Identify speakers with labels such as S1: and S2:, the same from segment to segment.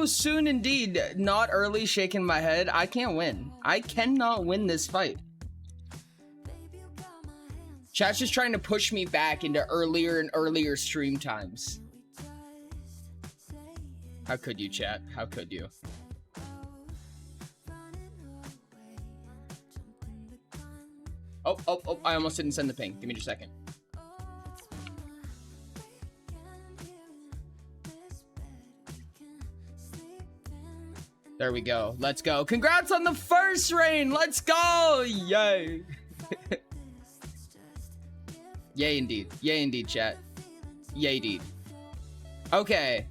S1: Oh, soon indeed. Not early, shaking my head. I can't win. I cannot win this fight. Chat's just trying to push me back into earlier and earlier stream times. How could you, chat? How could you? Oh, I almost didn't send the ping. Give me just a second. There we go. Let's go. Congrats on the first reign. Let's go. Yay. Yay indeed. Yay indeed, chat. Yay indeed. Okay.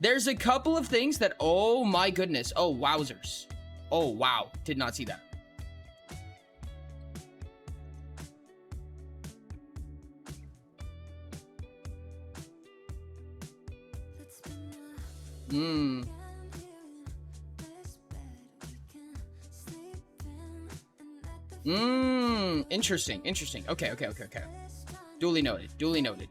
S1: There's a couple of things that, oh my goodness. Oh, wowzers. Oh, wow. Did not see that. Interesting. Okay. Duly noted.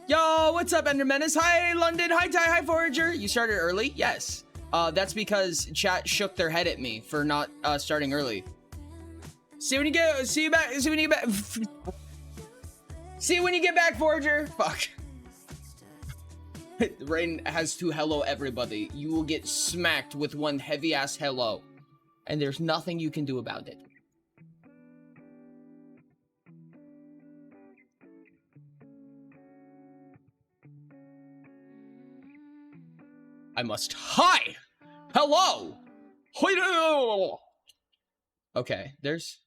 S1: Yo, what's up, Ender Menace? Hi, London. Hi, Ty. Hi, Forager. You started early? Yes. That's because chat shook their head at me for not starting early. See you when you get back, Forager. Fuck. Rain has to hello everybody. You will get smacked with one heavy ass hello. And there's nothing you can do about it. I must. Hi! Hello! Okay, there's.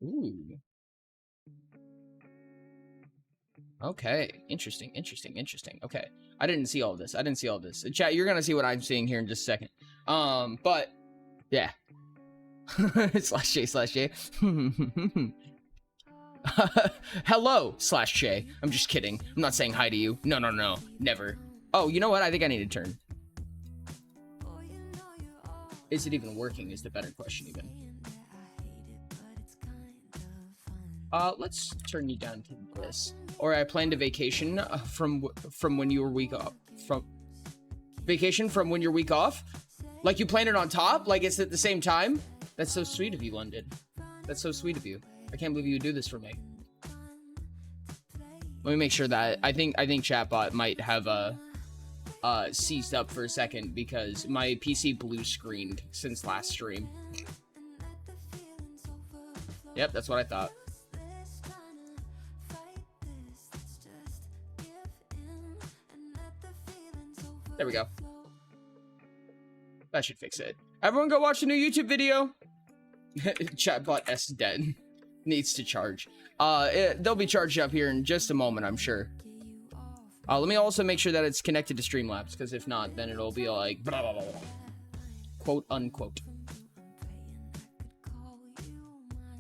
S1: Ooh. Okay, interesting. Okay, I didn't see all this. Chat, you're gonna see what I'm seeing here in just a second. But yeah. /J. Hello /J. I'm just kidding. I'm not saying hi to you. No, never. Oh, you know what? I think I need to turn. Is it even working? Is the better question even. Let's turn you down to this. Or I planned a vacation from when you were week off. Vacation from when you're week off? Like you planned it on top? Like it's at the same time? That's so sweet of you, London. That's so sweet of you. I can't believe you would do this for me. Let me make sure that I think chatbot might have seized up for a second because my PC blue screened since last stream. Yep, that's what I thought. There we go. That should fix it. Everyone go watch the new YouTube video. Chatbot S dead. Needs to charge. They'll be charged up here in just a moment, I'm sure. Let me also make sure that it's connected to Streamlabs, because if not, then it'll be like blah, blah, blah, blah. Quote unquote.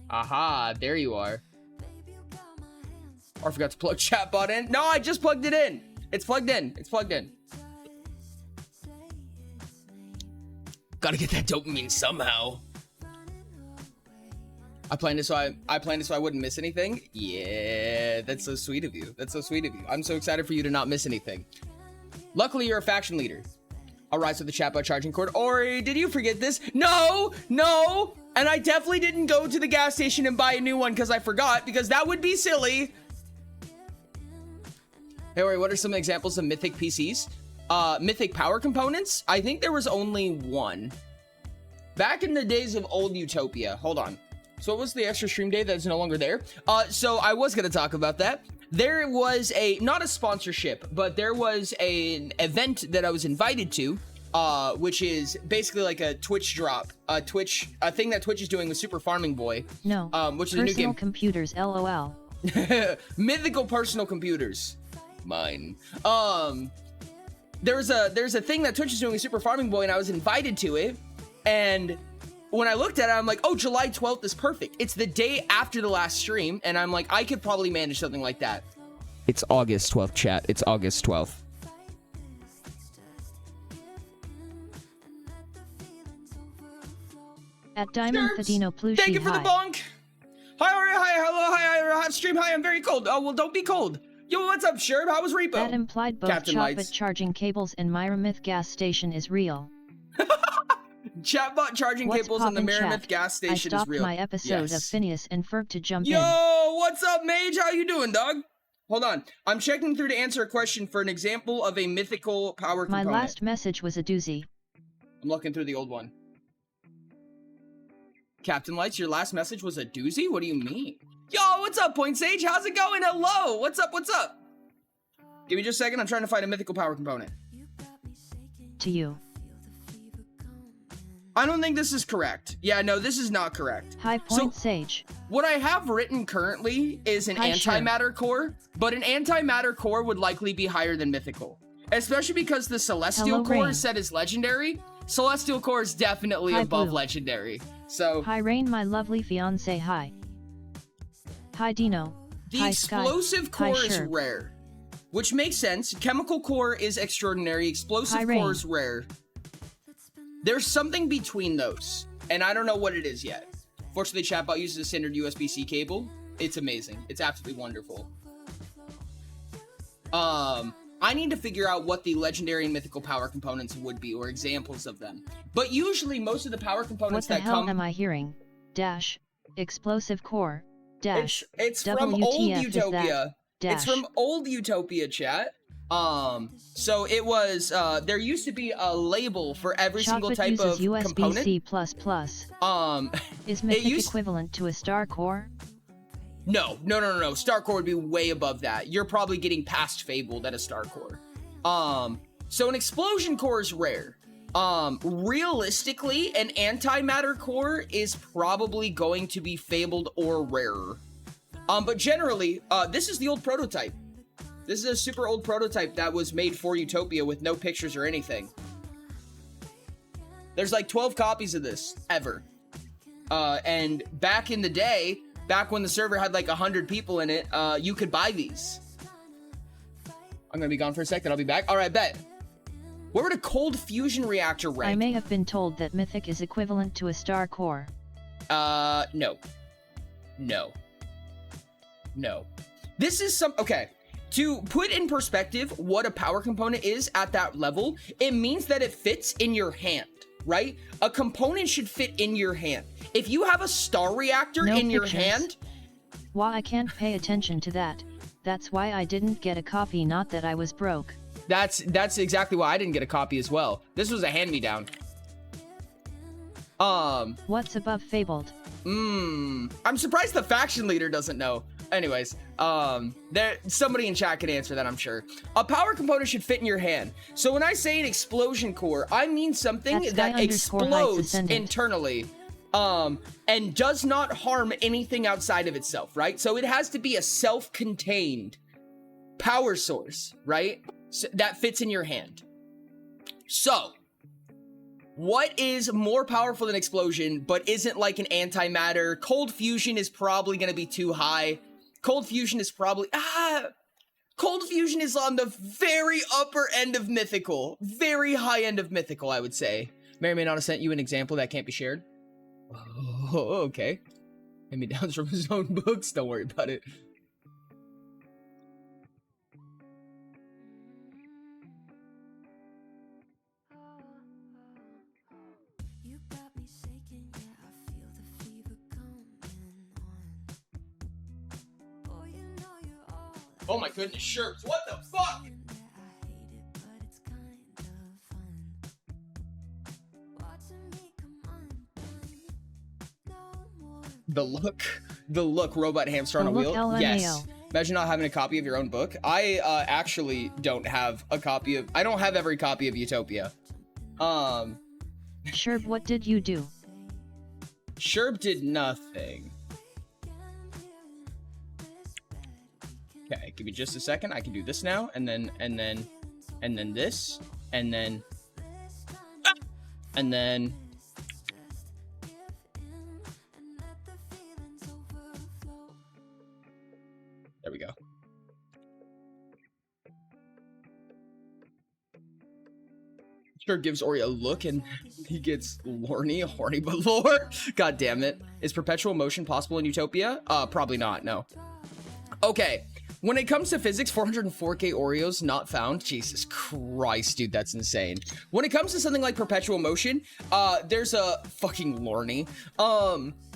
S1: Aha, there you are. Or I forgot to plug chatbot in. No, I just plugged it in. It's plugged in. Gotta get that dopamine somehow. I planned it so I wouldn't miss anything. Yeah, that's so sweet of you. I'm so excited for you to not miss anything. Luckily, you're a faction leader. I'll rise with the chatbot charging cord. Ori, did you forget this? No. And I definitely didn't go to the gas station and buy a new one because I forgot, because that would be silly. Hey, Ori, what are some examples of mythic PCs? Mythic power components? I think there was only one. Back in the days of old Utopia. Hold on. So what was the extra stream day that's no longer there? So I was going to talk about that. There was not a sponsorship, but there was an event that I was invited to, which is basically like a Twitch drop, a thing that Twitch is doing with Super Farming Boy.
S2: No,
S1: which is a new game.
S2: Personal computers, LOL.
S1: Mythical personal computers. Mine. There's a thing that Twitch is doing with Super Farming Boy, and I was invited to it, and when I looked at it, I'm like, oh, July 12th is perfect. It's the day after the last stream, and I'm like, I could probably manage something like that. It's August 12th, chat. It's August 12th.
S2: At Diamond Fadino Plushie.
S1: Thank you for the bonk. Hi, Ori. Hi, hello. Hi, hot stream. Hi, I'm very cold. Oh, well, don't be cold. Yo, what's up, Sherb? How was Repo?
S2: That implied both
S1: Captain
S2: chatbot
S1: Lights.
S2: charging cables and Myramyth gas station is real.
S1: Chatbot charging
S2: What's
S1: cables in the
S2: poppin',
S1: Myramyth
S2: chat?
S1: gas
S2: I
S1: station is
S2: stopped
S1: real.
S2: my episode of Phineas and Ferb to jump in.
S1: Yo, what's up, Mage? How you doing, dog? Hold on. I'm checking through to answer a question for an example of a mythical power
S2: My
S1: component.
S2: last message was a doozy.
S1: I'm looking through the old one. Captain Lights, your last message was a doozy? What do you mean? Yo, what's up, Point Sage? How's it going? Hello. What's up? What's up? Give me just a second. I'm trying to find a mythical power component.
S2: To you.
S1: I don't think this is correct. Yeah, no, this is not correct.
S2: High Point Sage.
S1: What I have written currently is an
S2: Hi,
S1: antimatter core, but an antimatter core would likely be higher than mythical. Especially because the celestial
S2: Hello,
S1: core
S2: Rain.
S1: is set as legendary. Celestial core is definitely
S2: Hi,
S1: above
S2: Blue.
S1: legendary. So
S2: Hi Rain, my lovely fiance. Hi. Hi Dino.
S1: the
S2: Hi Sky.
S1: explosive
S2: Hi,
S1: core is
S2: Sherb.
S1: rare. Which makes sense. Chemical core is extraordinary. Explosive
S2: Hi,
S1: core
S2: Rain.
S1: is rare. There's something between those, and I don't know what it is yet. Fortunately, Chatbot uses a standard USB-C cable. It's amazing. It's absolutely wonderful. I need to figure out what the legendary and mythical power components would be, or examples of them. But usually, most of the power
S2: What
S1: components
S2: the
S1: that
S2: hell
S1: come...
S2: am I hearing? Dash. Explosive core. Dash.
S1: It's from old
S2: WTF is that?
S1: Utopia. It's
S2: Dash.
S1: from old Utopia, chat. So it was, there used to be a label for every single
S2: Chocolate
S1: type of
S2: uses USB-C++.
S1: component.
S2: Is Mythic equivalent to a star core?
S1: No. Star Core would be way above that. You're probably getting past Fabled at a Star Core. So an Explosion Core is rare. Realistically, an Antimatter Core is probably going to be Fabled or rarer. But generally, this is the old prototype. This is a super old prototype that was made for Utopia with no pictures or anything. There's like 12 copies of this, ever. And back in the day, back when the server had like 100 people in it, you could buy these. I'm gonna be gone for a sec, then I'll be back. All right, bet. Where would a cold fusion reactor rank?
S2: I may have been told that Mythic is equivalent to a star core.
S1: No. This is okay. To put in perspective what a power component is at that level, it means that it fits in your hand, right? A component should fit in your hand. If you have a star reactor
S2: No
S1: in your
S2: pictures.
S1: hand...
S2: Why I can't pay attention to that. That's why I didn't get a copy, not that I was broke.
S1: That's exactly why I didn't get a copy as well. This was a hand-me-down.
S2: What's above Fabled?
S1: I'm surprised the faction leader doesn't know. Anyways, somebody in chat can answer that, I'm sure. A power component should fit in your hand. So when I say an explosion core, I mean something
S2: That's
S1: that
S2: Sky_Heights
S1: explodes
S2: Ascendant.
S1: internally, and does not harm anything outside of itself, right? So it has to be a self-contained power source, right? So that fits in your hand. So, what is more powerful than explosion, but isn't like an antimatter? Cold fusion is probably going to be too high. Cold fusion is probably... Cold fusion is on the very upper end of mythical. Very high end of mythical, I would say. May or may not have sent you an example that can't be shared. Oh, okay. Hand-me-downs from his own books. Don't worry about it. Oh my goodness, shirts. What the fuck? The look, robot hamster on a wheel.
S2: LMAO.
S1: Yes. Imagine not having a copy of your own book. I actually don't have a copy of. I don't have every copy of Utopia.
S2: Sherb, what did you do?
S1: Sherb did nothing. Okay, give me just a second. I can do this now, and then this, and then there we go. Sure gives Ori a look and he gets horny but lore. God damn it. Is perpetual motion possible in Utopia? Probably not, no. Okay. When it comes to physics, 404k Oreos not found. Jesus Christ, dude, that's insane. When it comes to something like perpetual motion, there's a fucking Lorne.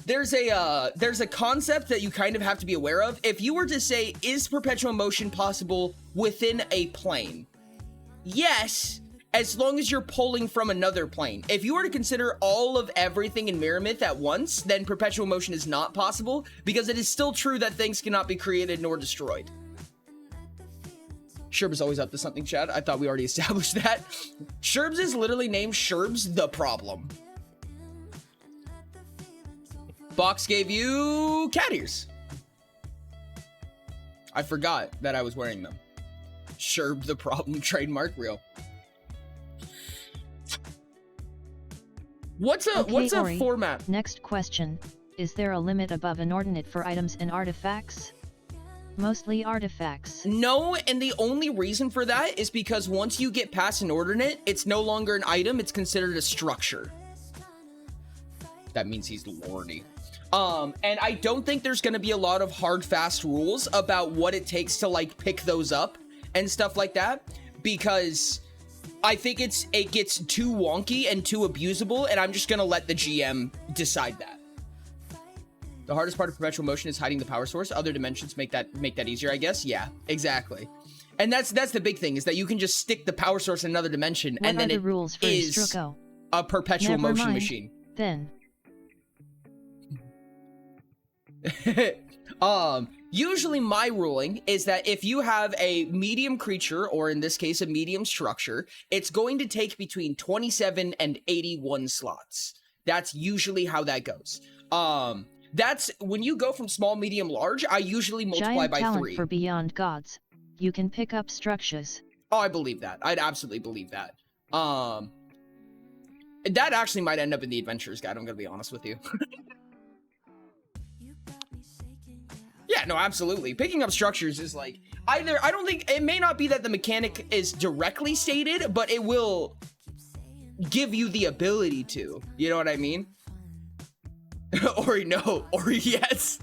S1: There's a concept that you kind of have to be aware of. If you were to say, is perpetual motion possible within a plane? Yes, as long as you're pulling from another plane. If you were to consider all of everything in Mirror Myth at once, then perpetual motion is not possible, because it is still true that things cannot be created nor destroyed. Sherbs is always up to something, Chad. I thought we already established that. Sherbs is literally named Sherbs the Problem. Box gave you cat ears. I forgot that I was wearing them. Sherb the Problem trademark, real. What's a
S2: Ori,
S1: format?
S2: Next question. Is there a limit above inordinate for items and artifacts? Mostly artifacts.
S1: No, and the only reason for that is because once you get past inordinate, it's no longer an item, it's considered a structure. That means he's Lordy. And I don't think there's gonna be a lot of hard, fast rules about what it takes to, like, pick those up and stuff like that, because I think it gets too wonky and too abusable, and I'm just gonna let the GM decide that. The hardest part of perpetual motion is hiding the power source. Other dimensions make that easier, I guess. Yeah, exactly. And that's the big thing, is that you can just stick the power source in another dimension,
S2: What
S1: and then
S2: are the
S1: it
S2: rules for
S1: is
S2: Strucco?
S1: a perpetual
S2: Never
S1: motion
S2: mind,
S1: machine.
S2: Then.
S1: Usually my ruling is that if you have a medium creature, or in this case a medium structure, it's going to take between 27 and 81 slots. That's usually how that goes. That's when you go from small, medium, large, I usually multiply
S2: Giant
S1: by
S2: talent
S1: 3.
S2: for Beyond Gods. You can pick up structures.
S1: Oh, I believe that. I'd absolutely believe that. That actually might end up in the Adventurers Guide, I'm gonna be honest with you. Yeah, no, absolutely. Picking up structures is like, I don't think, it may not be that the mechanic is directly stated, but it will give you the ability to. You know what I mean? Or no, or yes.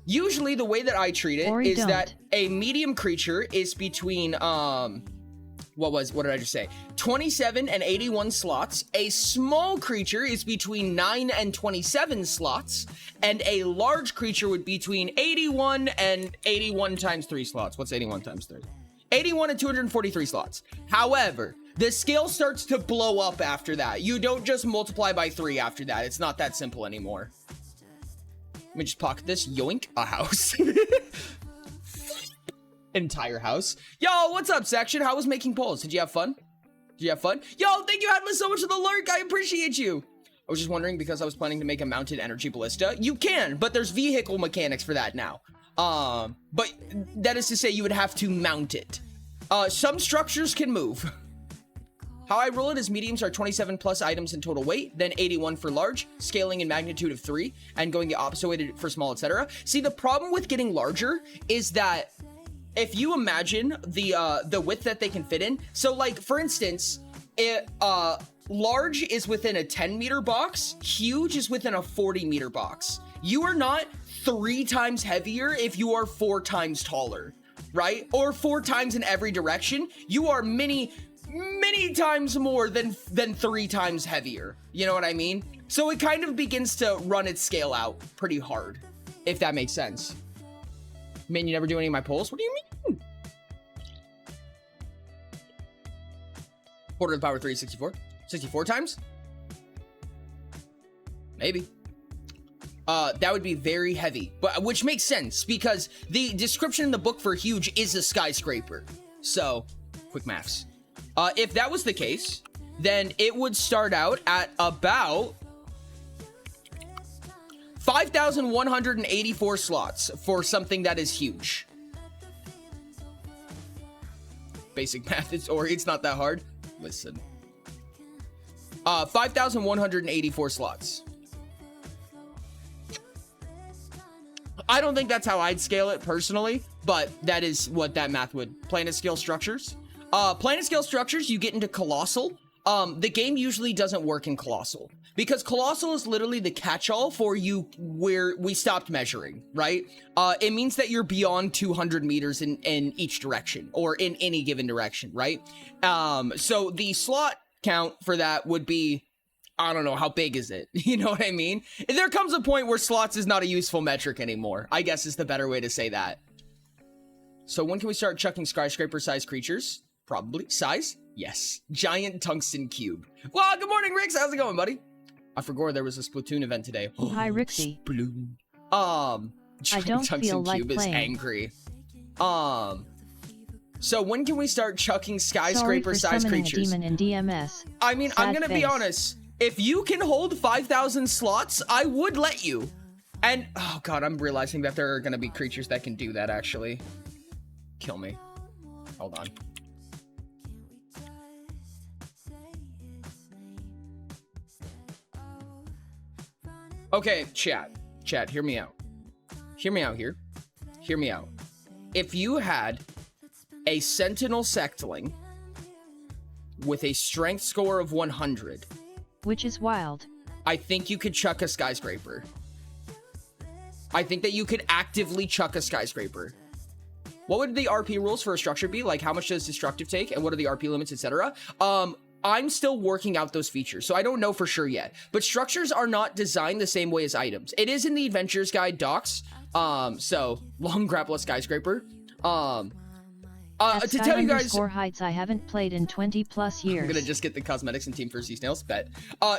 S1: Usually the way that I treat it is that a medium creature is between, what did I just say? 27 and 81 slots. A small creature is between 9 and 27 slots. And a large creature would be between 81 and 81 times 3 slots. What's 81 times 3? 81 and 243 slots. However, the scale starts to blow up after that. You don't just multiply by 3 after that. It's not that simple anymore. Let me just pocket this. Yoink. A house. Entire house. Yo, what's up, section? How was making polls? Did you have fun? Yo, thank you, Atlas, so much for the lurk. I appreciate you. I was just wondering, because I was planning to make a mounted energy ballista. You can, but there's vehicle mechanics for that now. But that is to say, you would have to mount it. Some structures can move. How I roll it is mediums are 27 plus items in total weight, then 81 for large, scaling in magnitude of 3, and going the opposite way for small, etc. See, the problem with getting larger is that if you imagine the width that they can fit in, so like for instance, large is within a 10-meter box, huge is within a 40-meter box. You are not 3 times heavier if you are 4 times taller, right? Or 4 times in every direction. You are many times more than 3 times heavier. You know what I mean? So it kind of begins to run its scale out pretty hard, if that makes sense. Man, you never do any of my polls? What do you mean? Quarter to the power 3 is 64. 64 times? Maybe. That would be very heavy, but which makes sense because the description in the book for huge is a skyscraper. So, quick maths. If that was the case, then it would start out at about 5,184 slots for something that is huge. Basic math, it's not that hard. Listen. 5,184 slots. I don't think that's how I'd scale it personally, but that is what that math would. Planet scale structures. Planet scale structures, you get into colossal. The game usually doesn't work in colossal because colossal is literally the catch-all for you where we stopped measuring, right? It means that you're beyond 200 meters in each direction, or in any given direction, right? So the slot count for that would be, I don't know, how big is it? You know what I mean? There comes a point where slots is not a useful metric anymore, I guess is the better way to say that. So when can we start chucking skyscraper-sized creatures? Probably. Size? Yes. Giant tungsten cube. Well, good morning, Rix. How's it going, buddy? I forgot there was a Splatoon event today.
S2: Hi, Rixie.
S1: Splatoon.
S2: I don't feel like
S1: cube
S2: playing.
S1: is angry. So when can we start chucking skyscraper-sized creatures?
S2: A demon in DMS.
S1: I mean, I'm gonna be
S2: face.
S1: honest. If you can hold 5,000 slots, I would let you. And, oh god, I'm realizing that there are gonna be creatures that can do that, actually. Kill me. Hold on. Okay, chat, hear me out. Hear me out here. Hear me out. If you had a Sentinel Sectling with a strength score of 100,
S2: which is wild,
S1: I think you could chuck a skyscraper. I think that you could actively chuck a skyscraper. What would the RP rules for a structure be? Like, how much does destructive take, and what are the RP limits, etc.? I'm still working out those features, so I don't know for sure yet. But structures are not designed the same way as items. It is in the Adventures Guide docs. So long grapple skyscraper. To tell you guys,
S2: heights I haven't played in 20+ years.
S1: I'm gonna just get the cosmetics and Team for Sea Snails bet.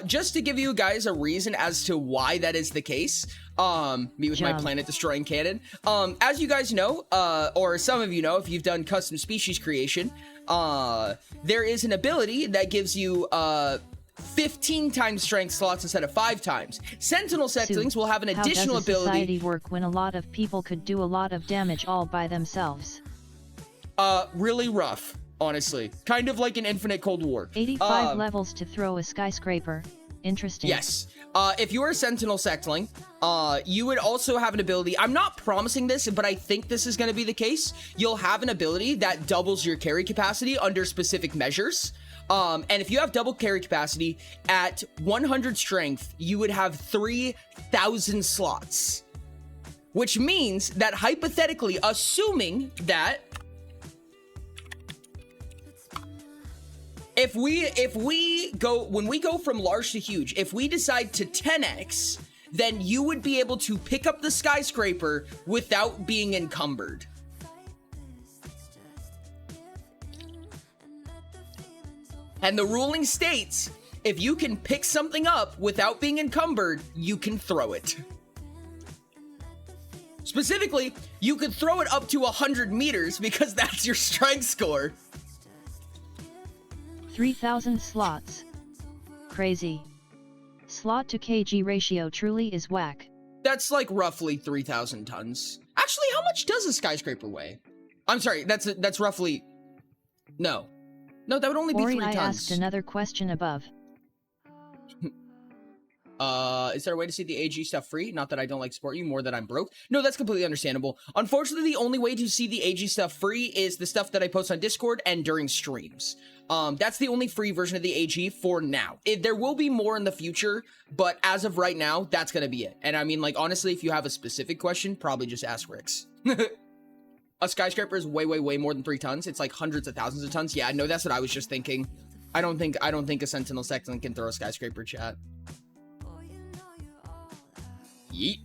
S1: Just to give you guys a reason as to why that is the case. Me with my planet destroying cannon. As you guys know, or some of you know, if you've done custom species creation, there is an ability that gives you 15 times strength slots instead of 5 times. Sentinel Sectlings will have an additional
S2: How does
S1: ability.
S2: society work when a lot of people could do a lot of damage all by themselves?
S1: Really rough, honestly. Kind of like an infinite Cold War.
S2: 85 levels to throw a skyscraper. Interesting.
S1: Yes. If you are a Sentinel Sectling, you would also have an ability. I'm not promising this, but I think this is going to be the case. You'll have an ability that doubles your carry capacity under specific measures. And if you have double carry capacity at 100 strength, you would have 3,000 slots. Which means that hypothetically, assuming that when we go from large to huge, if we decide to 10x, then you would be able to pick up the skyscraper without being encumbered. And the ruling states, if you can pick something up without being encumbered, you can throw it. Specifically, you could throw it up to 100 meters because that's your strength score.
S2: 3,000 slots. Crazy. Slot to kg ratio truly is whack.
S1: That's like roughly 3,000 tons. Actually, how much does a skyscraper weigh? I'm sorry, that's roughly... No, that would only be 3 tons.
S2: I asked another question above.
S1: Is there a way to see the AG stuff free? Not that I don't like support you, more that I'm broke. No, that's completely understandable. Unfortunately, the only way to see the AG stuff free is the stuff that I post on Discord and during streams. That's the only free version of the AG for now. There will be more in the future, but as of right now, that's gonna be it. And I mean, like, honestly, if you have a specific question, probably just ask Rix. A skyscraper is way, way, way more than 3 tons. It's like hundreds of thousands of tons. Yeah, no, that's what I was just thinking. I don't think a Sentinel Sectling can throw a skyscraper, chat. Yeet.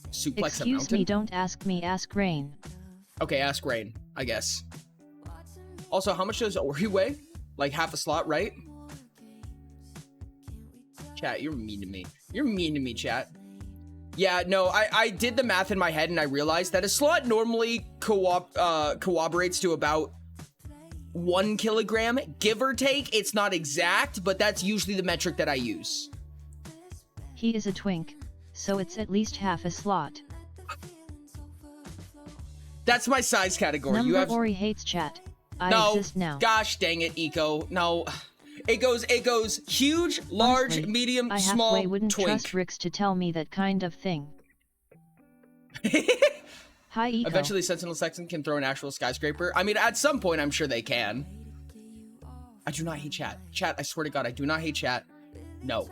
S1: Suplex
S2: Excuse
S1: a mountain.
S2: me, don't ask me, ask Rain.
S1: Okay, ask Rain, I guess. Also, how much does Ori weigh? Like half a slot, right? Chat, you're mean to me. You're mean to me, chat. Yeah, no, I did the math in my head and I realized that a slot normally corroborates to about 1 kilogram, give or take. It's not exact, but that's usually the metric that I use.
S2: He is a twink, so it's at least half a slot.
S1: That's my size category.
S2: Number
S1: You have
S2: Ori hates chat. I
S1: no.
S2: exist now.
S1: Gosh dang it, Eco. No. It goes huge, large,
S2: Honestly,
S1: medium,
S2: I
S1: small,
S2: halfway wouldn't
S1: twink.
S2: trust Rix to tell me that kind of thing. Hi, Eco.
S1: Eventually, Sentinel Sectling can throw an actual skyscraper. I mean, at some point, I'm sure they can. I do not hate chat. Chat, I swear to God, I do not hate chat. No.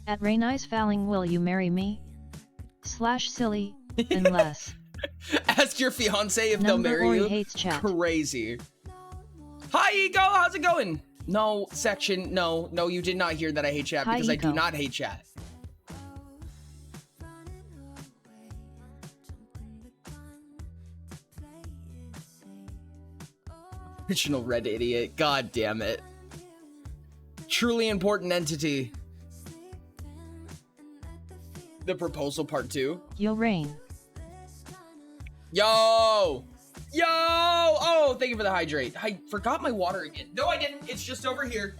S2: At Rainice Falling, will you marry me? / silly, unless.
S1: Ask your fiance if they'll marry
S2: Ori
S1: you.
S2: hates chat.
S1: Crazy. Hi, Ego. How's it going? No, section. No, you did not hear that I hate chat
S2: Hi,
S1: because I do
S2: Ego.
S1: not hate chat. Original red idiot. God damn it. Truly important entity. The proposal part 2.
S2: Yo, Rain.
S1: Yo! Oh, thank you for the hydrate. I forgot my water again. No, I didn't. It's just over here.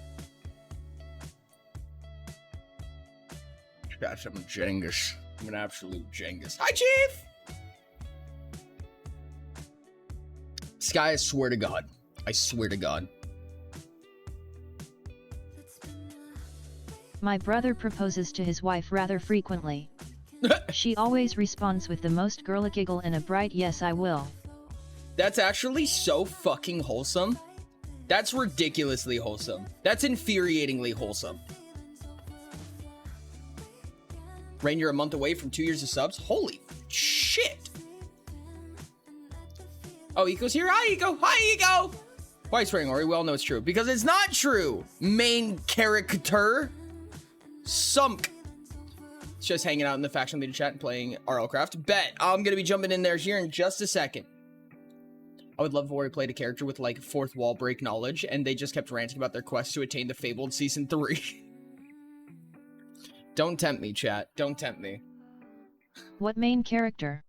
S1: Gosh, I'm a Jengus. I'm an absolute Jengus. Hi, Chief! Sky, I swear to God. I swear to God.
S2: My brother proposes to his wife rather frequently. She always responds with the most girly giggle and a bright yes I will.
S1: That's actually so fucking wholesome. That's ridiculously wholesome. That's infuriatingly wholesome. Rain, you're a month away from 2 years of subs? Holy shit. Oh, Eco's here. Hi, Eco. Hi, Eco. Why are you swearing, Ori? We all know it's true. Because it's not true. Main character. Sunk. It's just hanging out in the faction leader chat and playing RLcraft. Bet. I'm going to be jumping in there here in just a second. I would love if Ori played a character with like fourth wall break knowledge and they just kept ranting about their quest to attain the Fabled Season 3. Don't tempt me, chat. Don't tempt me.
S2: What main character?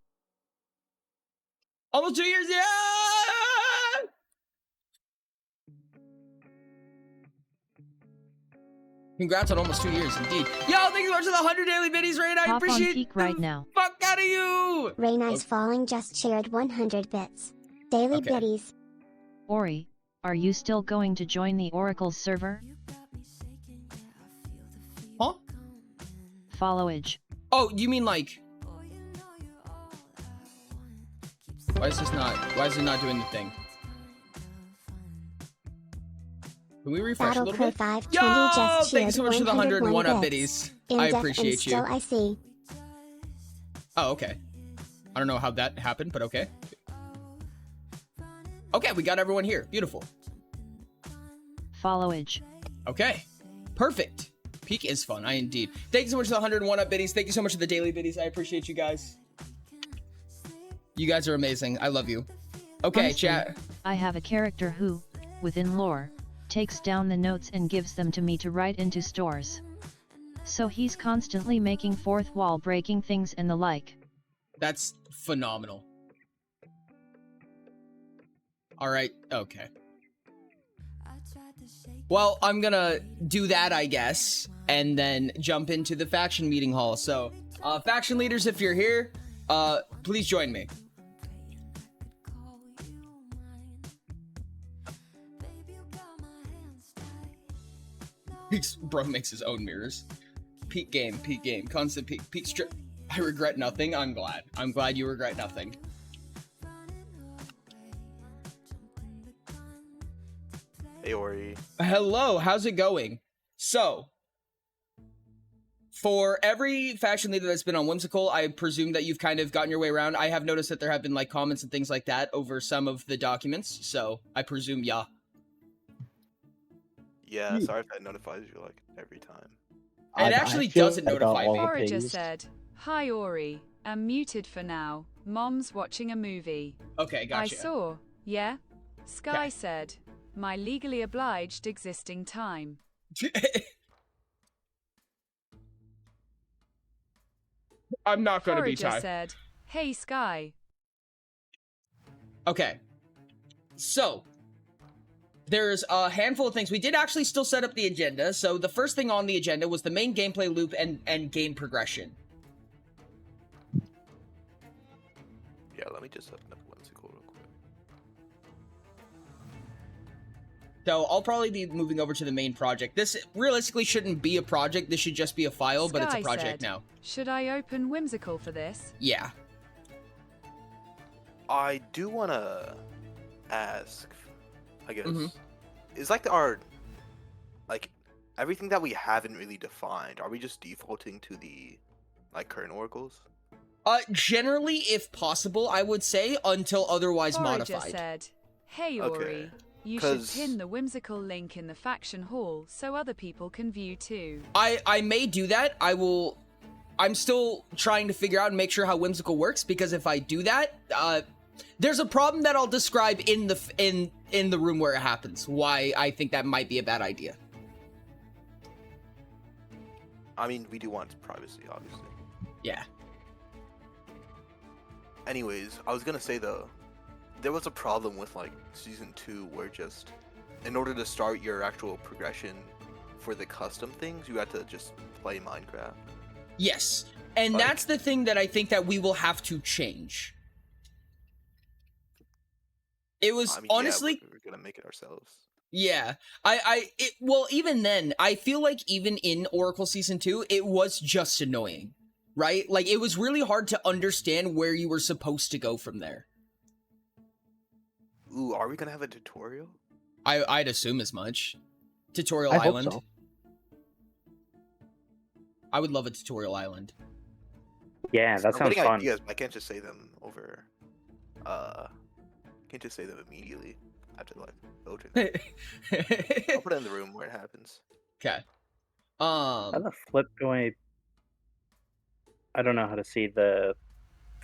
S1: Almost 2 years, yeah! Congrats on almost 2 years, indeed. Yo, thank you so much for the 100 daily biddies, Rain. I
S2: Hop
S1: appreciate
S2: on peak right now.
S1: Fuck out of you!
S3: Rainice Falling just shared 100 bits. Daily
S1: Okay.
S3: biddies.
S2: Ori, are you still going to join the Oracle's server?
S1: Huh?
S2: Followage.
S1: Oh, you mean like... Why is it not doing the thing? Can we refresh a
S3: Battle
S1: little
S3: Crow
S1: bit?
S3: 520
S1: Yo!
S3: just
S1: Thank you
S3: shared
S1: so much for the 101 up
S3: bits.
S1: biddies.
S3: In
S1: I
S3: depth
S1: appreciate
S3: and still
S1: you.
S3: I see.
S1: Oh, okay. I don't know how that happened, but okay. Okay, we got everyone here. Beautiful.
S2: Followage.
S1: Okay. Perfect. Peak is fun. I indeed. Thank you so much for the 101 up biddies. Thank you so much for the daily biddies. I appreciate you guys. You guys are amazing. I love you. Okay,
S2: Honestly,
S1: chat.
S2: I have a character who, within lore, takes down the notes and gives them to me to write into stores. So he's constantly making fourth wall breaking things and the like.
S1: That's phenomenal. All right. Okay. Well, I'm gonna do that, I guess, and then jump into the faction meeting hall. So, faction leaders, if you're here, please join me. Bro makes his own mirrors. Peak game, constant peak strip. I regret nothing. I'm glad you regret nothing.
S4: Hey, Ori.
S1: Hello, how's it going? So, for every faction leader that's been on Whimsical, I presume that you've kind of gotten your way around. I have noticed that there have been like comments and things like that over some of the documents, so I presume yeah.
S4: Yeah, sorry if that notifies you like every time.
S1: It actually doesn't notify me.
S5: Forager said, "Hi Ori, I'm muted for now. Mom's watching a movie."
S1: Okay, gotcha.
S5: I saw, yeah? Sky
S1: Okay.
S5: said, "My legally obliged existing time."
S1: I'm not gonna be
S5: Forager
S1: tied.
S5: said, "Hey Sky."
S1: Okay. So, there's a handful of things. We did actually still set up the agenda. So the first thing on the agenda was the main gameplay loop and game progression.
S4: Yeah, let me just open up Whimsical real quick.
S1: So I'll probably be moving over to the main project. This realistically shouldn't be a project. This should just be a file, but it's a
S5: Sky
S1: project
S5: said,
S1: now.
S5: "Should I open Whimsical for this?"
S1: Yeah.
S4: I do want to ask, I guess,
S1: Mhm.
S4: is like our, like, everything that we haven't really defined, are we just defaulting to the like current oracles?
S1: Generally, if possible, I would say until otherwise
S5: Ori just
S1: modified.
S5: said, "Hey
S4: Okay.
S5: Ori, you should
S4: 'Cause-
S5: pin the whimsical link in the faction hall so other people can view too."
S1: I may do that. I'm still trying to figure out and make sure how whimsical works, because if I do that, there's a problem that I'll describe in the room where it happens. Why I think that might be a bad idea.
S4: I mean, we do want privacy, obviously.
S1: Yeah.
S4: Anyways, I was gonna say though, there was a problem with like season 2 where just in order to start your actual progression for the custom things, you had to just play Minecraft.
S1: Yes. And
S4: Like-
S1: that's the thing that I think that we will have to change. It was
S4: I mean,
S1: honestly,
S4: yeah, we're gonna make it ourselves.
S1: yeah. Well, even then, I feel like even in Oracle Season 2, it was just annoying, right? Like, it was really hard to understand where you were supposed to go from there.
S4: Ooh, are we gonna have a tutorial?
S1: I'd assume as much. Tutorial
S6: I hope
S1: Island.
S6: so.
S1: I would love a tutorial island.
S6: Yeah, that
S4: I'm
S6: sounds
S4: getting
S6: fun.
S4: ideas, but I can't just say them over. Can't just say them immediately. I have to like go to them. I'll put it in the room where it happens.
S1: Okay.
S6: How the flip do I don't know how to see the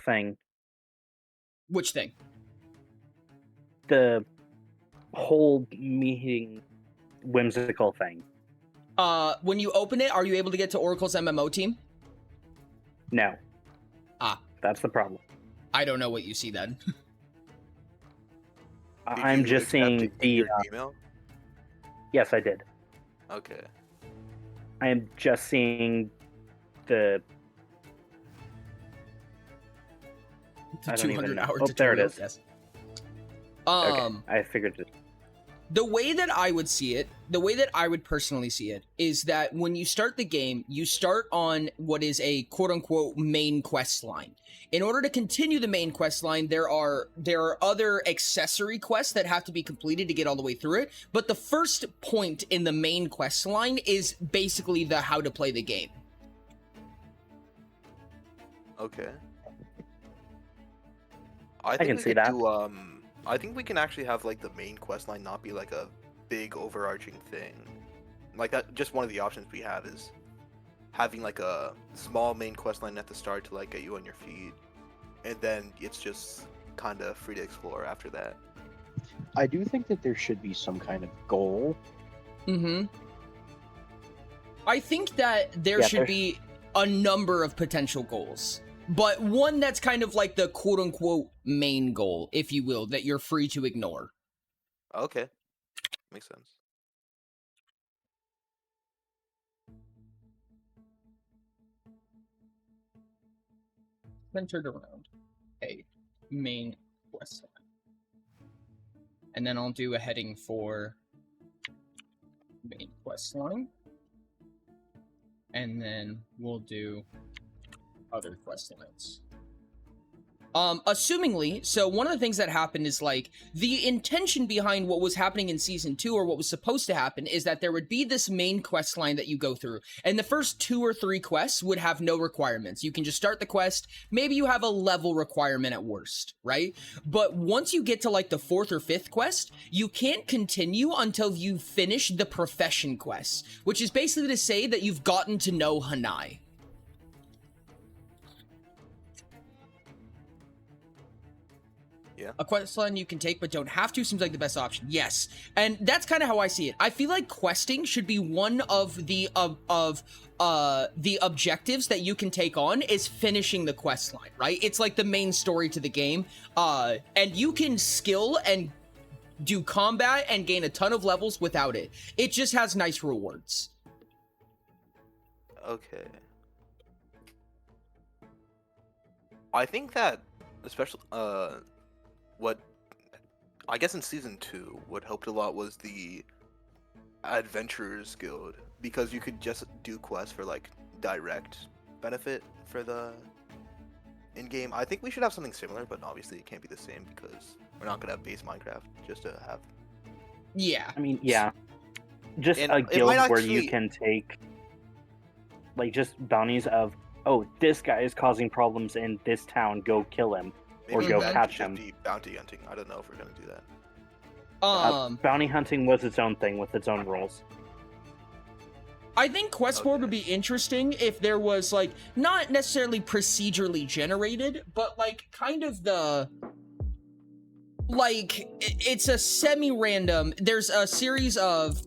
S6: thing.
S1: Which thing?
S6: The whole meeting whimsical thing.
S1: When you open it, are you able to get to Oracle's MMO team?
S6: No.
S1: Ah.
S6: That's the problem.
S1: I don't know what you see then.
S4: Did
S6: I'm
S4: you
S6: just
S4: accept
S6: seeing
S4: it in
S6: the.
S4: your email.
S6: Yes, I did.
S4: Okay.
S6: I am just seeing the.
S1: The
S6: I don't even
S1: 200
S6: know.
S1: hour
S6: Oh, there it
S1: tutorial.
S6: is.
S1: Yes.
S6: Okay, I figured it.
S1: The way that I would see it, the way that I would personally see it, is that when you start the game, you start on what is a quote-unquote main quest line. In order to continue the main quest line, there are other accessory quests that have to be completed to get all the way through it, but the first point in the main quest line is basically the how to play the game.
S4: Okay. I think
S6: can
S4: we
S6: see
S4: could
S6: that.
S4: do, I think we can actually have like the main quest line not be like a big overarching thing. Like that, just one of the options we have is having like a small main quest line at the start to like get you on your feet, and then it's just kind of free to explore after that.
S7: I do think that there should be some kind of goal.
S1: Mm-hmm. I think that there
S6: Yeah,
S1: should
S6: there-
S1: be a number of potential goals, but one that's kind of like the quote-unquote main goal, if you will, that you're free to ignore.
S4: Okay, makes sense.
S1: Centered around a main quest line. And then I'll do a heading for main quest line. And then we'll do other quest lines. Assumingly, so one of the things that happened is like the intention behind what was happening in season 2, or what was supposed to happen, is that there would be this main quest line that you go through, and the first 2 or 3 quests would have no requirements. You can just start the quest. Maybe you have a level requirement at worst, right? But once you get to like the 4th or 5th quest, you can't continue until you finish the profession quest, which is basically to say that you've gotten to know Hanai.
S4: Yeah.
S1: A quest line you can take but don't have to seems like the best option. Yes. And that's kind of how I see it. I feel like questing should be one of the objectives that you can take on is finishing the quest line, right? It's like the main story to the game. And you can skill and do combat and gain a ton of levels without it. It just has nice rewards.
S4: Okay. I think that, especially, what I guess in season 2, what helped a lot was the Adventurers Guild, because you could just do quests for like direct benefit for the in-game. I think we should have something similar, but obviously it can't be the same because we're not gonna have base Minecraft just to have.
S1: Yeah.
S6: I mean, yeah. Just
S4: And
S6: a
S4: it
S6: guild
S4: might
S6: where you
S4: actually-
S6: can take, like, just bounties of, oh, this guy is causing problems in this town, go kill him. Or
S4: Maybe
S6: go
S4: that
S6: catch
S4: should
S6: him.
S4: be bounty hunting. I don't know if we're gonna do that.
S6: Bounty hunting was its own thing with its own rules.
S1: I think quest board would be interesting if there was, like, not necessarily procedurally generated, but, like, kind of the... Like, it's a semi-random... There's a series of,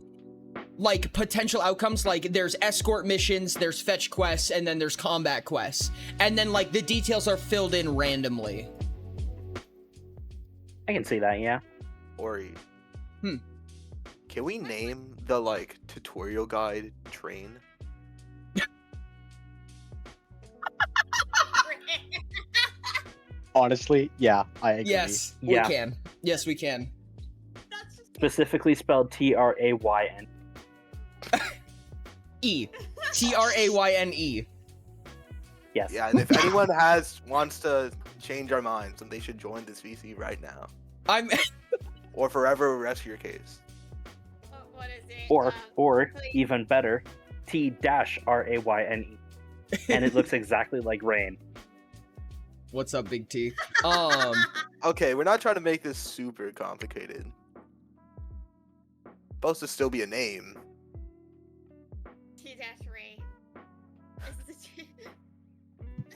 S1: like, potential outcomes. Like, there's escort missions, there's fetch quests, and then there's combat quests. And then, like, the details are filled in randomly.
S6: I can see that, yeah.
S4: Ori.
S1: Hmm.
S4: Can we name the, like, tutorial guide Train?
S7: Honestly, yeah, I agree.
S1: Yes,
S6: Yeah.
S1: we can. Yes, we can.
S6: Specifically spelled Trayn.
S1: E. Trayne.
S6: Yes.
S4: Yeah, and if anyone wants to change our minds, then they should join this VC right now.
S1: I'm...
S4: Or forever rest your case.
S8: What is it?
S6: Or
S8: please.
S6: even better, T-Rayne. And it looks exactly like rain.
S1: What's up, Big T?
S4: Okay, we're not trying to make this super complicated. Supposed to still be a name.
S8: T-Rain.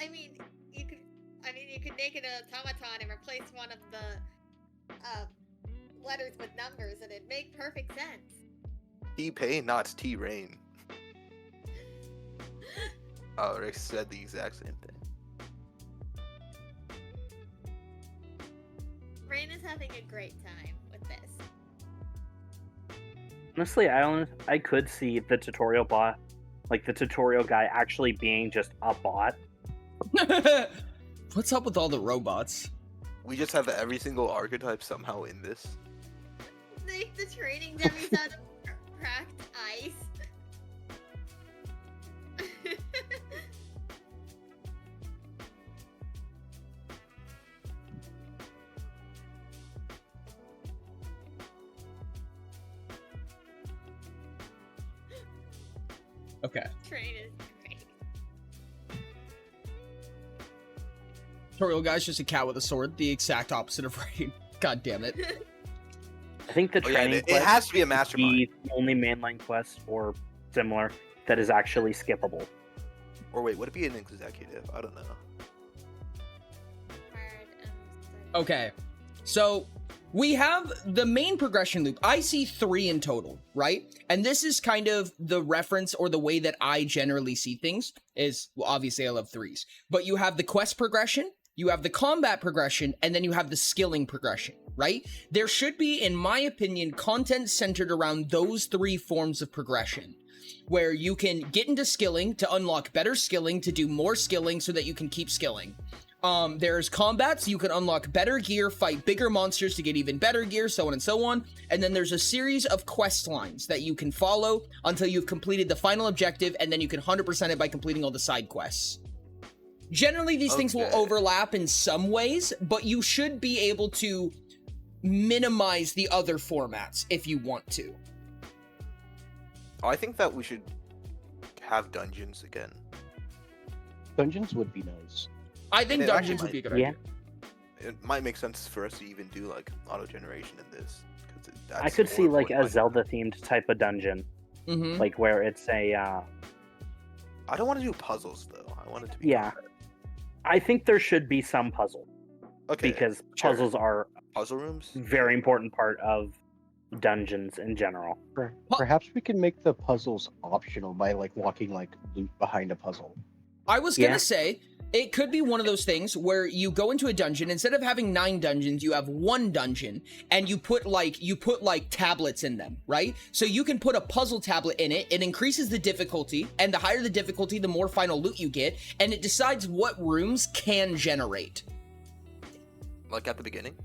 S8: I mean, you could make it an automaton and replace one of the letters with numbers, and it'd make perfect sense.
S4: T-Pain, not T-Rain. Oh, Rick said the exact same thing.
S8: Rain is having a great time with this.
S6: Honestly, I could see the tutorial bot, like the tutorial guy, actually being just a bot.
S1: What's up with all the robots?
S4: We just have every single archetype somehow in this.
S8: Make the training dummies out of cracked ice.
S1: Okay.
S8: Train is great.
S1: Tutorial guy's just a cat with a sword, the exact opposite of Rain. God damn it.
S6: I think the
S4: Oh, yeah,
S6: training
S4: it
S6: quest
S4: has to be a
S6: is
S4: mastermind.
S6: the only mainline quest or similar that is actually skippable.
S4: Or wait, would it be an executive? I don't know.
S1: Okay, so we have the main progression loop. I see 3 in total, right? And this is kind of the reference or the way that I generally see things is, well, obviously I love 3s, but you have the quest progression, you have the combat progression, and then you have the skilling progression, right? There should be, in my opinion, content centered around those 3 forms of progression, where you can get into skilling to unlock better skilling, to do more skilling so that you can keep skilling. There's combat, so you can unlock better gear, fight bigger monsters to get even better gear, so on and so on. And then there's a series of quest lines that you can follow until you've completed the final objective, and then you can 100% it by completing all the side quests. Generally, these things will
S4: Okay.
S1: overlap in some ways, but you should be able to minimize the other formats if you want to.
S4: Oh, I think that we should have dungeons again.
S7: Dungeons would be nice.
S1: I think
S4: And it
S1: dungeons
S4: actually
S1: would be a good
S6: Yeah.
S1: idea.
S4: It might make sense for us to even do like auto generation in this. 'Cause
S6: I
S4: that's
S6: could
S4: more
S6: see like a
S4: important.
S6: Zelda themed type of dungeon,
S1: Mm-hmm.
S6: like where it's a.
S4: I don't want to do puzzles though. I want it to be.
S6: Yeah. I think there should be some puzzle
S4: Okay.
S6: because
S4: sure.
S6: puzzles are
S4: Puzzle rooms.
S6: a very important part of dungeons in general.
S7: Perhaps we can make the puzzles optional by like walking like loot behind a puzzle.
S1: I was gonna
S6: Yeah.
S1: say, it could be one of those things where you go into a dungeon, instead of having 9 dungeons, you have 1 dungeon, and you put like tablets in them, right? So you can put a puzzle tablet in it, it increases the difficulty, and the higher the difficulty, the more final loot you get, and it decides what rooms can generate.
S4: Like at the beginning.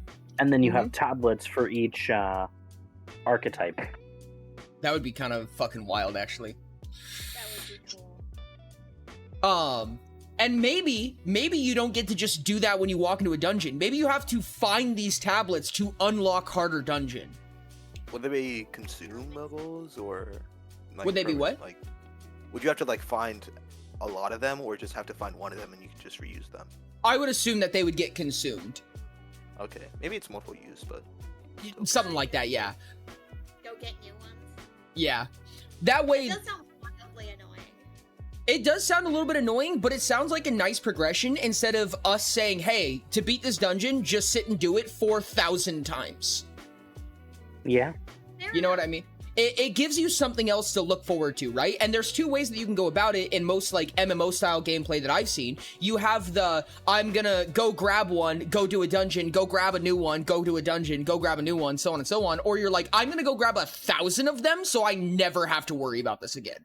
S6: And then you have tablets for each archetype.
S1: That would be kind of fucking wild, actually.
S8: That would be cool.
S1: And maybe you don't get to just do that when you walk into a dungeon. Maybe you have to find these tablets to unlock harder dungeon.
S4: would they be consumables or? Like,
S1: Would they be what?
S4: Like, would you have to like find a lot of them, or just have to find one of them and you can just reuse them?
S1: I would assume that they would get consumed.
S4: Okay, maybe it's multiple use, but
S1: Something like that, yeah.
S8: Go get new ones.
S1: Yeah. That way,
S8: It does sound wildly annoying.
S1: it does sound a little bit annoying, but it sounds like a nice progression instead of us saying, hey, to beat this dungeon, just sit and do it 4,000 times.
S6: Yeah.
S1: You know what I mean? It gives you something else to look forward to, right? And there's two ways that you can go about it in most like MMO style gameplay that I've seen. You have the, I'm gonna go grab one, go do a dungeon, go grab a new one, go do a dungeon, go grab a new one, so on and so on. Or you're like, I'm gonna go grab 1,000 of them so I never have to worry about this again.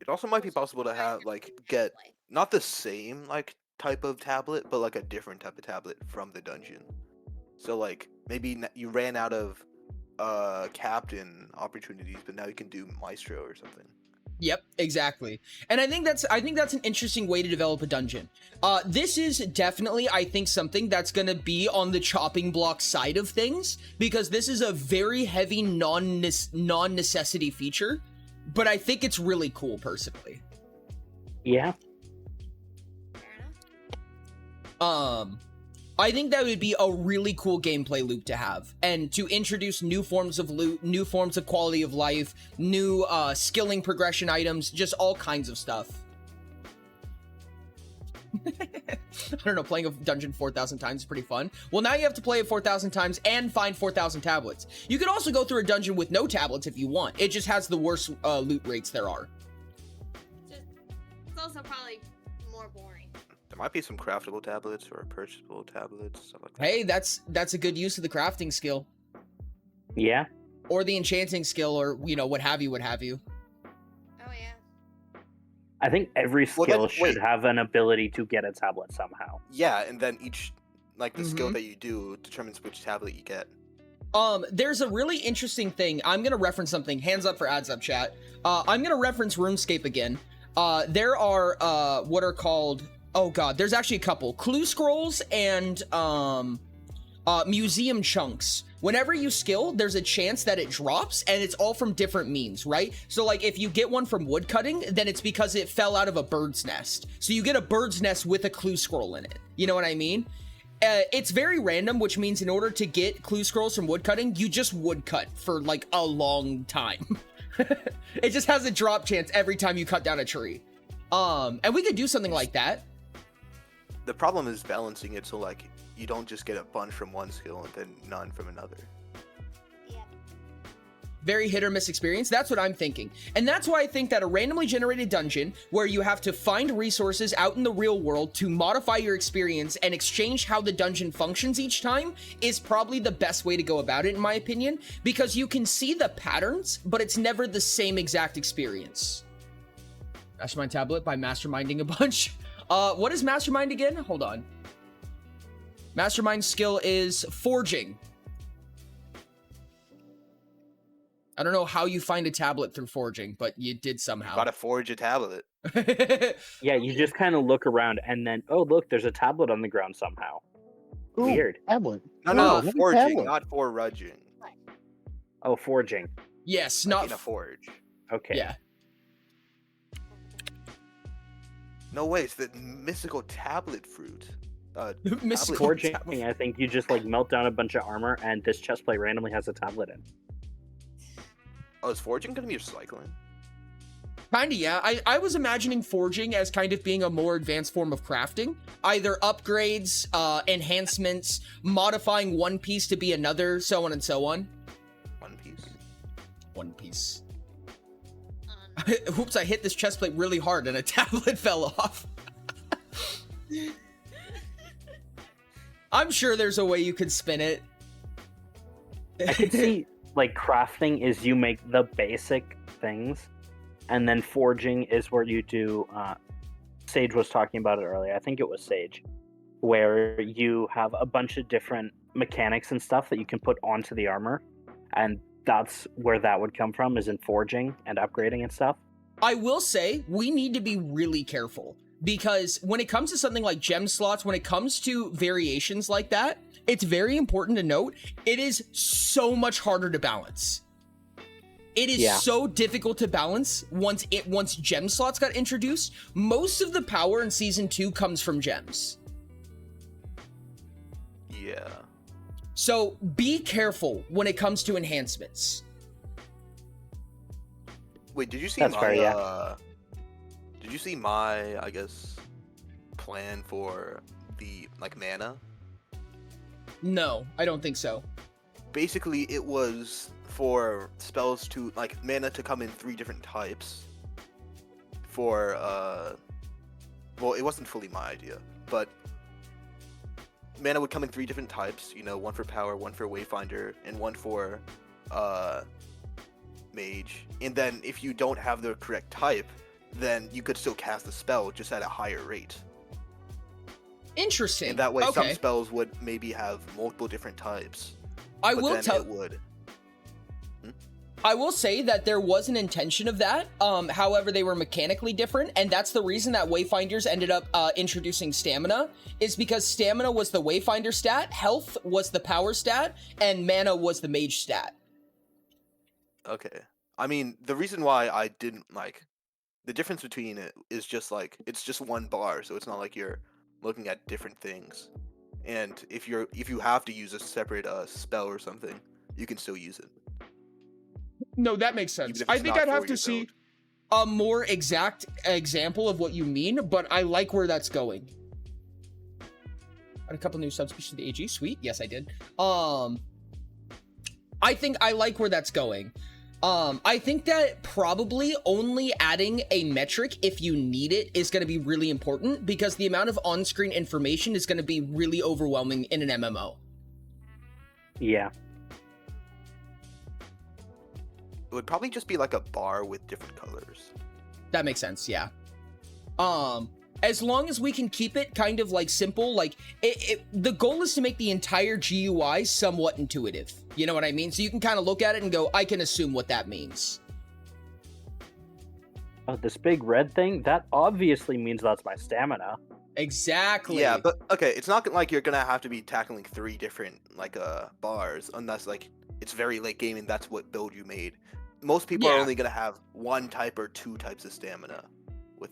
S4: it also might be possible to have like get not the same like type of tablet, but like a different type of tablet from the dungeon. So like maybe you ran out of captain opportunities, but now you can do maestro or something.
S1: Yep, exactly. And I think that's an interesting way to develop a dungeon. This is definitely, I think, something that's gonna be on the chopping block side of things, because this is a very heavy non-necessity feature, but I think it's really cool personally.
S6: Yeah.
S8: Fair enough.
S1: I think that would be a really cool gameplay loop to have, and to introduce new forms of loot, new forms of quality of life, new skilling progression items, just all kinds of stuff. I don't know, playing a dungeon 4,000 times is pretty fun. Well, now you have to play it 4,000 times and find 4,000 tablets. You could also go through a dungeon with no tablets if you want. It just has the worst loot rates there are.
S8: It's also probably more boring.
S4: There might be some craftable tablets or purchasable tablets, stuff like that.
S1: Hey, that's a good use of the crafting skill.
S6: Yeah.
S1: Or the enchanting skill, or, you know, what have you.
S8: Oh yeah.
S6: I think every
S4: Well,
S6: skill
S4: then,
S6: should
S4: wait.
S6: have an ability to get a tablet somehow.
S4: Yeah, and then each like the skill
S1: Mhm.
S4: that you do determines which tablet you get.
S1: There's a really interesting thing. I'm gonna reference something. Hands up for ads up, chat. I'm gonna reference RuneScape again. There are what are called, oh god, there's actually a couple clue scrolls and museum chunks. Whenever you skill, there's a chance that it drops, and it's all from different means, right? So like if you get one from woodcutting, then it's because it fell out of a bird's nest. So you get a bird's nest with a clue scroll in it. You know what I mean? It's very random, which means in order to get clue scrolls from woodcutting, you just woodcut for like a long time. It just has a drop chance every time you cut down a tree. And we could do something like that.
S4: The problem is balancing it so like you don't just get a bunch from one skill and then none from another.
S8: Yeah.
S1: Very hit or miss experience. That's what I'm thinking. And that's why I think that a randomly generated dungeon where you have to find resources out in the real world to modify your experience and exchange how the dungeon functions each time is probably the best way to go about it, in my opinion, because you can see the patterns, but it's never the same exact experience. Mastermind tablet by masterminding a bunch. What is mastermind again? Hold on. Mastermind skill is forging. I don't know how you find a tablet through forging, but you did somehow.
S4: Gotta forge a tablet.
S6: Yeah, you just kind of look around and then, oh, look, there's a tablet on the ground somehow.
S7: Ooh,
S6: Weird.
S7: Tablet.
S4: No,
S7: Ooh,
S4: no,
S7: another
S4: forging,
S7: tablet.
S4: not foraging.
S6: Oh, forging.
S1: Yes,
S4: Like
S1: not
S4: in a forge.
S6: Okay.
S1: yeah.
S4: No way, it's the mystical tablet fruit.
S1: Mystical
S6: Forging,
S1: tablet.
S6: I think you just like melt down a bunch of armor and this chestplate randomly has a tablet in.
S4: Oh, is forging gonna be recycling?
S1: Kinda, yeah. I was imagining forging as kind of being a more advanced form of crafting. Either upgrades, enhancements, modifying one piece to be another, so on and so on.
S4: One Piece.
S1: One piece. Oops, I hit this chest plate really hard and a tablet fell off. I'm sure there's a way you could spin it.
S6: I could see like crafting is you make the basic things, and then forging is where you do. Sage was talking about it earlier. I think it was Sage, where you have a bunch of different mechanics and stuff that you can put onto the armor, and that's where that would come from, is in forging and upgrading and stuff.
S1: I will say we need to be really careful, because when it comes to something like gem slots, when it comes to variations like that, it's very important to note, it is so much harder to balance. It is so difficult to balance once gem slots got introduced. Most of the power in season 2 comes from gems.
S4: Yeah.
S1: So be careful when it comes to enhancements.
S4: Wait, did you see
S6: That's
S4: my
S6: fair,
S4: did you see my, I guess, plan for the mana?
S1: No, I don't think so.
S4: Basically, it was for spells to mana to come in 3 different types. For well, it wasn't fully my idea, but mana would come in 3 different types. You know, one for power, one for wayfinder, and one for mage. And then if you don't have the correct type, then you could still cast the spell just at a higher rate.
S1: Interesting.
S4: And that way, some
S1: Okay.
S4: spells would maybe have multiple different types.
S1: I
S4: but
S1: will
S4: then
S1: tell.
S4: it would.
S1: I will say that there was an intention of that. However, they were mechanically different, and that's the reason that Wayfinders ended up introducing stamina, is because stamina was the Wayfinder stat, health was the power stat, and mana was the mage stat.
S4: Okay. I mean, the reason why I didn't the difference between it is just it's just one bar, so it's not like you're looking at different things. And if you have to use a separate spell or something, you can still use it.
S1: No, that makes sense.
S4: Even if
S1: I
S4: it's
S1: think
S4: not
S1: I'd have
S4: for
S1: to
S4: your
S1: see
S4: build.
S1: a more exact example of what you mean, but I like where that's going. Got a couple new subspecies to the AG. Sweet. Yes, I did. I think I like where that's going. I think that probably only adding a metric if you need it is going to be really important, because the amount of on-screen information is going to be really overwhelming in an MMO.
S6: Yeah.
S4: It would probably just be like a bar with different colors.
S1: That makes sense, yeah. As long as we can keep it kind of simple, the goal is to make the entire GUI somewhat intuitive. You know what I mean? So you can kind of look at it and go, I can assume what that means.
S6: Oh, this big red thing, that obviously means that's my stamina.
S1: Exactly.
S4: Yeah, but okay, it's not like you're gonna have to be tackling 3 different bars, unless it's very late game and that's what build you made. Most people are only gonna have 1 type or 2 types of stamina.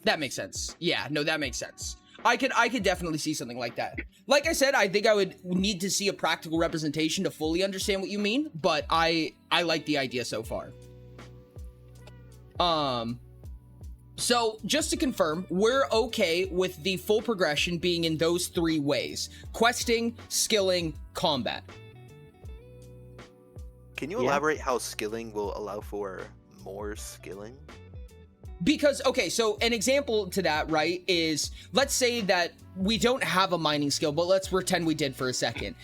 S1: That makes sense. Yeah, no, that makes sense. I could definitely see something like that. Like I said, I think I would need to see a practical representation to fully understand what you mean, but I like the idea so far. So just to confirm, we're okay with the full progression being in those 3 ways: questing, skilling, combat.
S4: Can you elaborate how skilling will allow for more skilling?
S1: Because, okay, so an example to that, right, is, let's say that we don't have a mining skill, but let's pretend we did for a second.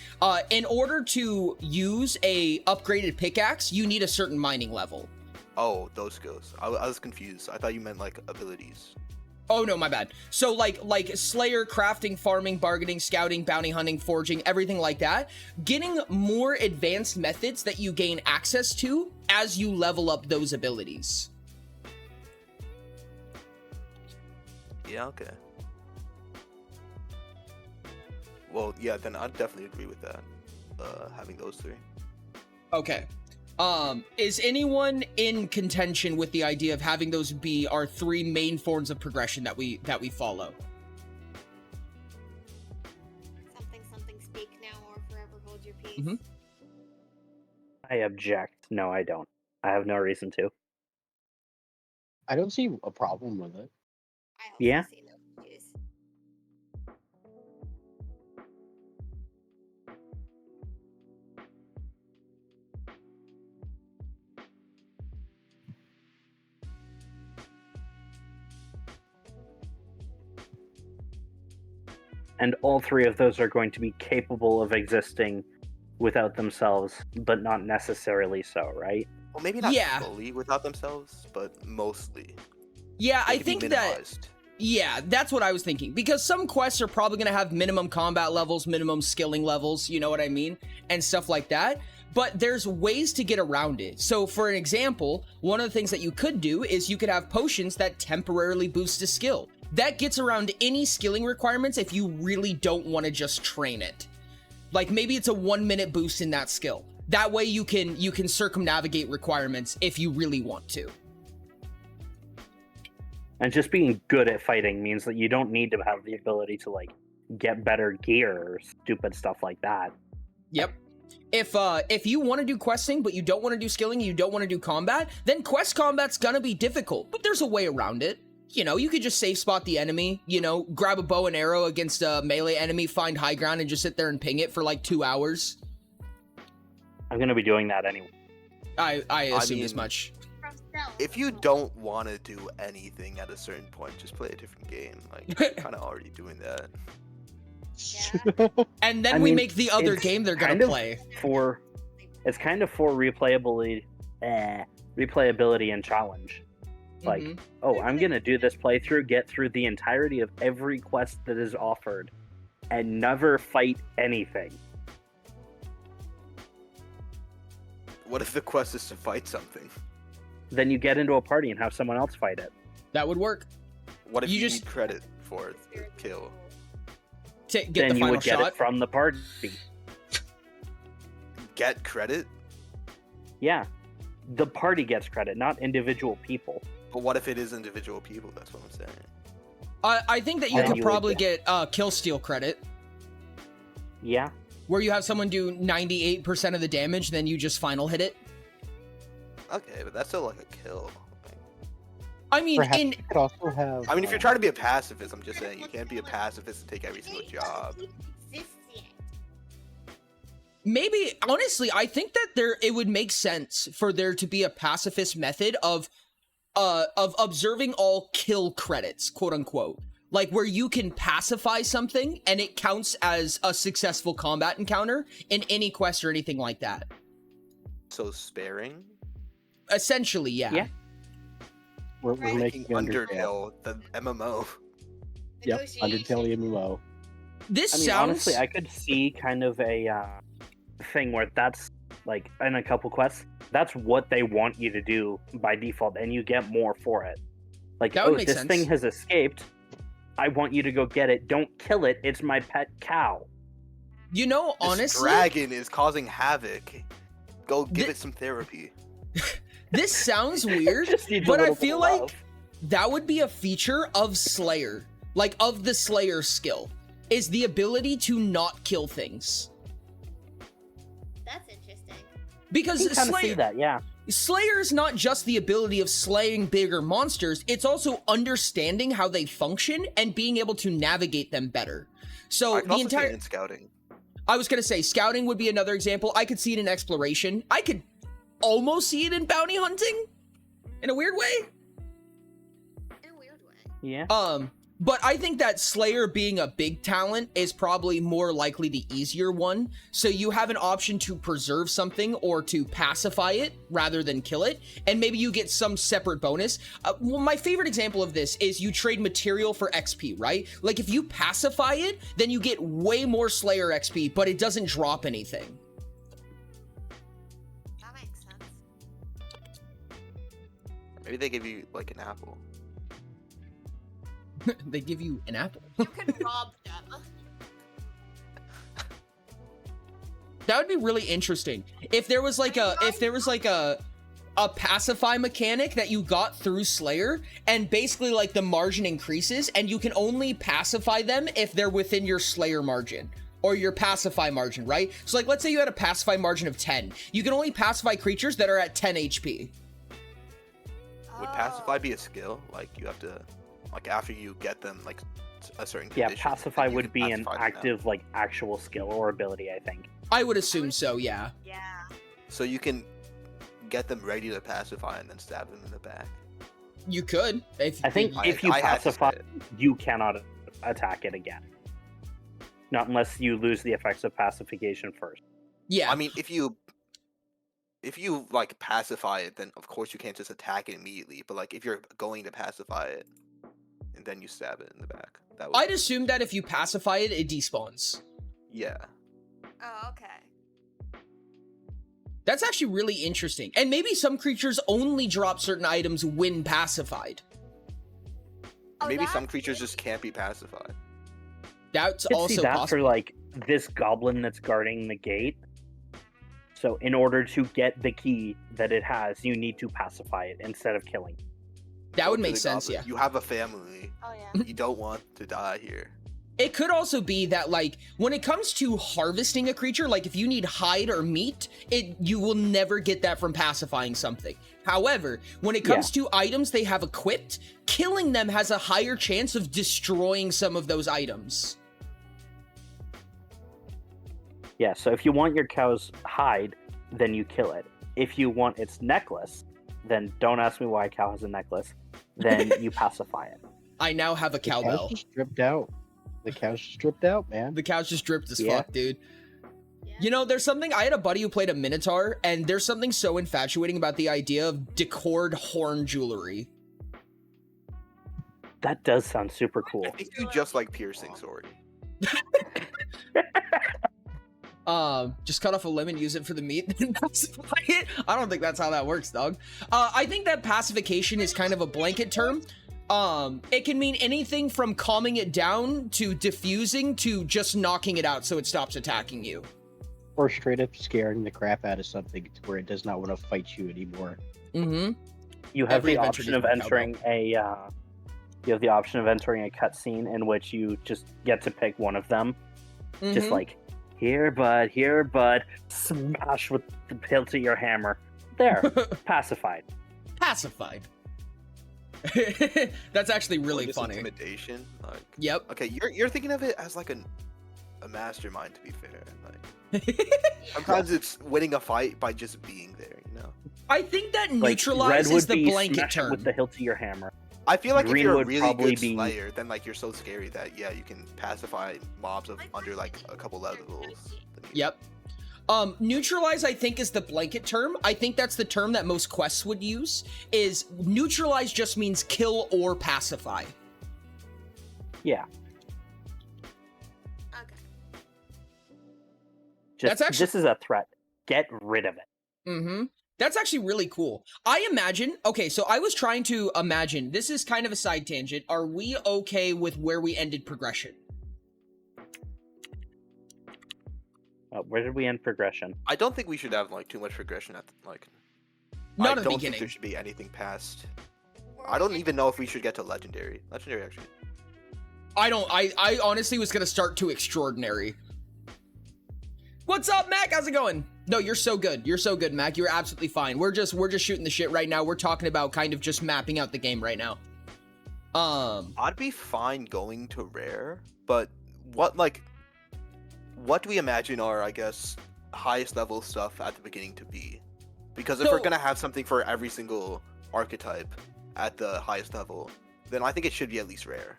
S1: In order to use a upgraded pickaxe, you need a certain mining level.
S4: Oh, those skills. I was confused. I thought you meant abilities.
S1: Oh, no, my bad. So, like Slayer, crafting, farming, bargaining, scouting, bounty hunting, forging, everything like that. Getting more advanced methods that you gain access to as you level up those abilities.
S4: Yeah, okay. Well, yeah, then I'd definitely agree with that. Having those 3.
S1: Okay. Is anyone in contention with the idea of having those be our 3 main forms of progression that we follow?
S8: Something speak now or forever hold your peace.
S1: Mhm.
S6: I object. No, I don't. I have no reason to.
S7: I don't see a problem with it.
S8: I also
S6: Yeah.
S8: see no issues.
S6: And all 3 of those are going to be capable of existing without themselves, but not necessarily so, right?
S4: Well, maybe not
S1: Yeah.
S4: fully without themselves, but mostly.
S1: Yeah,
S4: They
S1: I
S4: can be
S1: think that...
S4: minimized.
S1: Yeah, that's what I was thinking. Because some quests are probably going to have minimum combat levels, minimum skilling levels, you know what I mean? And stuff like that. But there's ways to get around it. So for an example, one of the things that you could do is you could have potions that temporarily boost a skill. That gets around any skilling requirements if you really don't want to just train it. Like maybe it's a 1 minute boost in that skill. That way you can circumnavigate requirements if you really want to.
S6: And just being good at fighting means that you don't need to have the ability to like get better gear or stupid stuff like that.
S1: Yep. If you want to do questing, but you don't want to do skilling, you don't want to do combat, then quest combat's gonna be difficult, but there's a way around it. You know, you could just safe spot the enemy, you know, grab a bow and arrow against a melee enemy, find high ground, and just sit there and ping it for like 2 hours.
S6: I'm gonna be doing that anyway.
S1: I assume as much.
S8: From stealth.
S4: If you don't want to do anything at a certain point, just play a different game. Like, you're kind of already doing that.
S8: Yeah.
S1: And then
S6: I
S1: we
S6: mean,
S1: make the other
S6: it's
S1: game they're gonna
S6: kind of
S1: play.
S6: It's kind of for replayability and challenge. Like,
S1: Mhm.
S6: oh, I'm gonna do this playthrough, get through the entirety of every quest that is offered, and never fight anything.
S4: What if the quest is to fight something?
S6: Then you get into a party and have someone else fight it.
S1: That would work.
S4: What if
S1: You
S4: you
S1: just-
S4: need credit for the kill?
S1: Get
S6: Then
S1: the
S6: you
S1: final
S6: would get
S1: shot.
S6: it from the party.
S4: Get credit?
S6: Yeah, the party gets credit, not individual people.
S4: But what if it is individual people? That's what I'm saying.
S1: I think that you
S6: Then
S1: could
S6: you would
S1: probably
S6: get-
S1: get kill steal credit,
S6: Yeah,
S1: where you have someone do 98% of the damage, then you just final hit it.
S4: Okay, but that's still like a kill.
S1: I mean,
S7: Perhaps
S1: in
S7: you could also have.
S4: I mean, if you're trying to be a pacifist, I'm just saying you can't be a pacifist and take every single job.
S8: Exists yet.
S1: maybe honestly, I think that it would make sense for there to be a pacifist method of observing all kill credits, quote unquote. Like where you can pacify something and it counts as a successful combat encounter in any quest or anything like that.
S4: So sparing?
S1: Essentially, yeah.
S6: Yeah.
S7: We're
S8: Right.
S7: making Undertale.
S4: Undertale, the MMO.
S7: Yep,
S8: Negotiation.
S7: Undertale MMO.
S1: This
S6: I mean,
S1: sounds
S6: honestly, I could see kind of a thing where that's like in a couple quests, that's what they want you to do by default, and you get more for it. Like,
S1: That would
S6: oh,
S1: make
S6: this
S1: sense.
S6: thing has escaped. I want you to go get it. Don't kill it. It's my pet cow.
S1: you know,
S4: This
S1: honestly,
S4: dragon is causing havoc. Go give
S1: Thi-
S4: it some therapy.
S1: this sounds weird,
S6: Just needs a
S1: but I
S6: little bit
S1: feel
S6: of
S1: like
S6: love.
S1: that would be a feature of Slayer, like of the Slayer skill, is the ability to not kill things.
S8: That's interesting.
S1: Because
S6: I can kind of see
S1: Slayer,
S6: that, yeah.
S1: Slayer is not just the ability of slaying bigger monsters, it's also understanding how they function and being able to navigate them better. So
S4: I can
S1: the
S4: also see it
S1: entire
S4: in scouting.
S1: I was gonna say scouting would be another example. I could see it in exploration. I could almost see it in bounty hunting in a weird way.
S8: In a weird way.
S6: Yeah.
S1: But I think that Slayer being a big talent is probably more likely the easier one. So you have an option to preserve something or to pacify it rather than kill it. And maybe you get some separate bonus. Well, my favorite example of this is you trade material for XP, right? Like if you pacify it, then you get way more Slayer XP, but it doesn't drop anything.
S8: That makes sense.
S4: Maybe they give you like an apple.
S1: They give you an apple.
S8: You can rob them.
S1: That would be really interesting. If there was like a pacify mechanic that you got through Slayer, and basically like the margin increases, and you can only pacify them if they're within your Slayer margin or your pacify margin, right? So like, let's say you had a pacify margin of 10. You can only pacify creatures that are at 10 HP.
S4: Would pacify be a skill? Like you have to, like after you get them like a certain
S6: Yeah,
S4: condition.
S6: pacify
S4: then you
S6: would
S4: can
S6: be an
S4: pacify them now.
S6: active, like, actual skill or ability, I think.
S1: I would assume so, yeah.
S8: Yeah.
S4: So you can get them ready to pacify and then stab them in the back.
S1: You could.
S6: I think
S4: I-
S6: if you
S4: I had to
S6: pacify,
S4: say it.
S6: you cannot attack it again. Not unless you lose the effects of pacification first.
S1: Yeah.
S4: I mean, if you like pacify it, then of course you can't just attack it immediately. But like if you're going to pacify it, and then you stab it in the back, that would
S1: I'd assume that if you pacify it, it despawns.
S4: yeah.
S8: Oh, okay.
S1: That's actually really interesting. And maybe some creatures only drop certain items when pacified.
S8: Oh,
S4: Maybe some
S8: that's
S4: creatures
S8: really-
S4: just can't be pacified.
S1: That's
S6: I could
S1: also
S6: see that
S1: possible.
S6: for, like, this goblin that's guarding the gate. So in order to get the key that it has, you need to pacify it instead of killing it.
S1: That
S4: Go
S1: would
S4: to
S1: make
S4: the
S1: sense,
S4: goblin.
S1: yeah.
S4: You have a family.
S8: Oh yeah.
S4: You don't want to die here.
S1: It could also be that, like, when it comes to harvesting a creature, like if you need hide or meat, you will never get that from pacifying something. However, when it comes to items they have equipped, killing them has a higher chance of destroying some of those items.
S6: Yeah, so if you want your cow's hide, then you kill it. If you want its necklace, then don't ask me why a cow has a necklace, then you pacify it.
S1: I now have a
S7: The cow's
S1: cowbell.
S7: just stripped out. The cow's stripped out, man.
S1: The cow's just dripped as
S6: Yeah.
S1: fuck, dude.
S8: Yeah.
S1: You know, there's something, I had a buddy who played a Minotaur, and there's something so infatuating about the idea of decored horn jewelry.
S6: That does sound super cool.
S4: I think you just like piercing sword.
S1: Just cut off a limb and use it for the meat and pacify it. I don't think that's how that works, dog. I think that pacification is kind of a blanket term. It can mean anything from calming it down to diffusing to just knocking it out so it stops attacking you.
S7: Or straight up scaring the crap out of something to where it does not want to fight you anymore.
S1: Mm-hmm.
S6: You have
S1: Every
S6: the
S1: adventure
S6: option of
S1: needs one
S6: entering a cutscene in which you just get to pick one of them. Just like, here, bud, smash with the hilt of your hammer. There, pacified.
S1: Pacified. That's actually really
S4: This
S1: funny.
S4: Intimidation. Like,
S1: Yep.
S4: okay, you're thinking of it as like a mastermind. To be fair, like sometimes it's winning a fight by just being there. You know.
S1: I think that
S6: Like,
S1: neutralize
S6: red
S1: is
S6: would
S1: the
S6: be
S1: blanket
S6: smash it
S1: term.
S6: with the hilt of your hammer.
S4: I feel like
S6: Green
S4: if you're a
S6: would
S4: really
S6: probably
S4: good
S6: be-
S4: slayer, then like you're so scary that yeah, you can pacify mobs of under like a couple levels.
S1: Yep. Neutralize, I think, is the blanket term. I think that's the term that most quests would use. Is neutralize just means kill or pacify.
S6: Yeah,
S8: Okay.
S6: just
S1: That's actually-
S6: this is a threat. Get rid of it.
S1: Mm-hmm. That's actually really cool. I imagine, okay, so I was trying to imagine, this is kind of a side tangent. Are we okay with where we ended progression?
S6: Where did we end progression?
S4: I don't think we should have like too much progression at like.
S1: Not
S4: I
S1: at the
S4: don't think
S1: beginning.
S4: there should be anything past. I don't even know if we should get to legendary. Legendary actually.
S1: I honestly was gonna start to extraordinary. What's up, Mac? How's it going? No, you're so good. You're so good, Mac. You're absolutely fine. We're just shooting the shit right now. We're talking about kind of just mapping out the game right now.
S4: I'd be fine going to rare, but what do we imagine are, I guess, highest level stuff at the beginning to be? Because if we're
S1: So-
S4: gonna have something for every single archetype at the highest level, then I think it should be at least rare.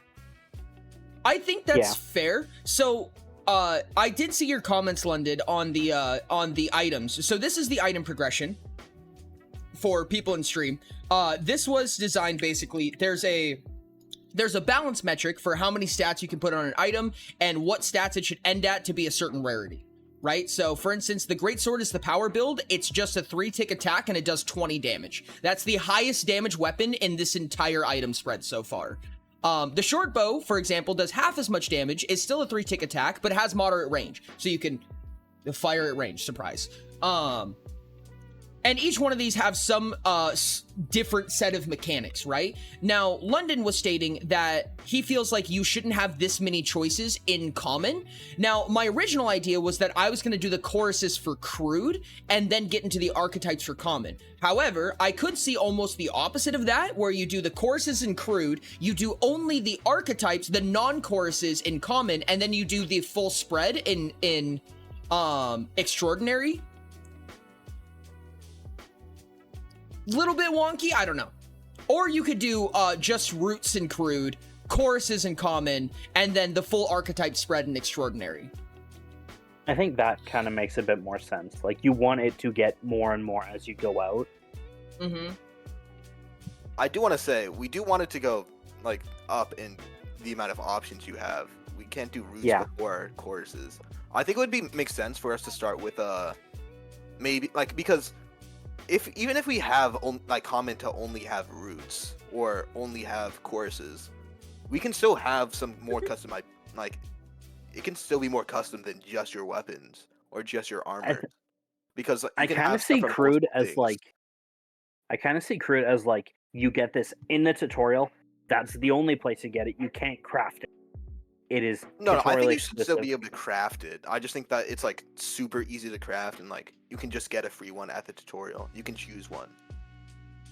S1: I think that's
S6: Yeah.
S1: fair. So, I did see your comments, London, on the items. So this is the item progression for people in stream. This was designed basically. There's a balance metric for how many stats you can put on an item and what stats it should end at to be a certain rarity, right? So, for instance, the greatsword is the power build. It's just a 3-tick attack and it does 20 damage. That's the highest damage weapon in this entire item spread so far. The short bow, for example, does half as much damage. It's still a 3-tick attack, but it has moderate range, so you can fire at range. Surprise. And each one of these have some different set of mechanics, right? Now, London was stating that he feels like you shouldn't have this many choices in common. Now, my original idea was that I was going to do the choruses for crude and then get into the archetypes for common. However, I could see almost the opposite of that, where you do the choruses in crude, you do only the archetypes, the non-choruses in common, and then you do the full spread in extraordinary. Little bit wonky, I don't know. Or you could do just roots and crude, choruses in common, and then the full archetype spread in extraordinary.
S6: I think that kind of makes a bit more sense. Like, you want it to get more and more as you go out.
S1: Mm-hmm.
S4: I do want to say we do want it to go like up in the amount of options you have. We can't do roots before choruses. I think it would make sense for us to start with maybe like, because even if we have like common to only have roots or only have choruses, we can still have some more customized, like it can still be more custom than just your weapons or just your armor.
S6: th-
S4: Because you
S6: I
S4: can
S6: kind
S4: have
S6: of
S4: stuff
S6: see
S4: from
S6: crude
S4: multiple
S6: as
S4: things.
S6: like you get this in the tutorial. That's the only place you get it. You can't craft it. It is
S4: No, I
S6: tutorial
S4: think you should still
S6: exclusive.
S4: be able to craft it. I just think that it's like super easy to craft and like you can just get a free one at the tutorial. You can choose one.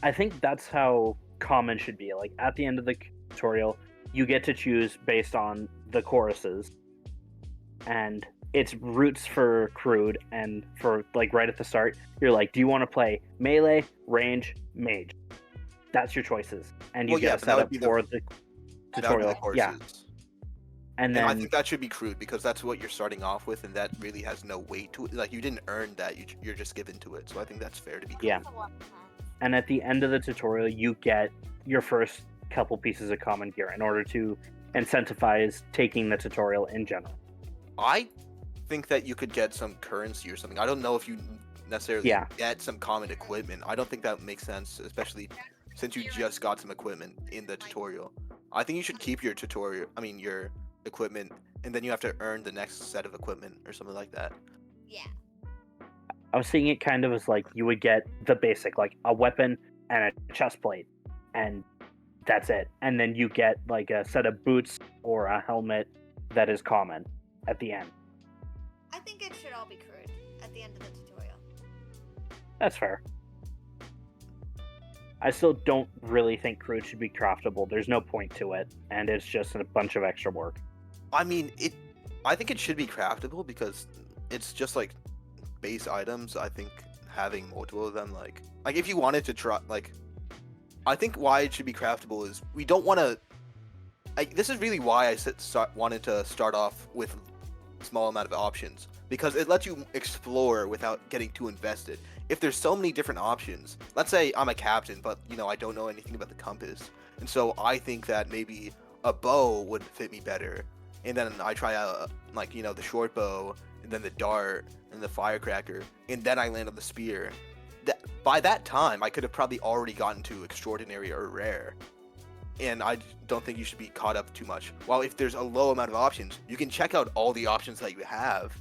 S6: I think that's how common should be. Like at the end of the tutorial, you get to choose based on the choruses, and it's routes for crude, and for like right at the start, you're like, do you want to play melee, range, mage? That's your choices, and you
S4: Well, yeah,
S6: get a
S4: but that would
S6: setup
S4: be
S6: for the
S4: That would be
S6: tutorial.
S4: the courses.
S6: Yeah, and
S4: And I
S6: then
S4: think that should be crude because that's what you're starting off with, and that really has no weight to it. Like you didn't earn that; you're just given to it. So I think that's fair to be crude.
S6: Yeah. and at the end of the tutorial, you get your first couple pieces of common gear in order to incentivize taking the tutorial in general.
S4: I think that you could get some currency or something. I don't know if you necessarily
S6: Yeah.
S4: get some common equipment. I don't think that makes sense, especially since you just got some equipment in the tutorial. I think you should keep your your equipment, and then you have to earn the next set of equipment or something like that.
S8: Yeah.
S6: I was seeing it kind of as like you would get the basic, like a weapon and a chest plate, and that's it. And then you get like a set of boots or a helmet that is common at the end.
S8: I think it should all be crude at the end of the tutorial.
S6: That's fair. I still don't really think crude should be craftable. There's no point to it, and it's just a bunch of extra work.
S4: I think it should be craftable because it's just like base items. I think having multiple of them, like if you wanted to try, I think why it should be craftable is we don't want to. This is really why I wanted to start off with a small amount of options, because it lets you explore without getting too invested. If there's so many different options, let's say I'm a captain, but I don't know anything about the compass, and so I think that maybe a bow would fit me better, and then I try out the short bow, and then the dart, and the firecracker, and then I land on the spear. By that time, I could have probably already gotten to extraordinary or rare, and I don't think you should be caught up too much. While if there's a low amount of options, you can check out all the options that you have,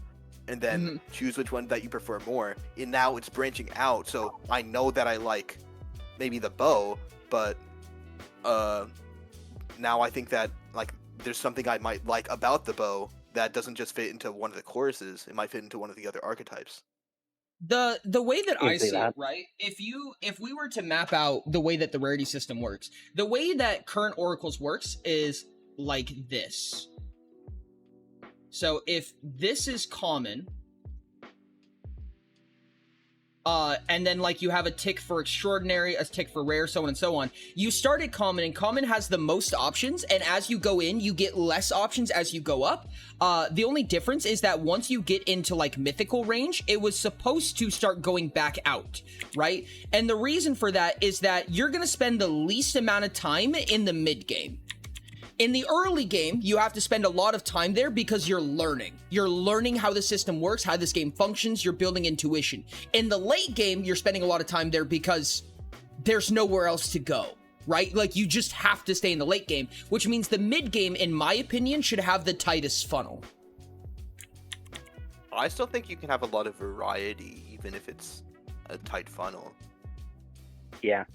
S4: and then choose which one that you prefer more. And now it's branching out, so I know that I like maybe the bow, but now I think that there's something I might like about the bow that doesn't just fit into one of the choruses. It might fit into one of the other archetypes.
S1: The way that I
S6: see
S1: see
S6: that.
S1: it, right? If we were to map out the way that the rarity system works, the way that current oracles works is like this. So if this is common, and then you have a tick for extraordinary, a tick for rare, so on and so on. You start at common, and common has the most options, and as you go in, you get less options as you go up. The only difference is that once you get into mythical range, it was supposed to start going back out, right? And the reason for that is that you're gonna spend the least amount of time in the mid game. In the early game, you have to spend a lot of time there because you're learning. You're learning how the system works, how this game functions, you're building intuition. In the late game, you're spending a lot of time there because there's nowhere else to go, right? You just have to stay in the late game, which means the mid game, in my opinion, should have the tightest funnel.
S4: I still think you can have a lot of variety, even if it's a tight funnel.
S6: Yeah.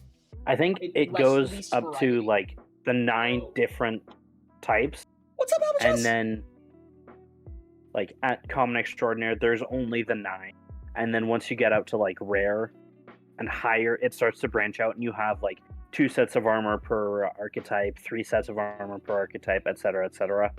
S6: I think it goes up to the 9 different types.
S1: What's up, Albatross?
S6: And then at common extraordinary, there's only the 9. And then once you get out to rare and higher, it starts to branch out, and you have 2 sets of armor per archetype, 3 sets of armor per archetype, etc., etc.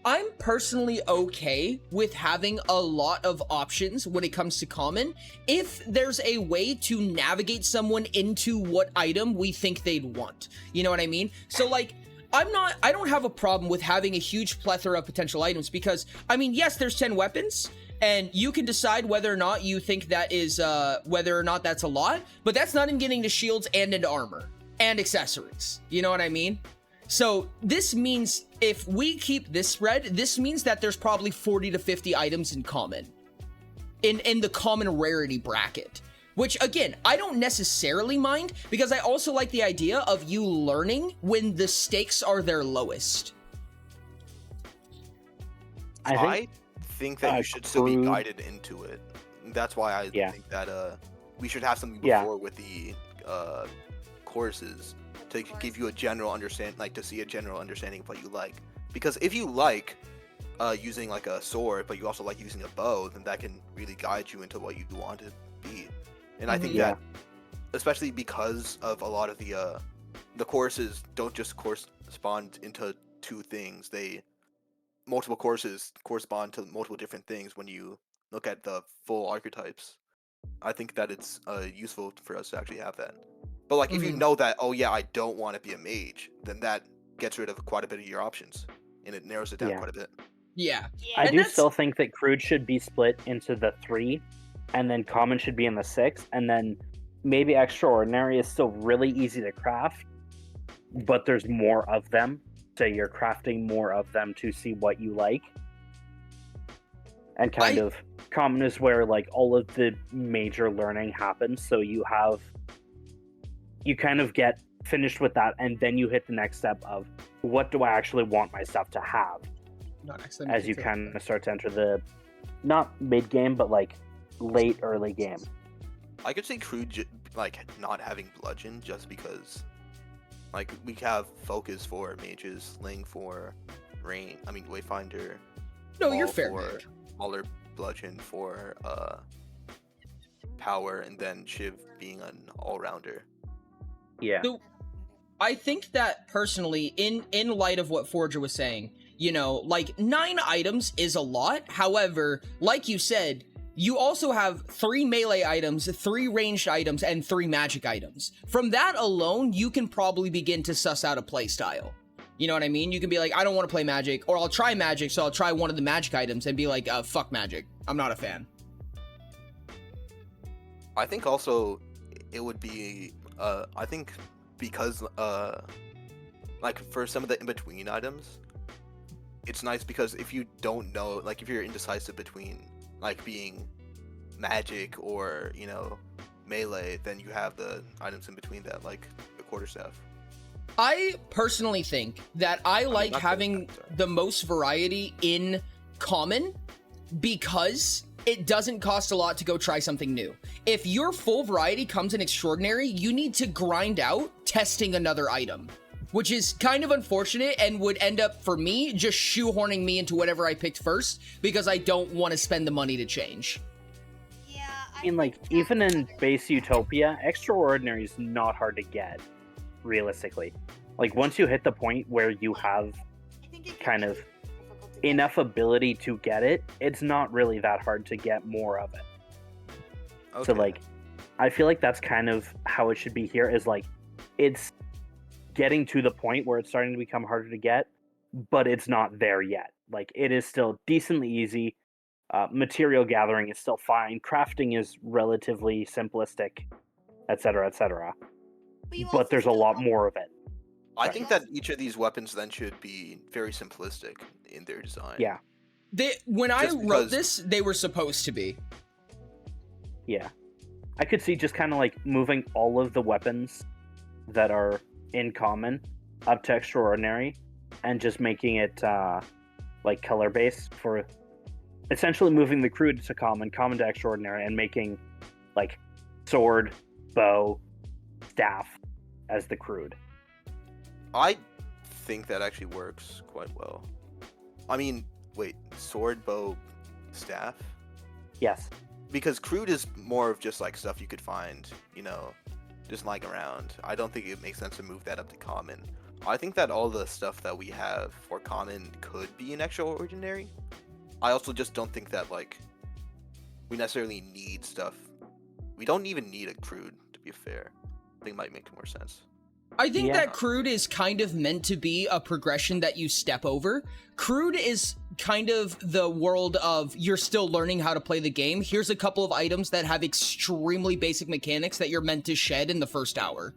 S1: I'm personally okay with having a lot of options when it comes to common, if there's a way to navigate someone into what item we think they'd want. You know what I mean? So I don't have a problem with having a huge plethora of potential items because, yes, there's 10 weapons, and you can decide whether or not you think that is, whether or not that's a lot, but that's not in getting to shields and into armor and accessories. You know what I mean? So this means if we keep this spread, this means that there's probably 40 to 50 items in common, in the common rarity bracket, which again, I don't necessarily mind because I also like the idea of you learning when the stakes are their lowest.
S6: I
S4: think that you should still be
S6: Crude-
S4: guided into it. That's why I
S6: Yeah.
S4: think that we should have something
S6: Yeah.
S4: before with the courses to give you a general understand, like to see a general understanding of what you like. Because if you like using like a sword, but you also like using a bow, then that can really guide you into what you want to be. And I think
S6: Yeah.
S4: that, especially because of a lot of the courses don't just correspond into two things. Multiple courses correspond to multiple different things when you look at the full archetypes. I think that it's useful for us to actually have that. But like, if you
S1: Mhm.
S4: know that, oh yeah, I don't want to be a mage, then that gets rid of quite a bit of your options, and it narrows it down
S6: Yeah.
S4: quite a bit.
S1: Yeah.
S8: Yeah.
S6: I
S1: And
S6: do
S1: that's-
S6: still think that crude should be split into the 3, and then common should be in the 6, and then maybe extraordinary is still really easy to craft, but there's more of them, so you're crafting more of them to see what you like. And kind of common is where like all of the major learning happens, so you kind of get finished with that, and then you hit the next step of what do I actually want my stuff to have,
S1: Not excellent.
S6: as you kind of start to enter the not mid game but like late early game.
S4: I could say crude like not having bludgeon just because like we have focus for mages, sling for wayfinder.
S1: No, you're
S4: maul
S1: fair,
S4: for
S1: Nick.
S4: Mauler bludgeon for power, and then Shiv being an all-rounder.
S6: Yeah.
S1: So, I think that personally, in light of what Forger was saying, you know, like 9 items is a lot. However, like you said, you also have 3 melee items, 3 ranged items, and 3 magic items. From that alone, you can probably begin to suss out a playstyle. You know what I mean? You can be like, I don't want to play magic, or I'll try magic, so I'll try one of the magic items and be like, fuck magic. I'm not a fan.
S4: I think also it would be I think because like for some of the in-between items, it's nice because if you don't know, like if you're indecisive between like being magic or, you know, melee, then you have the items in between that, like the quarterstaff.
S1: I personally think that I like
S4: not
S1: having
S4: quarterstaff, sorry.
S1: the most variety in common because it doesn't cost a lot to go try something new. If your full variety comes in extraordinary, you need to grind out testing another item, which is kind of unfortunate and would end up, for me, just shoehorning me into whatever I picked first because I don't want to spend the money to change.
S8: Yeah.
S6: I mean, like, even in base Utopia, extraordinary is not hard to get, realistically. Like, once you hit the point where you have kind of enough ability to get it, it's not really that hard to get more of it.
S4: Okay.
S6: So, like, I feel like that's kind of how it should be here, is like, it's getting to the point where it's starting to become harder to get, but it's not there yet. Like, it is still decently easy. Material gathering is still fine. Crafting is relatively simplistic, etc., etc. But there's a lot more of it.
S4: I think that each of these weapons then should be very simplistic in their design.
S6: Yeah,
S1: When I
S4: Just
S1: wrote
S4: because-
S1: this, they were supposed to be.
S6: yeah. I could see just kind of like moving all of the weapons that are in common up to extraordinary and just making it like color based, for essentially moving the crude to common to extraordinary, and making like sword, bow, staff as the crude.
S4: I think that actually works quite well. I mean, wait, sword, bow, staff?
S6: Yes.
S4: Because crude is more of just like stuff you could find, you know, just lying around. I don't think it makes sense to move that up to common. I think that all the stuff that we have for common could be an extraordinary. I also just don't think that like we necessarily need stuff. We don't even need a crude, to be fair. I think it might make more sense.
S1: I think
S6: Yeah.
S1: that crude is kind of meant to be a progression that you step over. Crude is kind of the world of you're still learning how to play the game. Here's a couple of items that have extremely basic mechanics that you're meant to shed in the first hour.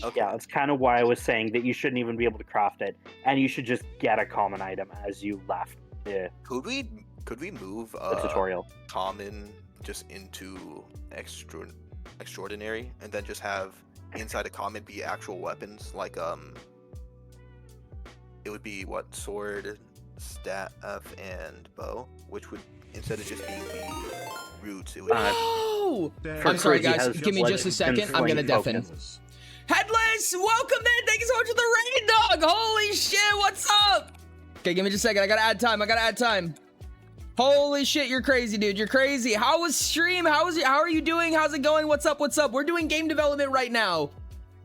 S4: Okay.
S6: Yeah, that's kind of why I was saying that you shouldn't even be able to craft it, and you should just get a common item as you left the
S4: Could we move
S6: tutorial.
S4: common just into extraordinary, and then just have inside a common be actual weapons, like it would be what, sword, staff and bow, which would instead of just being the roots, it would.
S1: Oh!
S6: For
S1: I'm sorry,
S6: Crazy
S1: guys.
S6: has
S1: Give me just a
S6: legend
S1: second. I'm gonna
S6: slaying
S1: deafen.
S6: focus.
S1: Headless, welcome in. Thank you so much for the raid, dog. Holy shit, what's up? Okay, give me just a second. I gotta add time. Holy shit, you're crazy, dude. You're crazy. How was stream? How are you doing? How's it going? What's up? We're doing game development right now.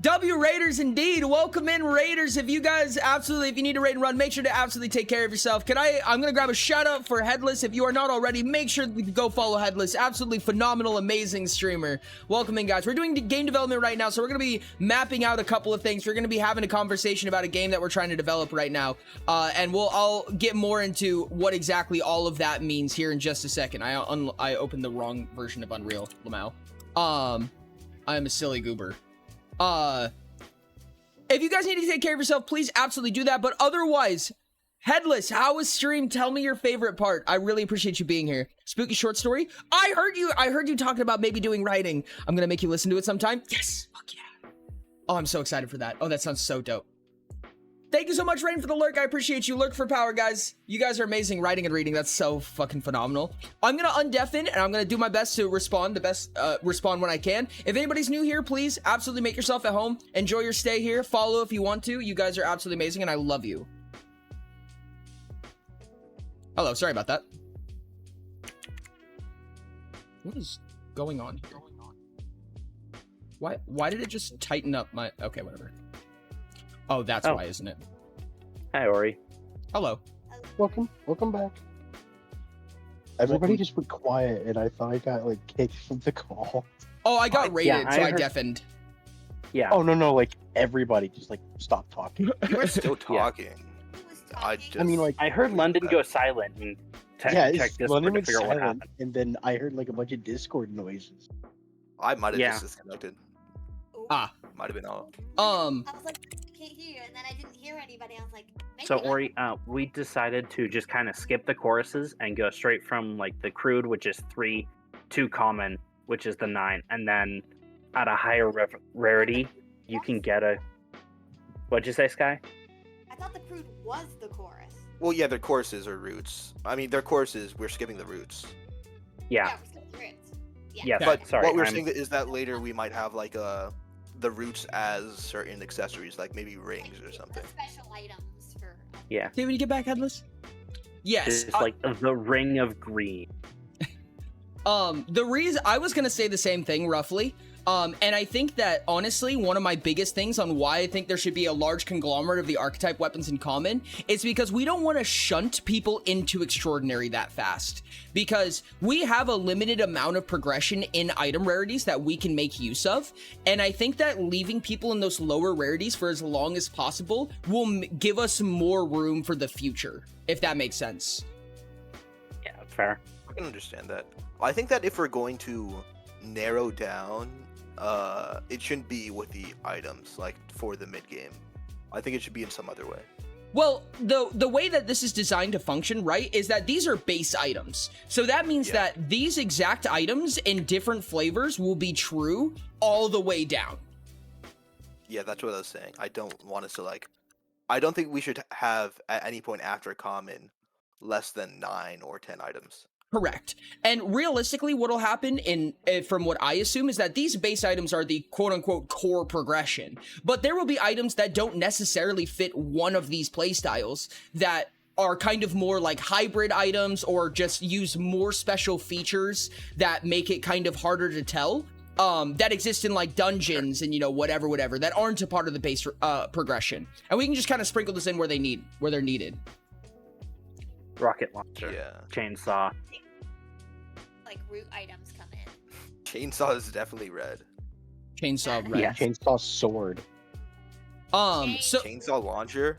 S1: W Raiders indeed. Welcome in, Raiders. If you guys if you need to raid and run, make sure to absolutely take care of yourself. I'm gonna grab a shout out for Headless. If you are not already, make sure to go follow Headless. Absolutely phenomenal, amazing streamer. Welcome in, guys. We're doing game development right now, so we're gonna be mapping out a couple of things. We're gonna be having a conversation about a game that we're trying to develop right now, and I'll get more into what exactly all of that means here in just a second. I opened the wrong version of Unreal, Lamau. I am a silly goober. If you guys need to take care of yourself, please absolutely do that. But otherwise, Headless, how was stream? Tell me your favorite part. I really appreciate you being here. Spooky short story. I heard you talking about maybe doing writing. I'm gonna make you listen to it sometime. Yes, fuck yeah. Oh, I'm so excited for that. Oh, that sounds so dope. Thank you so much, Rain, for the lurk. I appreciate you. Lurk for power, guys. You guys are amazing. Writing and reading, that's so fucking phenomenal. I'm gonna undeafen, and I'm gonna do my best to respond when I can. If anybody's new here, please absolutely make yourself at home. Enjoy your stay here. Follow if you want to. You guys are absolutely amazing, and I love you. Hello, sorry about that. What is going on here? Why did it just tighten up my... Okay, whatever. Oh, that's why, isn't it?
S6: Hi, Ori.
S1: Hello.
S7: Welcome back. Everybody just went quiet, and I thought I got like kicked from the call.
S1: Oh, I got raided, so I
S6: heard...
S1: deafened.
S6: Yeah.
S7: Oh no, like everybody just like stopped talking.
S4: You were still talking.
S8: He was talking.
S7: I mean, like
S6: I heard London go silent and check Discord
S7: London
S6: to
S7: went
S6: figure out what
S7: silent,
S6: happened.
S7: and then I heard like a bunch of Discord noises.
S4: I might have
S6: Yeah.
S4: just disconnected.
S1: Ah.
S4: Might have been all.
S8: I was like, I can't hear you, and then I didn't hear anybody. I was like, maybe
S6: So
S8: not.
S6: Ori, we decided to just kind of skip the choruses and go straight from like the crude, which is 3, to common, which is the 9, and then at a higher rarity, you can get a. What'd you say, Sky?
S8: I thought the prude was the chorus.
S4: Well, yeah, their courses are roots. I mean, their courses, we're skipping the roots.
S6: Yeah.
S8: we're still roots.
S6: Yeah.
S1: Okay.
S4: But
S6: Sorry,
S4: what we're
S6: I'm-
S4: saying is that later we might have like the roots as certain accessories, like maybe rings or something.
S8: The special items for.
S6: Yeah.
S1: See when you get back, Headless? Yes.
S6: It's like the ring of green.
S1: The reason I was gonna say the same thing roughly. And I think that honestly, one of my biggest things on why I think there should be a large conglomerate of the archetype weapons in common is because we don't want to shunt people into extraordinary that fast. Because we have a limited amount of progression in item rarities that we can make use of. And I think that leaving people in those lower rarities for as long as possible will give us more room for the future, if that makes sense.
S6: Yeah, fair.
S4: I can understand that. I think that if we're going to narrow down, it shouldn't be with the items, like for the mid game. I think it should be in some other way.
S1: Well, the way that this is designed to function, right, is that these are base items. So that means that these exact items in different flavors will be true all the way down.
S4: Yeah, that's what I was saying. I don't want us to like. I don't think we should have at any point after common less than 9 or 10 items.
S1: Correct. And realistically, what'll happen from what I assume is that these base items are the quote-unquote core progression. But there will be items that don't necessarily fit one of these playstyles that are kind of more like hybrid items or just use more special features that make it kind of harder to tell. That exist in like dungeons and, you know, whatever, that aren't a part of the base progression. And we can just kind of sprinkle this in where they're needed.
S6: Rocket launcher.
S4: Yeah.
S6: Chainsaw.
S8: Like root items come in.
S4: Chainsaw is definitely red.
S1: Chainsaw red.
S6: Yeah.
S7: Chainsaw sword.
S1: So
S4: Chainsaw launcher.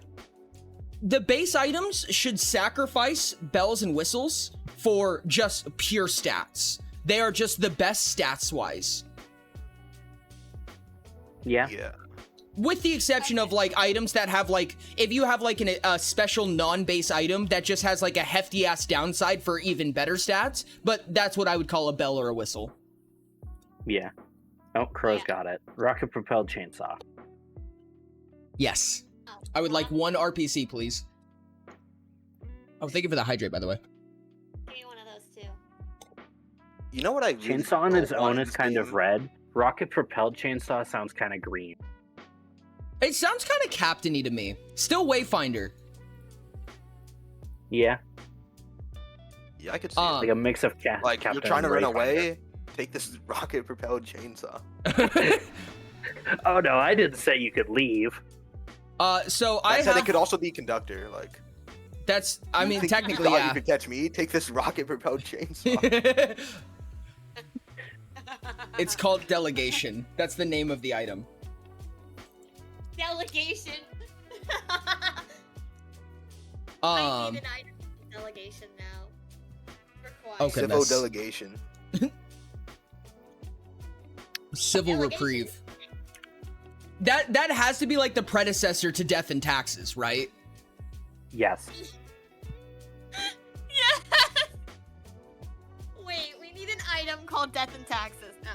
S1: the base items should sacrifice bells and whistles for just pure stats. They are just the best stats-wise.
S6: Yeah.
S4: Yeah.
S1: With the exception of, like, items that have, like, if you have, like, a special non-base item that just has, like, a hefty-ass downside for even better stats, but that's what I would call a bell or a whistle.
S6: Yeah. Oh, Crow's got it. Rocket-propelled chainsaw.
S1: Yes.
S8: Oh,
S1: I would like one RPC, please. Oh, thank you for the hydrate, by the way.
S8: Give me one of those too.
S4: You know what I really
S6: Chainsaw on its
S4: don't want
S6: own
S4: in
S6: is
S4: this
S6: kind of
S4: game?
S6: red. Rocket propelled chainsaw sounds kind of green.
S1: It sounds kind of captain-y to me. Still Wayfinder.
S6: Yeah,
S4: Yeah, I could see it.
S6: like a mix of
S4: Like,
S6: Captain
S4: you're trying to
S6: and
S4: run
S6: Wayfinder.
S4: away, take this rocket-propelled chainsaw.
S6: Oh no, I didn't say you could leave.
S1: So
S4: I
S1: I
S4: said
S1: have.
S4: it could also be conductor. Like,
S1: That's. I
S4: you
S1: mean,
S4: think you
S1: technically,
S4: thought
S1: yeah.
S4: you could catch me? Take this rocket-propelled chainsaw.
S1: It's called delegation. That's the name of the item.
S8: Delegation. I
S1: Um.
S8: need an item delegation now. Required.
S1: Okay.
S4: Civil
S1: goodness.
S4: delegation.
S1: Civil
S8: Delegation.
S1: reprieve. That has to be like the predecessor to death and taxes, right?
S6: Yes.
S8: Yes! Wait, we need an item called Death and Taxes now.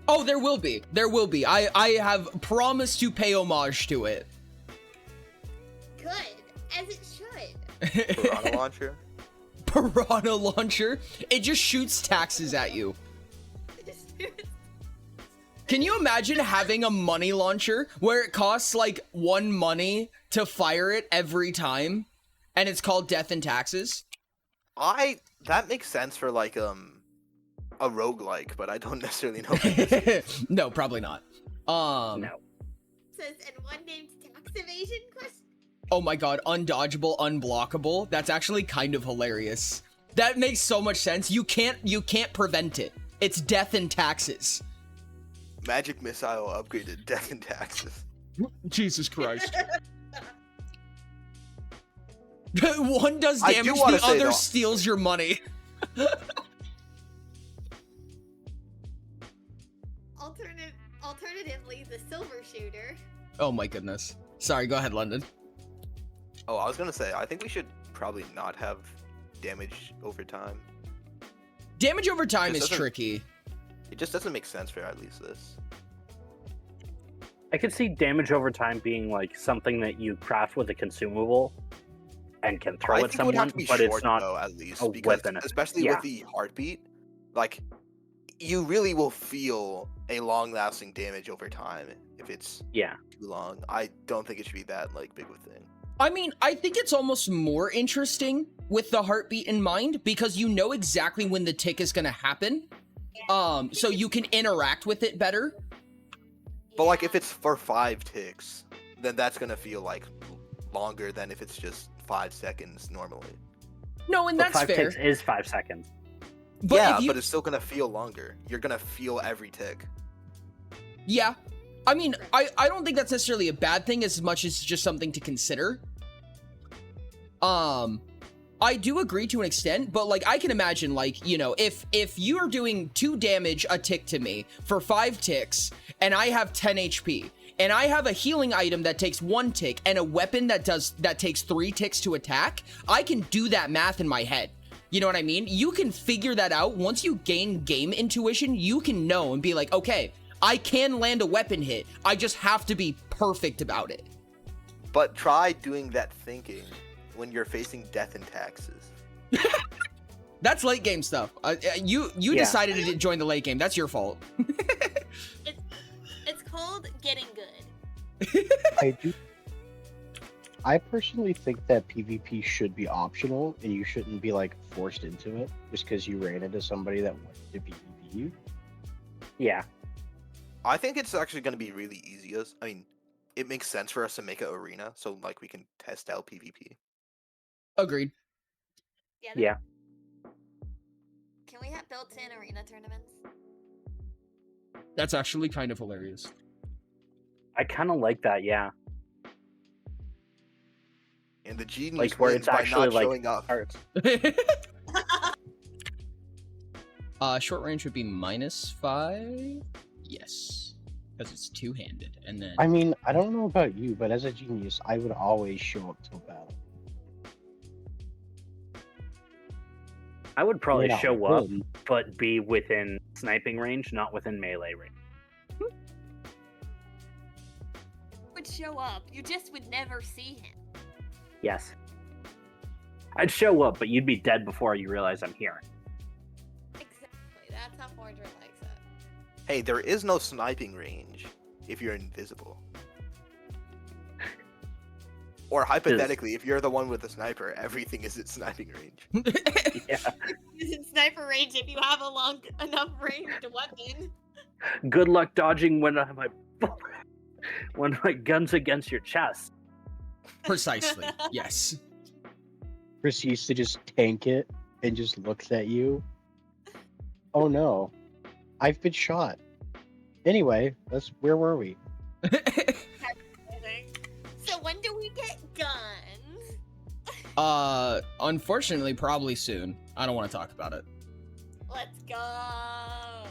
S1: Oh, there will be. There will be. I have promised to pay homage to it.
S8: Good, as it should.
S4: Piranha launcher.
S1: Piranha launcher. It just shoots taxes at you. Can you imagine having a money launcher where it costs like 1 money to fire it every time, and it's called death and taxes?
S4: That makes sense for like a roguelike, but I don't necessarily know. What it is.
S1: No, probably not.
S6: No.
S8: Says, and one named tax evasion question.
S1: Oh my god, undodgeable, unblockable. That's actually kind of hilarious. That makes so much sense. You can't prevent it. It's death and taxes.
S4: Magic missile upgraded death and taxes.
S1: Jesus Christ. One does
S4: I do
S1: damage,
S4: wanna
S1: the
S4: say,
S1: other
S4: though-
S1: steals your money.
S8: Alternatively, the silver shooter.
S1: Oh my goodness. Sorry, go ahead, London.
S4: Oh, I was gonna say, I think we should probably not have damage over time.
S1: Damage over time
S4: This
S1: is
S4: doesn't-
S1: tricky.
S4: It just doesn't make sense for at least this.
S6: I could see damage over time being like something that you craft with a consumable and can throw
S4: I
S6: at
S4: think it would have
S6: someone,
S4: to be
S6: but
S4: short,
S6: it's not.
S4: though, at least,
S6: a
S4: because
S6: weapon.
S4: especially
S6: Yeah.
S4: with the heartbeat, like you really will feel a long-lasting damage over time if it's
S6: Yeah.
S4: too long. I don't think it should be that like big of a thing.
S1: I mean, I think it's almost more interesting with the heartbeat in mind because you know exactly when the tick is going to happen. So you can interact with it better.
S4: But like if it's for 5 ticks, then that's gonna feel like longer than if it's just 5 seconds normally.
S1: No, and
S6: But
S1: that's
S6: 5
S1: fair.
S6: ticks is 5 seconds.
S1: But
S4: yeah,
S1: if you,
S4: but it's still gonna feel longer. You're gonna feel every tick.
S1: yeah. I mean, I don't think that's necessarily a bad thing as much as just something to consider. I do agree to an extent, but like I can imagine like, you know, if you're doing 2 damage a tick to me for 5 ticks and I have 10 HP and I have a healing item that takes 1 tick and a weapon that takes 3 ticks to attack, I can do that math in my head. You know what I mean? You can figure that out. Once you gain game intuition, you can know and be like, okay, I can land a weapon hit. I just have to be perfect about it.
S4: But try doing that thinking when you're facing death and taxes.
S1: That's late game stuff. You
S6: Yeah.
S1: decided to join the late game. That's your fault.
S8: It's called getting good.
S7: I personally think that PvP should be optional, and you shouldn't be like forced into it just because you ran into somebody that wanted to PvP you.
S6: Yeah.
S4: I think it's actually gonna be really easy. I mean, it makes sense for us to make an arena so like we can test out PvP.
S1: Agreed.
S6: Yeah.
S8: Can we have built-in arena tournaments?
S1: That's actually kind of hilarious.
S6: I kind of like that. Yeah.
S4: And the genius
S6: Like where
S4: wins
S6: it's
S4: by
S6: actually
S4: not
S6: like
S4: showing up.
S6: art.
S1: Short range would be -5. Yes, because it's 2-handed, and then
S7: I mean, I don't know about you, but as a genius, I would always show up to a battle.
S6: I would probably
S7: Yeah,
S6: show
S7: I
S6: up,
S7: would.
S6: but be within sniping range, not within melee range.
S8: Would show up. You just would never see him.
S6: Yes. I'd show up, but you'd be dead before you realize I'm here.
S8: Exactly. That's how Forger likes it.
S4: Hey, there is no sniping range if you're invisible. Or hypothetically, if you're the one with the sniper, everything is at sniping range.
S6: Yeah.
S8: It's in sniper range if you have a long enough ranged weapon.
S6: Good luck dodging when my gun's against your chest.
S1: Precisely. Yes.
S7: Chris used to just tank it and just looks at you. Oh no, I've been shot. Anyway, where were we?
S8: So when do we get guns?
S1: Unfortunately, probably soon. I don't want to talk about it.
S8: Let's go.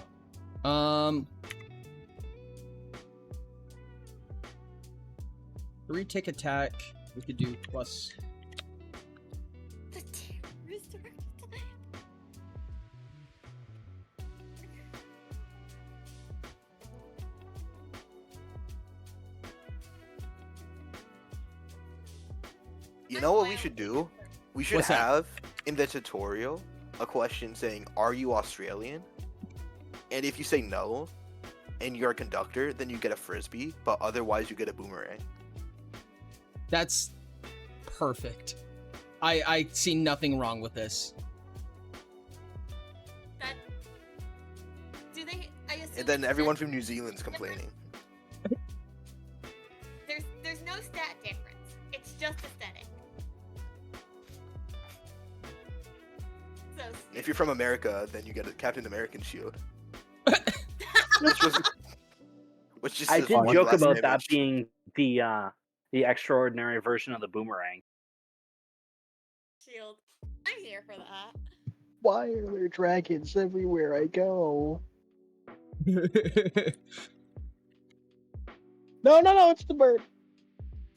S1: 3-tick attack. We could do plus.
S8: The terrorist archetype.
S4: You know what we should do? We should
S1: What's that?
S4: have in the tutorial a question saying, "Are you Australian?" And if you say no, and you're a conductor, then you get a frisbee, but otherwise you get a boomerang.
S1: That's perfect. I see nothing wrong with this.
S8: That. Do they? I assume.
S4: And then
S8: it's
S4: everyone
S8: stat-
S4: from New Zealand's complaining.
S8: There's no stat difference. It's just aesthetic. So
S4: If you're from America, then you get a Captain American shield. Which just
S6: I
S4: says
S6: did
S4: one
S6: joke
S4: less
S6: about that
S4: damage.
S6: being the extraordinary version of the boomerang.
S8: shield. I'm here for that.
S7: Why are there dragons everywhere I go? No, it's the bird.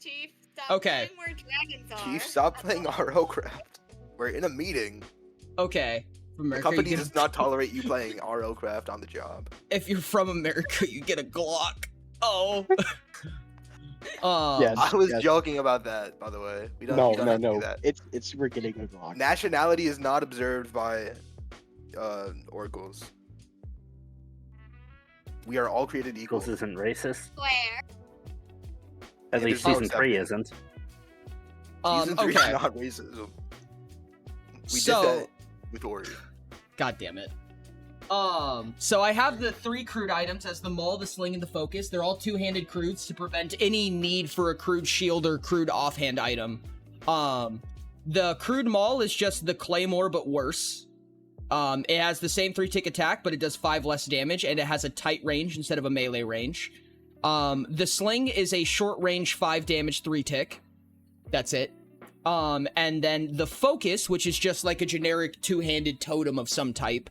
S8: Chief, stop
S1: Okay.
S8: playing where dragons are.
S4: Chief, stop playing RO craft. We're in a meeting.
S1: Okay. From
S4: The
S1: America,
S4: company
S1: you
S4: does
S1: get
S4: not tolerate you playing RO craft on the job.
S1: if you're from America, you get a Glock. Oh.
S7: Yes.
S4: I was joking about that, by the way. We don't, you don't have to do
S7: No.
S4: that.
S7: It's we're getting a Glock.
S4: Nationality is not observed by oracles. We are all created equal.
S6: Equals isn't racist.
S8: Where?
S6: At
S4: Yeah,
S6: least
S4: there's no
S6: season 3
S4: exception.
S6: isn't.
S4: Season 3 is
S1: Okay.
S4: not racism. We
S1: So-
S4: did that with Ori.
S1: God damn it. So I have the 3 crude items as the maul, the sling, and the focus. They're all two-handed crudes to prevent any need for a crude shield or crude offhand item. The crude maul is just the claymore, but worse. It has the same 3-tick attack, but it does 5 less damage, and it has a tight range instead of a melee range. The sling is a short range 5 damage 3-tick. That's it. And then the focus, which is just like a generic two-handed totem of some type,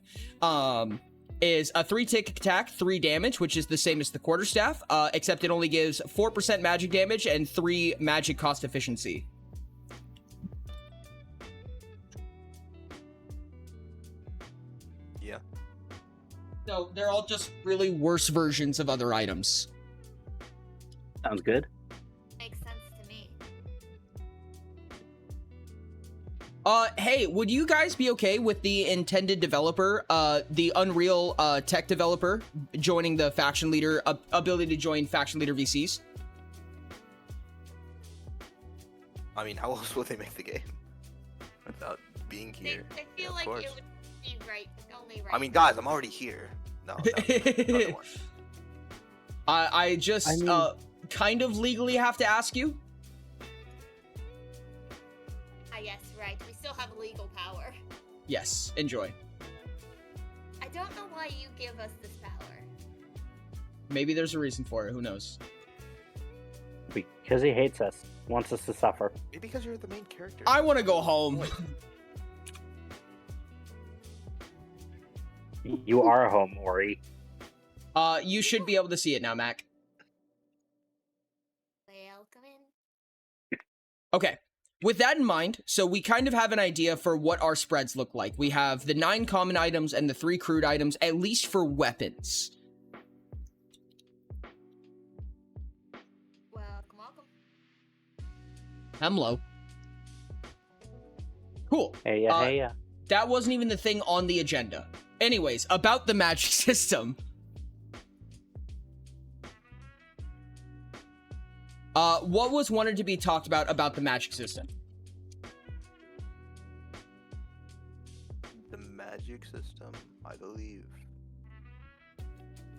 S1: is a 3-tick attack, 3 damage, which is the same as the quarterstaff, except it only gives 4% magic damage and 3 magic cost efficiency.
S4: Yeah.
S1: So they're all just really worse versions of other items.
S6: Sounds good.
S8: Makes sense to me.
S1: Hey, would you guys be okay with the intended developer, the Unreal tech developer, joining the faction leader, ability to join faction leader VCs?
S4: I mean, how else will they make the game without being here?
S8: I
S4: Yeah,
S8: feel
S4: of
S8: like
S4: course.
S8: it would be right, only right.
S4: I mean, guys, I'm already here. No, another one.
S1: I just,
S7: I mean-
S1: kind of legally have to ask you.
S8: Ah, yes, right. We still have legal power.
S1: Yes, enjoy.
S8: I don't know why you give us this power.
S1: Maybe there's a reason for it, who knows?
S6: Because he hates us. Wants us to suffer.
S4: Maybe because you're the main character.
S1: I want to go home.
S6: You are home, Ori.
S1: You should be able to see it now, Mac.
S8: Well, come in.
S1: Okay. With that in mind, so we kind of have an idea for what our spreads look like. We have the 9 common items and the 3 crude items, at least for weapons.
S8: Welcome.
S1: Hemlo. Cool.
S6: Hey, yeah,
S1: Uh,
S6: hey, yeah.
S1: That wasn't even the thing on the agenda. Anyways, about the magic system. What was wanted to be talked about the magic system?
S4: The magic system, I believe.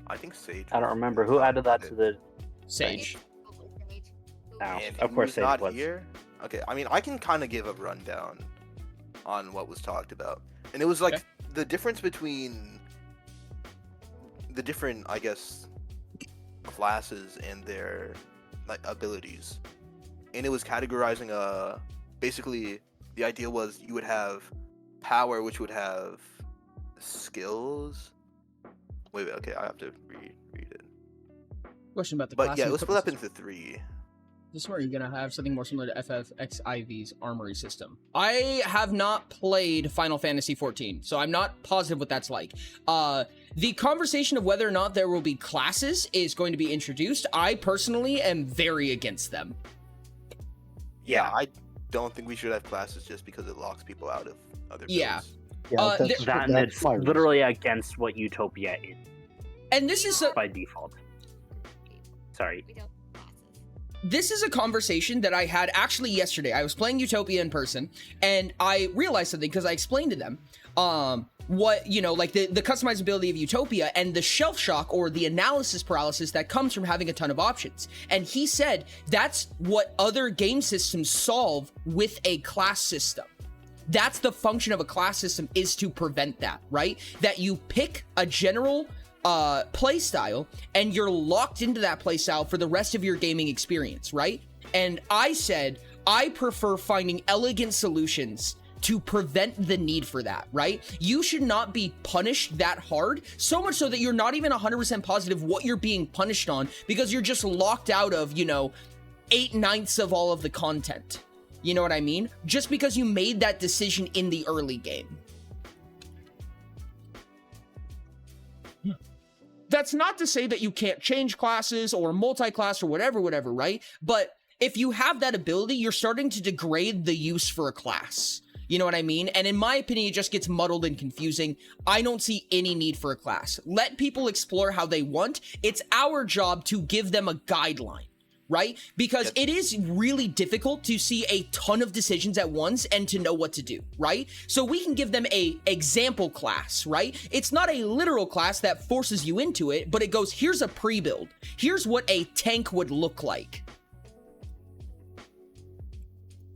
S4: I think Sage.
S6: I don't
S4: was
S6: remember
S4: really
S6: who added that
S4: talking
S6: to
S4: about it.
S6: the.
S1: Sage.
S6: Oh,
S4: And
S6: of
S4: he
S6: course,
S4: was
S6: Sage
S4: not
S6: was.
S4: here. Okay, I mean, I can kind of give a rundown on what was talked about, and it was like
S1: Okay.
S4: the difference between the different, I guess, classes and their like abilities, and it was categorizing basically the idea was you would have power, which would have skills. Wait, okay, I have to read it.
S1: Question about the
S4: But
S1: class
S4: yeah,
S1: and
S4: it was split up
S1: equipment
S4: into three.
S1: This is where you're gonna have something more similar to FFXIV's armory system. I have not played Final Fantasy XIV, so I'm not positive what that's like. The conversation of whether or not there will be classes is going to be introduced. I personally am very against them.
S4: Yeah, I don't think we should have classes just because it locks people out of other
S1: Yeah.
S4: builds.
S7: Yeah,
S1: there-
S6: That and
S7: that's
S6: it's
S7: my reason.
S6: literally against what Utopia is
S1: And this is a,
S6: by default. Sorry.
S8: We don't classes.
S1: this is a conversation that I had actually yesterday. I was playing Utopia in person, and I realized something because I explained to them what, you know, like the customizability of Utopia and the shelf shock or the analysis paralysis that comes from having a ton of options. And he said that's what other game systems solve with a class system. That's the function of a class system, is to prevent that, right? That you pick a general play style and you're locked into that play style for the rest of your gaming experience, right? And I said I prefer finding elegant solutions to prevent the need for that, right? You should not be punished that hard, so much so that you're not even 100% positive what you're being punished on because you're just locked out of, you know, 8/9 of all of the content. You know what I mean? Just because you made that decision in the early game. That's not to say that you can't change classes or multi-class or whatever, right? But if you have that ability, you're starting to degrade the use for a class. You know what I mean? And in my opinion, it just gets muddled and confusing. I don't see any need for a class. Let people explore how they want. It's our job to give them a guideline, right? Because it is really difficult to see a ton of decisions at once and to know what to do, right? So we can give them a example class, right? It's not a literal class that forces you into it, but it goes, here's a pre-build. Here's what a tank would look like.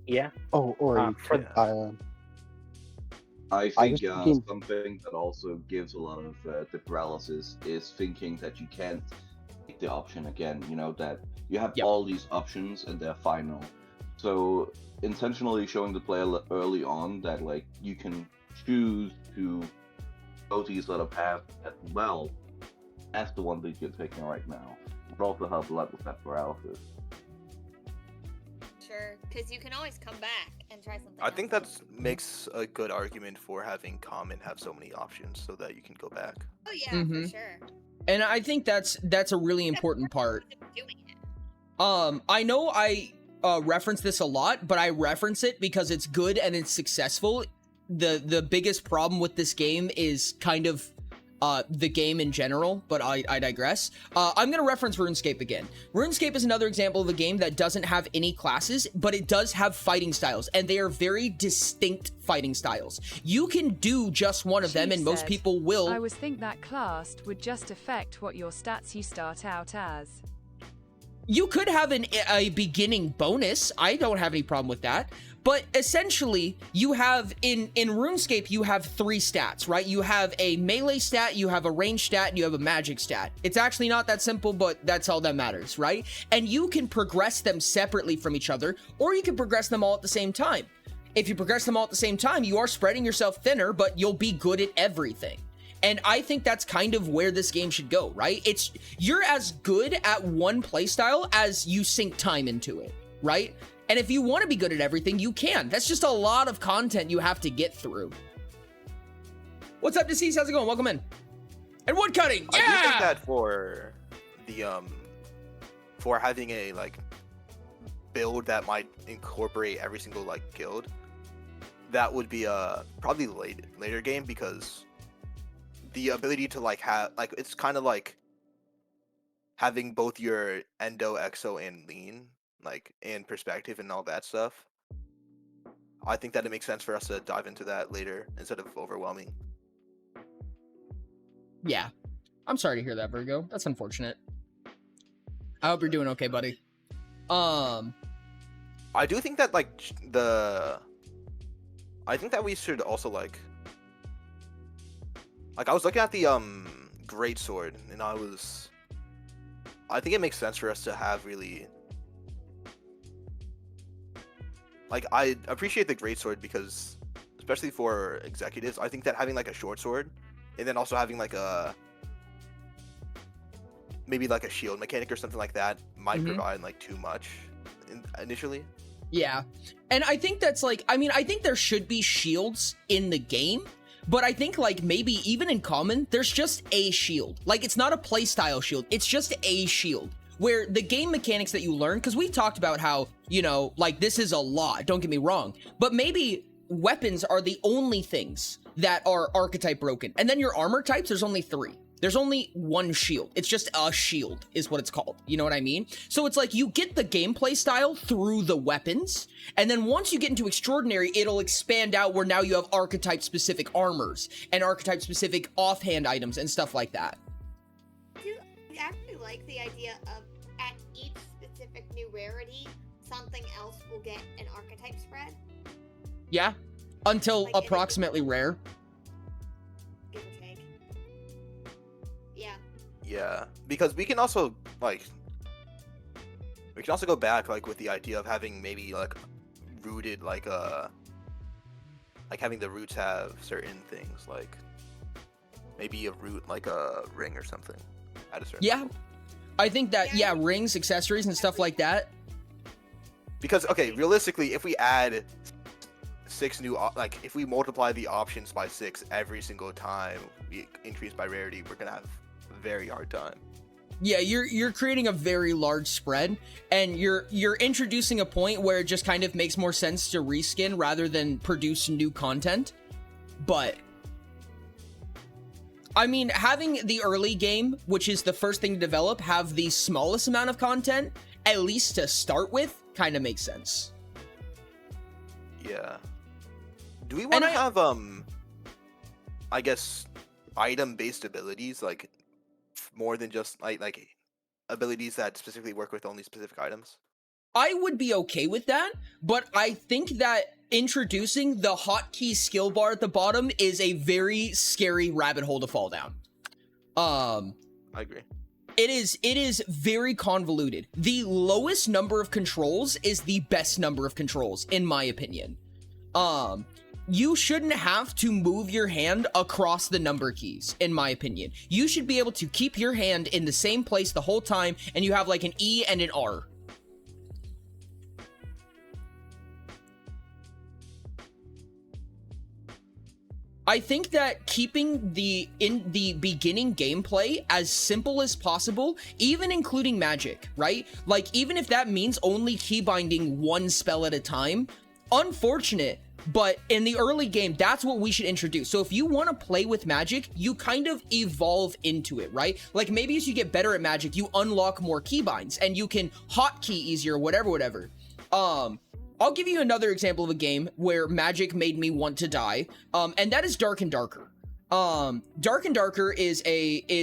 S6: Yeah.
S7: Oh, or you
S6: for-
S7: could,
S9: I
S7: I
S9: think
S7: was thinking-
S9: something that also gives a lot of the paralysis is thinking that you can't pick the option again. You know, that you have
S1: Yep.
S9: all these options and they're final. So intentionally showing the player early on that like you can choose to go these other paths as well as the one that you're taking right now would also help a lot with that paralysis.
S8: Sure, because you can always come back and try something
S4: I think
S8: else.
S4: that makes a good argument for having common have so many options so that you can go back.
S8: Oh yeah,
S1: Mhm.
S8: for sure.
S1: And I think that's a really important part.
S8: Doing it.
S1: I know I reference this a lot, but I reference it because it's good and it's successful. The biggest problem with this game is kind of the game in general, but I digress. I'm gonna reference RuneScape again. RuneScape is another example of a game that doesn't have any classes, but it does have fighting styles, and they are very distinct fighting styles. You can do just one of them,
S5: Chief
S1: and most
S5: said,
S1: people will.
S5: I was think that class would just affect what your stats you start out as.
S1: You could have a beginning bonus. I don't have any problem with that. But essentially, you have, in RuneScape, you have 3 stats, right? You have a melee stat, you have a range stat, and you have a magic stat. It's actually not that simple, but that's all that matters, right? And you can progress them separately from each other, or you can progress them all at the same time. If you progress them all at the same time, you are spreading yourself thinner, but you'll be good at everything. And I think that's kind of where this game should go, right? You're as good at one playstyle as you sink time into it, right? And if you want to be good at everything, you can. That's just a lot of content you have to get through. What's up, Deceased? How's it going? Welcome in. And woodcutting, yeah!
S4: I do think that for the for having a like build that might incorporate every single like guild, that would be probably later game, because the ability to like have like it's kind of like having both your endo, exo, and lean like in perspective and all that stuff. I think that it makes sense for us to dive into that later instead of overwhelming.
S1: Yeah. I'm sorry to hear that, Virgo. That's unfortunate. I hope you're doing okay, buddy.
S4: I do think that like I think that we should also like I was looking at the great sword, and I think it makes sense for us to have really like, I appreciate the great sword because, especially for executives, I think that having like a short sword and then also having like maybe like a shield mechanic or something like that might provide like too much initially.
S1: Yeah. And I think that's like, I mean, I think there should be shields in the game, but I think like maybe even in common, there's just a shield. Like, it's not a playstyle shield, it's just a shield. Where the game mechanics that you learn, because we talked about how, you know, like, this is a lot, don't get me wrong, but maybe weapons are the only things that are archetype broken. And then your armor types, there's only 3. There's only one shield. It's just a shield is what it's called. You know what I mean? So it's like you get the gameplay style through the weapons. And then once you get into Extraordinary, it'll expand out where now you have archetype specific armors and archetype specific offhand items and stuff like that.
S8: I actually like the idea of at each specific new rarity, something else will get an archetype spread.
S1: Yeah. Until
S8: Like,
S1: approximately rare.
S8: Give or take. Yeah.
S4: Yeah, because we can also go back like with the idea of having maybe like rooted like having the roots have certain things, like maybe a root like a ring or something at a certain level.
S1: I think that, yeah, rings, accessories, and stuff like that.
S4: Because, okay, realistically, if we add 6 new, if we multiply the options by 6 every single time we increase by rarity, we're gonna have a very hard time.
S1: Yeah, you're creating a very large spread, and you're introducing a point where it just kind of makes more sense to reskin rather than produce new content. But I mean, having the early game, which is the first thing to develop, have the smallest amount of content, at least to start with, kind of makes sense.
S4: Yeah. Do we want to have, I guess, item-based abilities, like, more than just, like abilities that specifically work with only specific items?
S1: I would be okay with that, but I think that introducing the hotkey skill bar at the bottom is a very scary rabbit hole to fall down.
S4: I agree.
S1: It is very convoluted. The lowest number of controls is the best number of controls, in my opinion. You shouldn't have to move your hand across the number keys, in my opinion. You should be able to keep your hand in the same place the whole time, and you have like an E and an R. I think that keeping the beginning gameplay as simple as possible, even including magic, right? Like, even if that means only keybinding one spell at a time, unfortunate, but in the early game, that's what we should introduce. So if you want to play with magic, you kind of evolve into it, right? Like, maybe as you get better at magic, you unlock more keybinds and you can hotkey easier, whatever. I'll give you another example of a game where magic made me want to die, and that is Dark and Darker. Dark and Darker is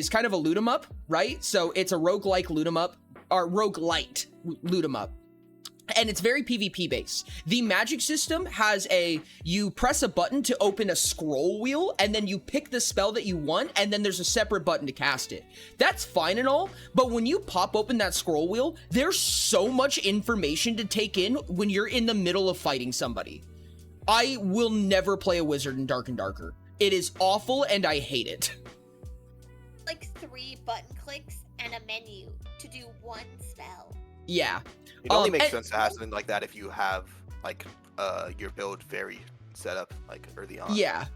S1: kind of a loot 'em up, right? So it's a roguelike loot 'em up, or roguelite loot 'em up. And it's very PvP based. The magic system has you press a button to open a scroll wheel, and then you pick the spell that you want, and then there's a separate button to cast it. That's fine and all, but when you pop open that scroll wheel, there's so much information to take in when you're in the middle of fighting somebody. I will never play a wizard in Dark and Darker. It is awful, and I hate it.
S8: Like 3 button clicks and a menu to do one spell.
S1: Yeah.
S4: It only makes sense to have something like that if you have like your build very set up like early on.
S1: Yeah.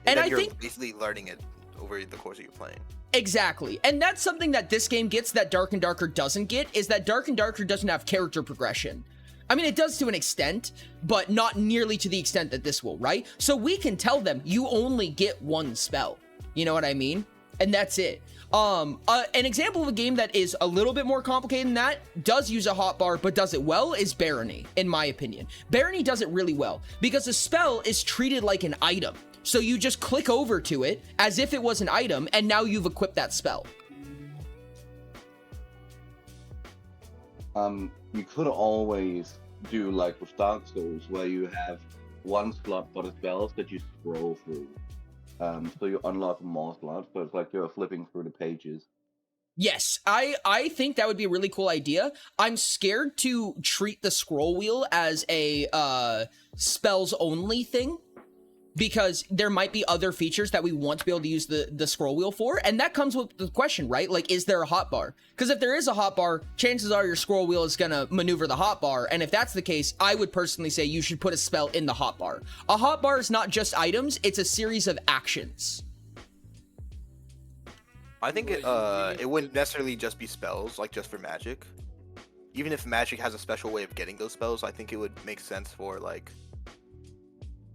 S4: And
S1: I
S4: you're
S1: think
S4: basically learning it over the course of your playing.
S1: Exactly. And that's something that this game gets that Dark and Darker doesn't get, is that Dark and Darker doesn't have character progression. I mean, it does to an extent, but not nearly to the extent that this will, right? So we can tell them you only get one spell. You know what I mean? And that's it. An example of a game that is a little bit more complicated than that, does use a hotbar, but does it well, is Barony, in my opinion. Barony does it really well because a spell is treated like an item. So you just click over to it as if it was an item, and now you've equipped that spell.
S9: You could always do like with Dark Souls, where you have one slot for the spells that you scroll through. So you unlock more slots, so it's like you're flipping through the pages.
S1: Yes, I think that would be a really cool idea. I'm scared to treat the scroll wheel as a spells only thing, because there might be other features that we want to be able to use the scroll wheel for, and that comes with the question, right? Like, is there a hotbar? Because if there is a hotbar, chances are your scroll wheel is gonna maneuver the hotbar, and if that's the case, I would personally say you should put a spell in the hotbar. A hotbar is not just items, it's a series of actions.
S4: I think it wouldn't necessarily just be spells, like just for magic. Even if magic has a special way of getting those spells, I think it would make sense for like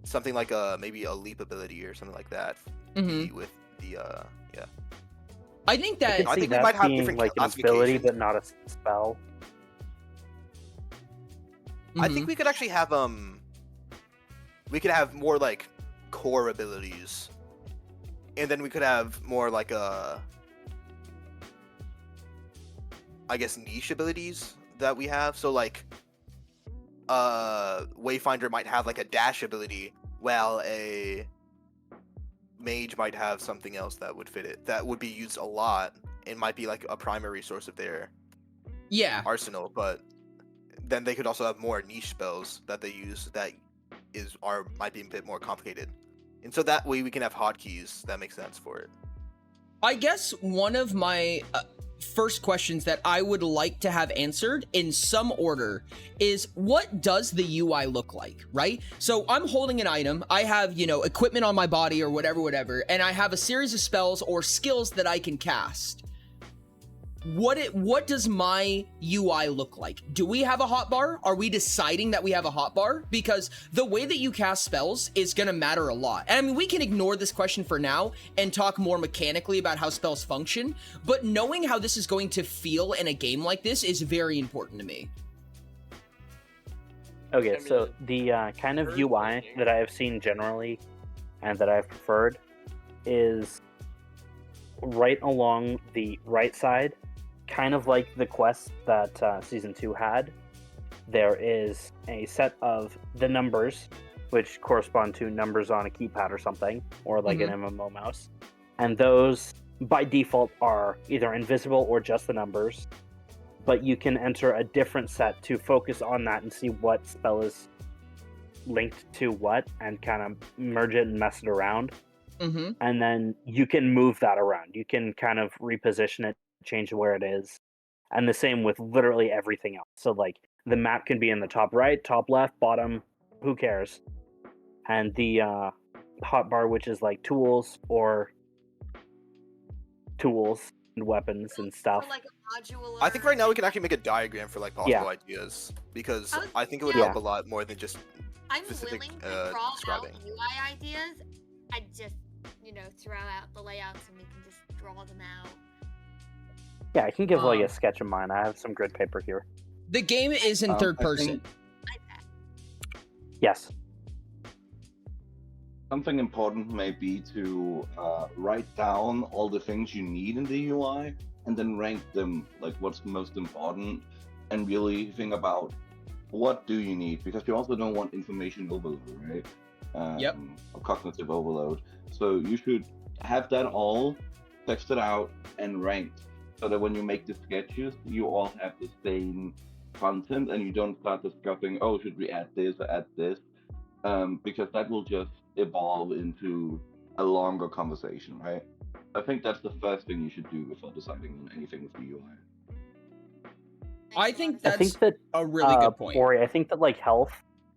S4: something like maybe a leap ability or something like that. With the yeah.
S1: I think that
S4: I think we might have
S6: being
S4: different
S6: like an ability,
S4: classifications.
S6: but not a spell.
S4: I think we could actually have we could have more like core abilities, and then we could have more like I guess niche abilities that we have. So like Wayfinder might have like a dash ability, while a mage might have something else that would fit it, that would be used a lot and might be like a primary source of their arsenal. But then they could also have more niche spells that they use that might be a bit more complicated, and so that way we can have hotkeys that make sense for it.
S1: I guess one of my first questions that I would like to have answered in some order is, what does the UI look like, right? So I'm holding an item, I have, equipment on my body or whatever, and I have a series of spells or skills that I can cast. What does my UI look like? Do we have a hotbar? Are we deciding that we have a hotbar? Because the way that you cast spells is gonna matter a lot. And I mean, we can ignore this question for now and talk more mechanically about how spells function, but knowing how this is going to feel in a game like this is very important to me.
S6: Okay, so the kind of UI that I have seen generally and that I've preferred is right along the right side, kind of like the quest that Season 2 had. There is a set of the numbers, which correspond to numbers on a keypad or something, or like an MMO mouse. And those, by default, are either invisible or just the numbers. But you can enter a different set to focus on that and see what spell is linked to what, and kind of merge it and mess it around. And then you can move that around. You can kind of reposition it, change where it is, and the same with literally everything else. So like the map can be in the top right, top left, bottom, who cares? And the hotbar, which is like tools and weapons and stuff.
S8: Or like a modular.
S4: I think right now we can actually make a diagram for like possible ideas, because I think it would help a lot more than just
S8: I'm
S4: specific
S8: willing to draw
S4: describing.
S8: out UI ideas. I just, throw out the layouts and we can just draw them out.
S6: Yeah, I can give like a sketch of mine. I have some grid paper here.
S1: The game is in third person.
S6: Yes.
S9: Something important may be to write down all the things you need in the UI and then rank them, like what's most important, and really think about what do you need, because you also don't want information overload, right? Or cognitive overload. So you should have that all texted out and ranked, so that when you make the sketches, you all have the same content and you don't start discussing, oh, should we add this or add this? Because that will just evolve into a longer conversation, right? I think that's the first thing you should do before deciding on anything with the UI.
S1: I think that's
S6: that,
S1: a really good point.
S6: Ori, I think that like health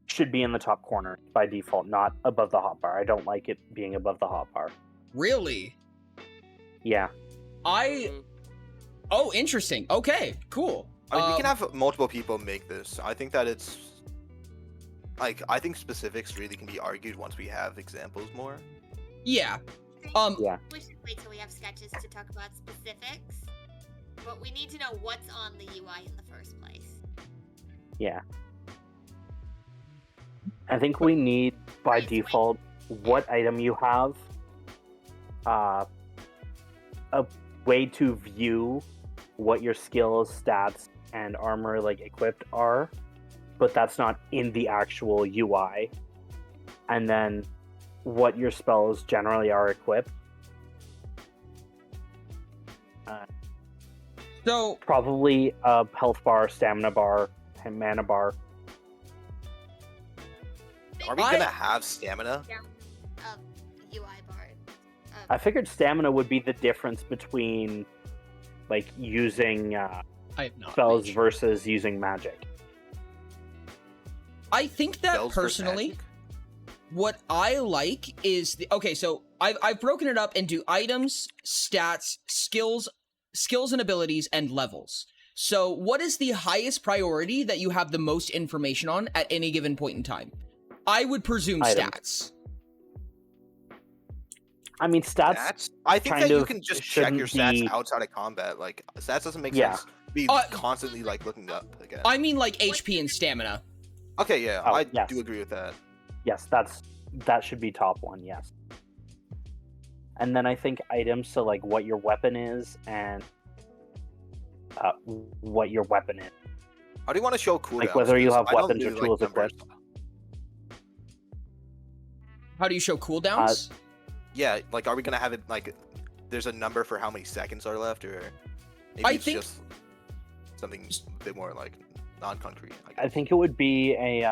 S6: should be in the top corner by default, not above the hotbar. I don't like it being above the hotbar.
S1: Really?
S6: Yeah.
S1: Oh, interesting. Okay, cool.
S4: I mean, we can have multiple people make this. I think that it's like I think specifics really can be argued once we have examples more.
S1: Yeah.
S6: Yeah.
S8: We should wait till we have sketches to talk about specifics. But we need to know what's on the UI in the first place.
S6: Yeah. I think we need, by default, what item you have, a way to view what your skills, stats, and armor like equipped are, but that's not in the actual UI. And then what your spells generally are equipped.
S1: So
S6: Probably a health bar, stamina bar, and mana bar.
S4: Are we gonna have stamina?
S8: UI bar.
S6: I figured stamina would be the difference between like using
S1: I have not
S6: spells
S1: made-
S6: versus using magic.
S1: I think that
S4: Spells versus
S1: personally,
S4: magic?
S1: what I like is so I've broken it up into items, stats, skills and abilities, and levels. So what is the highest priority that you have the most information on at any given point in time? I would presume
S6: Items.
S1: stats.
S6: I mean, stats.
S4: Stats? I think
S6: kind
S4: that you
S6: of
S4: can just check your
S6: shouldn't
S4: stats
S6: be-
S4: outside of combat. Like stats doesn't make
S6: Yeah.
S4: sense. Be
S1: Uh,
S4: constantly like looking up again.
S1: I mean like HP and stamina.
S4: Okay, yeah,
S6: Oh,
S4: I
S6: yes.
S4: do agree with that.
S6: Yes, that should be top one. Yes. And then I think items, so like what your weapon is and what your weapon is.
S4: How do you want to show cooldowns?
S6: Like whether you
S4: 'Cause
S6: have
S4: I don't
S6: weapons or
S4: really like
S6: tools
S4: numbers.
S6: equipped.
S1: How do you show cooldowns?
S4: Yeah, like are we gonna have it like there's a number for how many seconds are left, or maybe
S1: I
S4: it's
S1: think-
S4: just something a bit more like non-concrete.
S6: I think it would be a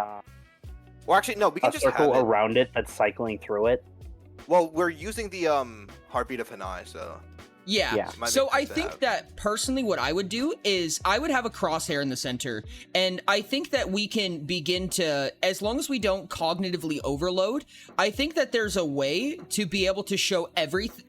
S4: Or actually, no, we can just have
S6: circle
S4: it.
S6: around it that's cycling through it.
S4: Well, we're using the heartbeat of Hanai, so
S1: Yeah.
S6: Yeah.
S4: Might
S1: So
S4: make
S1: I
S4: sense to
S1: think
S4: have.
S1: that personally what I would do is I would have a crosshair in the center, and I think that we can begin to, as long as we don't cognitively overload, I think that there's a way to be able to show everything,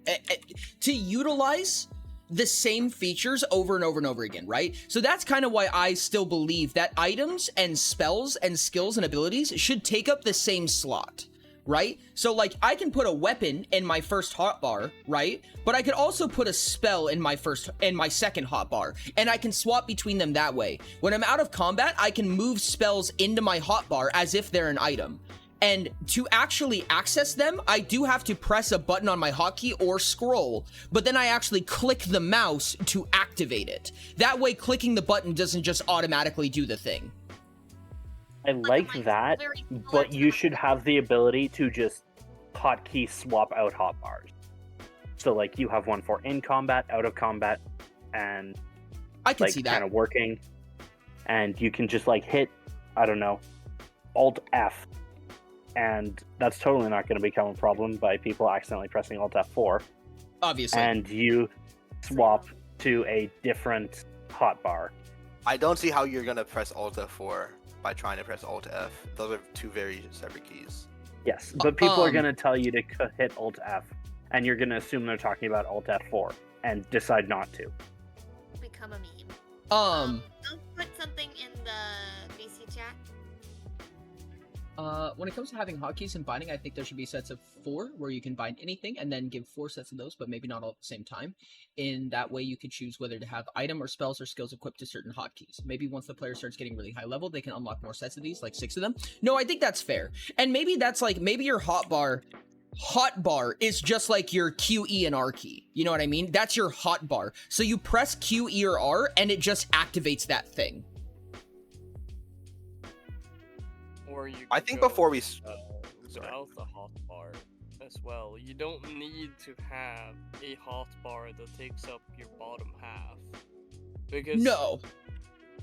S1: to utilize the same features over and over and over again, right? So that's kind of why I still believe that items and spells and skills and abilities should take up the same slot. Right? So like I can put a weapon in my first hotbar, right? But I could also put a spell in my second hotbar, and I can swap between them that way. When I'm out of combat, I can move spells into my hotbar as if they're an item. And to actually access them, I do have to press a button on my hotkey or scroll, but then I actually click the mouse to activate it. That way clicking the button doesn't just automatically do the thing.
S6: I like that,
S8: very similar
S6: but
S8: to
S6: you
S8: how-
S6: should have the ability to just hotkey swap out hotbars. So like you have one for in combat, out of combat, and
S1: I can
S6: like
S1: see that.
S6: kind of working, and you can just like hit, I don't know, Alt F, and that's totally not going to become a problem by people accidentally pressing Alt F4,
S1: Obviously.
S6: and you swap to a different hotbar.
S4: I don't see how you're gonna press Alt F4 by trying to press Alt F. Those are two very separate keys.
S6: Yes, but people are
S1: Um,
S6: going to tell you to hit Alt F, and you're going to assume they're talking about Alt F4 and decide not to.
S8: become a meme.
S1: Um,
S8: I'll put something in the VC chat.
S1: When it comes to having hotkeys and binding, I think there should be sets of 4 where you can bind anything and then give 4 sets of those, but maybe not all at the same time. In that way, you could choose whether to have item or spells or skills equipped to certain hotkeys. Maybe once the player starts getting really high level, they can unlock more sets of these, like 6 of them. No, I think that's fair. And maybe that's like, maybe your hotbar is just like your Q, E, and R key. You know what I mean? That's your hotbar. So you press Q, E, or R, and it just activates that thing.
S10: Or you
S4: I
S10: could
S4: think
S10: go,
S4: before we
S10: uh,
S4: sorry.
S10: without the hotbar as well. You don't need to have a hotbar that takes up your bottom half. Because
S1: No.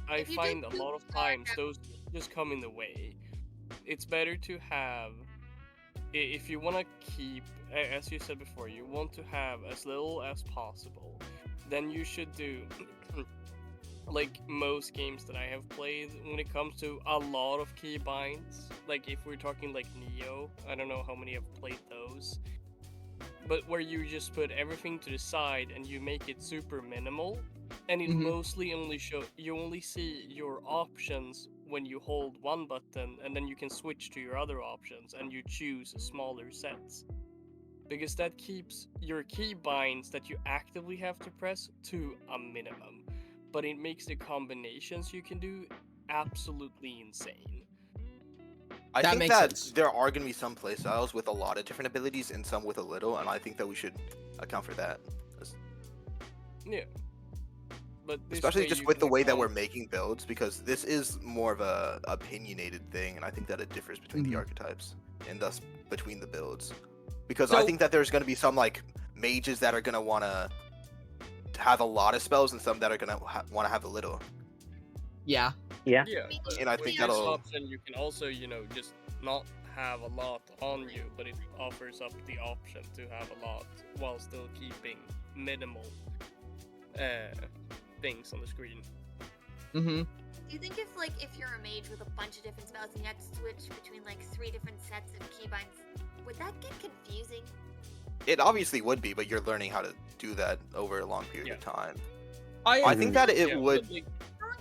S10: I
S8: If you
S10: find
S8: did
S10: a lot of
S8: two
S10: times
S8: bar-
S10: those just come in the way. It's better to have, if you want to keep, as you said before, you want to have as little as possible, then you should do like most games that I have played when it comes to a lot of keybinds. Like if we're talking like Neo, I don't know how many have played those. but where you just put everything to the side and you make it super minimal, and it
S1: Mhm.
S10: mostly only you only see your options when you hold one button, and then you can switch to your other options and you choose smaller sets. Because that keeps your key binds that you actively have to press to a minimum, but it makes the combinations you can do absolutely insane.
S4: I
S1: That
S4: think
S1: makes
S4: that
S1: sense.
S4: there are going to be some playstyles with a lot of different abilities and some with a little, and I think that we should account for that.
S10: Yeah. But this
S4: Especially
S10: way
S4: just
S10: you
S4: with the
S10: can
S4: way that we're
S10: account-
S4: making builds, because this is more of a opinionated thing, and I think that it differs between the
S1: Mhm.
S4: archetypes and thus between the builds. Because I
S1: So-
S4: think that there's going to be some like mages that are going to want to have a lot of spells, and some that are going to want to have a little.
S1: Yeah.
S6: Yeah.
S10: Yeah, but
S4: And I
S10: with
S4: think
S10: this
S4: that'll-
S10: option you can also, just not have a lot on you, but it offers up the option to have a lot while still keeping minimal things on the screen.
S1: Mm-hmm.
S8: Do you think if you're a mage with a bunch of different spells and you have to switch between like 3 different sets of keybinds, would that get confusing?
S4: It obviously would be, but you're learning how to do that over a long period
S10: Yeah.
S4: of time.
S1: I
S4: I think that it
S10: Yeah,
S4: would.
S10: but, like,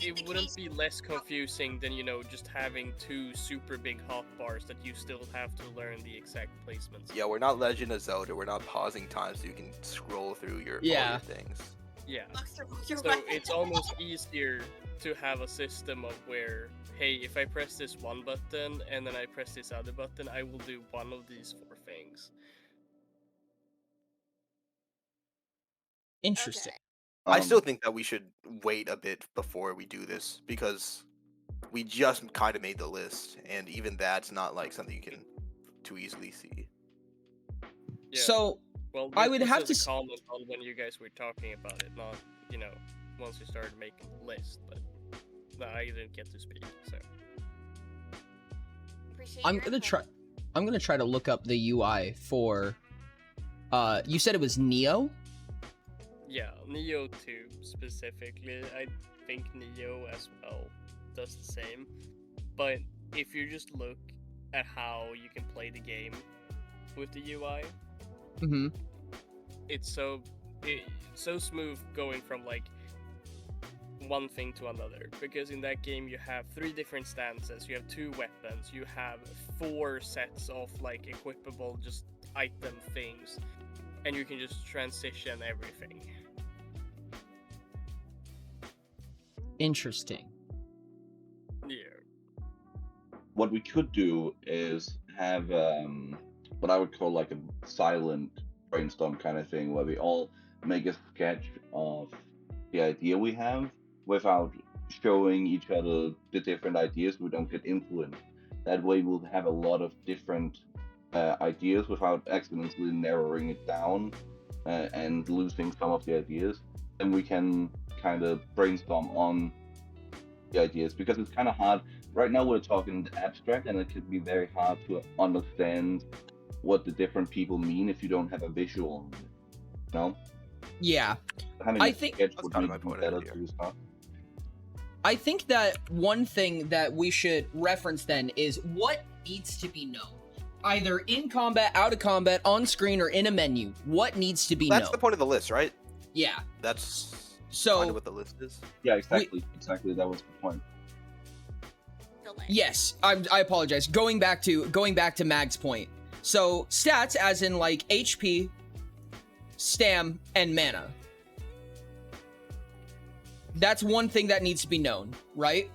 S10: it wouldn't be less confusing than just having 2 super big hotbars that you still have to learn the exact placements.
S4: Yeah, we're not Legend of Zelda. We're not pausing time so you can scroll through all
S1: Yeah.
S4: your things.
S10: Yeah.
S8: So
S10: So it's almost easier to have a system of where, hey, if I press this one button and then I press this other button, I will do one of these 4 things.
S1: Interesting.
S4: I still think that we should wait a bit before we do this because we just kind of made the list, and even that's not like something you can too easily see.
S10: Yeah.
S1: So
S10: Well,
S1: I
S10: this
S1: would
S10: was
S1: have
S10: as
S1: to
S10: a comment on when you guys were talking about it, not once you started making the list. But no, I didn't get to speak. So
S8: Appreciate
S1: I'm
S8: your
S1: gonna
S8: input.
S1: try to look up the UI for you said it was Neo?
S10: yeah, Neo 2 specifically. I think Neo as well does the same. But if you just look at how you can play the game with the UI,
S1: Mm-hmm.
S10: it's so smooth going from like one thing to another, because in that game you have 3 different stances, you have 2 weapons, you have 4 sets of like equipable just item things, and you can just transition everything.
S1: Interesting.
S10: Yeah.
S9: What we could do is have what I would call like a silent brainstorm kind of thing, where we all make a sketch of the idea we have without showing each other the different ideas. We don't get influenced. That way, we'll have a lot of different ideas without accidentally narrowing it down and losing some of the ideas. Then we can kind of brainstorm on the ideas, because it's kind of hard. Right now we're talking abstract, and it can be very hard to understand what the different people mean if you don't have a visual on it. You know?
S1: Yeah.
S9: Having
S1: I
S9: a
S1: think-
S9: sketch
S4: That's
S9: would
S4: kinda
S9: make
S4: my
S9: it
S4: point
S9: better
S4: of view.
S9: to start.
S1: I think that one thing that we should reference then is what needs to be known. Either in combat, out of combat, on screen, or in a menu. What needs to be
S4: That's
S1: known?
S4: the point of the list, right?
S1: Yeah.
S4: That's
S1: So
S4: kind of what the list is.
S9: Yeah, exactly. Exactly. That was the point.
S8: Delay.
S1: yes, I apologize. Going back to Mag's point. So stats, as in like HP, stam, and mana. That's one thing that needs to be known, right?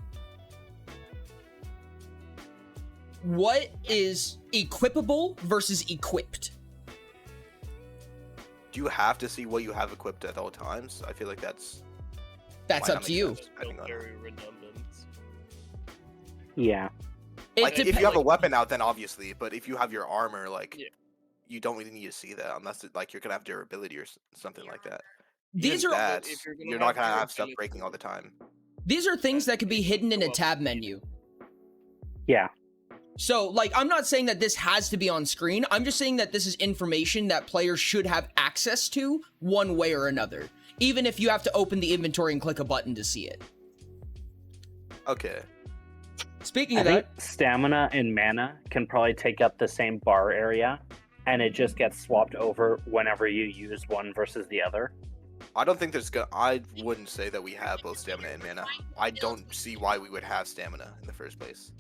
S1: What is equipable versus equipped?
S4: Do you have to see what you have equipped at all times? I feel like that's
S1: That's
S4: might
S1: up
S4: not
S1: to
S4: make
S1: you.
S4: sense,
S10: It's
S4: depending on-
S10: very redundant.
S6: Yeah.
S1: It
S4: like if
S1: depen-
S4: you have a weapon out, then obviously. But if you have your armor, like
S10: Yeah.
S4: you don't really need to see that unless like you're gonna have durability or something like that.
S1: These
S4: Even
S1: are
S4: that,
S10: if you're gonna
S4: you're not
S10: have
S4: gonna have stuff
S10: durability-
S4: breaking all the time.
S1: these are things that could be
S10: It
S1: hidden in a
S10: go up
S1: tab
S10: speed.
S1: menu.
S6: Yeah.
S1: So, like, I'm not saying that this has to be on screen. I'm just saying that this is information that players should have access to one way or another, even if you have to open the inventory and click a button to see it.
S4: Okay.
S1: Speaking
S6: I
S1: of
S6: think
S1: that,
S6: stamina and mana can probably take up the same bar area and it just gets swapped over whenever you use one versus the other.
S4: I don't think I wouldn't say that we have both stamina and mana. I don't see why we would have stamina in the first place.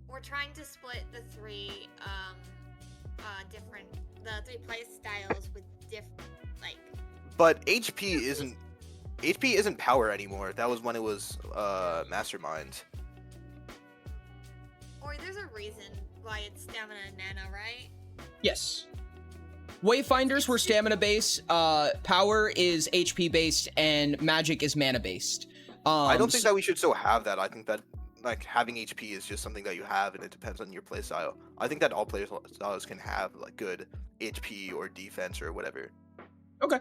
S8: We're trying to split the three three play styles with different
S4: But HP isn't power anymore. That was when it was Mastermind.
S8: Or there's a reason why it's stamina and mana, right?
S1: Yes. Wayfinders were stamina based, power is HP based, and magic is mana based.
S4: I don't think that we should still have that. I think that like having HP is just something that you have, and it depends on your playstyle. I think that all playstyles can have like good HP or defense or whatever.
S1: Okay.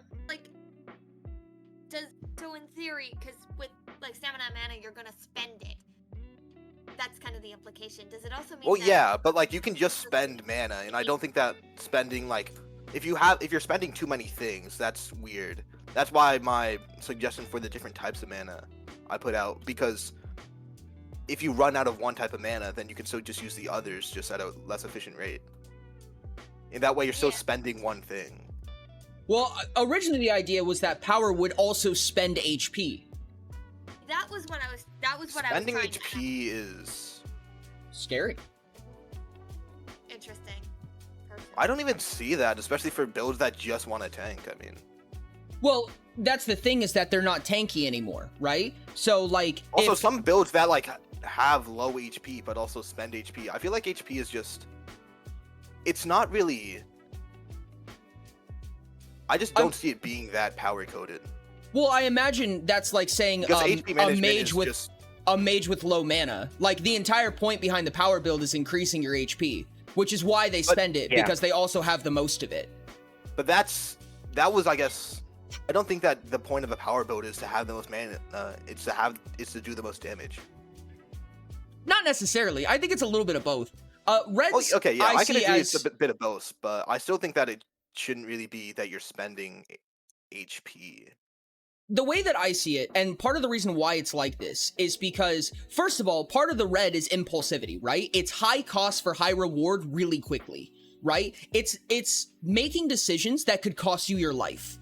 S8: So in theory, because with like stamina and mana, you're gonna spend it. That's kind of the implication. Does it also mean?
S4: Well,
S8: that
S4: yeah, but like you can just spend mana, and I don't think that spending like if you're spending too many things, that's weird. That's why my suggestion for the different types of mana I put out, because if you run out of one type of mana, then you can still just use the others just at a less efficient rate. And that way you're still spending one thing.
S1: Well, originally the idea was that power would also spend HP.
S8: That was what I was
S4: Spending
S8: trying to
S4: HP is
S1: scary.
S8: Interesting.
S4: I don't even see that, especially for builds that just want to tank. I mean,
S1: well, that's the thing, is that they're not tanky anymore, right? So like,
S4: also some builds that like have low HP but also spend HP. I feel like HP is just, it's not really. I just don't see it being that power coded.
S1: Well, I imagine that's like saying a mage with low mana. Like the entire point behind the power build is increasing your HP, which is why they spend it, because they also have the most of it.
S4: But that was, I guess, I don't think that the point of a power build is to have the most mana. It's to do the most damage.
S1: Not necessarily. I think it's a little bit of both. Reds.
S4: Okay, yeah, I can agree
S1: as...
S4: it's a bit of both, but I still think that it shouldn't really be that you're spending HP.
S1: The way that I see it, and part of the reason why it's like this, is because, first of all, part of the red is impulsivity, right? It's high cost for high reward really quickly, right? It's making decisions that could cost you your life,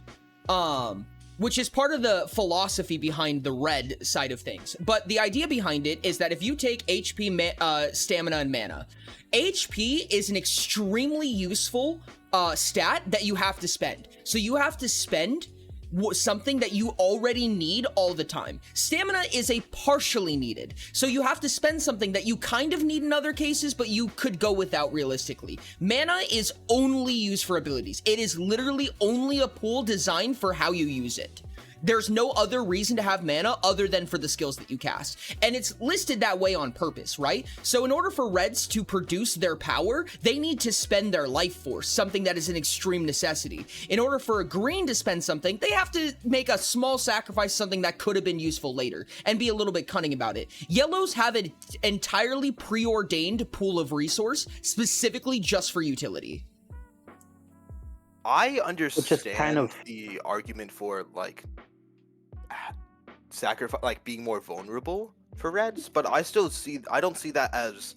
S1: which is part of the philosophy behind the red side of things. But the idea behind it is that if you take HP, stamina, and mana, HP is an extremely useful stat that you have to spend. So you have to spend something that you already need all the time. Stamina is a partially needed, so you have to spend something that you kind of need in other cases, but you could go without realistically. Mana is only used for abilities. It is literally only a pool designed for how you use it. There's no other reason to have mana other than for the skills that you cast. And it's listed that way on purpose, right? So in order for reds to produce their power, they need to spend their life force, something that is an extreme necessity. In order for a green to spend something, they have to make a small sacrifice, something that could have been useful later, and be a little bit cunning about it. Yellows have an entirely preordained pool of resource, specifically just for utility.
S4: I understand the argument for like sacrifice, like being more vulnerable for reds, but I don't see that as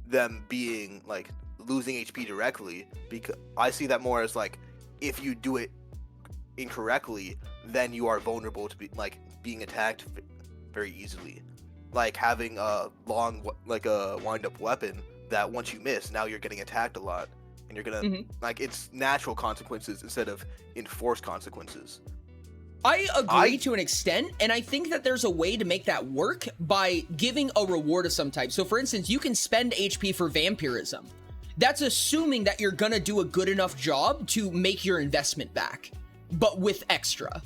S4: them being like losing HP directly, because I see that more as like if you do it incorrectly, then you are vulnerable to being attacked very easily. Like having a long a wind-up weapon that once you miss, now you're getting attacked a lot, and you're gonna like it's natural consequences instead of enforced consequences.
S1: I agree to an extent, and I think that there's a way to make that work by giving a reward of some type. So for instance, you can spend HP for vampirism. That's assuming that you're gonna do a good enough job to make your investment back, but with extra.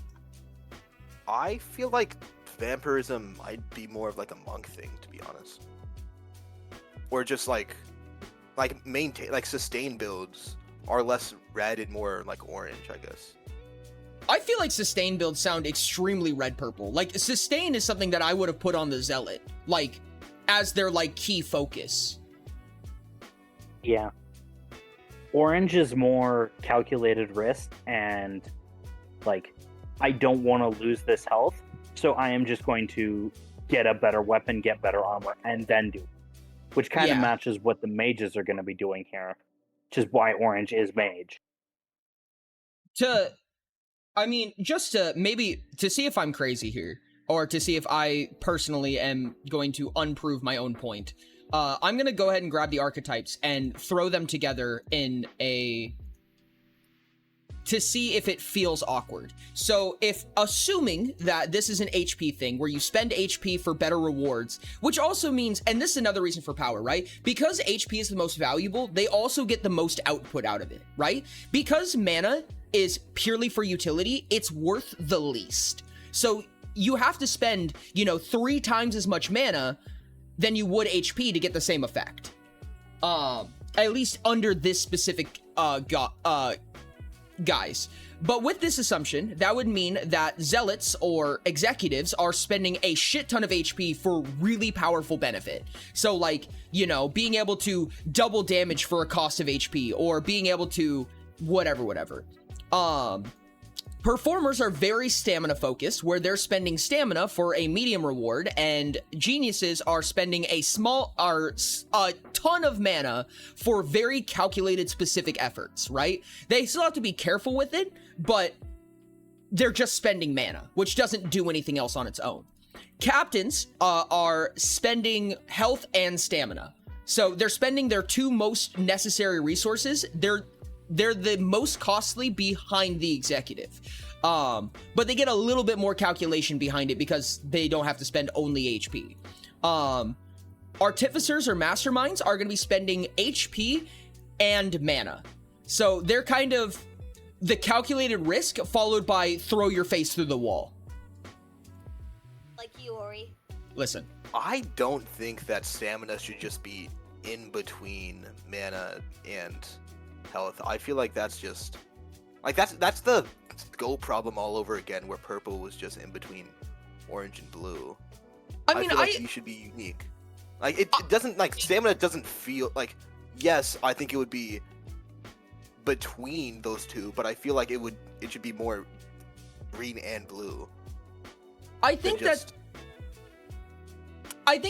S4: I feel like vampirism might be more of like a monk thing, to be honest. Or just like sustain builds are less red and more like orange, I guess.
S1: I feel like sustain builds sound extremely red-purple. Like, sustain is something that I would have put on the Zealot, like, as their, like, key focus.
S6: Yeah. Orange is more calculated risk, and, like, I don't want to lose this health, so I am just going to get a better weapon, get better armor, and then do it. Which kind of matches what the mages are going to be doing here. which is why orange is mage.
S1: Just to maybe to see if I'm crazy here, or to see if I personally am going to unprove my own point. I'm gonna go ahead and grab the archetypes and throw them together in to see if it feels awkward. So if assuming that this is an HP thing where you spend HP for better rewards, which also means, and this is another reason for power, right? Because HP is the most valuable, they also get the most output out of it, right? Because mana is purely for utility, it's worth the least. So you have to spend, 3 times as much mana than you would HP to get the same effect. At least under this specific guys. But with this assumption, that would mean that zealots or executives are spending a shit ton of HP for really powerful benefit. So like, being able to double damage for a cost of HP, or being able to whatever. Performers are very stamina focused, where they're spending stamina for a medium reward, and geniuses are spending a ton of mana for very calculated specific efforts, right? They still have to be careful with it, but they're just spending mana, which doesn't do anything else on its own. Captains are spending health and stamina. So they're spending their 2 most necessary resources. They're the most costly behind the executive. But they get a little bit more calculation behind it because they don't have to spend only HP. Artificers or masterminds are going to be spending HP and mana. So they're kind of the calculated risk followed by throw your face through the wall.
S8: Like you, Ori.
S1: Listen.
S4: I don't think that stamina should just be in between mana and health. I feel like that's just that's the Go problem all over again, where purple was just in between orange and blue. I feel like you should be unique. Like it doesn't, like, stamina doesn't feel like, yes, I think it would be between those two, but I feel like it should be more green and blue.
S1: I think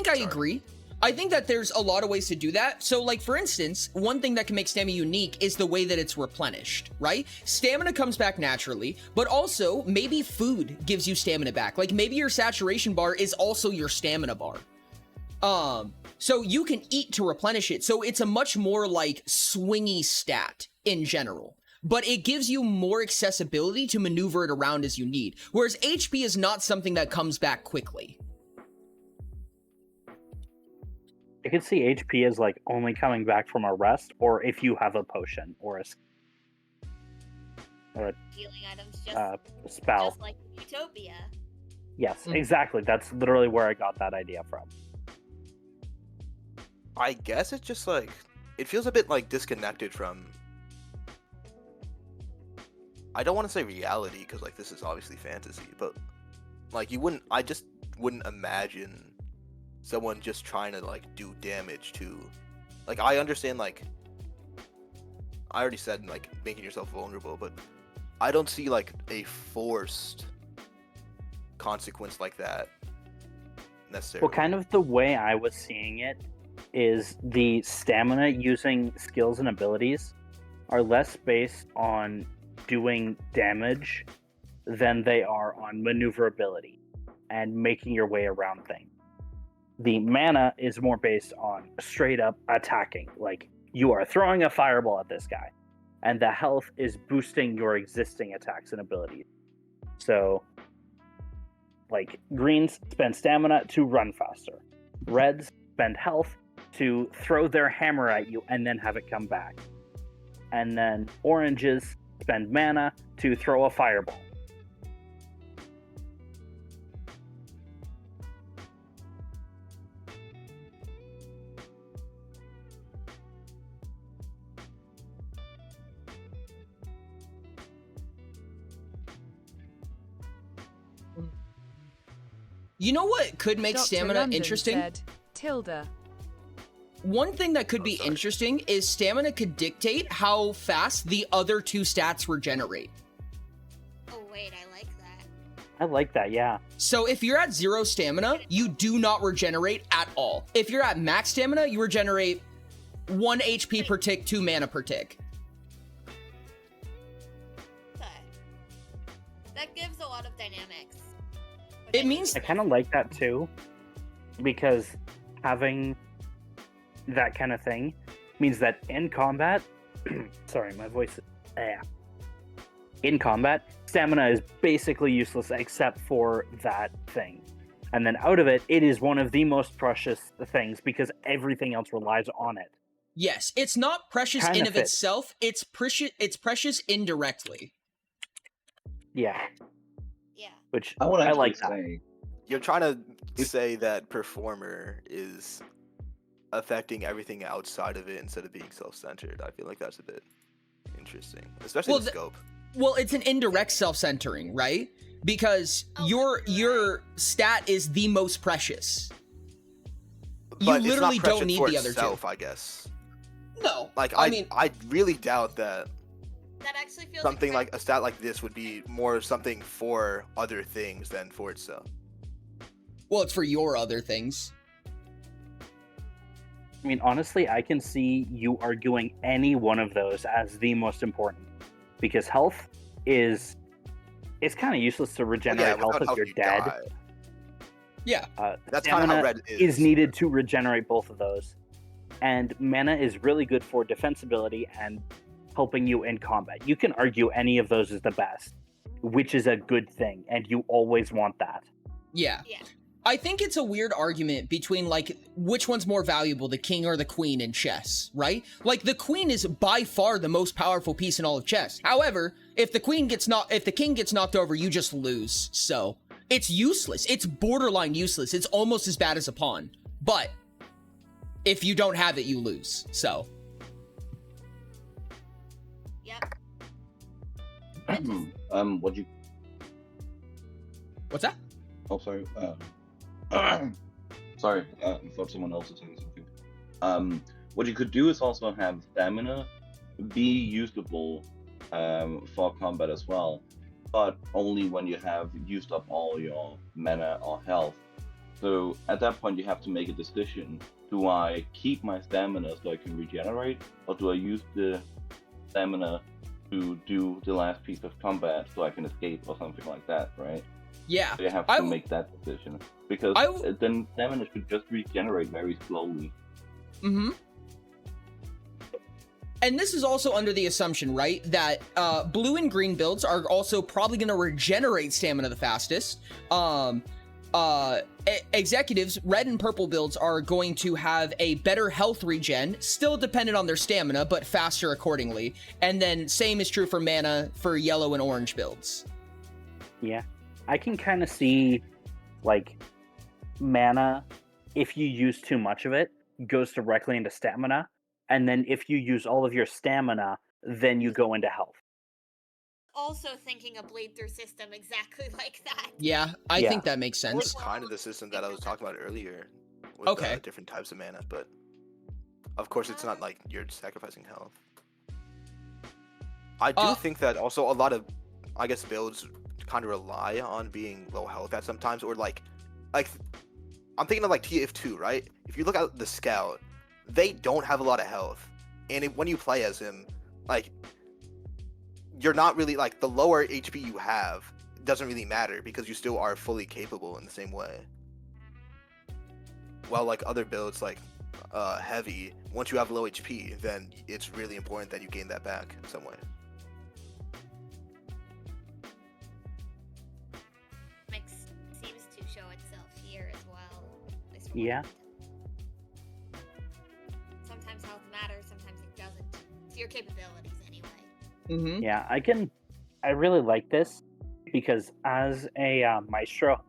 S1: I agree. I think that there's a lot of ways to do that. So, like, for instance, one thing that can make stamina unique is the way that it's replenished, right? Stamina comes back naturally, but also maybe food gives you stamina back. Like, maybe your saturation bar is also your stamina bar. So you can eat to replenish it. So it's a much more, like, swingy stat in general. But it gives you more accessibility to maneuver it around as you need. Whereas HP is not something that comes back quickly.
S6: I could see HP as like only coming back from a rest, or if you have a potion or a
S8: healing items,
S6: spell.
S8: Just like Utopia.
S6: Yes, exactly. That's literally where I got that idea from.
S4: I guess it's just like, it feels a bit like disconnected from, I don't want to say reality, because like this is obviously fantasy, but like I just wouldn't imagine someone just trying to like do damage to, like, I understand, like, I already said, like, making yourself vulnerable, but I don't see like a forced consequence like that necessarily.
S6: Well, kind of the way I was seeing it is the stamina using skills and abilities are less based on doing damage than they are on maneuverability and making your way around things. The mana is more based on straight up attacking, like you are throwing a fireball at this guy, and the health is boosting your existing attacks and abilities. So, like, greens spend stamina to run faster, reds spend health to throw their hammer at you and then have it come back, and then oranges spend mana to throw a fireball.
S1: You know what could make
S5: Dr.
S1: stamina
S5: London
S1: interesting?
S5: Said, Tilda.
S1: One thing that could be interesting is stamina could dictate how fast the other 2 stats regenerate.
S8: Oh wait, I like that.
S6: I like that, yeah.
S1: So if you're at 0 stamina, you do not regenerate at all. If you're at max stamina, you regenerate 1 HP per tick, 2 mana per tick.
S8: Okay. That gives a lot of dynamics.
S1: It means
S6: I kind of like that too, because having that kind of thing means that in combat, sorry, my voice. In combat, stamina is basically useless except for that thing. And then out of it, it is one of the most precious things because everything else relies on it.
S1: yes, it's not precious
S6: Kinda
S1: in of
S6: fits.
S1: itself. It's precious indirectly.
S6: Yeah,
S8: Yeah.
S6: which
S9: I would
S6: I
S9: actually
S6: like that.
S9: say
S4: You're trying to say that performer is affecting everything outside of it instead of being self-centered. I feel like that's a bit interesting, especially
S1: Well,
S4: the scope.
S1: Well, it's an indirect self-centering, right? Because your stat is the most precious. You
S4: But it's
S1: literally
S4: not
S1: don't
S4: precious
S1: need
S4: for
S1: the other
S4: itself,
S1: two.
S4: I guess.
S1: No,
S4: Like
S1: I mean,
S4: I really doubt that
S8: That actually feels
S4: something like a stat like this would be more something for other things than for itself.
S1: well, it's for your other things.
S6: I mean, honestly, I can see you arguing any one of those as the most important, because health is it's kind of useless to regenerate health
S4: without
S6: if you're dead.
S4: die.
S1: Yeah,
S4: That's kind of how
S6: Stamina
S4: red
S6: is needed to regenerate both of those, and mana is really good for defensibility and helping you in combat. You can argue any of those is the best, which is a good thing, and you always want that.
S1: yeah.
S8: Yeah.
S1: I think it's a weird argument between, like, which one's more valuable, the king or the queen in chess, right? Like, the queen is by far the most powerful piece in all of chess. However, if the king gets knocked over, you just lose. So, it's useless. It's borderline useless. It's almost as bad as a pawn. But if you don't have it, you lose. So,
S8: Yep.
S9: what you
S1: what's that?
S9: oh sorry sorry, I thought someone else was saying something. What you could do is also have stamina be usable for combat as well, but only when you have used up all your mana or health. So at that point you have to make a decision. Do I keep my stamina so I can regenerate, or do I use the stamina to do the last piece of combat so I can escape or something like that, right?
S1: Yeah.
S9: So you have to make that decision, because then stamina should just regenerate very slowly.
S1: Mm-hmm. And this is also under the assumption, right, that blue and green builds are also probably going to regenerate stamina the fastest. Executives, red and purple builds are going to have a better health regen, still dependent on their stamina, but faster accordingly. And then same is true for mana for yellow and orange builds.
S6: Yeah. I can kind of see, like, mana, if you use too much of it, goes directly into stamina, and then if you use all of your stamina, then you go into health.
S8: Also thinking a bleed through system exactly like that.
S1: Yeah, I think that makes
S4: That was
S1: sense.
S4: kind of the system that I was talking about earlier, with different types of mana, but of course it's not like you're sacrificing health. I do think that also a lot of, I guess, builds kind of rely on being low health at sometimes, or like I'm thinking of like TF2, right? If you look at the scout, they don't have a lot of health, and when you play as him, like, you're not really, like, the lower HP you have doesn't really matter because you still are fully capable in the same way. While like other builds like heavy, once you have low HP, then it's really important that you gain that back in some way.
S8: Seems to show itself here as well. at least for
S6: Yeah.
S8: one. Sometimes health matters, sometimes it doesn't. It's your capabilities anyway.
S1: Mm-hmm.
S6: Yeah, I really like this, because as a maestro,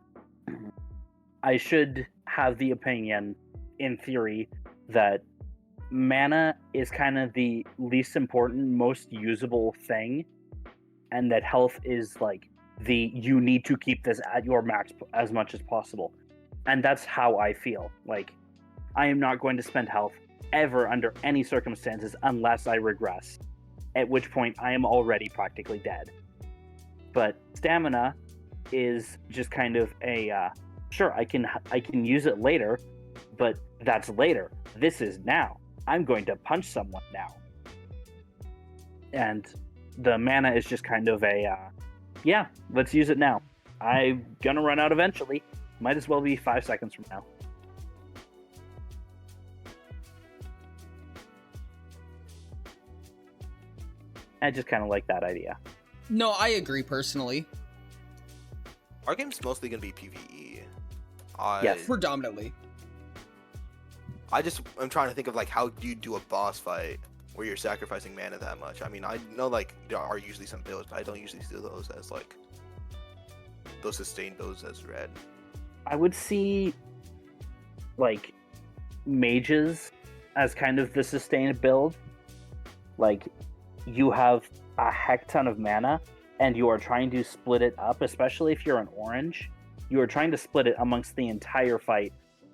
S6: I should have the opinion, in theory, that mana is kind of the least important, most usable thing, and that health is like you need to keep this at your max as much as possible. And that's how I feel. Like, I am not going to spend health ever under any circumstances unless I regress, at which point I am already practically dead. But stamina is just kind of a sure, I can use it later, but that's later. This is now. I'm going to punch someone now. And the mana is just kind of a, yeah, let's use it now. I'm gonna run out eventually. Might as well be 5 seconds from now. I just kind of like that idea.
S1: No, I agree personally.
S4: Our game's mostly gonna be PvE.
S6: Yes.
S1: Predominantly.
S4: I'm trying to think of like how do you do a boss fight where you're sacrificing mana that much. I mean, I know like there are usually some builds, but I don't usually see those as like those sustained builds as red.
S6: I would see like mages as kind of the sustained build. Like you have a heck ton of mana and you are trying to split it up, especially if you're an orange. You are trying to split it amongst the entire fight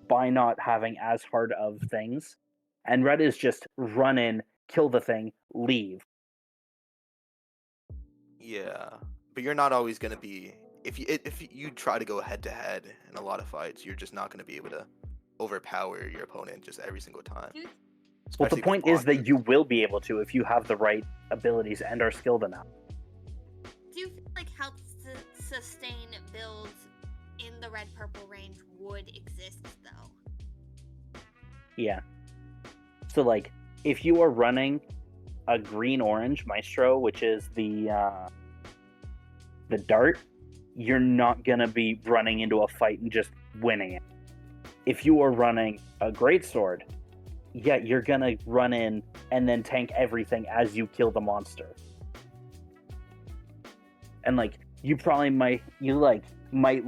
S6: by not having as hard of things. And red is just run in, kill the thing, leave.
S4: Yeah, but you're not always gonna be if you try to go head to head in a lot of fights, you're just not gonna be able to overpower your opponent just every single time.
S6: Well, the
S4: Especially
S6: point
S4: with
S6: is that
S4: bosses.
S6: you will be able to if you have the right abilities and are skilled enough.
S8: Do you feel like helps to sustain builds in the red purple range would exist though?
S6: Yeah. So like if you are running a green orange maestro, which is the dart, you're not gonna be running into a fight and just winning it. If you are running a greatsword, yeah, you're gonna run in and then tank everything as you kill the monster. And like you probably might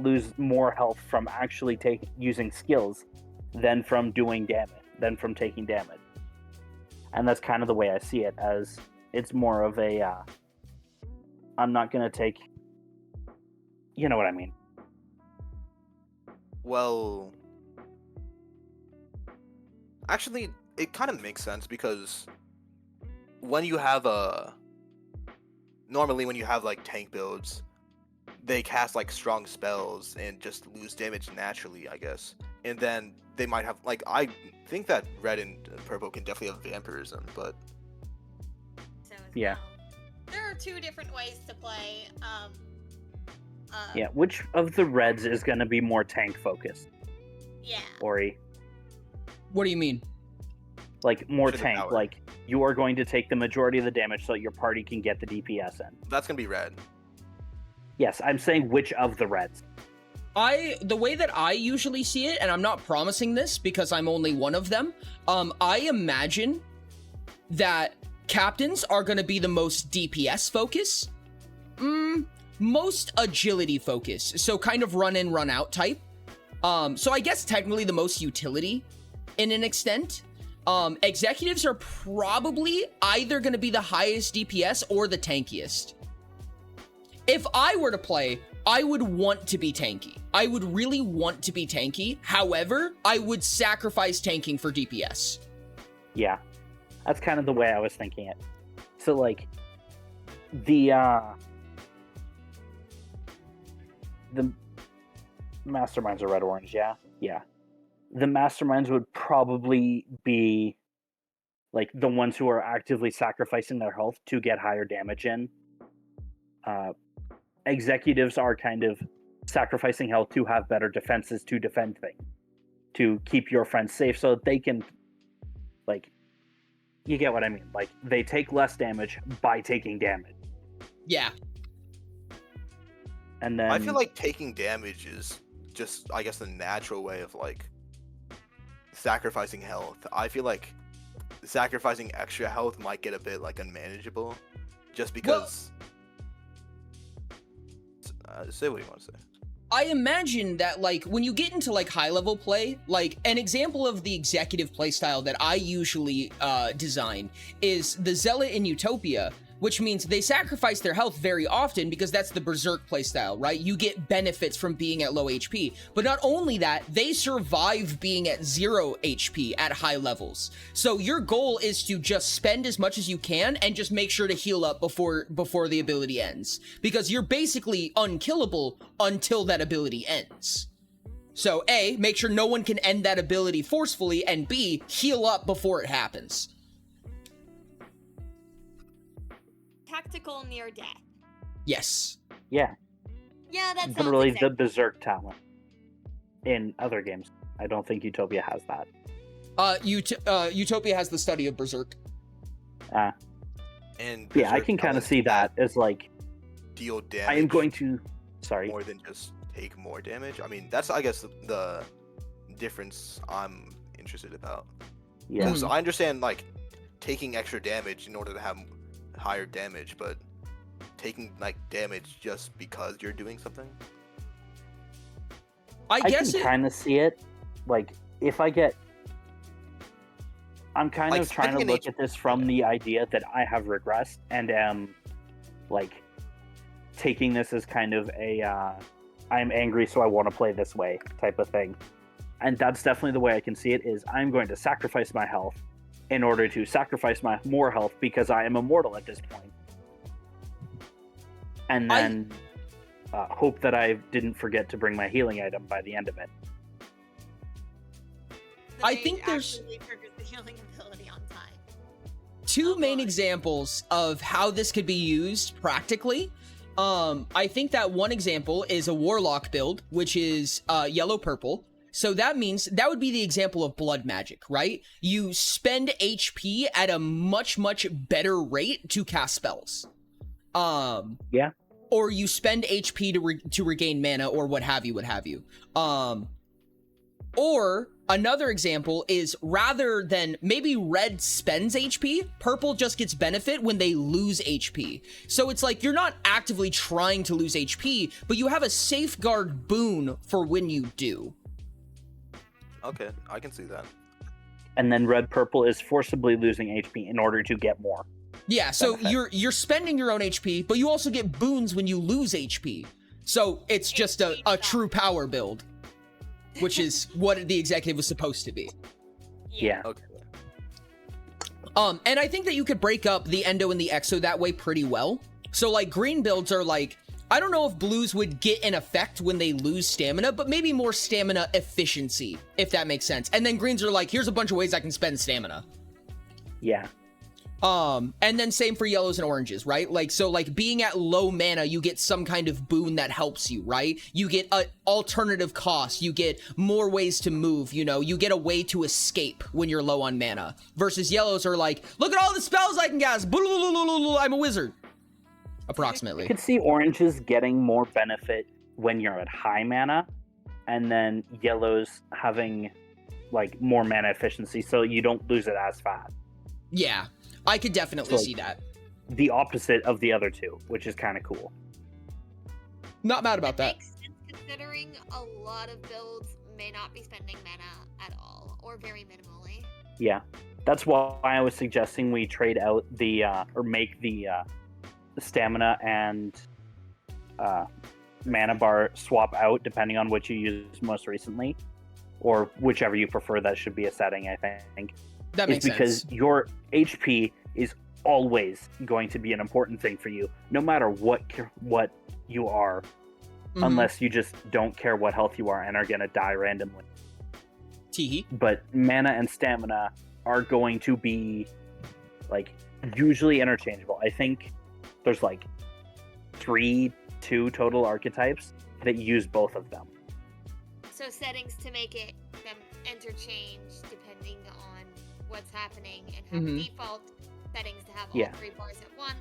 S6: lose more health from actually using skills than from doing damage, than from taking damage. And that's kind of the way I see it, as it's more of a I'm not gonna take, you know what I mean.
S4: Well, actually, it kind of makes sense because when you have normally when you have like tank builds, they cast like strong spells and just lose damage naturally, I guess. And then they might have like I think that red and purple can definitely have vampirism, but
S8: So as
S6: Yeah.
S8: well. There are two different ways to play.
S6: Yeah, which of the reds is gonna be more tank focused,
S8: Yeah.
S6: Ori?
S1: What do you mean?
S6: Like more
S4: To the
S6: tank,
S4: power.
S6: like you are going to take the majority of the damage so that your party can get the DPS in.
S4: that's gonna be red.
S6: Yes, I'm saying which of the reds.
S1: The way that I usually see it, and I'm not promising this because I'm only one of them, I imagine that captains are going to be the most DPS focus, most agility focus, so kind of run in, run out type. So I guess technically the most utility in an extent. Executives are probably either going to be the highest DPS or the tankiest. If I were to play, I would want to be tanky. I would really want to be tanky. However, I would sacrifice tanking for DPS.
S6: Yeah, that's kind of the way I was thinking it. So like the masterminds are red orange, yeah? Yeah. The masterminds would probably be like the ones who are actively sacrificing their health to get higher damage in. Executives are kind of sacrificing health to have better defenses to defend things, to keep your friends safe so that they can, like, you get what I mean. Like, they take less damage by taking damage.
S1: Yeah.
S6: And then
S4: I feel like taking damage is just, I guess, the natural way of like sacrificing health. I feel like sacrificing extra health might get a bit like unmanageable, just because. Say what you want to say.
S1: I imagine that, like, when you get into, like, high-level play, like, an example of the executive playstyle that I usually design is the Zealot in Utopia, which means they sacrifice their health very often because that's the Berserk playstyle, right? You get benefits from being at low HP. But not only that, they survive being at 0 HP at high levels. So your goal is to just spend as much as you can and just make sure to heal up before the ability ends. Because you're basically unkillable until that ability ends. So A, make sure no one can end that ability forcefully, and B, heal up before it happens.
S8: Tactical near death.
S1: Yes.
S6: Yeah,
S8: Yeah, that sounds
S6: literally
S8: exactly.
S6: the berserk talent in other games. I don't think Utopia has that.
S1: Utopia has the study of Berserk.
S4: And
S6: Yeah, I
S4: berserk
S6: can kind of
S4: talents
S6: see that as like,
S4: deal damage.
S6: I am going to. Sorry.
S4: more than just take more damage. I mean, that's I guess the difference I'm interested about.
S6: Yeah.
S4: So I understand like taking extra damage in order to have higher damage, but taking like damage just because you're doing something.
S1: I
S6: I
S1: guess
S6: can
S1: it.
S6: kind of see it. Like, if I get. I'm kind
S4: Like,
S6: of trying to
S4: spending an
S6: look at this from the idea that I have regressed and am, like, taking this as kind of a, I'm angry so I want to play this way type of thing. And that's definitely the way I can see it, is I'm going to sacrifice my health in order to sacrifice my more health because I am immortal at this point. And then hope that I didn't forget to bring my healing item by the end of it.
S8: The
S1: I
S8: mage
S1: think there's-
S8: actually triggers the healing ability on time.
S1: Two
S8: Oh,
S1: main
S8: boy.
S1: examples of how this could be used practically. I think that one example is a warlock build, which is yellow purple. So that means that would be the example of blood magic, right? You spend HP at a much better rate to cast spells.
S6: Yeah.
S1: Or you spend HP to regain mana, or what have you. Or another example is, rather than maybe red spends HP, purple just gets benefit when they lose HP. So it's like you're not actively trying to lose HP, but you have a safeguard boon for when you do.
S4: Okay, I can see that.
S6: And then red purple is forcibly losing HP in order to get more.
S1: Yeah, so
S6: Benefit.
S1: you're spending your own HP, but you also get boons when you lose HP. So it's just a true power build, which is what the executive was supposed to be.
S6: Yeah.
S4: Okay.
S1: And I think that you could break up the Endo and the Exo that way pretty well. So like green builds are like, I don't know if blues would get an effect when they lose stamina, but maybe more stamina efficiency, if that makes sense. And then greens are like, here's a bunch of ways I can spend stamina.
S6: Yeah.
S1: And then same for yellows and oranges, right? Like, so like being at low mana, you get some kind of boon that helps you, right? You get a alternative cost, you get more ways to move, you know, you get a way to escape when you're low on mana. Versus yellows are like, look at all the spells I can cast, I'm a wizard.
S6: I
S1: Approximately.
S6: could see oranges getting more benefit when you're at high mana, and then yellows having like more mana efficiency, so you don't lose it as fast.
S1: Yeah, I could definitely
S6: So,
S1: see that.
S6: The opposite of the other two, which is kind of cool.
S1: Not mad about that.
S8: Makes sense considering a lot of builds may not be spending mana at all, or very minimally.
S6: Yeah, that's why I was suggesting we trade out the or make the stamina and mana bar swap out depending on which you used most recently, or whichever you prefer. That should be a setting, I think.
S1: That
S6: Is
S1: makes
S6: because
S1: sense.
S6: your HP is always going to be an important thing for you, no matter what you are,
S1: Mhm.
S6: unless you just don't care what health you are and are gonna die randomly.
S1: Teehee.
S6: But mana and stamina are going to be like usually interchangeable. I think there's like 2 total archetypes that use both of them.
S8: So settings to make it them interchange depending on what's happening, and have
S1: Mhm.
S8: default settings to have
S6: Yeah.
S8: all 3 bars at once.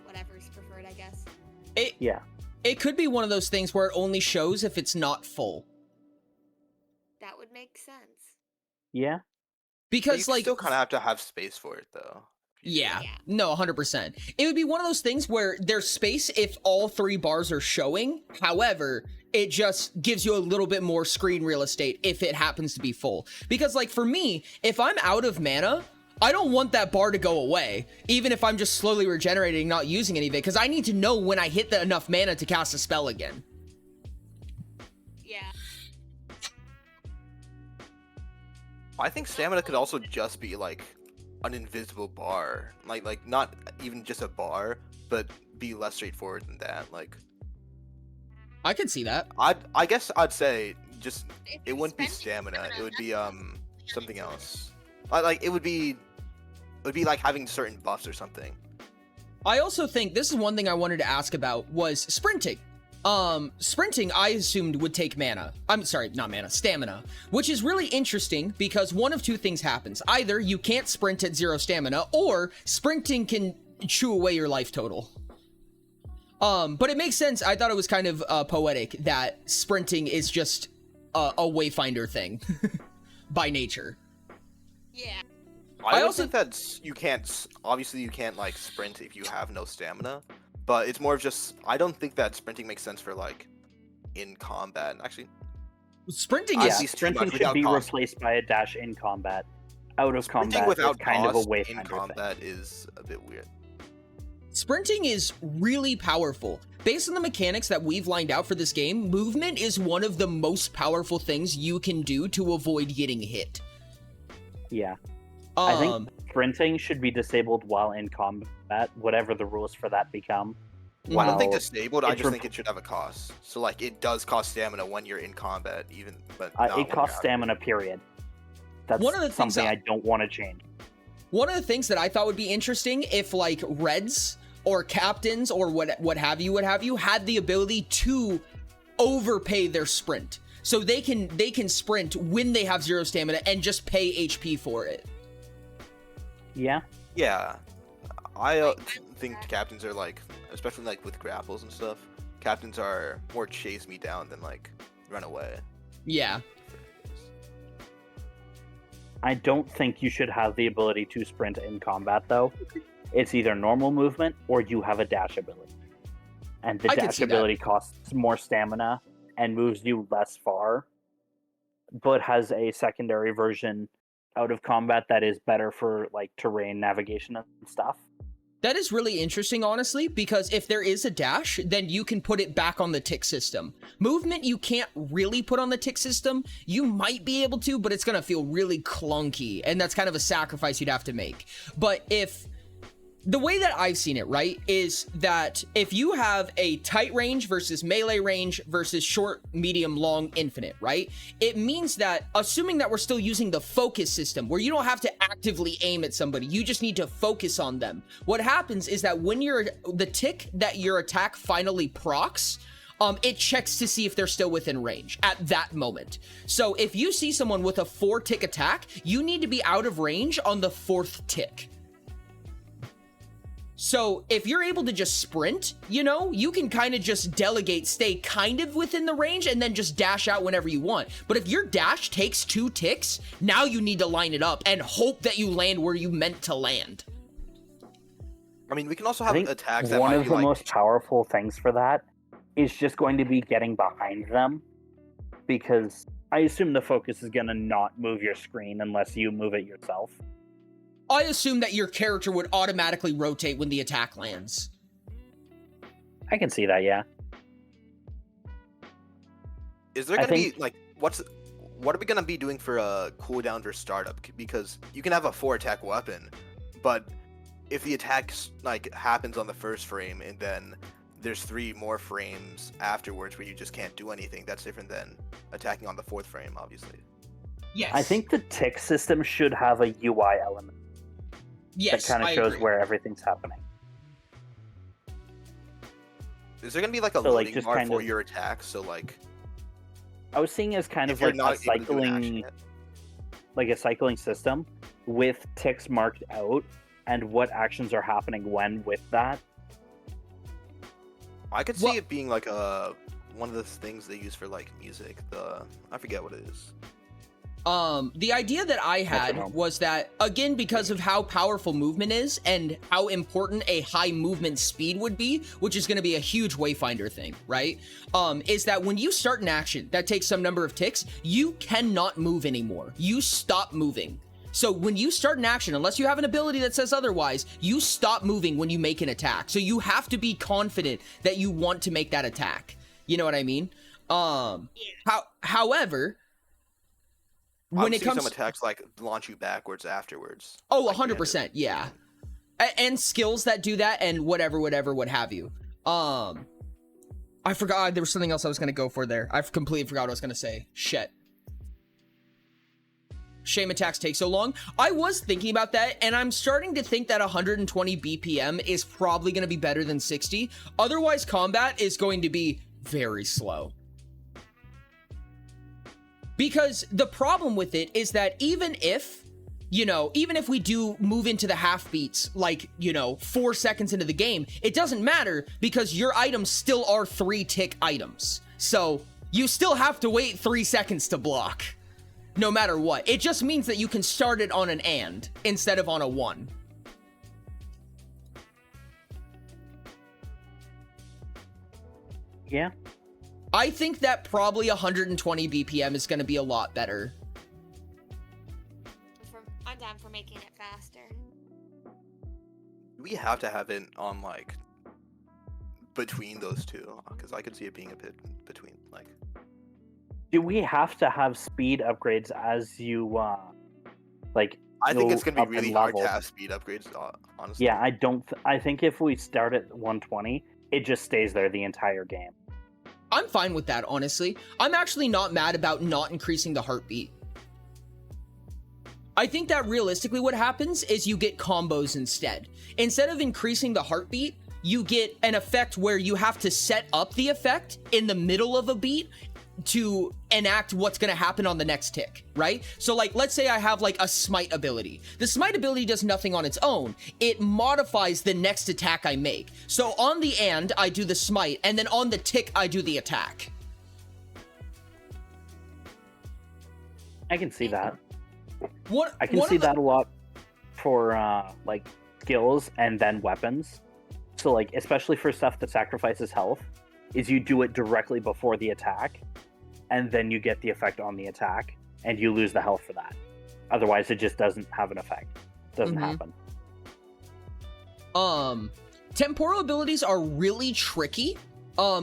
S8: Whatever's preferred, I guess.
S6: Yeah.
S1: It could be one of those things where it only shows if it's not full.
S8: That would make sense.
S6: Yeah.
S4: But
S1: Because
S4: you
S1: like
S4: still kind of have to have space for it, though.
S1: Yeah,
S8: Yeah.
S1: no, 100%. It would be one of those things where there's space if all 3 bars are showing. However, it just gives you a little bit more screen real estate if it happens to be full. Because like for me, if I'm out of mana, I don't want that bar to go away, even if I'm just slowly regenerating, not using any of it, because I need to know when I hit enough mana to cast a spell again.
S8: Yeah.
S4: I think stamina could also just be like an invisible bar, like not even just a bar, but be less straightforward than that. Like
S1: I could see that.
S4: I guess I'd say just
S8: If
S4: it
S8: you're
S4: wouldn't be
S8: spending
S4: stamina. It would
S8: that's
S4: be
S8: the
S4: something
S8: only
S4: else. Like it would be like having certain buffs or something.
S1: I also think this is one thing I wanted to ask about was sprinting. Sprinting I assumed would take mana. I'm sorry, not mana, stamina, which is really interesting because one of two things happens. Either you can't sprint at 0 stamina, or sprinting can chew away your life total. But it makes sense. I thought it was kind of poetic that sprinting is just a wayfinder thing by nature.
S8: Yeah.
S4: I
S1: also
S4: think that you can't. Obviously, you can't like sprint if you have no stamina. But it's more of just. I don't think that sprinting makes sense for like in combat. Actually,
S1: sprinting
S4: I'd
S1: is
S4: be
S6: sprinting
S4: without
S6: should be
S4: cost.
S6: replaced by a dash in combat. Out of
S4: Sprinting
S6: combat is
S4: without
S6: kind of a
S4: cost
S6: wayfinder
S4: in
S6: thing.
S4: combat is a bit weird.
S1: Sprinting is really powerful. Based on the mechanics that we've lined out for this game, movement is one of the most powerful things you can do to avoid getting hit.
S6: Yeah. I think sprinting should be disabled while in combat, whatever the rules for that become.
S4: I don't think
S6: While
S4: disabled. I
S6: it's
S4: just think it should have a cost. So like it does cost stamina when you're in combat, even. But not
S6: it
S4: when
S6: costs
S4: you're out.
S6: stamina, period. That's
S1: One of the things
S6: something
S1: that-
S6: I don't want to change.
S1: One of the things that I thought would be interesting if like reds or captains or what have you had the ability to overpay their sprint. So they can sprint when they have 0 stamina and just pay HP for it.
S6: Yeah.
S4: Yeah, I think captains are like, especially like with grapples and stuff. Captains are more chase me down than like run away.
S1: Yeah.
S6: I don't think you should have the ability to sprint in combat, though. It's either normal movement or you have a dash ability. And the
S1: I could
S6: dash
S1: see that.
S6: ability costs more stamina and moves you less far, but has a secondary version out of combat that is better for like terrain navigation and stuff.
S1: That is really interesting, honestly, because if there is a dash, then you can put it back on the tick system. Movement, you can't really put on the tick system. You might be able to, but it's going to feel really clunky, and that's kind of a sacrifice you'd have to make. But the way that I've seen it, right, is that if you have a tight range versus melee range versus short, medium, long, infinite, right, it means that, assuming that we're still using the focus system, where you don't have to actively aim at somebody, you just need to focus on them. What happens is that when the tick that your attack finally procs, it checks to see if they're still within range at that moment. So if you see someone with a 4-tick attack, you need to be out of range on the 4th tick. So if you're able to just sprint, you can kind of just delegate, stay kind of within the range, and then just dash out whenever you want. But if your dash takes 2 ticks, now you need to line it up and hope that you land where you meant to land.
S4: I mean, we can also
S6: I
S4: have
S6: think
S4: attacks that
S6: one
S4: might
S6: of
S4: be
S6: the
S4: like.
S6: most powerful things for that is just going to be getting behind them, because I assume the focus is going to not move your screen unless you move it yourself.
S1: I assume that your character would automatically rotate when the attack lands.
S6: I can see that, yeah.
S4: Is there gonna be like what are we gonna be doing for a cooldown for startup? Because you can have a 4-attack weapon, but if the attack like happens on the first frame and then there's 3 more frames afterwards where you just can't do anything, that's different than attacking on the 4th frame, obviously.
S1: Yes.
S6: I think the tick system should have a UI element.
S1: Yes,
S6: that kind of
S1: I
S6: shows
S1: agree.
S6: where everything's happening.
S4: Is there gonna be like a
S6: So, like,
S4: loading
S6: just
S4: bar
S6: kind
S4: for
S6: of-
S4: your attacks? So like,
S6: I was seeing as kind
S4: if
S6: of
S4: you're
S6: like
S4: not
S6: a
S4: able to do an action
S6: cycling,
S4: yet.
S6: like a cycling system with ticks marked out and what actions are happening when with that.
S4: I could see
S1: Well-
S4: it being like one of the things they use for like music. I forget what it is.
S1: The idea that I had
S6: Metronome.
S1: was that, again, because of how powerful movement is and how important a high movement speed would be, which is going to be a huge wayfinder thing, right? Is that when you start an action that takes some number of ticks, you cannot move anymore. You stop moving. So when you start an action, unless you have an ability that says otherwise, you stop moving when you make an attack. So you have to be confident that you want to make that attack. You know what I mean? However, when it comes
S4: some attacks like launch you backwards afterwards.
S1: Oh,
S4: like the end of
S1: 100%,
S4: the
S1: yeah.
S4: game.
S1: And skills that do that and whatever, what have you. I forgot there was something else I was gonna go for there. I completely forgot what I was gonna say. Shit. Shame attacks take so long. I was thinking about that, and I'm starting to think that 120 BPM is probably going to be better than 60. Otherwise, combat is going to be very slow. Because the problem with it is that even if we do move into the half beats, like, 4 seconds into the game, it doesn't matter because your items still are 3-tick items. So you still have to wait 3 seconds to block. No matter what. It just means that you can start it on an and instead of on a 1.
S6: Yeah.
S1: I think that probably 120 BPM is going to be a lot better.
S8: I'm down for making it faster.
S4: We have to have it on, like, between those two, because I could see it being a bit between, like...
S6: Do we have to have speed upgrades as you, like...
S4: I think it's
S6: go
S4: going to be
S6: up
S4: really
S6: in
S4: hard to
S6: level?
S4: have speed upgrades, honestly.
S6: Yeah, I think if we start at 120, it just stays there the entire game.
S1: I'm fine with that, honestly. I'm actually not mad about not increasing the heartbeat. I think that realistically what happens is you get combos instead. Instead of increasing the heartbeat, you get an effect where you have to set up the effect in the middle of a beat to enact what's going to happen on the next tick, right? So, like, let's say I have, like, a smite ability. The smite ability does nothing on its own. It modifies the next attack I make. So on the and, I do the smite, and then on the tick, I do the attack.
S6: I can see that.
S1: What
S6: I can see that a lot for, like, skills and then weapons. So, like, especially for stuff that sacrifices health, is you do it directly before the attack, and then you get the effect on the attack, and you lose the health for that. Otherwise, it just doesn't have an effect. Doesn't happen.
S1: Temporal abilities are really tricky,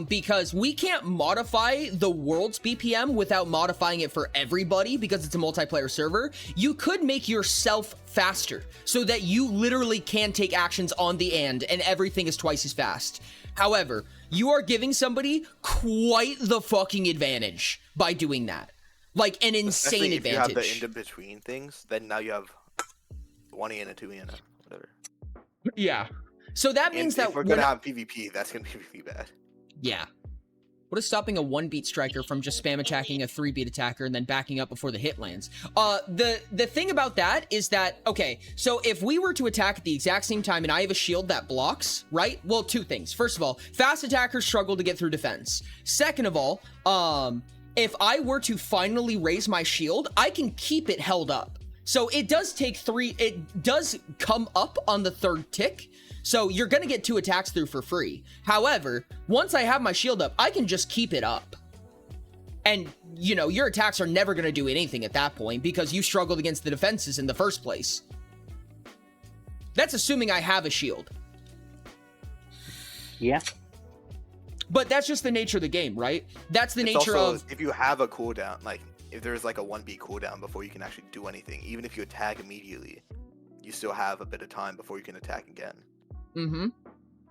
S1: because we can't modify the world's BPM without modifying it for everybody because it's a multiplayer server. You could make yourself faster so that you literally can take actions on the and everything is twice as fast. However, you are giving somebody quite the fucking advantage by doing that. Like, an insane
S4: Especially
S1: advantage.
S4: if you have the in-between things, then now you have 1 and a 2 and a whatever.
S1: Yeah. So that
S4: And
S1: means that
S4: if we're going to have PvP, that's going to be really bad.
S1: Yeah. What is stopping a 1-beat striker from just spam attacking a 3-beat attacker and then backing up before the hit lands? The thing about that is that, okay, so if we were to attack at the exact same time and I have a shield that blocks, right? Well, 2 things. First of all, fast attackers struggle to get through defense. Second of all, if I were to finally raise my shield, I can keep it held up. So it does take 3, it does come up on the 3rd tick. So you're going to get 2 attacks through for free. However, once I have my shield up, I can just keep it up. And, your attacks are never going to do anything at that point because you struggled against the defenses in the first place. That's assuming I have a shield.
S6: Yeah.
S1: But that's just the nature of the game, right? That's the
S4: It's
S1: nature
S4: also,
S1: of...
S4: if you have a cooldown, like, if there's like a 1-beat cooldown before you can actually do anything, even if you attack immediately, you still have a bit of time before you can attack again.
S1: Mm-hmm.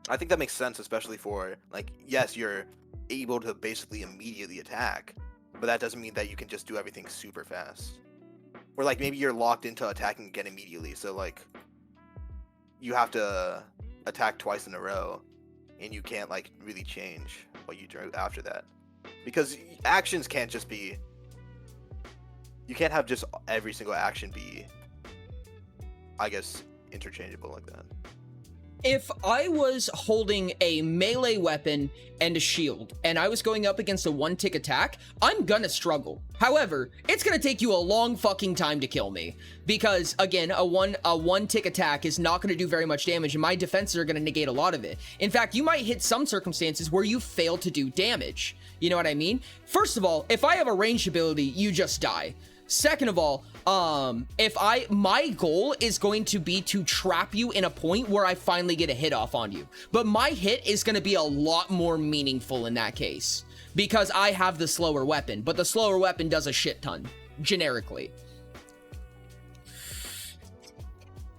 S4: I think that makes sense, especially for, like, yes, you're able to basically immediately attack, but that doesn't mean that you can just do everything super fast. Or, like, maybe you're locked into attacking again immediately, so, like, you have to attack twice in a row, and you can't, like, really change what you do after that. Because actions can't just be... You can't have just every single action be, I guess, interchangeable like that.
S1: If I was holding a melee weapon and a shield, and I was going up against a 1-tick attack, I'm gonna struggle. However, it's gonna take you a long fucking time to kill me. Because, again, a 1-tick attack is not gonna do very much damage, and my defenses are gonna negate a lot of it. In fact, you might hit some circumstances where you fail to do damage. You know what I mean? First of all, if I have a ranged ability, you just die. Second of all, my goal is going to be to trap you in a point where I finally get a hit off on you. But my hit is going to be a lot more meaningful in that case because I have the slower weapon, but the slower weapon does a shit ton generically.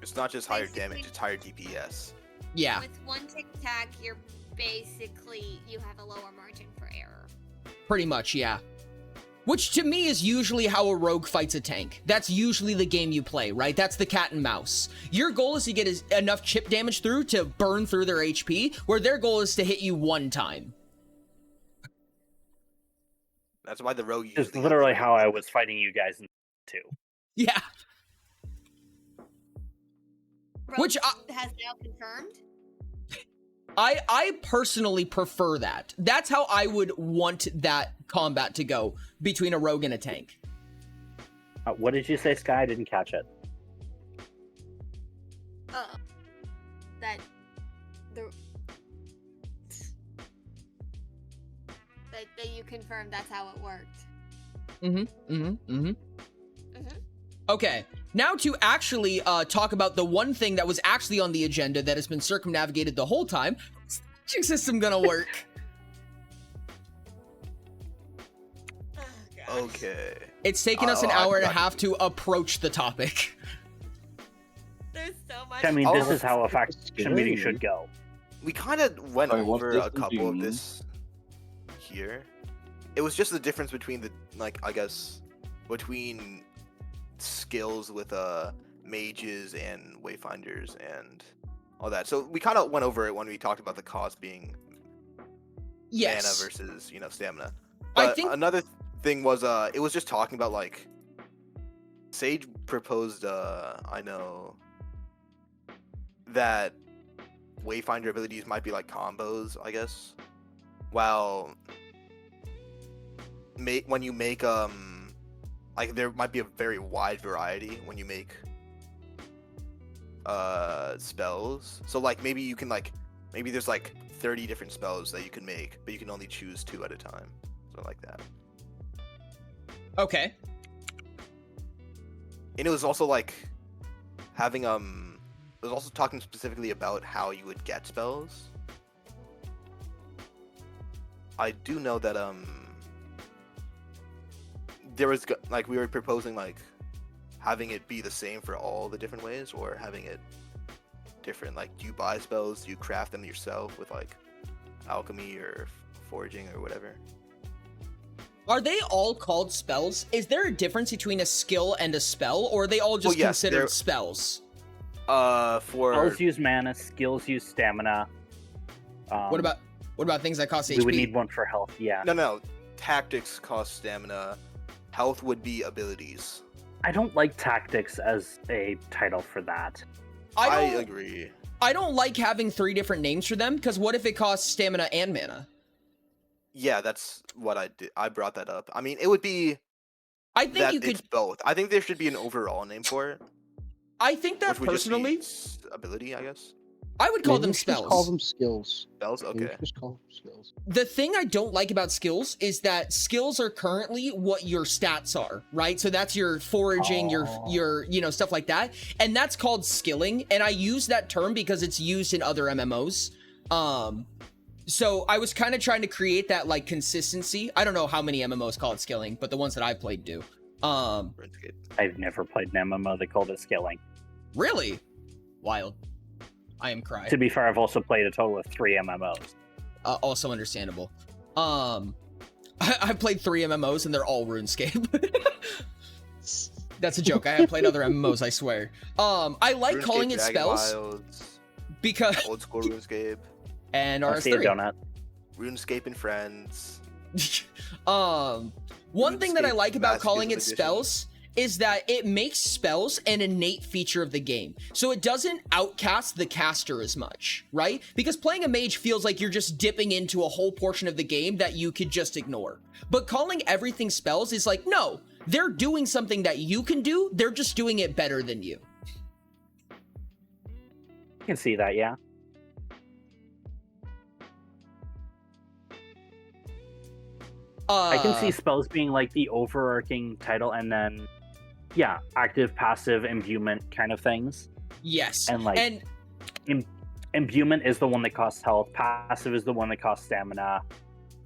S4: It's not just higher damage, it's higher DPS.
S1: Yeah.
S8: With 1-tick attack, you're basically you have a lower margin for error.
S1: Pretty much, yeah. Which to me is usually how a rogue fights a tank. That's usually the game you play, right? That's the cat and mouse. Your goal is to get enough chip damage through to burn through their HP, where their goal is to hit you one time.
S4: That's why the rogue
S6: It's
S4: usually
S6: literally how I was fighting you guys in 2.
S1: Yeah.
S8: Rogue
S1: Which
S8: has now confirmed.
S1: I personally prefer that. That's how I would want that combat to go between a rogue and a tank.
S6: What did you say, Sky? I didn't catch it.
S8: That you confirmed that's how it worked.
S1: Okay, now to actually talk about the one thing that was actually on the agenda that has been circumnavigated the whole time. Is the magic system gonna work?
S4: Okay.
S1: It's taken us an
S4: I
S1: hour and a
S4: forgot
S1: half to approach the topic.
S8: There's so much.
S6: I mean, this
S4: Oh.
S6: is how a faction meeting should go.
S4: We kind of went
S9: Sorry, what
S4: over a
S9: distance do you
S4: couple of
S9: mean?
S4: this here. It was just the difference between the, like, I guess, between skills with mages and wayfinders and all that. So we kind of went over it when we talked about the cost being
S1: Yes.
S4: mana versus, stamina.
S1: I
S4: But
S1: think-
S4: another thing was it was just talking about, like, Sage proposed I know that wayfinder abilities might be like combos, I guess. While when you make like, there might be a very wide variety when you make spells. So, like, maybe you can, like, maybe there's like 30 different spells that you can make, but you can only choose 2 at a time. Something like that.
S1: Okay.
S4: And it was also like having it was also talking specifically about how you would get spells. I do know that there was like, we were proposing like having it be the same for all the different ways, or having it different. Like, do you buy spells? Do you craft them yourself with like alchemy or foraging or whatever?
S1: Are they all called spells? Is there a difference between a skill and a spell, or are they all just
S4: Well, yes,
S1: considered
S4: they're-
S1: spells?
S4: For
S6: Spells use mana, skills use stamina.
S1: What about things that cost HP?
S6: We would need one for health, yeah.
S4: no, tactics cost stamina. Health would be abilities.
S6: I don't like tactics as a title for that.
S4: I agree.
S1: I don't like having 3 different names for them, because what if it costs stamina and mana?
S4: Yeah, that's what I did. I brought that up. I mean, it would be
S1: I think
S4: that
S1: you could.
S4: it's both. I think there should be an overall name for it.
S1: I think that
S4: which would just be
S1: personally,
S4: ability, I guess.
S1: I would call
S7: Maybe
S1: them
S7: we should just
S1: spells.
S7: call them skills.
S4: Spells,
S7: Maybe we
S4: okay.
S7: should just call them skills.
S1: The thing I don't like about skills is that skills are currently what your stats are, right? So that's your foraging, your stuff like that, and that's called skilling. And I use that term because it's used in other MMOs. So I was kind of trying to create that, like, consistency. I don't know how many MMOs call it skilling, but the ones that I played do.
S4: RuneScape.
S6: I've never played an MMO that called it skilling.
S1: Really? Wild. I am crying.
S6: To be fair, I've also played a total of 3 MMOs.
S1: Also understandable. I've played 3 MMOs and they're all RuneScape. That's a joke. I have played other MMOs, I swear. I like
S4: RuneScape,
S1: calling it
S4: Dragon
S1: spells
S4: Wilds,
S1: because
S4: old school RuneScape,
S1: and
S6: I'll see a
S1: RS3.
S6: donut.
S4: RuneScape and Friends.
S1: One thing that I
S4: RuneScape
S1: like about
S4: Master's
S1: calling it
S4: Edition.
S1: spells is that it makes spells an innate feature of the game. So it doesn't outcast the caster as much, right? Because playing a mage feels like you're just dipping into a whole portion of the game that you could just ignore. But calling everything spells is like, no, they're doing something that you can do, they're just doing it better than you.
S6: I can see that, yeah. I can see spells being like the overarching title, and then, yeah, active, passive, imbuement kind of things.
S1: Yes.
S6: And like, imbuement is the one that costs health, passive is the one that costs stamina,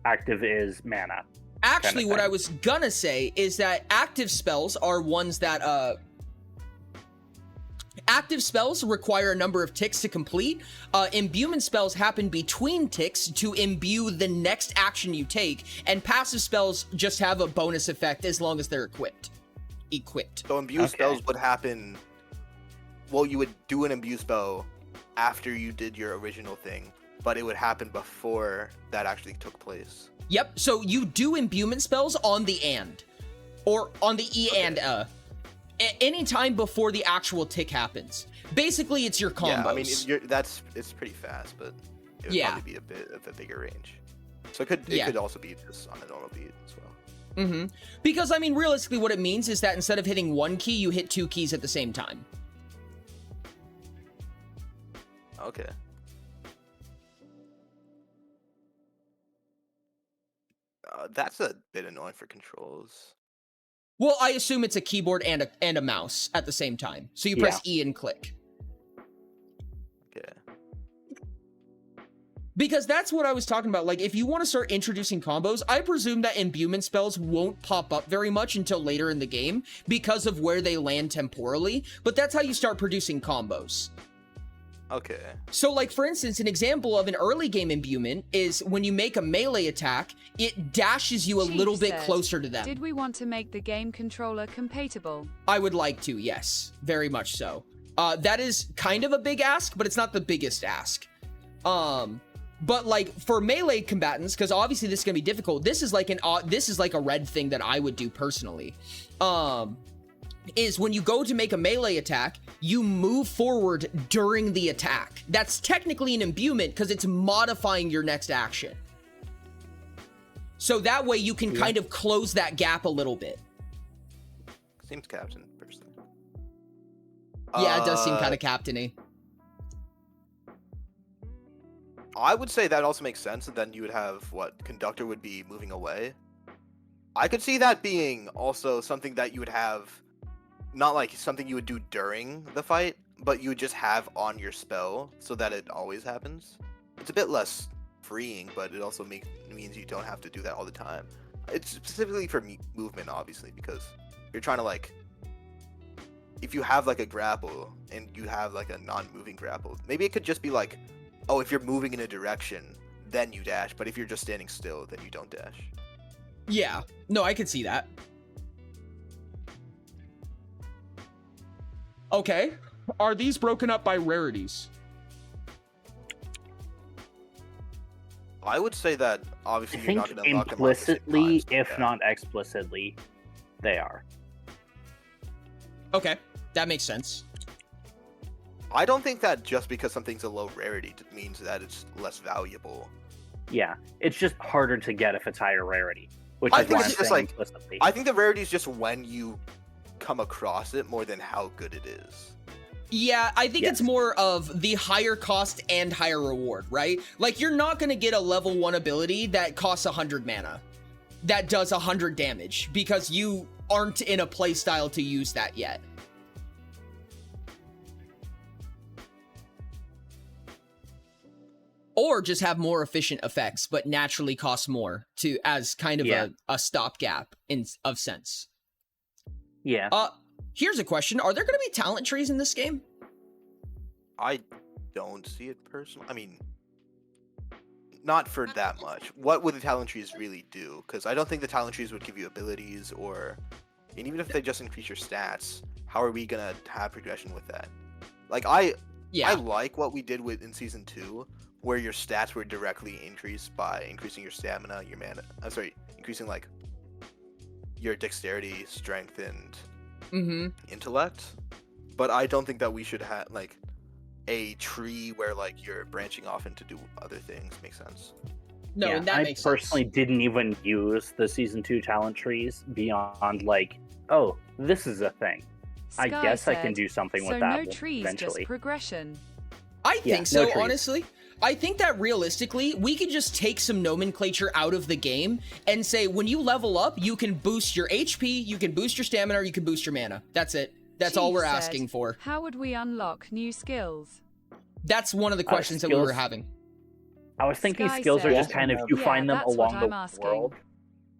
S6: active is mana.
S1: Actually,
S6: kind of
S1: what
S6: thing.
S1: I was gonna say is that active spells are ones that Active spells require a number of ticks to complete. Imbuement spells happen between ticks to imbue the next action you take, and passive spells just have a bonus effect as long as they're equipped.
S4: So imbue spells would happen. Well, you would do an imbue spell after you did your original thing, but it would happen before that actually took place.
S1: Yep. So you do imbuement spells on the and, or on the e and anytime before the actual tick happens. Basically, it's your combos.
S4: Yeah, I mean, it's pretty fast, but it would probably be a bit of a bigger range. So it could also be just on a normal beat as well.
S1: Mm-hmm. Because, I mean, realistically, what it means is that instead of hitting one key, you hit 2 keys at the same time.
S4: Okay. That's a bit annoying for controls.
S1: Well, I assume it's a keyboard and a mouse at the same time. So you press E and click.
S4: Okay.
S1: Because that's what I was talking about. Like, if you want to start introducing combos, I presume that imbuement spells won't pop up very much until later in the game because of where they land temporally. But that's how you start producing combos.
S4: Okay.
S1: So, like, for instance, an example of an early game imbuement is when you make a melee attack, it dashes you a little bit closer to them.
S5: Did we want to make the game controller compatible?
S1: I would like to, yes. Very much so. That is kind of a big ask, but it's not the biggest ask. But, like, for melee combatants, because obviously this is going to be difficult, this is like a red thing that I would do personally. Is when you go to make a melee attack, you move forward during the attack. That's technically an imbuement because it's modifying your next action. So that way you can kind of close that gap a little bit.
S4: Seems captain, personally.
S1: Yeah, it does seem kind of captain-y.
S4: I would say that also makes sense, and then you would have, conductor would be moving away. I could see that being also something that you would have, not like something you would do during the fight, but you would just have on your spell so that it always happens. It's a bit less freeing, but it also means you don't have to do that all the time. It's specifically for movement, obviously, because you're trying to, if you have a grapple and you have a non-moving grapple, maybe it could just be oh, if you're moving in a direction, then you dash, but if you're just standing still, then you don't dash.
S1: Yeah, no, I could see that. Okay, are these broken up by rarities?
S4: I would say that obviously
S6: I
S4: you're not
S6: think
S4: going to unlock them all at the same
S6: implicitly,
S4: time, so
S6: if not explicitly, they are.
S1: Okay, that makes sense.
S4: I don't think that just because something's a low rarity means that it's less valuable.
S6: Yeah, it's just harder to get if it's higher rarity. Which
S4: I
S6: is
S4: think
S6: why
S4: it's
S6: I'm
S4: just
S6: saying implicitly.
S4: I think the rarity is just when you come across it more than how good it is.
S1: Yeah, I think it's more of the higher cost and higher reward, right? Like, you're not going to get a level 1 ability that costs 100 mana, that does 100 damage, because you aren't in a playstyle to use that yet. Or just have more efficient effects, but naturally cost more as kind of a stopgap of sense.
S6: Yeah.
S1: Here's a question. Are there going to be talent trees in this game?
S4: I don't see it personally. I mean, not for that much. What would the talent trees really do? Because I don't think the talent trees would give you abilities and even if they just increase your stats, how are we going to have progression with that? I like what we did in Season 2, where your stats were directly increased by increasing your stamina, your mana. Increasing your dexterity, strength, and intellect. But I don't think that we should have a tree where you're branching off into do other things. Makes sense.
S1: No,
S6: yeah,
S1: and that
S6: I
S1: makes
S6: personally
S1: sense.
S6: didn't even use the Season 2 talent trees beyond oh, this is a thing. I
S5: Sky
S6: guess I can
S5: said,
S6: do something
S5: so
S6: with that
S5: no trees,
S6: eventually.
S5: just progression.
S1: I
S6: Yeah,
S1: think so,
S6: no trees.
S1: honestly. I think that realistically, we could just take some nomenclature out of the game and say, when you level up, you can boost your HP, you can boost your stamina, or you can boost your mana. That's it. That's all
S5: Chief
S1: we're
S5: said,
S1: asking for.
S5: How would we unlock new skills?
S1: That's one of the questions that we were
S6: skills-
S1: having.
S6: I was thinking
S5: Sky
S6: skills are
S5: said-
S6: just kind of you
S5: Yeah,
S6: find them
S5: that's what
S6: along
S5: I'm
S6: the
S5: asking.
S6: world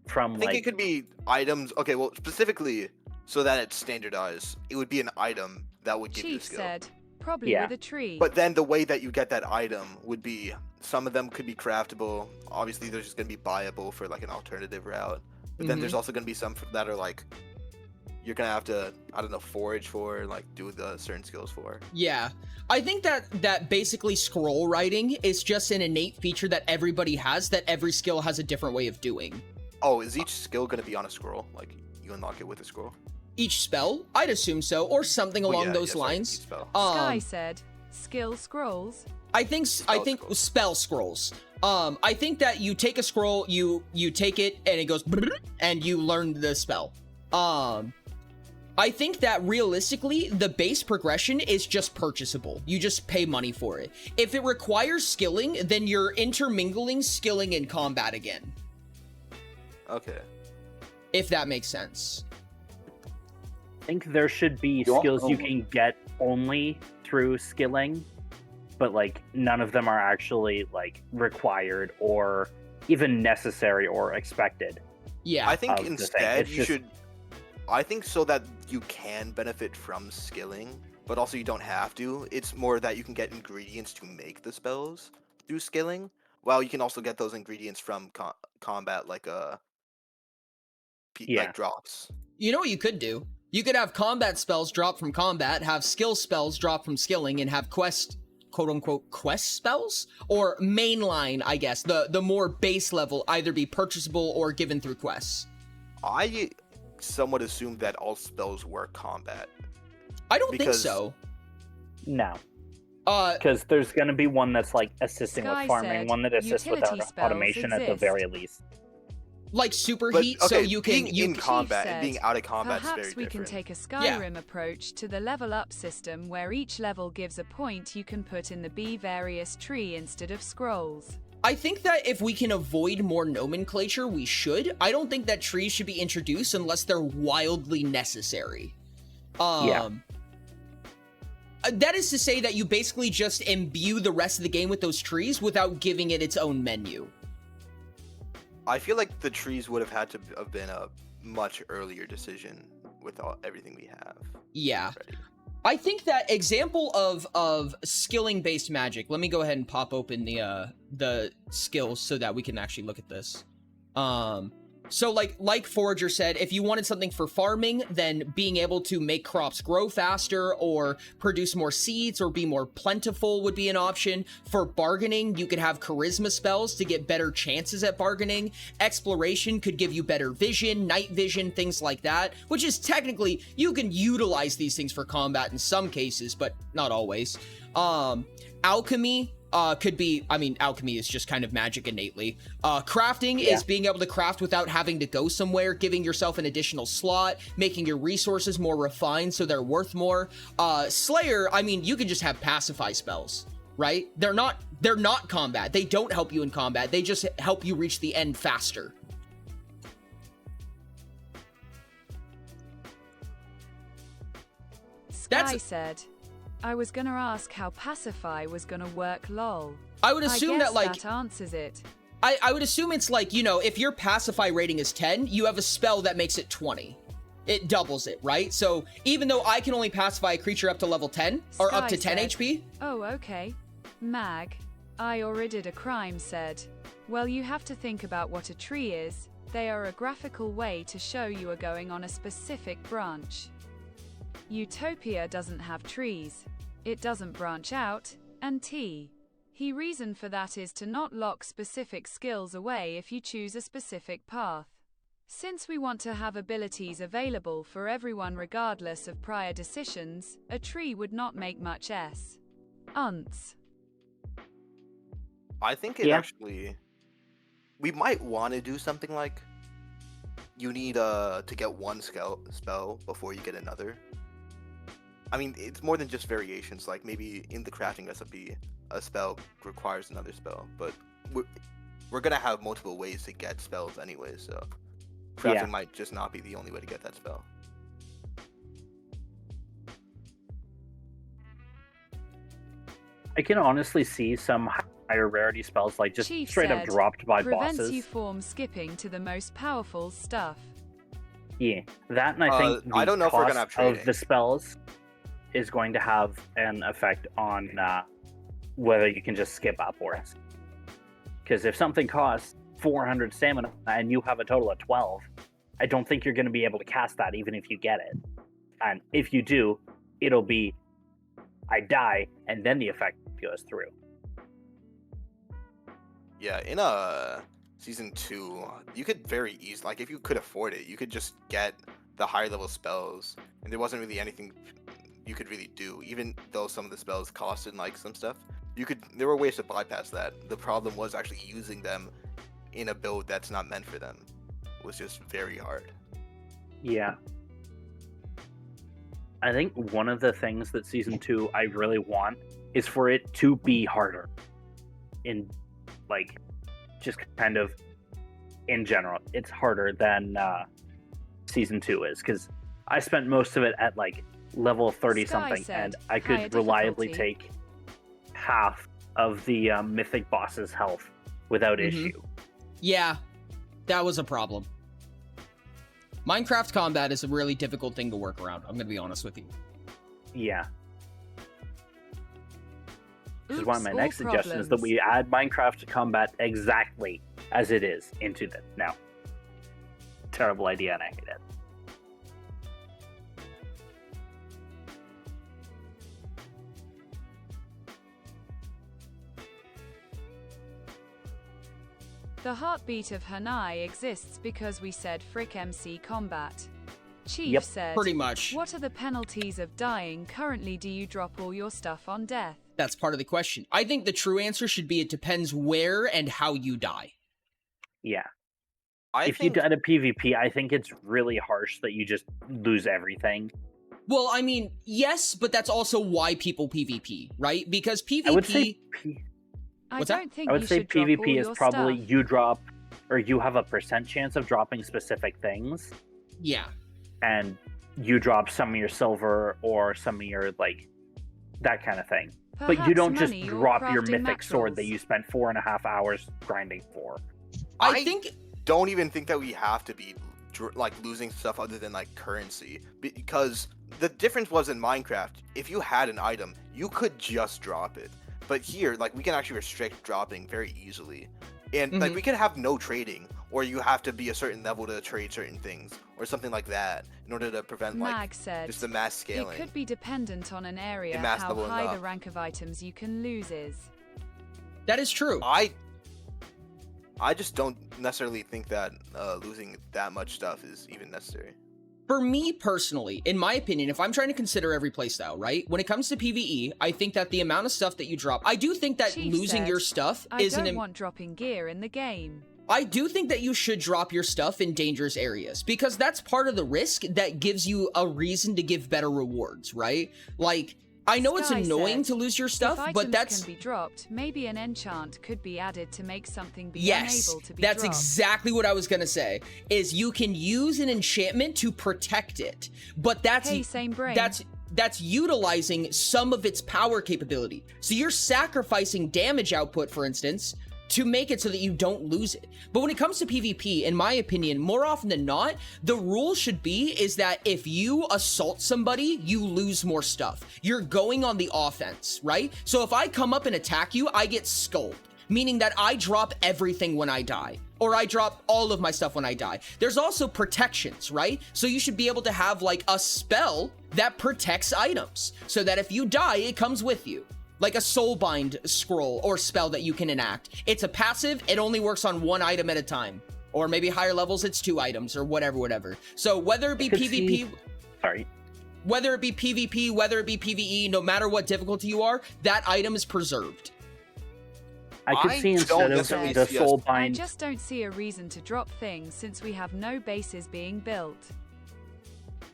S6: from
S4: I think it could be items. Okay, well, specifically, so that it's standardized, it would be an item that would give you a
S5: Chief
S4: skill.
S5: said, probably
S6: Yeah.
S5: with a tree.
S4: But then the way that you get that item would be, some of them could be craftable. Obviously, there's just going to be buyable for like an alternative route. But then there's also going to be some that are like, you're going to have to, I don't know, forage for, like do the certain skills for.
S1: Yeah. I think that basically scroll writing is just an innate feature that everybody has, that every skill has a different way of doing.
S4: Oh, is each skill going to be on a scroll? Like, you unlock it with a scroll?
S1: Each spell? I'd assume so, or something
S4: Oh,
S1: along
S4: yeah,
S1: those
S4: yeah, sorry,
S1: lines.
S4: each spell.
S5: Sky said, skill scrolls.
S1: I think
S4: scrolls.
S1: spell scrolls. I think that you take a scroll, you take it, and it goes and you learn the spell. I think that realistically, the base progression is just purchasable. You just pay money for it. If it requires skilling, then you're intermingling skilling and combat again.
S4: Okay.
S1: If that makes sense.
S6: I think there should be
S9: You
S6: skills you
S9: also-
S6: can get only through skilling, but like none of them are actually like required or even necessary or expected.
S1: Yeah.
S4: I think
S6: of the thing.
S4: instead
S6: It's
S4: you
S6: just-
S4: should, I think so that you can benefit from skilling, but also you don't have to. It's more that you can get ingredients to make the spells through skilling, while you can also get those ingredients from combat, like
S6: Yeah.
S4: like drops.
S1: You know what you could do? You could have combat spells drop from combat, have skill spells drop from skilling, and have quote-unquote quest spells? Or mainline, I guess, the more base level, either be purchasable or given through quests.
S4: I somewhat assumed that all spells were combat.
S1: I don't think
S4: Because-
S1: so.
S6: No,
S1: Uh,
S6: because there's going to be one that's like assisting
S5: Sky
S6: with farming,
S5: said,
S6: one that assists with
S5: utility spells
S6: automation at the
S5: exist.
S6: very least.
S1: like
S4: But
S1: superheat,
S4: okay,
S1: so you can...
S4: being
S1: You
S4: in
S1: can
S4: combat
S5: said,
S4: and being out of combat is
S5: Perhaps
S4: very
S5: we can
S4: different.
S5: take a Skyrim approach to the level up system where each level gives a point you can put in the B various tree instead of scrolls.
S1: I think that if we can avoid more nomenclature, we should. I don't think that trees should be introduced unless they're wildly necessary.
S6: Yeah.
S1: That is to say that you basically just imbue the rest of the game with those trees without giving it its own menu.
S4: I feel like the trees would have had to have been a much earlier decision with everything we have.
S1: Yeah.
S4: Ready.
S1: I think that example of skilling based magic. Let me go ahead and pop open the skills so that we can actually look at this. So like Forager said, if you wanted something for farming, then being able to make crops grow faster or produce more seeds or be more plentiful would be an option. For bargaining, you could have charisma spells to get better chances at bargaining. Exploration could give you better vision, night vision, things like that, which is technically, you can utilize these things for combat in some cases, but not always. Alchemy could be, I mean, alchemy is just kind of magic innately. Crafting is being able to craft without having to go somewhere, giving yourself an additional slot, making your resources more refined so they're worth more. Slayer, I mean, you can just have pacify spells, right? They're not combat. They don't help you in combat. They just help you reach the end faster.
S5: Sky said, I was gonna ask how pacify was gonna work, lol.
S1: I would assume
S5: guess
S1: that, like,
S5: that answers it.
S1: I would assume it's like, you know, if your pacify rating is 10, you have a spell that makes it 20. It doubles it, right? So even though I can only pacify a creature up to level 10, or up
S5: Sky
S1: to 10
S5: said,
S1: HP,
S5: Oh, okay. Mag, I already did a crime said, well, you have to think about what a tree is. They are a graphical way to show you are going on a specific branch. Utopia doesn't have trees. It doesn't branch out, and He reason for that is to not lock specific skills away if you choose a specific path. Since we want to have abilities available for everyone regardless of prior decisions, a tree would not make much sense.
S4: I think it
S6: Yeah.
S4: actually, we might want to do something like, you need to get one spell before you get another. I mean, it's more than just variations. Like maybe in the crafting recipe, a spell requires another spell, but we're gonna have multiple ways to get spells anyway, so crafting might just not be the only way to get that spell.
S6: I can honestly see some higher rarity spells like just
S5: Chief
S6: straight up
S5: said,
S6: dropped by
S5: prevents
S6: bosses.
S5: you from skipping to the most powerful stuff.
S6: Yeah, that and I think the
S4: I don't know if we're gonna
S6: cost
S4: have
S6: of
S4: trading.
S6: the spells is going to have an effect on whether you can just skip upwards. Because if something costs 400 stamina and you have a total of 12, I don't think you're going to be able to cast that even if you get it. And if you do, it'll be I die and then the effect goes through.
S4: Yeah, in season 2, you could very easily, like if you could afford it, you could just get the higher level spells, and there wasn't really anything you could really do. Even though some of the spells costed like some stuff, there were ways to bypass that. The problem was actually using them in a build that's not meant for them. It was just very hard.
S6: Yeah. I think one of the things that season 2 I really want is for it to be harder. In like just kind of in general, it's harder than season 2 is, because I spent most of it at like level 30
S5: Sky
S6: something,
S5: said,
S6: and I
S5: "Higher
S6: could reliably
S5: difficulty."
S6: take half of the mythic boss's health without issue.
S1: Yeah, that was a problem. Minecraft combat is a really difficult thing to work around. I'm gonna be honest with you.
S6: Yeah. Which is
S5: Oops,
S6: one of my
S5: all
S6: next suggestions, that
S5: problems.
S6: we add Minecraft combat exactly as it is into this. Now, terrible idea, and I hate it.
S5: The heartbeat of Hanai exists because we said frick MC combat. Chief
S6: Yep,
S5: said,
S1: Pretty much.
S5: "What are the penalties of dying currently? Do you drop all your stuff on death?"
S1: That's part of the question. I think the true answer should be it depends where and how you die.
S6: Yeah.
S4: I
S6: If
S4: think
S6: you die to PvP, I think it's really harsh that you just lose everything.
S1: Well, I mean, yes, but that's also why people PvP, right? Because PvP...
S6: I would say
S5: I
S1: What's that?
S5: don't think
S6: I would
S5: you
S6: say
S5: should drop all
S6: PvP is
S5: your
S6: probably
S5: stuff.
S6: you drop, or you have a % chance of dropping specific things,
S1: Yeah.
S6: and you drop some of your silver or some of your, like, that kind of thing. But you
S5: Perhaps
S6: don't just
S5: money or
S6: drop your
S5: crafting
S6: mythic sword that
S5: mackerels.
S6: you spent 4.5 hours grinding for.
S1: I think...
S4: don't even think that we have to be like losing stuff other than like currency, because the difference was in Minecraft, if you had an item, you could just drop it. But here, like, we can actually restrict dropping very easily, and like we can have no trading, or you have to be a certain level to trade certain things, or something like that, in order to prevent like
S5: Mag said,
S4: just the mass
S5: "It
S4: scaling.
S5: could be dependent on an area
S4: The mass
S5: how
S4: leveling
S5: high
S4: up.
S5: the rank of items you can lose is."
S1: That is true.
S4: I just don't necessarily think that losing that much stuff is even necessary.
S1: For me personally, in my opinion, if I'm trying to consider every playstyle, right? When it comes to PvE, I think that the amount of stuff that you drop, I do think that
S5: Chief
S1: losing
S5: said,
S1: your stuff
S5: "I
S1: is
S5: don't want dropping gear in the game."
S1: I do think that you should drop your stuff in dangerous areas, because that's part of the risk that gives you a reason to give better rewards, right? Like, I know it's
S5: Sky
S1: annoying
S5: said,
S1: to lose your
S5: "If
S1: stuff,
S5: items
S1: but that's...
S5: can be dropped, maybe an enchant could be added to make something be
S1: Yes,
S5: unable to be
S1: that's
S5: dropped."
S1: exactly what I was gonna say, is you can use an enchantment to protect it, but that's...
S5: Hey, same brain.
S1: That's utilizing some of its power capability. So you're sacrificing damage output, for instance, to make it so that you don't lose it. But when it comes to PvP, in my opinion, more often than not, the rule should be is that if you assault somebody, you lose more stuff. You're going on the offense, right? So if I come up and attack you, I get skulled, meaning that I drop everything when I die, or I drop all of my stuff when I die. There's also protections, right? So you should be able to have like a spell that protects items, so that if you die, it comes with you. Like a soulbind scroll or spell that you can enact. It's a passive, it only works on one item at a time. Or maybe higher levels, it's 2 items, or whatever. So whether it be PvP... Whether it be PvP, whether it be PvE, no matter what difficulty you are, that item is preserved.
S6: I could see instead of the
S5: I
S6: soulbind...
S5: just don't see a reason to drop things since we have no bases being built.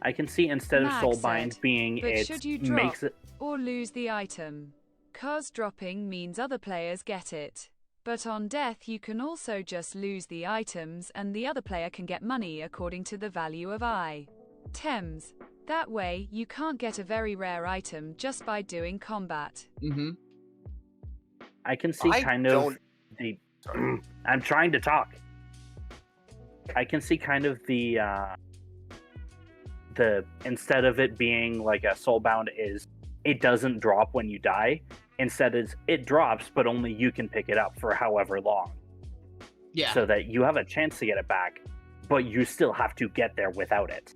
S6: I can see instead of
S5: Mag
S6: soulbind
S5: said,
S6: being
S5: "But
S6: it
S5: should you drop
S6: makes it...
S5: or lose the item? 'Cause dropping means other players get it. But on death you can also just lose the items and the other player can get money according to the value of items. That way, you can't get a very rare item just by doing combat."
S6: I can see kind of the... I'm trying to talk. I can see kind of the instead of it being like a soulbound is it doesn't drop when you die. Instead is it drops, but only you can pick it up for however long.
S1: Yeah.
S6: So that you have a chance to get it back, but you still have to get there without it.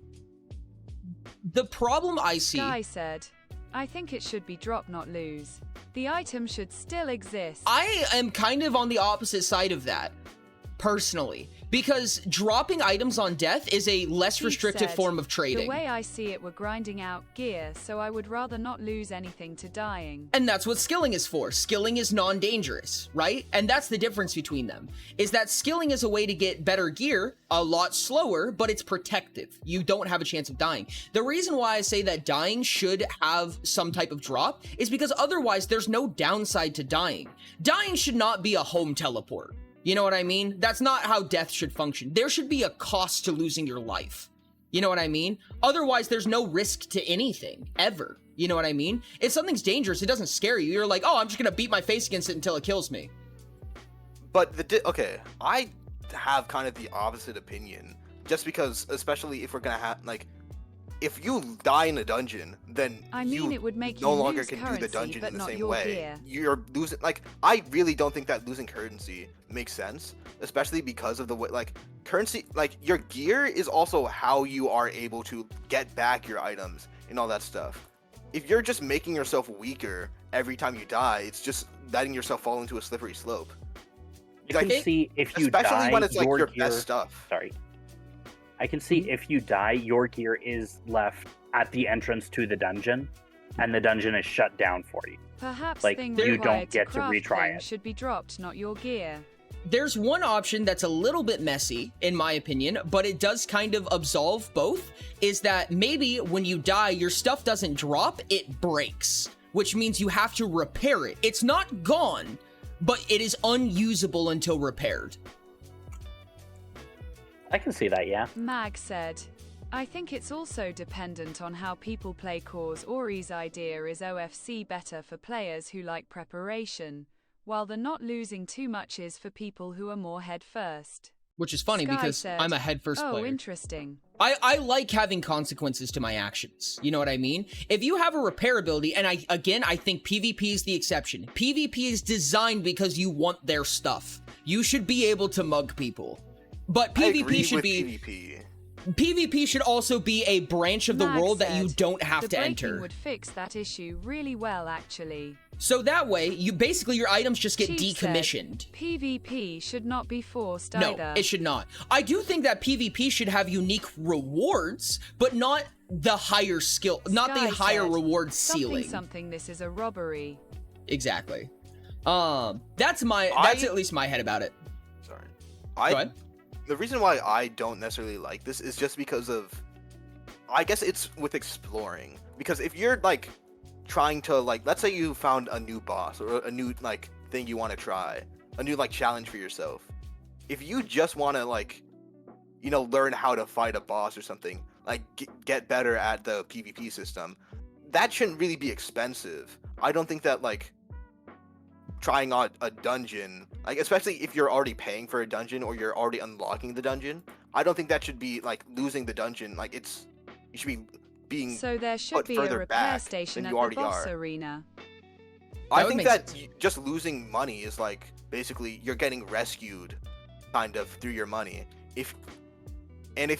S1: The problem I see...
S5: Guy said, I think it should be drop, not lose. The item should still exist.
S1: I am kind of on the opposite side of that, personally. Because dropping items on death is a less
S5: Keith
S1: restrictive
S5: said,
S1: form of trading.
S5: The way I see it, we're grinding out gear, so I would rather not lose anything to dying.
S1: And that's what skilling is for. Skilling is non-dangerous, right? And that's the difference between them, is that skilling is a way to get better gear a lot slower, but it's protective. You don't have a chance of dying. The reason why I say that dying should have some type of drop is because otherwise there's no downside to dying. Dying should not be a home teleport. You know what I mean? That's not how death should function. There should be a cost to losing your life. You know what I mean? Otherwise, there's no risk to anything, ever. You know what I mean? If something's dangerous, it doesn't scare you. You're like, oh, I'm just gonna beat my face against it until it kills me.
S4: But okay, I have kind of the opposite opinion. Just because, especially if we're gonna have, like, if you die in a dungeon, then you
S5: it would make
S4: no
S5: you
S4: longer
S5: lose
S4: can
S5: currency,
S4: do the dungeon
S5: but
S4: in the
S5: not
S4: same
S5: your
S4: way.
S5: Gear.
S4: You're losing, like, I really don't think that losing currency makes sense, especially because of the way, like, currency, like, your gear is also how you are able to get back your items and all that stuff. If you're just making yourself weaker every time you die, it's just letting yourself fall into a slippery slope.
S6: I can see if you
S4: especially
S6: die,
S4: when it's like your
S6: gear,
S4: best stuff.
S6: Sorry. I can see if you die, your gear is left at the entrance to the dungeon, and the dungeon is shut down for you.
S5: Perhaps
S6: Like,
S5: thing
S6: you
S5: required
S6: don't get to
S5: craft
S6: retry
S5: things
S6: it.
S5: should be dropped, not your gear.
S1: There's one option that's a little bit messy, in my opinion, but it does kind of absolve both, is that maybe when you die, your stuff doesn't drop, it breaks, which means you have to repair it. It's not gone, but it is unusable until repaired.
S6: I can see that, yeah.
S5: Mag said, I think it's also dependent on how people play cause. Ori's idea is OFC better for players who like preparation, while the not losing too much is for people who are more head first.
S1: Which is funny
S5: Sky
S1: because
S5: said,
S1: I'm a head first
S5: oh,
S1: player.
S5: interesting.
S1: I like having consequences to my actions. You know what I mean? If you have a repair ability, and I think PvP is the exception. PvP is designed because you want their stuff. You should be able to mug people. But PvP should be... PvP should also be a branch of the
S5: Mag
S1: world that you
S5: said,
S1: don't have
S5: the
S1: to
S5: breaking
S1: enter.
S5: would fix that issue really well, actually.
S1: So that way, you basically your items just get
S5: Chief
S1: decommissioned.
S5: Said, PvP should not be forced
S1: No,
S5: either.
S1: it should not. I do think that PvP should have unique rewards, but not the higher skill, not
S5: Sky
S1: the higher
S5: said,
S1: reward ceiling.
S5: Something, this is a robbery.
S1: Exactly. That's at least my head about it.
S4: Sorry.
S1: Go ahead.
S4: The reason why I don't necessarily like this is just because of, I guess it's with exploring. Because if you're like trying to, like, let's say you found a new boss or a new like thing you want to try, a new like challenge for yourself. If you just want to, like, you know, learn how to fight a boss or something, like get better at the PvP system, that shouldn't really be expensive. I don't think that, like, trying out a dungeon, like, especially if you're already paying for a dungeon or you're already unlocking the dungeon, I don't think that should be like losing the dungeon. Like, you should be being
S5: So there should
S4: put
S5: be a
S4: further
S5: repair
S4: back
S5: station
S4: than
S5: at
S4: you
S5: the
S4: already
S5: boss
S4: are.
S5: arena.
S4: I
S1: would
S4: think
S1: make
S4: that
S1: sense.
S4: just losing money is like basically you're getting rescued, kind of, through your money. If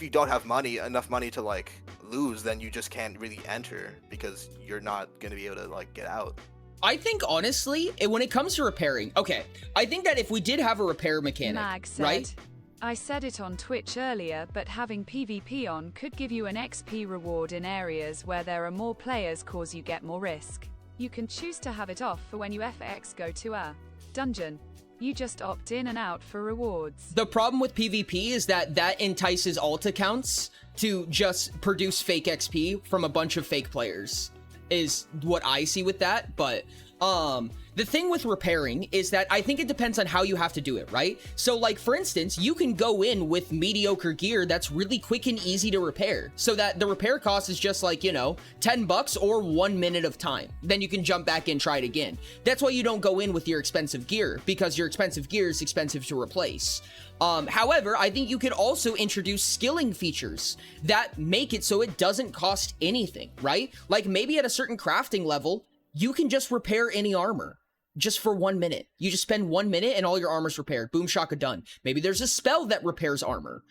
S4: you don't have enough money to like lose, then you just can't really enter because you're not gonna be able to like get out.
S1: I think honestly, when it comes to repairing, okay, I think that if we did have a repair mechanic,
S5: Mag said,
S1: right?
S5: I said it on Twitch earlier, but having PvP on could give you an XP reward in areas where there are more players cause you get more risk. You can choose to have it off for when you FX go to a dungeon. You just opt in and out for rewards.
S1: The problem with PvP is that entices alt accounts to just produce fake XP from a bunch of fake players, is what I see with that. But the thing with repairing is that I think it depends on how you have to do it, right? So, like, for instance, you can go in with mediocre gear that's really quick and easy to repair, so that the repair cost is just like, you know, $10 or 1 minute of time. Then you can jump back in, try it again. That's why you don't go in with your expensive gear, because your expensive gear is expensive to replace. However, I think you could also introduce skilling features that make it so it doesn't cost anything, right? Like maybe at a certain crafting level, you can just repair any armor just for 1 minute. You just spend 1 minute and all your armor's repaired. Boom, shaka, done. Maybe there's a spell that repairs armor.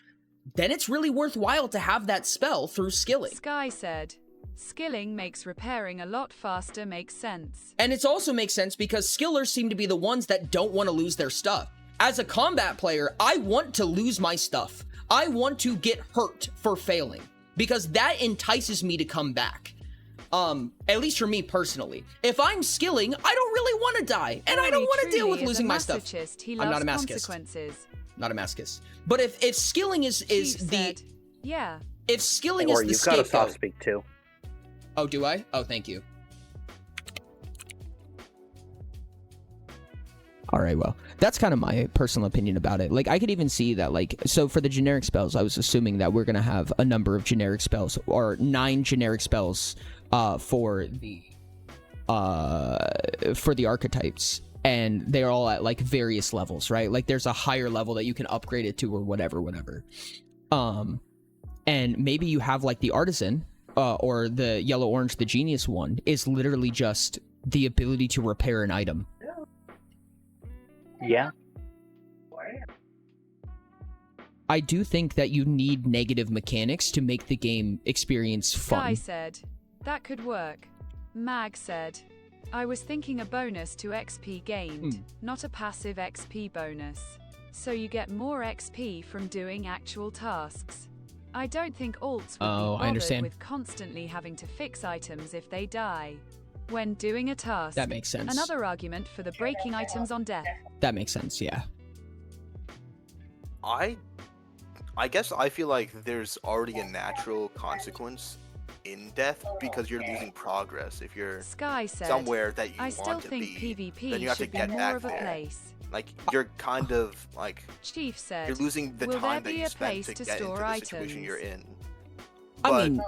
S1: Then it's really worthwhile to have that spell through skilling.
S5: Sky said, skilling makes repairing a lot faster makes sense.
S1: And it also makes sense because skillers seem to be the ones that don't want to lose their stuff. As a combat player, I want to lose my stuff. I want to get hurt for failing because that entices me to come back. At least for me personally. If I'm skilling, I don't really want to die, and I don't want to deal with losing my stuff.
S5: He
S1: I'm not a
S5: loves
S1: masochist.
S5: consequences.
S1: Not a masochist. But if skilling is
S5: Chief
S1: the
S5: said, yeah.
S1: if skilling
S6: Or
S1: is the
S6: you've got a soft
S1: scapegoat.
S6: speak too.
S1: Oh, do I? Oh, thank you. All right, well, that's kind of my personal opinion about it. Like, I could even see that, like, so for the generic spells, I was assuming that we're going to have a number of generic spells, or 9 generic spells for the archetypes. And they're all at, like, various levels, right? Like, there's a higher level that you can upgrade it to or whatever. And maybe you have, like, the artisan, or the yellow-orange, the genius one, is literally just the ability to repair an item.
S6: Yeah.
S1: I do think that you need negative mechanics to make the game experience fun.
S5: Sky said, that could work. Mag said, I was thinking a bonus to XP gained, not a passive XP bonus. So you get more XP from doing actual tasks. I don't think alts would be bothered with constantly having to fix items if they die. When doing a task.
S1: That makes sense.
S5: Another argument for the breaking items on death.
S1: That makes sense, yeah.
S4: I guess I feel like there's already a natural consequence in death because you're losing progress. If you're
S5: Sky said,
S4: somewhere that you
S5: I
S4: want
S5: still
S4: to
S5: think
S4: be,
S5: PvP
S4: then you have to
S5: should be
S4: get
S5: more
S4: back
S5: of a
S4: there.
S5: place.
S4: Like you're kind of like
S5: Chief said,
S4: you're losing the
S5: will
S4: time
S5: there
S4: that
S5: be
S4: you
S5: a
S4: spent
S5: place
S4: to
S5: to
S4: get into
S5: store
S4: the
S5: items?
S4: situation you're in.
S1: I
S4: But
S1: mean,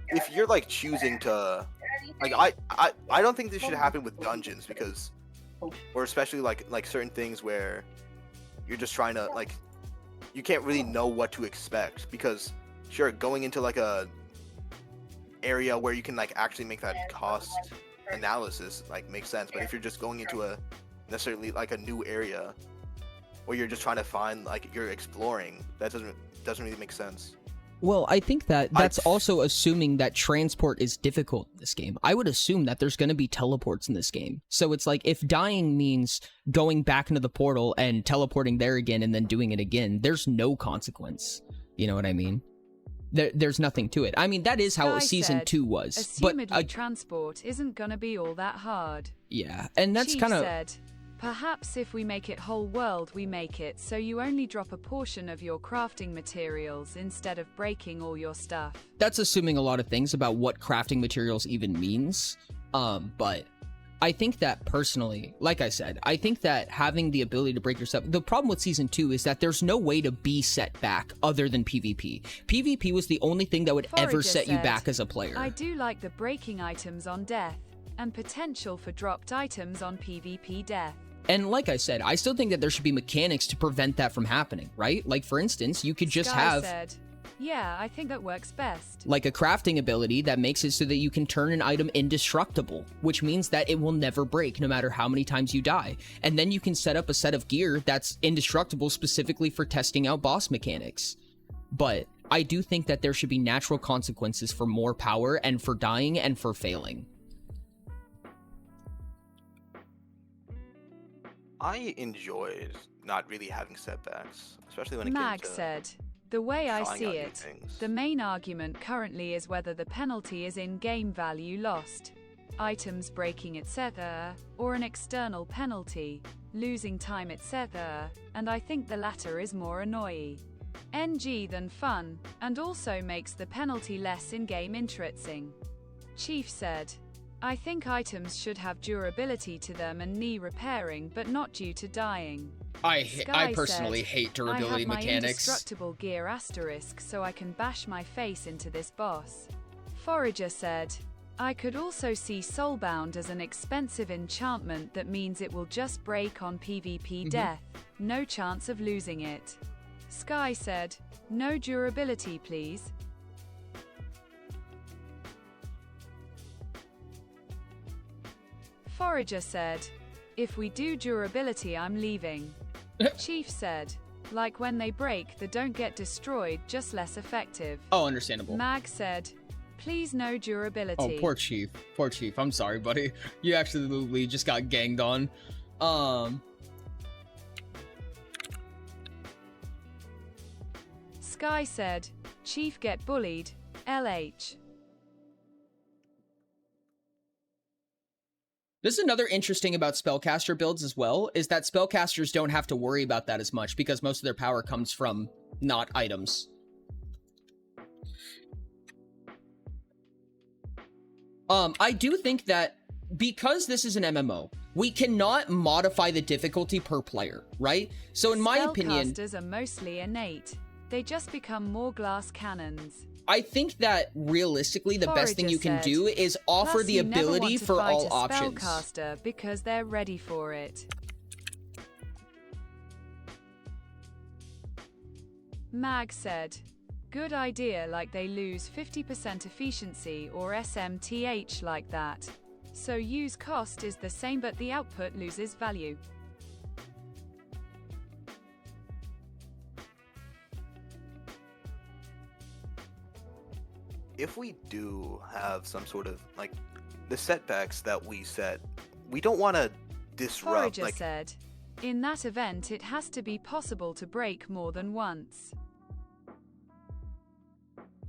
S4: if you're like choosing to, like I don't think this should happen with dungeons because, or especially like certain things where you're just trying to like, you can't really know what to expect because sure going into like a area where you can like actually make that cost analysis like makes sense, but if you're just going into a necessarily like a new area where you're just trying to find like you're exploring, that doesn't really make sense.
S1: well, I think that that's also assuming that transport is difficult in this game. I would assume that there's going to be teleports in this game. So it's like if dying means going back into the portal and teleporting there again and then doing it again, there's no consequence. You know what I mean? There's nothing to it. I mean, that is how
S5: Sky
S1: Season
S5: said,
S1: 2 was.
S5: Assumedly,
S1: But
S5: transport isn't gonna be all that hard.
S1: yeah, and that's
S5: Chief
S1: kind of...
S5: said, perhaps if we make it whole world, we make it so you only drop a portion of your crafting materials instead of breaking all your stuff.
S1: That's assuming a lot of things about what crafting materials even means. But I think that personally, like I said, I think that having the ability to break yourself, the problem with Season 2 is that there's no way to be set back other than PvP. PvP was the only thing that would ever
S5: Forager
S1: set you
S5: said,
S1: back as a player.
S5: I do like the breaking items on death, and potential for dropped items on PvP death.
S1: And like I said, I still think that there should be mechanics to prevent that from happening, right? Like, for instance, you could just
S5: Sky
S1: have...
S5: said, yeah, I think that works best.
S1: like a crafting ability that makes it so that you can turn an item indestructible, which means that it will never break no matter how many times you die. And then you can set up a set of gear that's indestructible specifically for testing out boss mechanics. But I do think that there should be natural consequences for more power and for dying and for failing.
S4: I enjoyed not really having setbacks, especially when it
S5: Mag
S4: came to
S5: said, the way I
S4: trying
S5: see
S4: out new
S5: it,
S4: things.
S5: the main argument currently is whether the penalty is in-game value lost, items breaking etc., or an external penalty, losing time etc., and I think the latter is more annoying. NG than fun, and also makes the penalty less in-game interesting. Chief said, I think items should have durability to them and need repairing but not due to dying.
S1: I personally hate durability
S5: I have my
S1: mechanics.
S5: indestructible gear asterisk so I can bash my face into this boss. Forager said, I could also see Soulbound as an expensive enchantment that means it will just break on PvP death. no chance of losing it. Sky said, no durability please. Forager said, if we do durability I'm leaving. Chief said, like when they break they don't get destroyed, just less effective.
S1: Oh, understandable.
S5: Mag said, please no durability.
S1: Oh, poor Chief. Poor Chief. I'm sorry, buddy. You absolutely just got ganged on.
S5: Sky said, Chief get bullied, LH.
S1: This is another interesting about spellcaster builds as well, is that spellcasters don't have to worry about that as much because most of their power comes from not items. I do think that because this is an MMO, we cannot modify the difficulty per player, right? So in my opinion,
S5: spellcasters are mostly innate. They just become more glass cannons.
S1: I think that realistically the best thing you can
S5: said,
S1: do is offer
S5: plus
S1: the
S5: you never
S1: ability
S5: want to
S1: for
S5: fight
S1: all
S5: a
S1: options.
S5: Spellcaster because they're ready for it. Mag said, good idea, like they lose 50% efficiency or SMTH like that. So use cost is the same but the output loses value.
S4: If we do have some sort of, like, the setbacks that we set, we don't want to disrupt,
S5: Forager
S4: like,
S5: said, in that event it has to be possible to break more than once.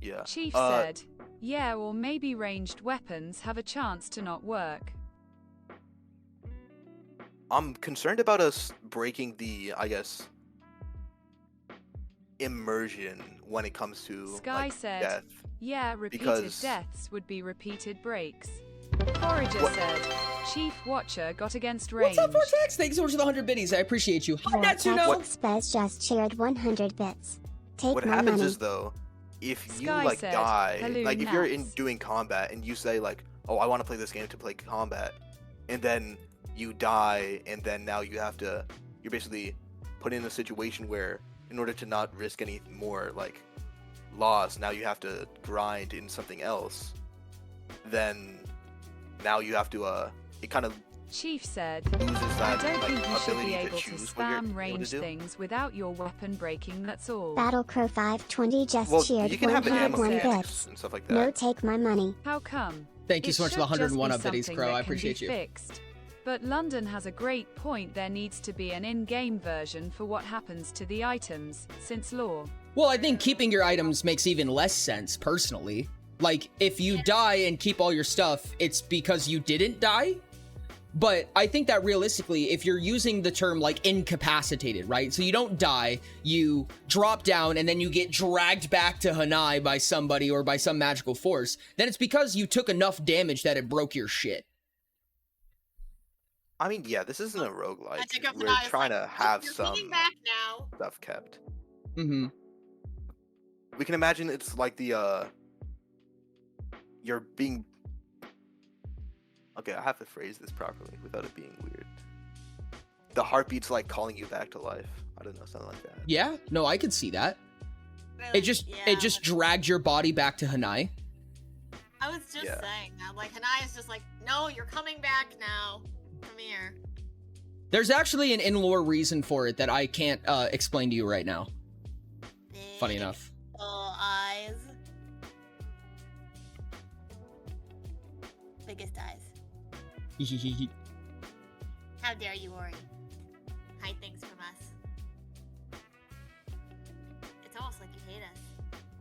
S4: yeah.
S5: Chief said, yeah, or maybe ranged weapons have a chance to not work.
S4: I'm concerned about us breaking the, I guess, immersion when it comes to,
S5: Sky
S4: like,
S5: said,
S4: death.
S5: yeah, repeated
S4: because-
S5: deaths would be repeated breaks. Forager
S4: What-
S5: said, Chief Watcher got against range.
S1: What's up, Vortex? Thanks so much for the 100 biddies. I appreciate you. Hi, Natsuno.
S3: Vortex Spez just shared 100 bits. Take
S4: What
S3: my
S4: happens
S3: money.
S4: is, though, if you,
S5: Sky
S4: like,
S5: said,
S4: die,
S5: "Hello,
S4: like, if you're
S5: Nats."
S4: doing combat and you say, like, oh, I want to play this game to play combat, and then you die, and then now you're basically put in a situation where, in order to not risk any more, like, loss, now you have to grind in something else, then now you have to, it kind of
S5: Chief said,
S4: loses
S5: I
S4: that,
S5: don't
S4: like,
S5: think you should
S4: ability
S5: be able to
S4: choose what you're
S5: spam
S4: able to
S5: range
S4: do.
S5: things without your weapon breaking, that's all.
S3: Battlecrow 520 just
S4: Well,
S3: cheered
S4: you can have ammo
S3: 101
S4: mechanics
S3: bits.
S4: and stuff like that.
S3: No, take my money.
S5: How come?
S1: Thank you
S5: It
S1: so much for the
S5: should just
S1: 101
S5: be
S1: up biddies,
S5: something
S1: Crow.
S5: that
S1: I
S5: can
S1: appreciate
S5: be
S1: you.
S5: Fixed. But London has a great point, there needs to be an in-game version for what happens to the items, since lore.
S1: Well, I think keeping your items makes even less sense, personally. Like, if you die and keep all your stuff, it's because you didn't die? But I think that realistically, if you're using the term, like, incapacitated, right? So you don't die, you drop down, and then you get dragged back to Hanai by somebody or by some magical force, then it's because you took enough damage that it broke your shit.
S4: I mean, yeah, this isn't a
S8: I
S4: roguelike.
S8: think of
S4: We're
S8: Hanai as
S4: trying
S8: like,
S4: to
S8: "Oh,
S4: have
S8: you're
S4: some
S8: coming back now."
S4: stuff kept.
S1: Mm-hmm.
S4: We can imagine it's like the, you're being... Okay, I have to phrase this properly without it being weird. The heartbeat's like calling you back to life. I don't know, something like that.
S1: Yeah, no, I could see that.
S8: Really?
S1: It just
S8: Yeah.
S1: dragged your body back to Hanai.
S8: I was just
S4: Yeah.
S8: saying that. Like, Hanai is just like, no, you're coming back now. Come here.
S1: There's actually an in-lore reason for it that I can't explain to you right now. Funny
S8: Big
S1: enough.
S8: full eyes. Biggest eyes. How dare you, Ori? Hide things from us. It's almost like you hate us.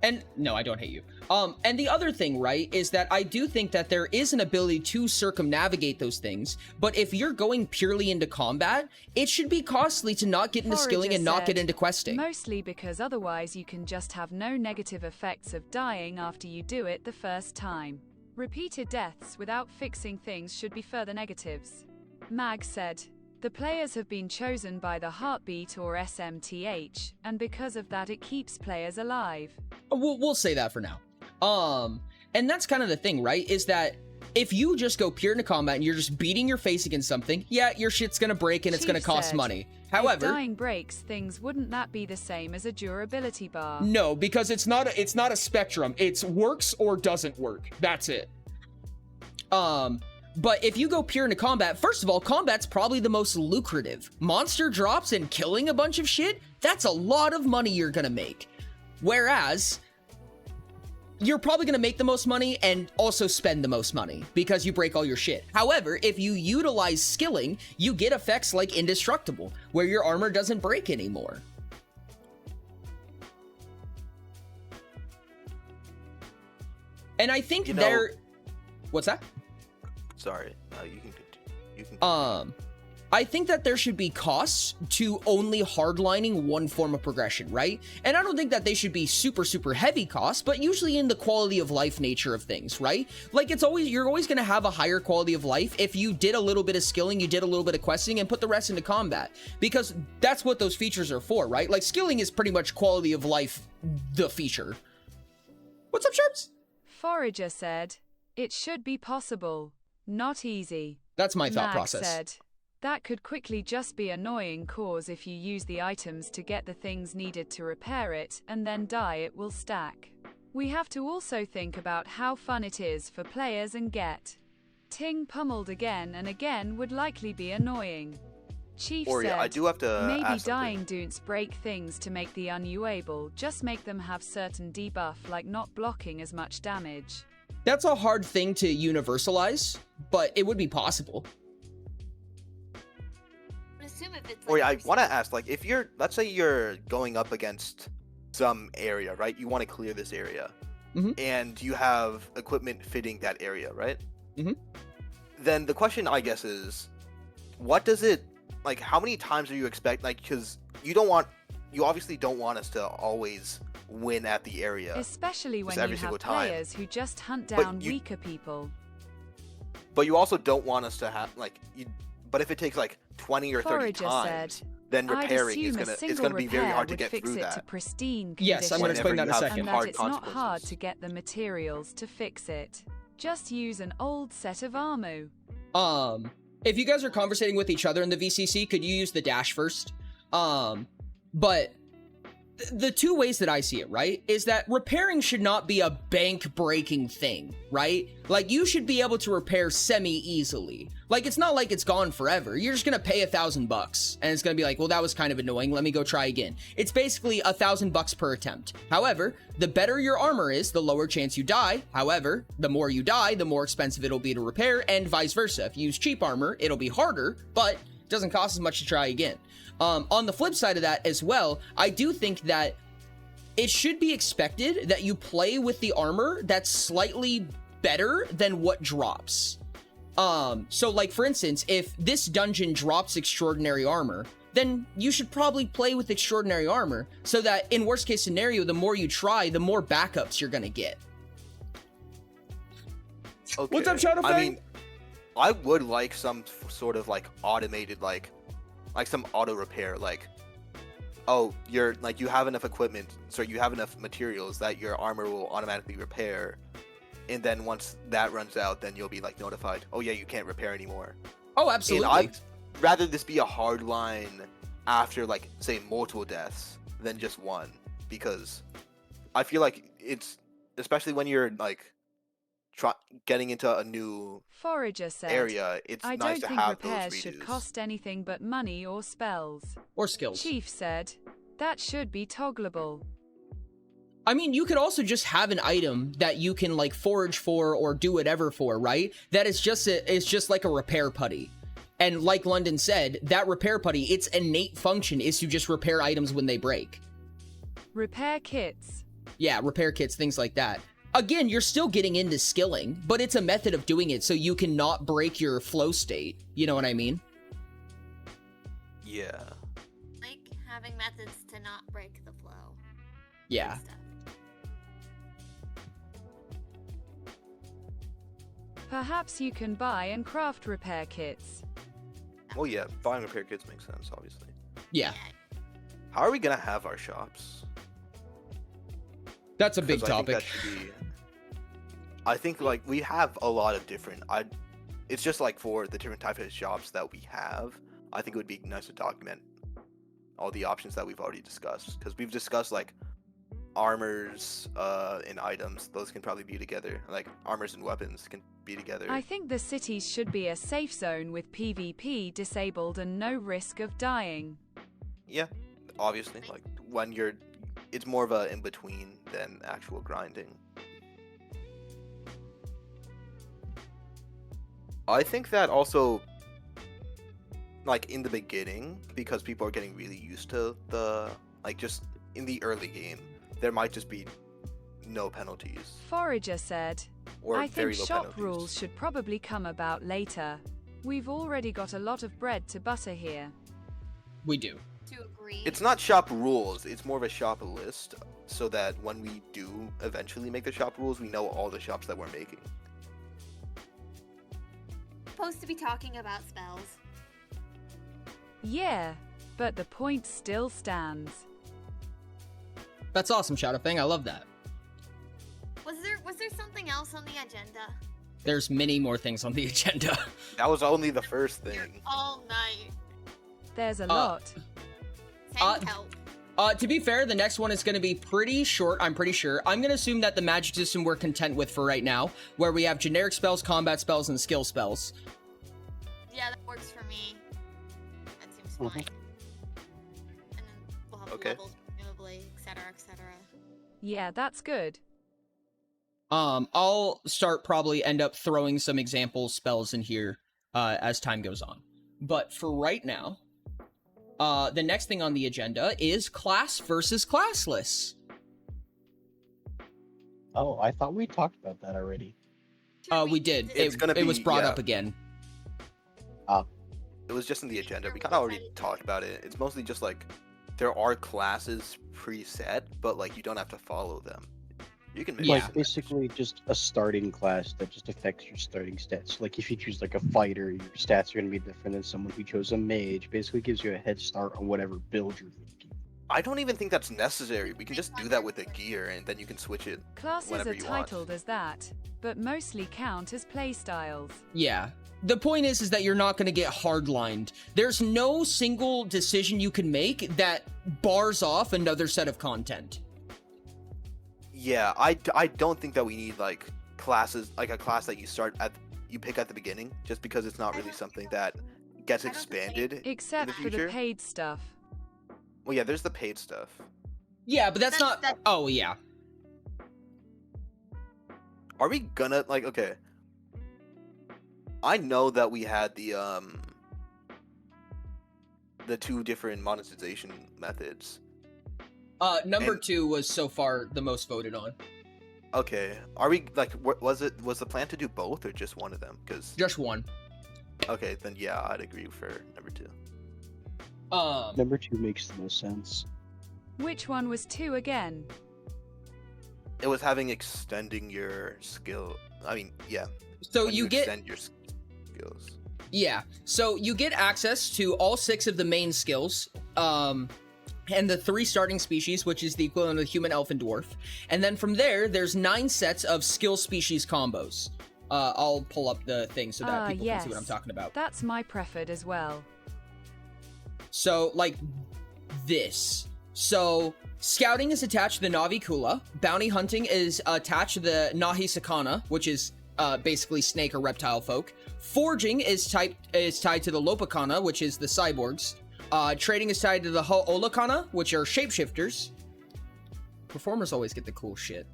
S1: And no, I don't hate you. And the other thing, right, is that I do think that there is an ability to circumnavigate those things, but if you're going purely into combat, it should be costly to not get into skilling
S5: Forager
S1: and not get
S5: said,
S1: into questing.
S5: Mostly because otherwise you can just have no negative effects of dying after you do it the first time. Repeated deaths without fixing things should be further negatives. Mag said, the players have been chosen by the heartbeat or SMTH, and because of that it keeps players alive.
S1: We'll say that for now. And that's kind of the thing, right, is that If you just go pure into combat and you're just beating your face against something, yeah, your shit's gonna break and it's gonna
S5: Chief
S1: cost
S5: said,
S1: money.
S5: If
S1: However,
S5: dying breaks things, wouldn't that be the same as a durability bar?
S1: no, because it's not a spectrum. It's works or doesn't work. That's it. But if you go pure into combat, first of all, combat's probably the most lucrative. Monster drops and killing a bunch of shit, that's a lot of money you're gonna make. Whereas, you're probably gonna make the most money and also spend the most money because you break all your shit. However, if you utilize skilling, you get effects like indestructible, where your armor doesn't break anymore. And I think
S4: You know-
S1: there... What's that?
S4: Sorry, you can continue.
S1: I think that there should be costs to only hardlining one form of progression, right? And I don't think that they should be super, super heavy costs, but usually in the quality of life nature of things, right? Like you're always going to have a higher quality of life if you did a little bit of skilling, you did a little bit of questing, and put the rest into combat, because that's what those features are for, right? Like skilling is pretty much quality of life, the feature. What's up, Sharps?
S5: Forager said, it should be possible, not easy.
S1: That's my thought
S5: Mag
S1: process.
S5: said, that could quickly just be annoying cause if you use the items to get the things needed to repair it and then die it will stack. We have to also think about how fun it is for players and get ting pummeled again and again would likely be annoying. Chief
S4: Or
S5: said,
S4: I do have to
S5: maybe
S4: ask
S5: dying
S4: something.
S5: don't break things to make the unusable, just make them have certain debuff like not blocking as much damage.
S1: That's a hard thing to universalize, but it would be possible.
S8: I assume if it's
S4: Or
S8: like
S4: I want to ask, like, if you're, let's say you're going up against some area, right? You want to clear this area,
S1: Mhm.
S4: and you have equipment fitting that area, right?
S1: Mhm.
S4: Then the question, I guess, is, what does it, like, how many times do you expect, like, because you obviously don't want us to always win at the area,
S5: Especially when
S4: just
S5: you
S4: every
S5: have
S4: single time.
S5: players who just hunt
S4: But
S5: down
S4: you-
S5: weaker people.
S4: But you also don't want us to have, like, but if it takes, like, 20 or 30
S5: Forager
S4: times,
S5: said,
S4: then
S5: I'd
S4: repairing is
S5: assume
S4: gonna,
S5: a
S4: it's
S5: single
S4: going to be very
S5: repair
S4: hard to
S5: would
S4: get
S5: fix
S4: through
S5: it to
S4: that.
S5: pristine
S1: Yes, I'm gonna
S5: condition,
S1: explain that in a
S4: Whenever you have
S1: second.
S5: and that
S4: hard
S5: it's not hard
S4: consequences.
S5: to get the materials to fix it. Just use an old set of ammo.
S1: If you guys are conversating with each other in the VCC, could you use the dash first? But the two ways that I see it, right, is that repairing should not be a bank-breaking thing, right? Like, you should be able to repair semi-easily. Like, it's not like it's gone forever. You're just gonna pay $1,000, and it's gonna be like, well, that was kind of annoying, let me go try again. It's basically $1,000 per attempt. However, the better your armor is, the lower chance you die. However, the more you die, the more expensive it'll be to repair, and vice versa. If you use cheap armor, it'll be harder, but it doesn't cost as much to try again. On the flip side of that as well, I do think that it should be expected that you play with the armor that's slightly better than what drops. So like for instance, if this dungeon drops extraordinary armor, then you should probably play with extraordinary armor so that in worst case scenario, the more you try, the more backups you're gonna get.
S4: Okay.
S1: What's up, Shadow
S4: I
S1: Fang?
S4: mean, I would like some sort of, like, automated, like some auto repair, like, oh, you're, like, you have enough equipment, so you have enough materials that your armor will automatically repair, and then once that runs out, then you'll be, like, notified, oh yeah, you can't repair anymore.
S1: Oh,
S4: And
S1: absolutely.
S4: I'd rather this be a hard line after, like, say, multiple deaths than just one, because I feel like it's, especially when you're, like, getting into a new
S5: Forager said,
S4: area, it's
S5: I
S4: nice
S5: don't
S4: to
S5: think
S4: have
S5: repairs
S4: those
S5: should
S4: redos.
S5: cost anything but money or spells.
S1: Or skills.
S5: Chief said, that should be toggleable.
S1: I mean, you could also just have an item that you can like forage for or do whatever for, right? That is just it's just like a repair putty. And like London said, that repair putty, its innate function is to just repair items when they break.
S5: Repair kits.
S1: Yeah, repair kits, things like that. Again, you're still getting into skilling, but it's a method of doing it so you can not break your flow state. You know what I mean?
S4: Yeah.
S8: like having methods to not break the flow.
S1: Yeah.
S8: Stuff.
S5: Perhaps you can buy and craft repair kits.
S4: Well, yeah, buying repair kits makes sense, obviously.
S1: Yeah.
S4: How are we gonna have our shops?
S1: That's a big
S4: 'Cause I think
S1: topic.
S4: that should be- I think like we have a lot of different. It's just like for the different types of shops that we have. I think it would be nice to document all the options that we've already discussed, because we've discussed like armors and items. Those can probably be together. Like armors and weapons can be together.
S5: I think the cities should be a safe zone with PvP disabled and no risk of dying.
S4: Yeah, obviously. Like when you're, it's more of a in between than actual grinding. I think that also, like in the beginning, because people are getting really used to the, like just in the early game, there might just be no penalties.
S5: Forager said,
S4: Or
S5: I
S4: very
S5: think
S4: low
S5: shop
S4: penalties.
S5: rules should probably come about later. We've already got a lot of bread to butter here.
S1: We do.
S8: To agree.
S4: It's not shop rules, it's more of a shop list, so that when we do eventually make the shop rules, we know all the shops that we're making.
S8: Supposed to be talking about spells.
S5: Yeah, but the point still stands.
S1: That's awesome, Shadowfang. I love that.
S8: Was there something else on the agenda?
S1: There's many more things on the agenda.
S4: That was only the first
S8: You're
S4: thing.
S8: all night.
S5: There's a lot.
S8: Send help.
S1: To be fair, the next one is going to be pretty short, I'm pretty sure. I'm going to assume that the magic system we're content with for right now, where we have generic spells, combat spells, and skill spells.
S8: Yeah, that works for me. That seems
S7: Mhm.
S8: fine. And then we'll have
S4: Okay.
S8: levels, presumably, etc., etc.
S5: Yeah, that's good.
S1: I'll probably end up throwing some example spells in here as time goes on. But for right now, the next thing on the agenda is class versus classless.
S7: Oh, I thought we talked about that already.
S8: Sure,
S1: We did.
S4: It's gonna
S1: it was
S4: be-
S1: brought
S4: yeah.
S1: up again.
S4: It was just in the agenda. We kind of already talked about it. It's mostly just like there are classes preset, but like you don't have to follow them. You can make
S1: Yeah.
S7: Like basically just a starting class that just affects your starting stats. Like if you choose like a fighter, your stats are gonna be different than someone who chose a mage. Basically gives you a head start on whatever build you're making.
S4: I don't even think that's necessary. We can just do that with the gear, and then you can switch it.
S5: Classes
S4: Whatever
S5: are
S4: you want.
S5: titled as that, but mostly count as playstyles.
S1: Yeah. The point is that you're not going to get hardlined. There's no single decision you can make that bars off another set of content.
S4: Yeah, I don't think that we need like classes, like a class that you pick at the beginning, just because it's not really something that gets
S8: I don't think
S4: expanded
S5: Except
S4: in the
S5: for the
S4: future.
S5: paid stuff.
S4: Well, yeah, there's the paid stuff.
S1: Yeah, but that's not...
S8: That's-
S1: Oh, yeah.
S4: Are we gonna like okay? I know that we had the two different monetization methods.
S1: Number
S4: And-
S1: 2 was so far the most voted on.
S4: Okay, are we like was the plan to do both or just one of them? Because
S1: Just one.
S4: okay, then yeah, I'd agree for number 2.
S7: Number 2 makes the most sense.
S5: Which one was 2 again?
S4: It was having extending your skill. I mean, yeah.
S1: So
S4: when
S1: you get...
S4: extend your skills.
S1: Yeah, so you get access to all 6 of the main skills, and the 3 starting species, which is the equivalent of human, elf, and dwarf. And then from there, there's 9 sets of skill species combos. I'll pull up the thing so that people can see what I'm
S5: yes.
S1: talking about.
S5: That's my preferred as well.
S1: So, like, this. So, scouting is attached to the Navi Kula. Bounty hunting is attached to the Nahi Sakana, which is basically snake or reptile folk. Forging is tied to the Lopakana, which is the cyborgs. Trading is tied to the Ho'olakana, which are shapeshifters. Performers always get the cool shit.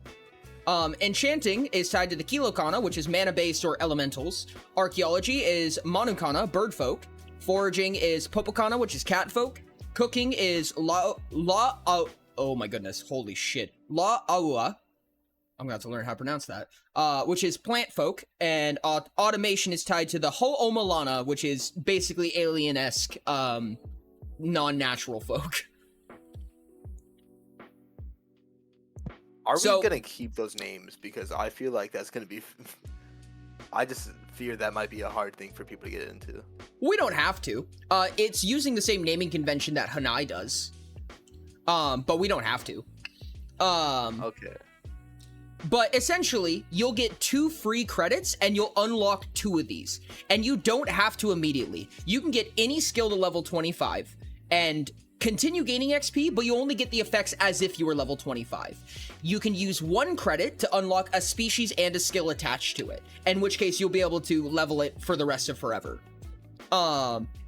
S1: Enchanting is tied to the Kilokana, which is mana-based or elementals. Archaeology is Manukana, bird folk. Foraging is Popokana, which is cat folk. Cooking is oh my goodness, holy shit. La Aua. I'm gonna have to learn how to pronounce that. Which is plant folk. And automation is tied to the Ho'omalana, which is basically alien-esque, non-natural folk.
S4: Are
S1: So-
S4: we gonna keep those names? Because I feel like that's gonna be. I just fear that might be a hard thing for people to get into.
S1: We don't have to. It's using the same naming convention that Hanai does. But we don't have to.
S4: Okay.
S1: But essentially, you'll get 2 free credits and you'll unlock 2 of these. And you don't have to immediately. You can get any skill to level 25 and continue gaining XP, but you only get the effects as if you were level 25. You can use 1 credit to unlock a species and a skill attached to it, in which case you'll be able to level it for the rest of forever.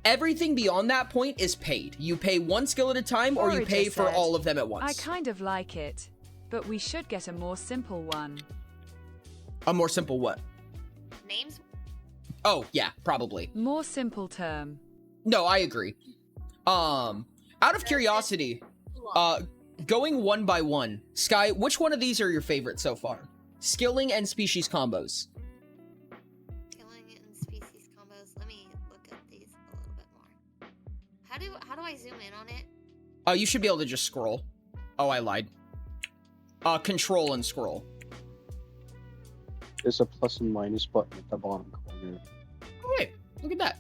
S1: Everything beyond that point is paid. You pay 1 skill at a time, or you pay for all of them at once.
S5: I kind of like it, but we should get a more simple one.
S1: A more simple what?
S8: Names?
S1: Oh, yeah, probably.
S5: More simple term.
S1: No, I agree. Out of curiosity, going one by one, Sky, which one of these are your favorite so far? Skilling and species combos.
S8: Killing and species combos. Let me look at these a little bit more. How do I zoom in on it?
S1: You should be able to just scroll. Oh, I lied. Control and scroll.
S7: There's a plus and minus button at the bottom corner.
S1: Oh, wait, look at that.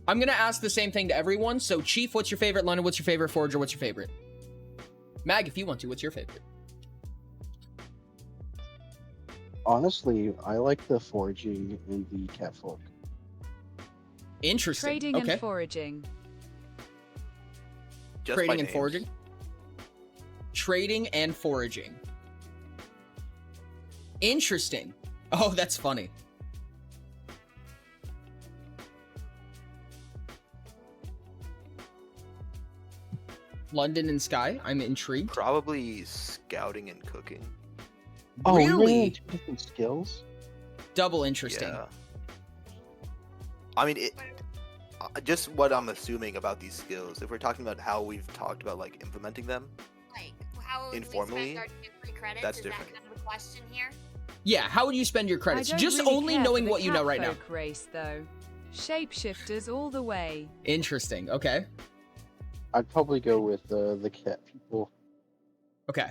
S1: I'm gonna ask the same thing to everyone. So, Chief, what's your favorite? London, what's your favorite? Forager, what's your favorite? Mag, if you want to, what's your favorite?
S7: Honestly, I like the foraging and the catfolk.
S1: Interesting.
S5: Trading
S1: okay.
S5: and foraging.
S4: Just by
S1: Trading and
S4: names.
S1: foraging. Trading and foraging. Interesting. Oh, that's funny. London and Sky, I'm intrigued.
S4: Probably scouting and cooking.
S7: Oh,
S1: Really?
S7: really? 2 different skills?
S1: Double interesting.
S4: Yeah. I mean, just what I'm assuming about these skills. If we're talking about how we've talked about like implementing them,
S8: Like, how would
S4: Informally,
S8: we spend our 2 free credits?
S4: that's
S8: Is
S4: different.
S8: that kind of a question here?
S1: Yeah, how would you spend your credits?
S5: I don't
S1: Just
S5: really
S1: only
S5: care
S1: knowing
S5: for the
S1: what you know right now.
S5: catfolk race, though. Shapeshifters all the way.
S1: Interesting. Okay.
S7: I'd probably go with the cat people.
S1: Okay.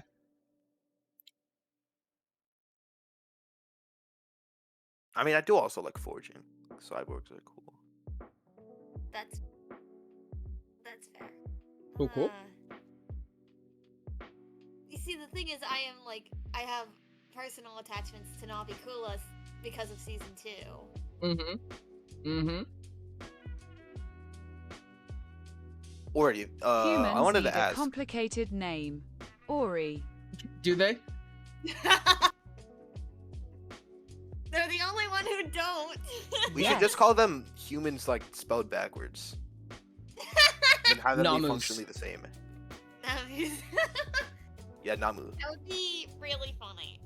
S4: I mean, I do also like foraging. Cyborgs are cool.
S8: That's fair.
S1: Cool, cool.
S8: You see, the thing is, I have personal attachments to Navi Kulas because of season 2.
S1: Mm-hmm. Mm-hmm.
S4: Already,
S5: Humans
S4: I wanted
S5: need
S4: to
S5: a
S4: ask.
S5: complicated name. Ori.
S1: Do they?
S8: They're the only one who don't.
S4: We
S1: Yeah.
S4: should just call them humans, like spelled backwards, and have them be
S1: Namus.
S4: functionally the same.
S8: Namus.
S4: Yeah, Namu.
S8: That would be really funny.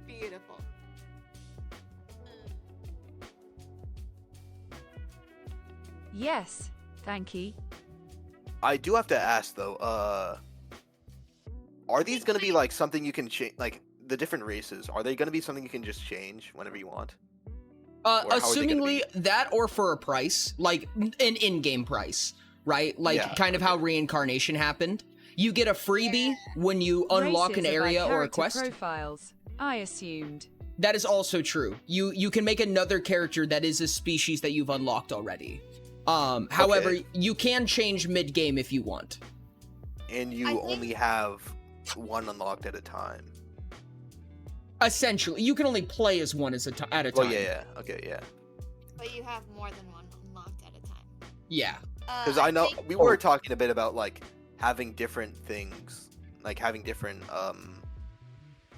S8: Beautiful.
S5: Yes, thank you.
S4: I do have to ask though. Are these gonna be like something you can change? Like the different races, are they gonna be something you can just change whenever you want? Or how are they gonna
S1: Assumingly that or for a price, like an in-game price, right? Like
S4: Yeah,
S1: kind of how reincarnation happened. You get a freebie when you unlock
S5: Races
S1: an
S5: are by
S1: area or a
S5: character
S1: quest.
S5: profiles, I assumed.
S1: That is also true. You can make another character that is a species that you've unlocked already. However,
S4: Okay.
S1: you can change mid-game if you want.
S4: And
S8: I
S4: you
S8: think-
S4: only have one unlocked at a time.
S1: Essentially, you can only play as one at a time.
S4: Well, yeah. Okay, yeah.
S8: But you have more than one unlocked at a time.
S1: Yeah.
S4: Because I know we were talking a bit about like having different things, like having different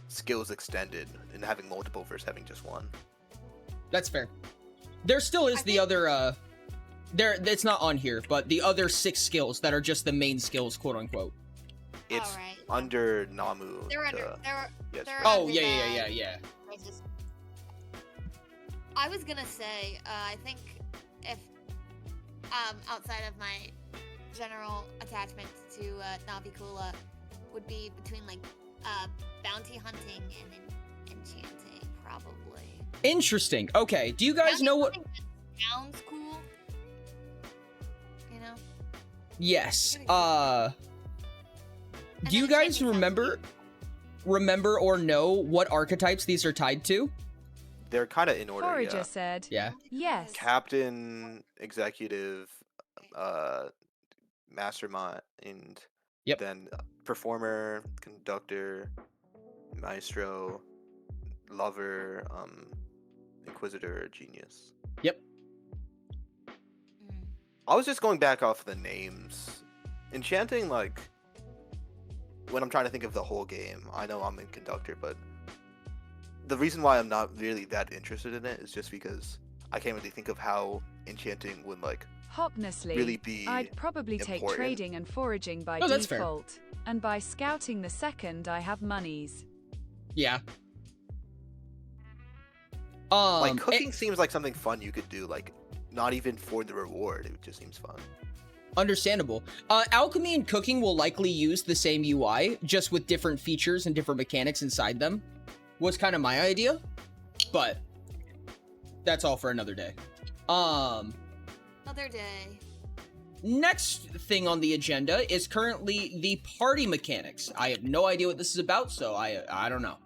S4: skills extended, and having multiple versus having just one.
S1: That's fair. There still is
S8: I
S1: the
S8: think-
S1: other it's not on here, but the other 6 skills that are just the main skills, quote unquote.
S4: It's
S8: Alright.
S4: under Namu.
S8: They're under.
S4: the-
S8: They're.
S4: yes,
S8: they're
S1: Oh,
S8: under
S1: yeah.
S8: I just. I was gonna say. I think if outside of my general attachment to Navikula would be between like bounty hunting and enchanting, probably.
S1: Interesting. Okay. Do you guys
S8: Bounty
S1: know what?
S8: hunting just sounds cool. You know.
S1: Yes.
S8: And
S1: Do you
S8: then
S1: guys
S8: enchanting sounds
S1: remember or know what archetypes these are tied to?
S4: They're kind of in order.
S5: Forager
S4: Yeah.
S5: said,
S1: Yeah.
S5: yes.
S4: Captain, executive, mastermind, and
S1: Yep.
S4: then performer, conductor, maestro, lover, inquisitor, genius.
S1: Yep.
S4: I was just going back off the names. Enchanting, like, when I'm trying to think of the whole game, I know I'm in conductor, but the reason why I'm not really that interested in it is just because I can't really think of how enchanting would, like,
S5: Hopnessly,
S4: really be
S5: I'd probably take
S4: important.
S5: trading and foraging by
S1: Oh, that's fair.
S5: default, and by scouting the second I have monies.
S1: Yeah.
S4: Like, cooking seems like something fun you could do, like, not even for the reward, it just seems fun.
S1: Understandable. Alchemy and cooking will likely use the same UI, just with different features and different mechanics inside them. Was kind of my idea, but that's all for another day.
S8: Another day.
S1: Next thing on the agenda is currently the party mechanics. I have no idea what this is about, so I don't know.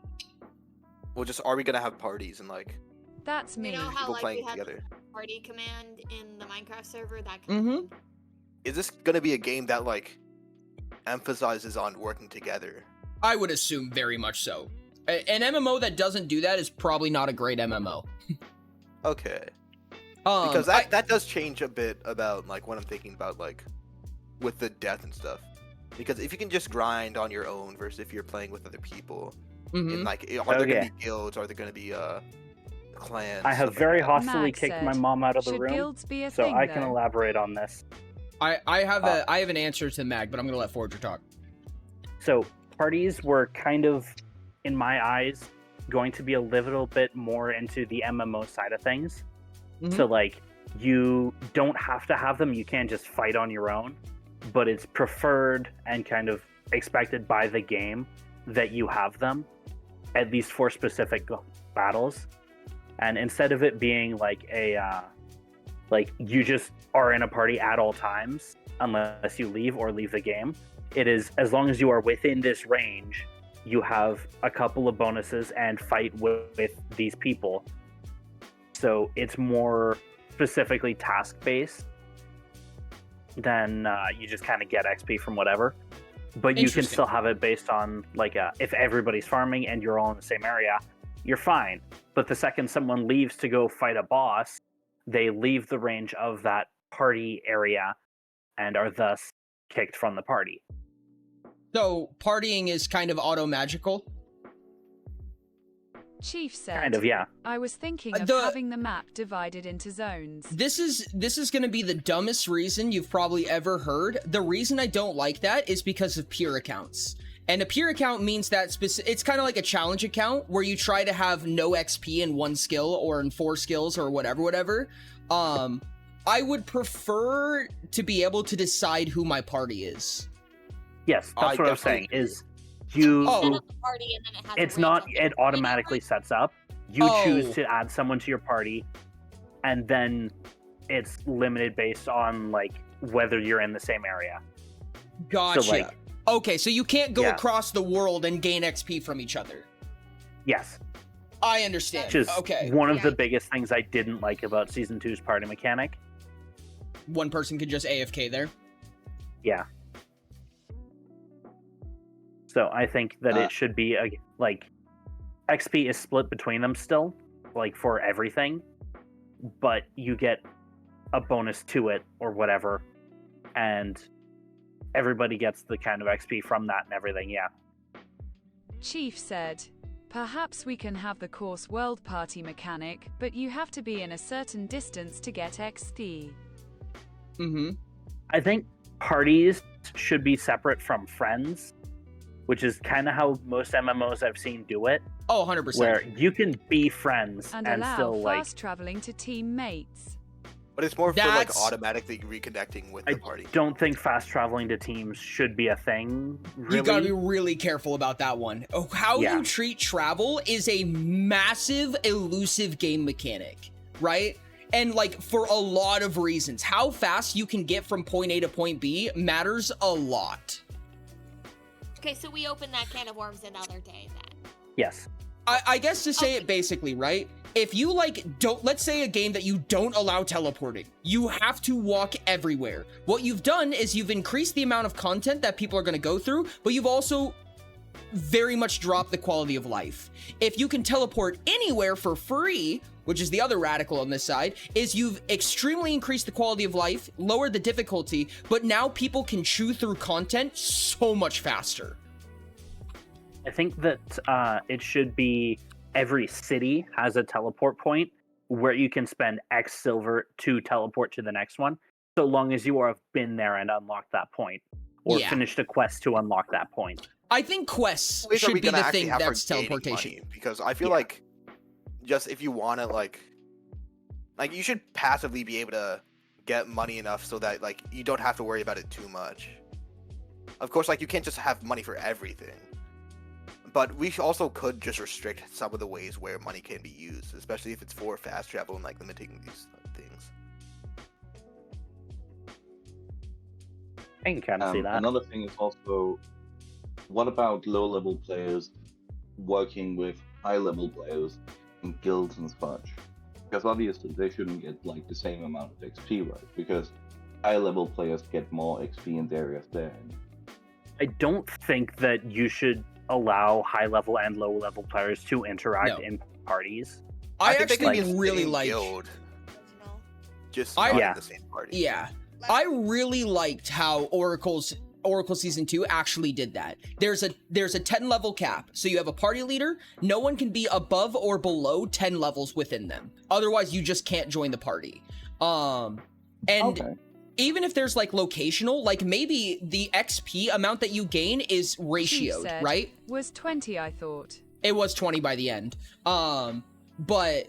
S4: Well, just, are we gonna have parties and, like,
S5: That's me.
S8: You know how
S4: people
S8: like
S4: playing
S8: we have
S4: together?
S8: the party command in the Minecraft server? That kind of thing.
S4: Is this gonna be a game that, like, emphasizes on working together?
S1: I would assume very much so. An MMO that doesn't do that is probably not a great MMO.
S4: Okay. Because that does change a bit about, like, what I'm thinking about, like, with the death and stuff. Because if you can just grind on your own versus if you're playing with other people, and, like, are there gonna be guilds? Are there gonna be clans?
S6: I have
S4: stuff
S6: very
S4: like that?
S6: hostily
S5: Mag
S6: kicked
S5: said,
S6: my mom out of the
S5: should
S6: room,
S5: guilds be a
S6: so
S5: thing,
S6: I can
S5: though?
S6: elaborate on this.
S1: I have an answer to Mag, but I'm gonna let Forger talk.
S6: So parties were kind of, in my eyes, going to be a little bit more into the MMO side of things. So, like, you don't have to have them, you can just fight on your own, but it's preferred and kind of expected by the game that you have them, at least for specific battles. And instead of it being like like you just are in a party at all times unless you leave or leave the game, it is, as long as you are within this range, you have a couple of bonuses and fight with these people. So it's more specifically task based than you just kind of get XP from whatever. But you can
S1: Interesting.
S6: still have it based on, like, if everybody's farming and you're all in the same area, you're fine. But the second someone leaves to go fight a boss, they leave the range of that party area and are thus kicked from the party.
S1: So partying is kind of auto magical.
S5: Chief said,
S6: Kind of, yeah.
S5: I was thinking of
S1: The-
S5: having the map divided into zones.
S1: This is going to be the dumbest reason you've probably ever heard. The reason I don't like that is because of peer accounts. And a peer account means that it's kind of like a challenge account where you try to have no XP in one skill or in 4 skills or whatever. I would prefer to be able to decide who my party is.
S6: Yes, that's what I was saying,
S4: definitely
S6: is you...
S1: Oh.
S8: Set up the party and then it has a
S6: It's
S8: range
S6: not,
S8: of
S6: it
S8: different
S6: automatically
S8: ranges.
S6: sets up. You choose
S1: Oh.
S6: to add someone to your party, and then it's limited based on, like, whether you're in the same area.
S1: Gotcha.
S6: So, like,
S1: Okay, so you can't go
S6: Yeah.
S1: across the world and gain XP from each other.
S6: yes.
S1: I understand.
S6: Which is
S1: Okay.
S6: one of the
S8: Yeah.
S6: biggest things I didn't like about Season 2's party mechanic.
S1: One person could just AFK there.
S6: Yeah. So I think that it should be, like, XP is split between them still, like, for everything, but you get a bonus to it or whatever, and everybody gets the kind of XP from that and everything, yeah.
S5: Chief said, perhaps we can have the course world party mechanic, but you have to be in a certain distance to get XP.
S1: Mm-hmm.
S6: I think parties should be separate from friends, which is kind of how most MMOs I've seen do it,
S1: Oh, 100%.
S6: where you can be friends
S5: And
S6: and
S5: allow
S6: still, like,
S5: fast traveling to teammates.
S4: But it's more for, like,
S1: That's-
S4: automatically reconnecting with
S6: I
S4: the party.
S6: don't think fast traveling to teams should be a thing, really.
S1: You gotta be really careful about that one. Oh, how
S6: Yeah.
S1: you treat travel is a massive, elusive game mechanic, right? And, like, for a lot of reasons. How fast you can get from point A to point B matters a lot.
S8: Okay, so we opened that can of worms another day then.
S6: Yes.
S1: I guess to say
S8: Okay.
S1: it basically, right? if you let's say a game that you don't allow teleporting, you have to walk everywhere. What you've done is you've increased the amount of content that people are going to go through, but you've also very much dropped the quality of life. If you can teleport anywhere for free, which is the other radical on this side, is you've extremely increased the quality of life, lowered the difficulty, but now people can chew through content so much faster.
S6: I think that it should be every city has a teleport point where you can spend X silver to teleport to the next one, so long as you have been there and unlocked that point, or finished a quest to unlock that point.
S1: I think quests should be the thing that's teleportation.
S4: Money? Because I feel like just if you want to like you should passively be able to get money enough so that like you don't have to worry about it too much. Of course, like you can't just have money for everything, but we also could just restrict some of the ways where money can be used, especially if it's for fast travel and like limiting these things.
S6: I can kind of see that.
S9: Another thing is also, what about low-level players working with high-level players in guilds and such? Because obviously they shouldn't get like the same amount of XP, right? Because high-level players get more XP in areas there.
S6: I don't think that you should allow high-level and low-level players to interact in parties.
S1: I actually really like
S4: just not in the same party.
S1: Yeah. I really liked how Oracle Season 2 actually did that. There's a 10 level cap, so you have a party leader. No one can be above or below 10 levels within them. Otherwise, you just can't join the party. Even if there's like locational, like maybe the XP amount that you gain is ratioed, right?
S5: Was 20, I thought.
S1: It was 20 by the end. But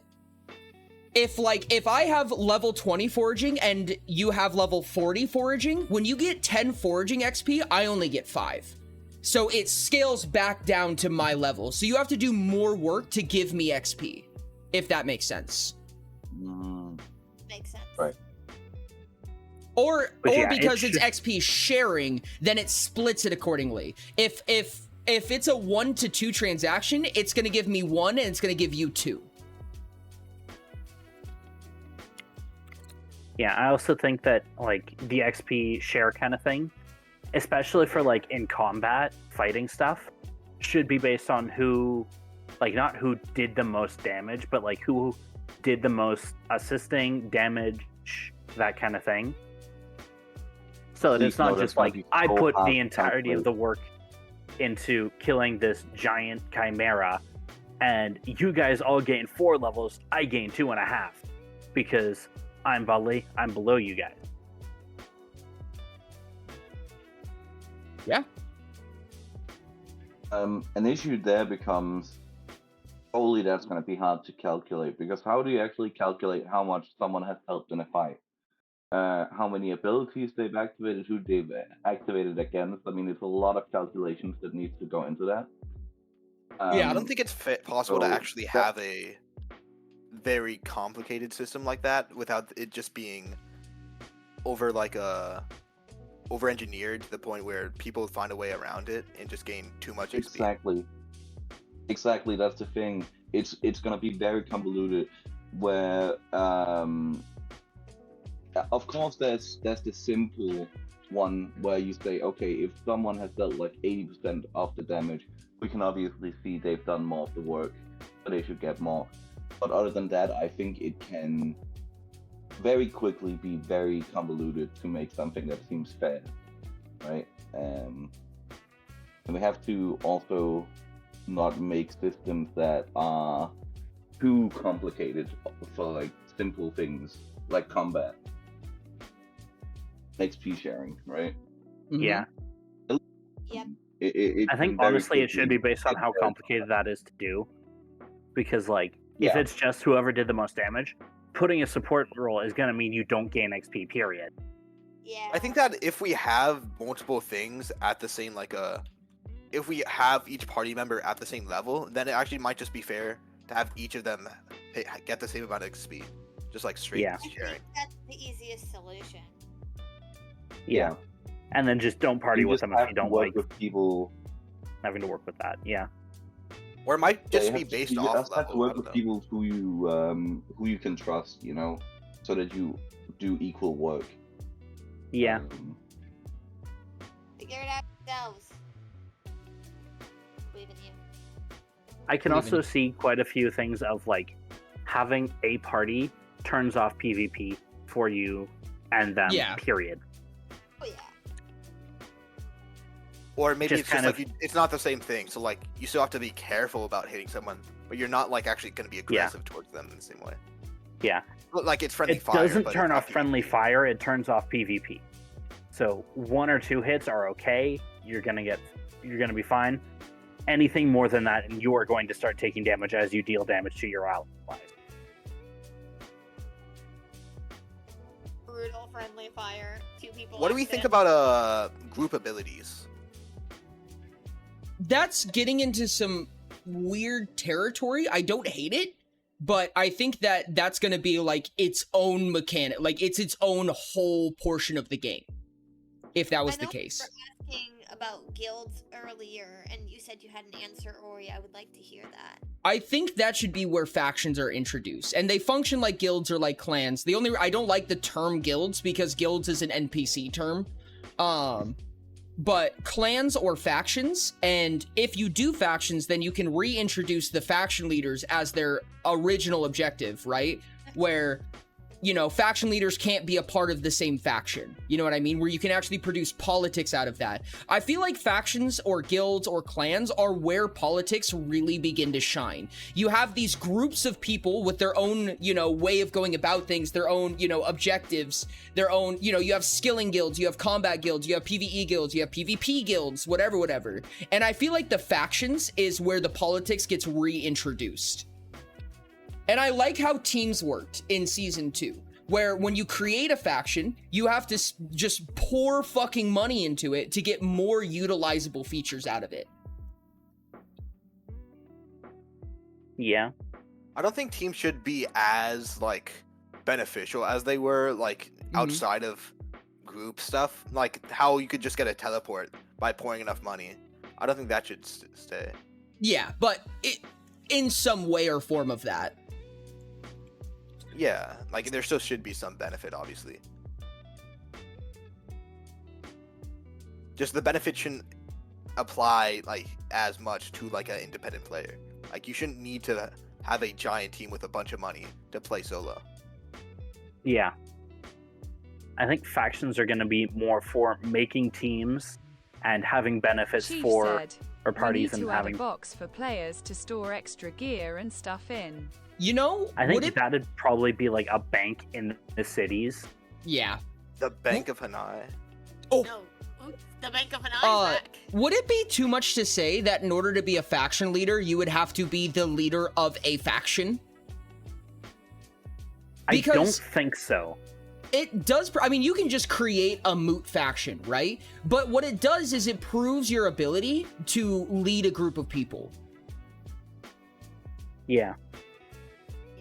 S1: if I have level 20 foraging and you have level 40 foraging, when you get 10 foraging XP, I only get 5. So it scales back down to my level. So you have to do more work to give me XP, if that makes sense.
S8: Makes sense.
S9: Right.
S1: Or because it's XP sharing, then it splits it accordingly. If it's a 1 to 2 transaction, it's going to give me 1 and it's going to give you 2.
S6: Yeah, I also think that like the XP share kind of thing, especially for like in combat fighting stuff, should be based on who, like not who did the most damage, but like who did the most assisting, damage, that kind of thing. So that it's not just like I put the entirety of the work into killing this giant chimera, and you guys all gain 4 levels, I gain 2.5 because I'm below you guys.
S1: Yeah.
S9: An issue there becomes, only that's going to be hard to calculate, because how do you actually calculate how much someone has helped in a fight? How many abilities they've activated, who they've activated against. I mean, there's a lot of calculations that needs to go into that.
S4: Yeah, I don't think it's possible to actually have a very complicated system like that without it just being over engineered to the point where people find a way around it and just gain too much XP.
S9: Exactly, that's the thing. It's gonna be very convoluted where of course there's the simple one where you say, okay, if someone has dealt like 80% of the damage, we can obviously see they've done more of the work, so they should get more. But other than that, I think it can very quickly be very convoluted to make something that seems fair, right? And we have to also not make systems that are too complicated for like simple things like combat. XP sharing, right?
S6: Yeah.
S8: Yep.
S6: I think honestly it should be based on how complicated that is to do. Because like, if it's just whoever did the most damage, putting a support role is going to mean you don't gain XP, period.
S8: Yeah.
S4: I think that if we have multiple things at the same, if we have each party member at the same level, then it actually might just be fair to have each of them get the same amount of XP. Just like straight sharing.
S8: That's the easiest solution.
S6: Yeah. And then just don't party with them if you don't like
S9: with people
S6: having to work with that. Yeah.
S4: Or it might
S9: Yeah,
S4: just
S9: you
S4: be
S9: have to,
S4: based
S9: you
S4: off
S9: also have to
S4: level. I
S9: work
S4: don't
S9: with
S4: know.
S9: people who you can trust, you know, so that you do equal work.
S6: Yeah.
S8: Figure it out yourselves. Believe in you.
S6: I can
S1: Believe in
S6: also
S1: you.
S6: see quite a few things of like having a party turns off PvP for you and them.
S1: Yeah.
S6: Period.
S8: Oh yeah.
S4: Or maybe
S6: Just
S4: it's just
S6: kind
S4: like it's not the same thing. So like you still have to be careful about hitting someone, but you're not like actually going to be aggressive towards them in the same way.
S6: Yeah.
S4: But, like it's friendly
S6: It
S4: fire.
S6: doesn't
S4: but
S6: turn
S4: it's not
S6: off friendly
S4: PvP.
S6: fire. It turns off PvP. So 1 or 2 hits are okay. You're gonna be fine. Anything more than that, and you are going to start taking damage as you deal damage to your allies.
S8: Brutal friendly fire. 2 people.
S4: What do we
S8: active.
S4: think about group abilities?
S1: That's getting into some weird territory. I don't hate it, but I think that that's going to be like its own mechanic, like it's its own whole portion of the game, if that was
S8: I
S1: the
S8: know
S1: case.
S8: You were asking about guilds earlier, and you said you had an answer, Ori. I would like to hear that.
S1: I think that should be where factions are introduced, and they function like guilds or like clans. I don't like the term guilds because guilds is an NPC term. But clans or factions, and if you do factions, then you can reintroduce the faction leaders as their original objective, right? Where, you know, faction leaders can't be a part of the same faction. You know what I mean? Where you can actually produce politics out of that. I feel like factions or guilds or clans are where politics really begin to shine. You have these groups of people with their own, you know, way of going about things, their own, you know, objectives, their own, you know, you have skilling guilds, you have combat guilds, you have PvE guilds, you have PvP guilds, whatever. And I feel like the factions is where the politics gets reintroduced. And I like how teams worked in Season 2, where when you create a faction, you have to just pour fucking money into it to get more utilizable features out of it.
S6: Yeah.
S4: I don't think teams should be as like beneficial as they were like outside of group stuff. Like how you could just get a teleport by pouring enough money. I don't think that should stay.
S1: Yeah, but in some way or form of that.
S4: Yeah, like there still should be some benefit, obviously. Just the benefit shouldn't apply like as much to like an independent player. Like you shouldn't need to have a giant team with a bunch of money to play solo.
S6: Yeah. I think factions are going to be more for making teams and having benefits
S5: Chief
S6: for
S5: said,
S6: our
S5: "We
S6: parties
S5: need
S6: and
S5: to add
S6: having.
S5: a box for players to store extra gear and stuff in."
S1: You know,
S6: I think that'd probably be like a bank in the cities.
S1: Yeah.
S4: The Bank of Hanai.
S1: Oh.
S8: No. Oops, the Bank of Hanai is back.
S1: Would it be too much to say that in order to be a faction leader, you would have to be the leader of a faction?
S6: I don't think so.
S1: It does, I mean, you can just create a moot faction, right? But what it does is it proves your ability to lead a group of people.
S6: Yeah.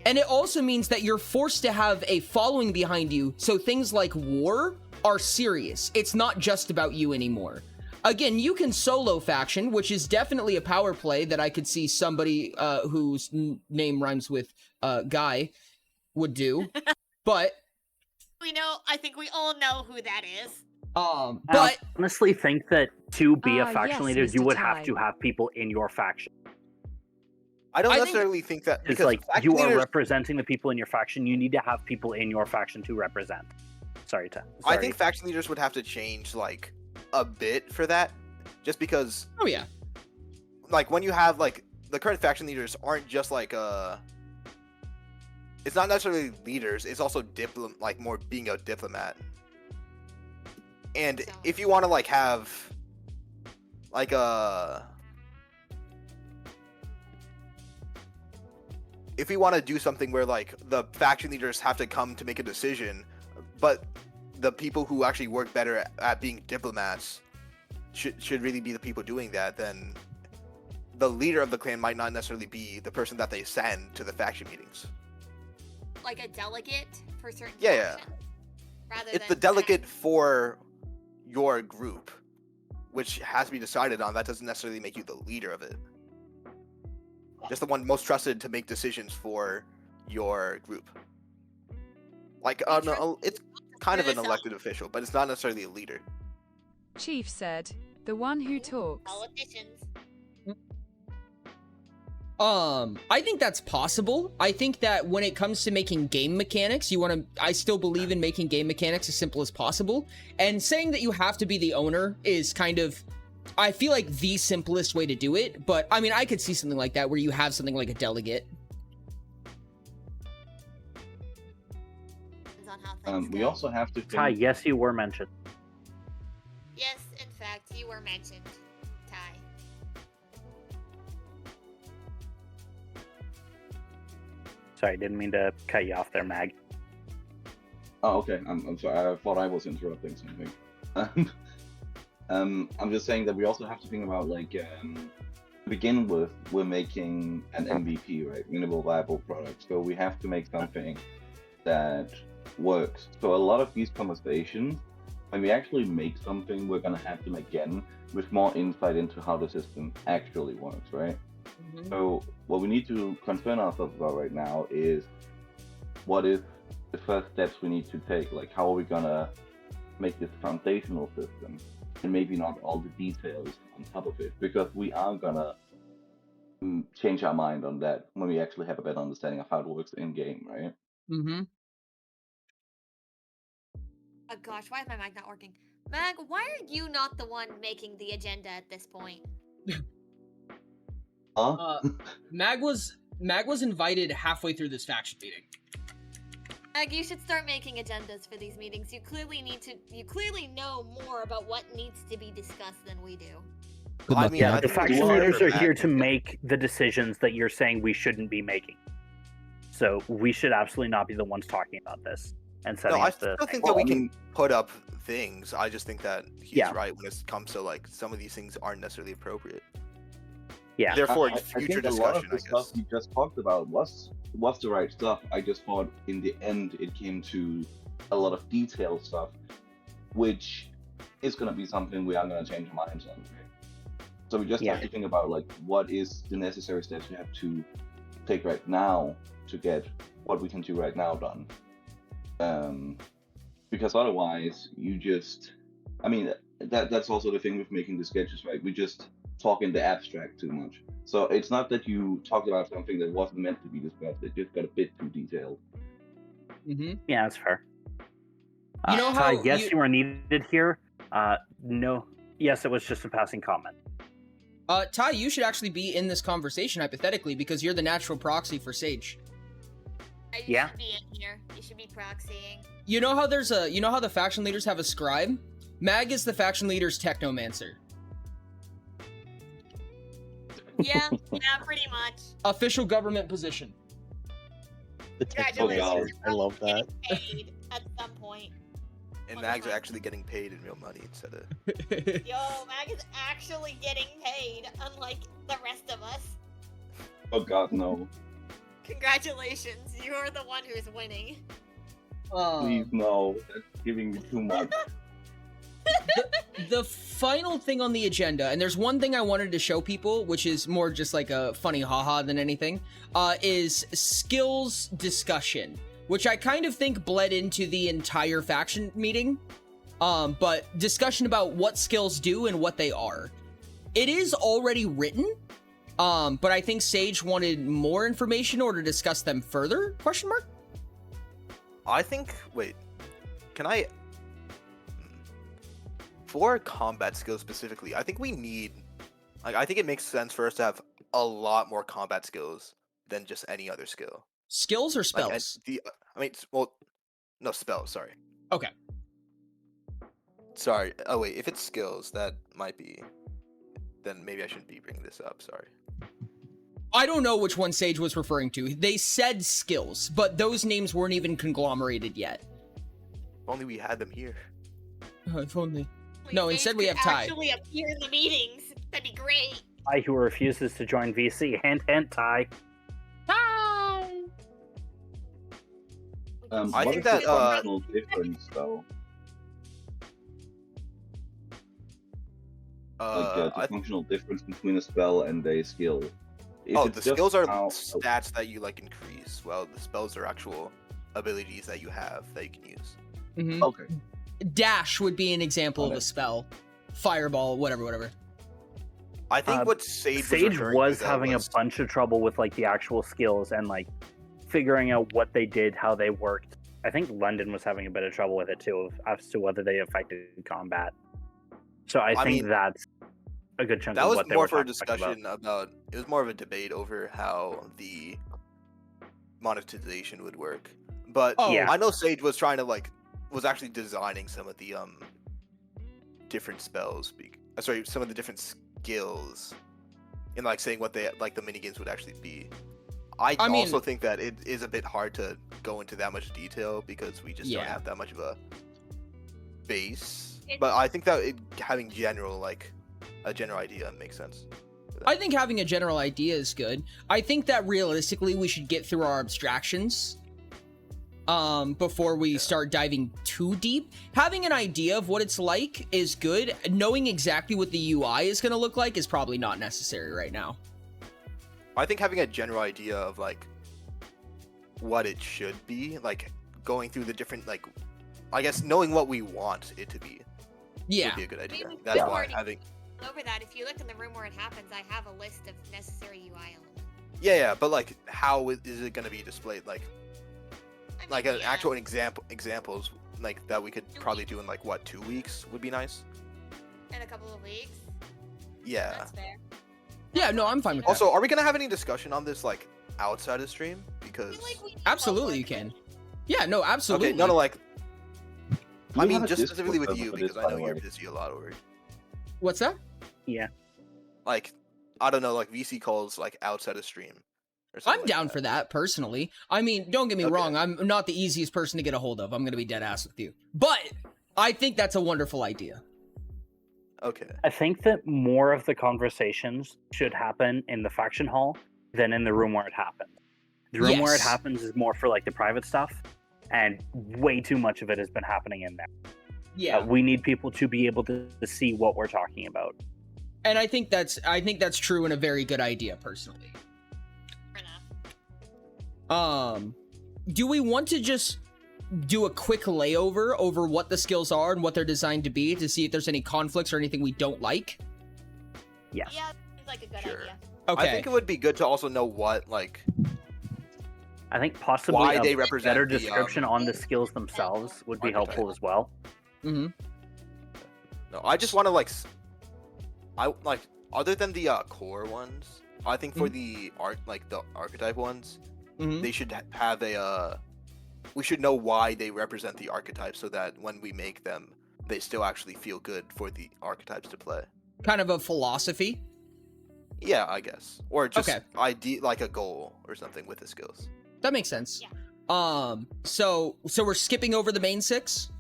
S1: And it also means that you're forced to have a following behind you, so things like war are serious. It's not just about you anymore. Again, you can solo faction, which is definitely a power play that I could see somebody whose name rhymes with Guy would do. But
S8: I think we all know who that is.
S1: but
S6: I honestly think that to be a faction
S5: yes,
S6: leader, you
S5: Mr.
S6: would
S5: Ty.
S6: have to have people in your faction.
S4: I don't necessarily think that
S6: It's
S4: because
S6: like
S4: faction
S6: you are
S4: leaders-
S6: representing the people in your faction. You need to have people in your faction to represent. Sorry.
S4: I think faction leaders would have to change like a bit for that, just because.
S1: Oh yeah.
S4: Like when you have like the current faction leaders aren't just like it's not necessarily leaders. It's also like more being a diplomat. And if you want to like have like if we want to do something where like the faction leaders have to come to make a decision, but the people who actually work better at being diplomats should really be the people doing that, then the leader of the clan might not necessarily be the person that they send to the faction meetings.
S8: Like a delegate for certain
S4: Yeah.
S8: factions, rather
S4: It's
S8: than
S4: the delegate for your group, which has to be decided on. That doesn't necessarily make you the leader of it. just the one most trusted to make decisions for your group. Like, no, it's kind of an elected official, but it's not necessarily a leader.
S5: Chief said, the one who talks.
S8: Politicians.
S1: I think that's possible. I think that when it comes to making game mechanics, I still believe in making game mechanics as simple as possible. And saying that you have to be the owner is kind of, I feel like, the simplest way to do it. But I mean, I could see something like that where you have something like a delegate.
S8: Depends on how things
S9: We
S8: go.
S9: also have to
S6: Ty,
S9: think.
S6: yes, you were mentioned.
S8: Yes, in fact, you were mentioned, Ty.
S6: Sorry, didn't mean to cut you off there, Mag.
S9: Oh, okay. I'm sorry. I thought I was interrupting something. I'm just saying that we also have to think about, like, to begin with, we're making an MVP, right? Minimal viable product. So we have to make something that works. So a lot of these conversations, when we actually make something, we're gonna have them again with more insight into how the system actually works, right?
S1: Mm-hmm.
S9: So what we need to concern ourselves about right now is what is the first steps we need to take? Like, how are we gonna make this foundational system, and maybe not all the details on top of it, because we are gonna change our mind on that when we actually have a better understanding of how it works in game, right?
S1: Mm-hmm.
S8: Oh gosh, why is my mic not working? Mag, why are you not the one making the agenda at this point?
S9: Huh?
S1: Mag was invited halfway through this faction meeting.
S8: Mag, you should start making agendas for these meetings. You clearly know more about what needs to be discussed than we do.
S4: I mean,
S6: Yeah,
S4: I
S6: the
S4: think we
S6: faction
S4: should
S6: leaders
S4: for
S6: are here
S4: Mag.
S6: to make the decisions that you're saying we shouldn't be making. So we should absolutely not be the ones talking about this and
S4: No,
S6: setting
S4: I
S6: up the.
S4: still think
S9: Well,
S4: that we
S9: I
S4: can
S9: mean-
S4: put up things. I just think that he's
S6: Yeah.
S4: right when it comes to, like, some of these things aren't necessarily appropriate.
S6: Yeah.
S4: Therefore,
S9: I
S4: future
S9: think a lot of
S4: discussion,
S9: the
S4: I
S9: stuff
S4: guess.
S9: we just talked about was the right stuff. I just thought in the end it came to a lot of detailed stuff, which is going to be something we are going to change our minds on. Right? So we just
S6: Yeah.
S9: have to think about, like, what is the necessary steps we have to take right now to get what we can do right now done. Because otherwise, I mean, that's also the thing with making the sketches, right? We just talk in the abstract too much. So it's not that you talked about something that wasn't meant to be discussed. It just got a bit too detailed.
S1: Mm-hmm.
S6: Yeah, that's fair.
S1: You know
S6: Ty,
S1: how
S6: yes, you were needed here. No. Yes, it was just a passing comment.
S1: Ty, you should actually be in this conversation hypothetically because you're the natural proxy for Sage.
S8: You
S6: Yeah.
S8: should be in here. You should be proxying.
S1: You know how the faction leaders have a scribe? Mag is the faction leader's technomancer.
S8: Yeah, pretty much.
S1: Official government position.
S7: The
S8: Congratulations.
S7: technology.
S8: you're
S7: I love
S8: probably
S7: that.
S8: getting paid at some point.
S4: And
S8: on
S4: Mags
S8: the
S4: are actually getting paid in real money instead of.
S8: Yo, Mag is actually getting paid, unlike the rest of us.
S9: Oh God, no!
S8: Congratulations, you're the one who's winning.
S9: Please, no! That's giving me too much.
S1: The final thing on the agenda, and there's one thing I wanted to show people, which is more just like a funny haha than anything, is skills discussion, which I kind of think bled into the entire faction meeting. But discussion about what skills do and what they are. It is already written, but I think Sage wanted more information in order to discuss them further, question mark?
S4: I think. Wait, can I? For combat skills specifically, I think we need. Like, I think it makes sense for us to have a lot more combat skills than just any other skill.
S1: Skills or
S4: Like, and
S1: spells?
S4: no, spells. Sorry.
S1: Okay.
S4: Sorry. Oh wait, if it's skills, that might be. Then maybe I shouldn't be bringing this up. Sorry.
S1: I don't know which one Sage was referring to. They said skills, but those names weren't even conglomerated yet.
S4: If only we had them here.
S1: If only. No, instead we have Ty.
S8: Actually appear in the meetings. That'd be great.
S6: Ty, who refuses to join VC. Hint, hint, Ty.
S1: Ty!
S4: I
S9: What
S4: think
S9: is
S4: that,
S9: the functional difference, though? Like, the
S4: I
S9: functional difference between a spell and a skill.
S4: Oh,
S9: it's
S4: the
S9: just
S4: skills are
S9: how-
S4: stats that you like increase. Well, the spells are actual abilities that you have that you can use.
S1: Mhm.
S9: Okay.
S1: Dash would be an example of
S9: Okay.
S1: a spell. Fireball, whatever.
S4: I think
S6: Uh,
S4: what Sage
S6: Sage
S4: referring
S6: was
S4: to, though,
S6: having
S4: was-
S6: a bunch of trouble with like the actual skills and like figuring out what they did, how they worked. I think London was having a bit of trouble with it too, as to whether they affected combat. So I think
S4: mean,
S6: that's a good chunk
S4: that
S6: of
S4: was
S6: what they
S4: more
S6: were
S4: for a
S6: talking about.
S4: discussion about. It was more of a debate over how the monetization would work. But
S1: Oh.
S6: Yeah.
S4: I know Sage was trying to was actually designing some of the different spells. Sorry, some of the different skills, and saying what they the minigames would actually be. I
S1: mean-
S4: also think that it is a bit hard to go into that much detail because we just don't
S1: Yeah.
S4: have that much of a base.
S8: It's-
S4: But I think that having a general idea makes sense.
S1: I think having a general idea is good. I think that realistically we should get through our abstractions before we start diving too deep. Having an idea of what it's like is good. Knowing exactly what the UI is going to look like is probably not necessary right now.
S4: I think having a general idea of what it should be, going through the different I guess knowing what we want it to be
S1: Yeah.
S4: would be a good idea.
S8: Maybe
S4: That's
S8: we've
S4: why
S8: already-
S4: having
S8: Over that, if you look in the room where it happens, I have a list of necessary UI elements.
S4: yeah, but how is it going to be displayed?
S8: I mean,
S4: An
S8: yeah,
S4: actual examples that we could probably do in 2 weeks would be nice.
S8: in a couple of weeks.
S4: Yeah.
S8: That's fair.
S1: Yeah, no, I'm fine with that.
S4: Also, are we gonna have any discussion on this outside of stream?
S8: I
S4: Because
S8: feel like we need
S1: Absolutely
S8: one
S1: you
S8: more
S1: can. Yeah, no, absolutely.
S4: okay, no,
S9: Do
S4: I
S9: you
S4: mean
S9: have a
S4: just
S9: Discord
S4: specifically with
S9: server
S4: you
S9: for
S4: because
S9: this,
S4: I
S9: by
S4: know
S9: the
S4: you're
S9: way?
S4: busy a lot over.
S1: What's that?
S6: Yeah.
S4: I don't know, VC calls outside of stream. Or something
S1: I'm
S4: like
S1: down
S4: that.
S1: for that personally. I mean, don't get me
S4: Okay.
S1: wrong. I'm not the easiest person to get a hold of. I'm going to be dead ass with you. But I think that's a wonderful idea.
S4: Okay.
S6: I think that more of the conversations should happen in the faction hall than in the room where it happens. The room where it
S1: Yes.
S6: happens is more for the private stuff, and way too much of it has been happening in there.
S1: Yeah.
S6: We need people to be able to see what we're talking about.
S1: And I think that's true and a very good idea personally.
S8: Fair enough.
S1: Do we want to just do a quick layover over what the skills are and what they're designed to be to see if there's any conflicts or anything we don't like?
S6: Yes.
S8: Yeah, seems like a good
S4: Sure.
S8: idea.
S1: Okay.
S4: I think it would be good to also know what
S6: I think possibly
S4: Why
S6: a
S4: they represent
S6: better
S4: the,
S6: description on the skills themselves would be
S4: archetype.
S6: helpful as well.
S1: Mm-hmm.
S4: No, I just want to other than the core ones, I think for the the archetype ones,
S1: Mm-hmm.
S4: they should have we should know why they represent the archetype so that when we make them, they still actually feel good for the archetypes to play.
S1: Kind of a philosophy.
S4: Yeah, I guess, or just
S1: Okay.
S4: a goal or something with the skills.
S1: That makes sense.
S8: Yeah.
S1: So we're skipping over the main 6?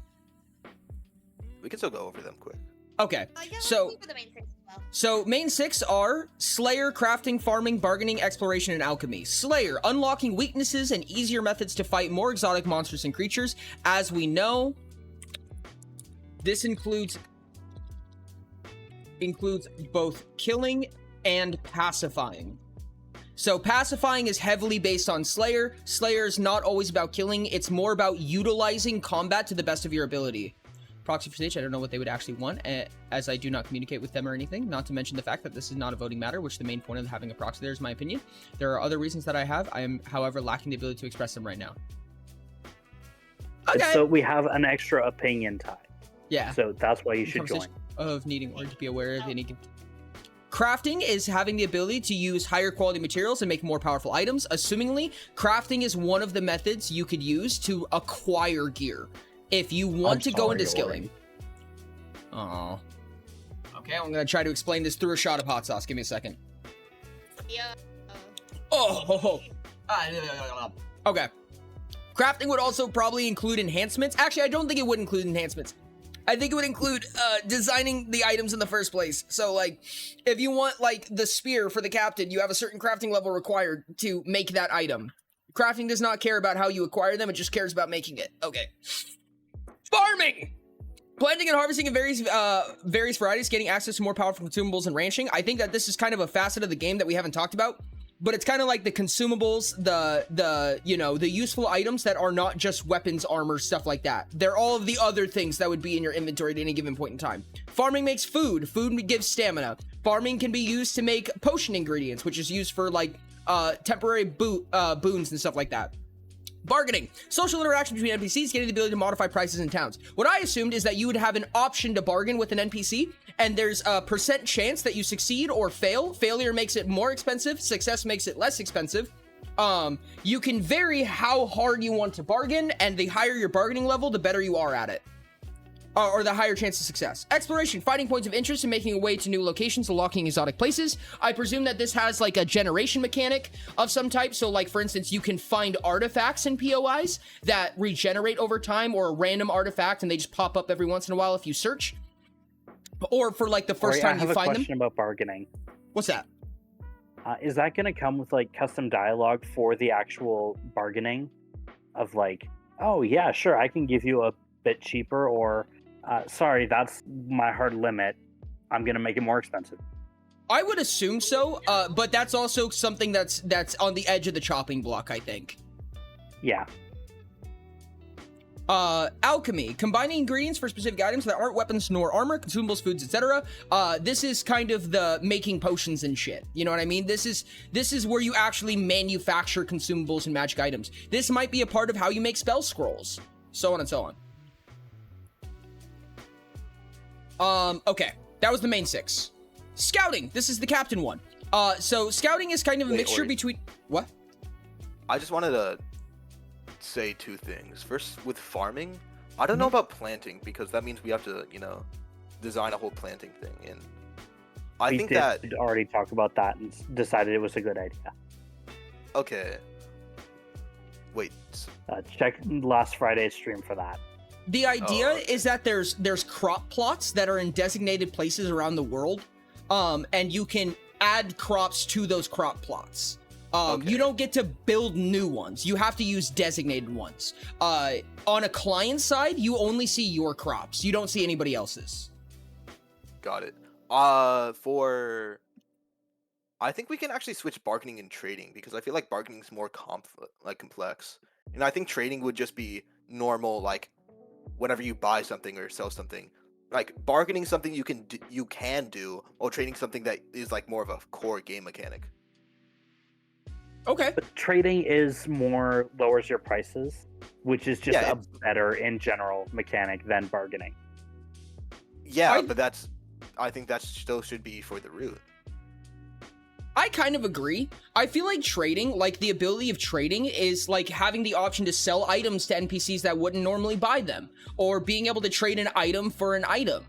S4: We can still go over them quick.
S1: Okay.
S8: Yeah, let's
S1: So-
S8: move to the main thing as well.
S1: So main 6 are Slayer, crafting, farming, bargaining, exploration, and alchemy. Slayer, unlocking weaknesses and easier methods to fight more exotic monsters and creatures. As we know, this includes both killing and pacifying. So pacifying is heavily based on Slayer. Slayer is not always about killing, it's more about utilizing combat to the best of your ability. Proxy for Sage, I don't know what they would actually want, as I do not communicate with them or anything, not to mention the fact that this is not a voting matter, which the main point of having a proxy there is my opinion. There are other reasons that I have. I am, however, lacking the ability to express them right now. Okay.
S6: So we have an extra opinion tie.
S1: Yeah.
S6: So that's why you should join.
S1: Conversation of needing or to be aware of any. Crafting is having the ability to use higher quality materials and make more powerful items. Assumingly, crafting is one of the methods you could use to acquire gear if you want to go into skilling. Oh. Okay, I'm gonna try to explain this through a shot of hot sauce. Give me a second.
S8: Yeah.
S1: Oh. Okay. Crafting would also probably include enhancements. Actually, I don't think it would include enhancements. I think it would include designing the items in the first place. So, like, if you want, like, the spear for the captain, you have a certain crafting level required to make that item. Crafting does not care about how you acquire them, it just cares about making it. Okay. Farming! Planting and harvesting in various varieties, getting access to more powerful consumables and ranching. I think that this is kind of a facet of the game that we haven't talked about. but it's kind of like the consumables, the you know, the useful items that are not just weapons, armor, stuff like that. They're all of the other things that would be in your inventory at any given point in time. Farming makes food. Food gives stamina. Farming can be used to make potion ingredients, which is used for like temporary boons and stuff like that. Bargaining. Social interaction between NPCs, getting the ability to modify prices in towns. What I assumed is that you would have an option to bargain with an NPC, and there's a % chance that you succeed or fail. Failure makes it more expensive. Success makes it less expensive. You can vary how hard you want to bargain, and the higher your bargaining level, the better you are at it. Or the higher chance of success. Exploration, finding points of interest and making a way to new locations, unlocking exotic places. I presume that this has like a generation mechanic of some type. So like, for instance, you can find artifacts in POIs that regenerate over time, or a random artifact and they just pop up every once in a while if you search. Or for like the first time you find them.
S6: I have a question about bargaining.
S1: What's that?
S6: Is that going to come with like custom dialogue for the actual bargaining? Of like, oh yeah, sure, I can give you a bit cheaper, or sorry, that's my hard limit. I'm gonna make it more expensive.
S1: I would assume so, but that's also something that's on the edge of the chopping block, I think.
S6: Yeah.
S1: Alchemy, combining ingredients for specific items that aren't weapons nor armor, consumables, foods, etc. This is kind of the making potions and shit. You know what I mean? This is where you actually manufacture consumables and magic items. This might be a part of how you make spell scrolls, so on and so on. Okay, that was the main 6. Scouting, this is the captain one. So scouting is kind of a mixture between... What?
S4: I just wanted to say 2 things. First, with farming, I don't know about planting, because that means we have to, you know, design a whole planting thing. And I think that...
S6: We did already talk about that and decided it was a good idea.
S4: Okay. Wait.
S6: Check last Friday's stream for that.
S1: The idea is that there's crop plots that are in designated places around the world, and you can add crops to those crop plots. You don't get to build new ones. You have to use designated ones. On a client side, you only see your crops. You don't see anybody else's.
S4: Got it. I think we can actually switch bargaining and trading, because I feel like bargaining is more complex. And I think trading would just be normal, like, whenever you buy something or sell something. Like, bargaining something you can do, or trading something that is like more of a core game mechanic.
S1: Okay.
S6: But trading is more lowers your prices, which is just a better in general mechanic than bargaining.
S4: Yeah, but I think that still should be for the root.
S1: I kind of agree. I feel like trading, like the ability of trading, is like having the option to sell items to NPCs that wouldn't normally buy them, or being able to trade an item for an item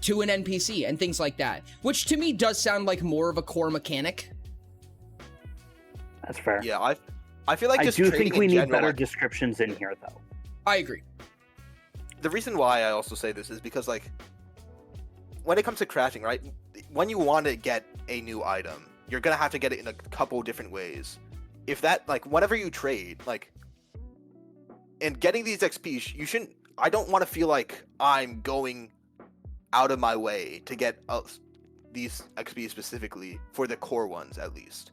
S1: to an NPC and things like that, which to me does sound like more of a core mechanic.
S6: That's fair.
S4: Yeah, I feel like
S6: I
S4: just
S6: do
S4: trading
S6: think we
S4: in
S6: need
S4: general,
S6: better descriptions in here, though.
S1: I agree.
S4: The reason why I also say this is because, like, when it comes to crafting, right, when you want to get a new item, you're gonna have to get it in a couple different ways. If that, like, whenever you trade, like, and getting these XP, you shouldn't. I don't want to feel like I'm going out of my way to get these XP specifically for the core ones, at least.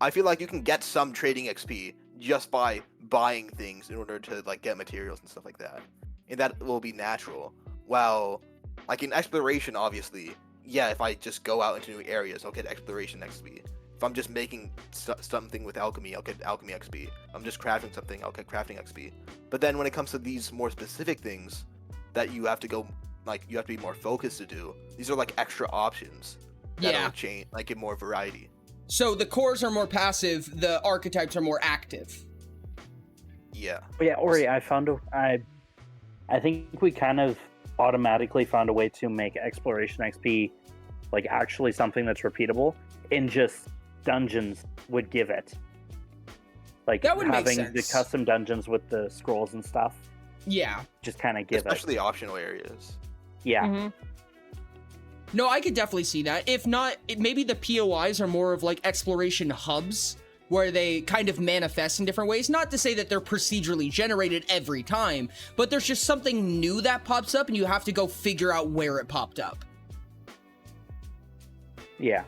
S4: I feel like you can get some trading XP just by buying things in order to, like, get materials and stuff like that, and that will be natural. While, like, in exploration, obviously, yeah, if I just go out into new areas, I'll get exploration XP. If I'm just making something with alchemy, I'll get alchemy XP. If I'm just crafting something, I'll get crafting XP. But then when it comes to these more specific things that you have to go, like, you have to be more focused to do, these are like extra options that'll change, like, give more variety.
S1: So the cores are more passive, the archetypes are more active.
S4: Yeah.
S6: But yeah, Ori, I think we kind of automatically found a way to make exploration XP like actually something that's repeatable, in just dungeons would give it. Like,
S1: that would
S6: having
S1: make sense.
S6: The custom dungeons with the scrolls and stuff.
S1: Yeah.
S6: Just kind of give
S4: Especially optional areas.
S6: Yeah.
S1: Mm-hmm. No, I could definitely see that. If not, maybe the POIs are more of like exploration hubs where they kind of manifest in different ways. Not to say that they're procedurally generated every time, but there's just something new that pops up and you have to go figure out where it popped up.
S6: Yeah.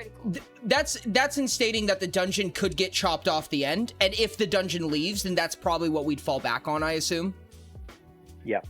S8: Pretty cool.
S1: That's in stating that the dungeon could get chopped off the end, and if the dungeon leaves, then that's probably what we'd fall back on, I assume.
S6: Yeah.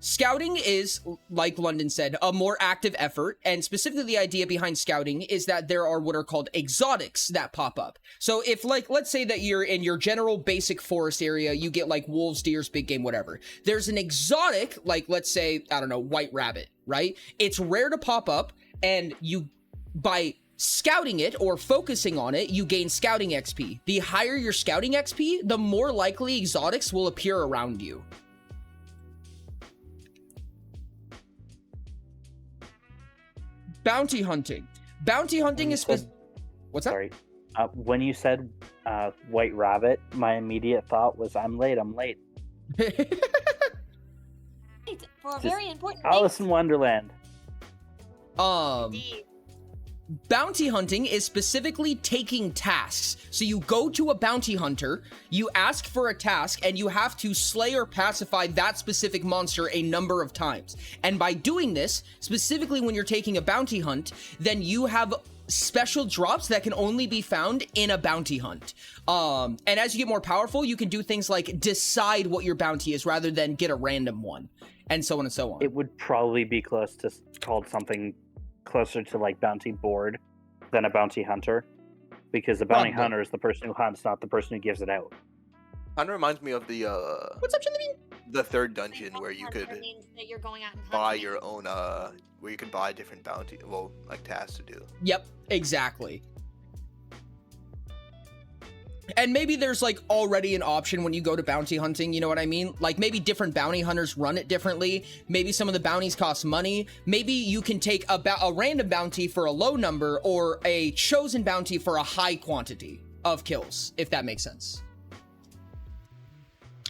S1: Scouting is, like London said, a more active effort, and specifically the idea behind scouting is that there are what are called exotics that pop up. So if, like, let's say that you're in your general basic forest area, you get like wolves, deers, big game, whatever. There's an exotic, like let's say, I don't know, white rabbit, right? It's rare to pop up, and you, by scouting it or focusing on it, you gain scouting XP. The higher your scouting XP, the more likely exotics will appear around you. Bounty hunting. Bounty hunting is... What's that?
S6: Sorry. When you said white rabbit, my immediate thought was, I'm late.
S8: It's for a very important
S6: Alice in Wonderland.
S8: Indeed.
S1: Bounty hunting is specifically taking tasks. So you go to a bounty hunter, you ask for a task, and you have to slay or pacify that specific monster a number of times. And by doing this, specifically when you're taking a bounty hunt, then you have special drops that can only be found in a bounty hunt. And as you get more powerful, you can do things like decide what your bounty is rather than get a random one, and so on and so on.
S6: It would probably be close to called something closer to like bounty board than a bounty hunter, because a bounty hunter is the person who hunts, not the person who gives it out.
S4: Kind of reminds me of the
S1: What's up, Genevieve?
S4: the third dungeon where you could
S8: means that you're going out and
S4: buy
S8: hunting.
S4: your own where you could buy different bounty, well, like tasks to do.
S1: Yep, exactly. And maybe there's like already an option when you go to bounty hunting, you know what I mean? Like maybe different bounty hunters run it differently. Maybe some of the bounties cost money. Maybe you can take a random bounty for a low number or a chosen bounty for a high quantity of kills, if that makes sense.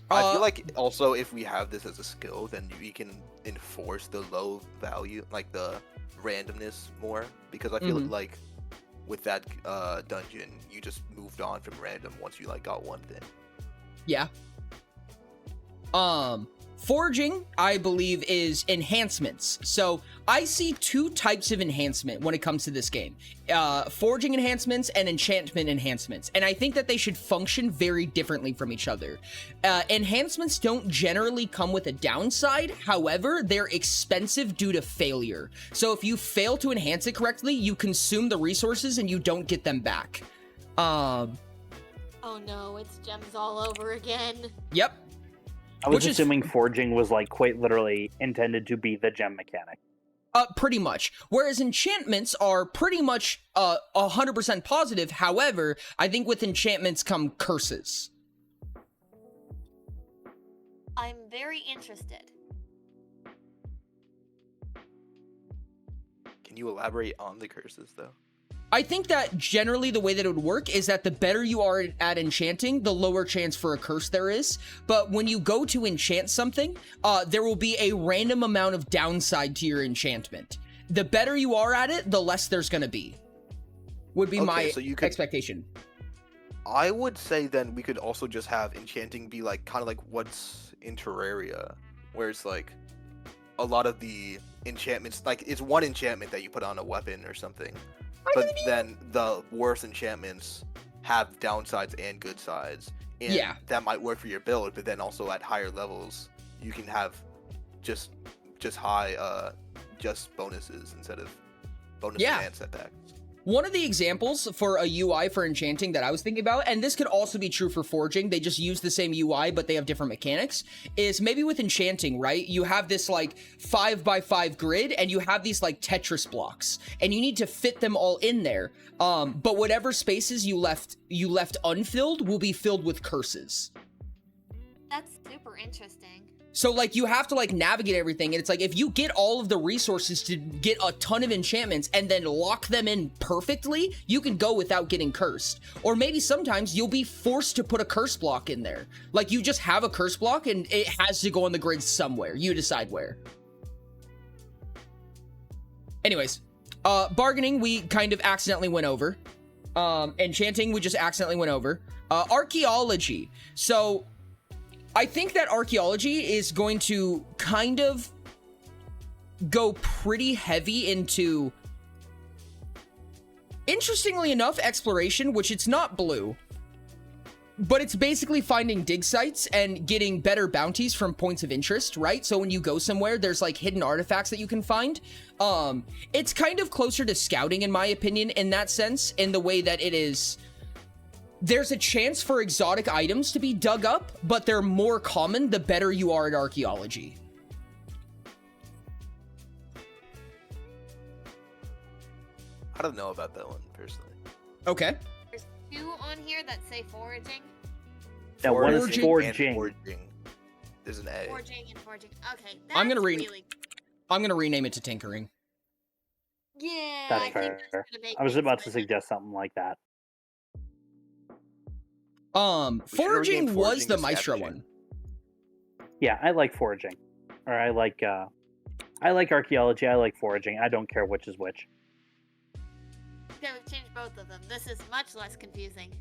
S4: I feel like also if we have this as a skill, then we can enforce the low value, like the randomness more, because I feel like with that dungeon, you just moved on from random once you like got one thing.
S1: Yeah. Foraging, I believe, is enhancements. So I see two types of enhancement when it comes to this game. Foraging enhancements and enchantment enhancements. And I think that they should function very differently from each other. Enhancements don't generally come with a downside. However, they're expensive due to failure. So if you fail to enhance it correctly, you consume the resources and you don't get them back.
S8: Oh no, it's gems all over again.
S1: Yep.
S6: I was assuming foraging was like quite literally intended to be the gem mechanic.
S1: Pretty much. Whereas enchantments are pretty much 100% positive. However, I think with enchantments come curses.
S8: I'm very interested.
S4: Can you elaborate on the curses though?
S1: I think that generally the way that it would work is that the better you are at enchanting, the lower chance for a curse there is. But when you go to enchant something, there will be a random amount of downside to your enchantment. The better you are at it, the less there's going to be. Would be my expectation.
S4: I would say then we could also just have enchanting be like kind of like what's in Terraria, where it's like a lot of the enchantments, like it's one enchantment that you put on a weapon or something. But then the worst enchantments have downsides and good sides. And that might work for your build, but then also at higher levels, you can have just high just bonuses instead of bonus and setbacks.
S1: One of the examples for a UI for enchanting that I was thinking about, and this could also be true for foraging, they just use the same UI, but they have different mechanics, is maybe with enchanting, right? You have this like 5x5 grid, and you have these like Tetris blocks, and you need to fit them all in there. But whatever spaces you left unfilled will be filled with curses.
S8: That's super interesting.
S1: So, like, you have to, like, navigate everything, and it's like, if you get all of the resources to get a ton of enchantments and then lock them in perfectly, you can go without getting cursed. Or maybe sometimes you'll be forced to put a curse block in there. Like, you just have a curse block, and it has to go on the grid somewhere. You decide where. Anyways, bargaining, we kind of accidentally went over. Enchanting, we just accidentally went over. Archaeology. So I think that archaeology is going to kind of go pretty heavy into interestingly enough, exploration, which it's not blue, but it's basically finding dig sites and getting better bounties from points of interest, right? So when you go somewhere, there's like hidden artifacts that you can find. It's kind of closer to scouting, in my opinion, in that sense, in the way that it is. There's a chance for exotic items to be dug up, but they're more common the better you are at archaeology.
S4: I don't know about that one personally.
S1: Okay.
S8: There's 2 on here that say foraging.
S6: That one is
S4: And
S6: foraging.
S4: foraging. There's an A.
S8: Foraging and foraging. Okay,
S1: I'm gonna
S8: really...
S1: rename it to tinkering.
S8: Yeah,
S6: That's
S8: I think
S6: fair.
S8: that's gonna make
S6: I was
S8: things
S6: about to
S8: better.
S6: suggest something like that.
S4: We should
S1: Foraging
S4: rename
S1: was
S4: foraging
S1: the
S4: to
S1: Maestro
S4: scavenging.
S6: Yeah, I like foraging. Or I like archaeology, I like foraging. I don't care which is which.
S8: Okay, we've changed both of them. This is much less confusing.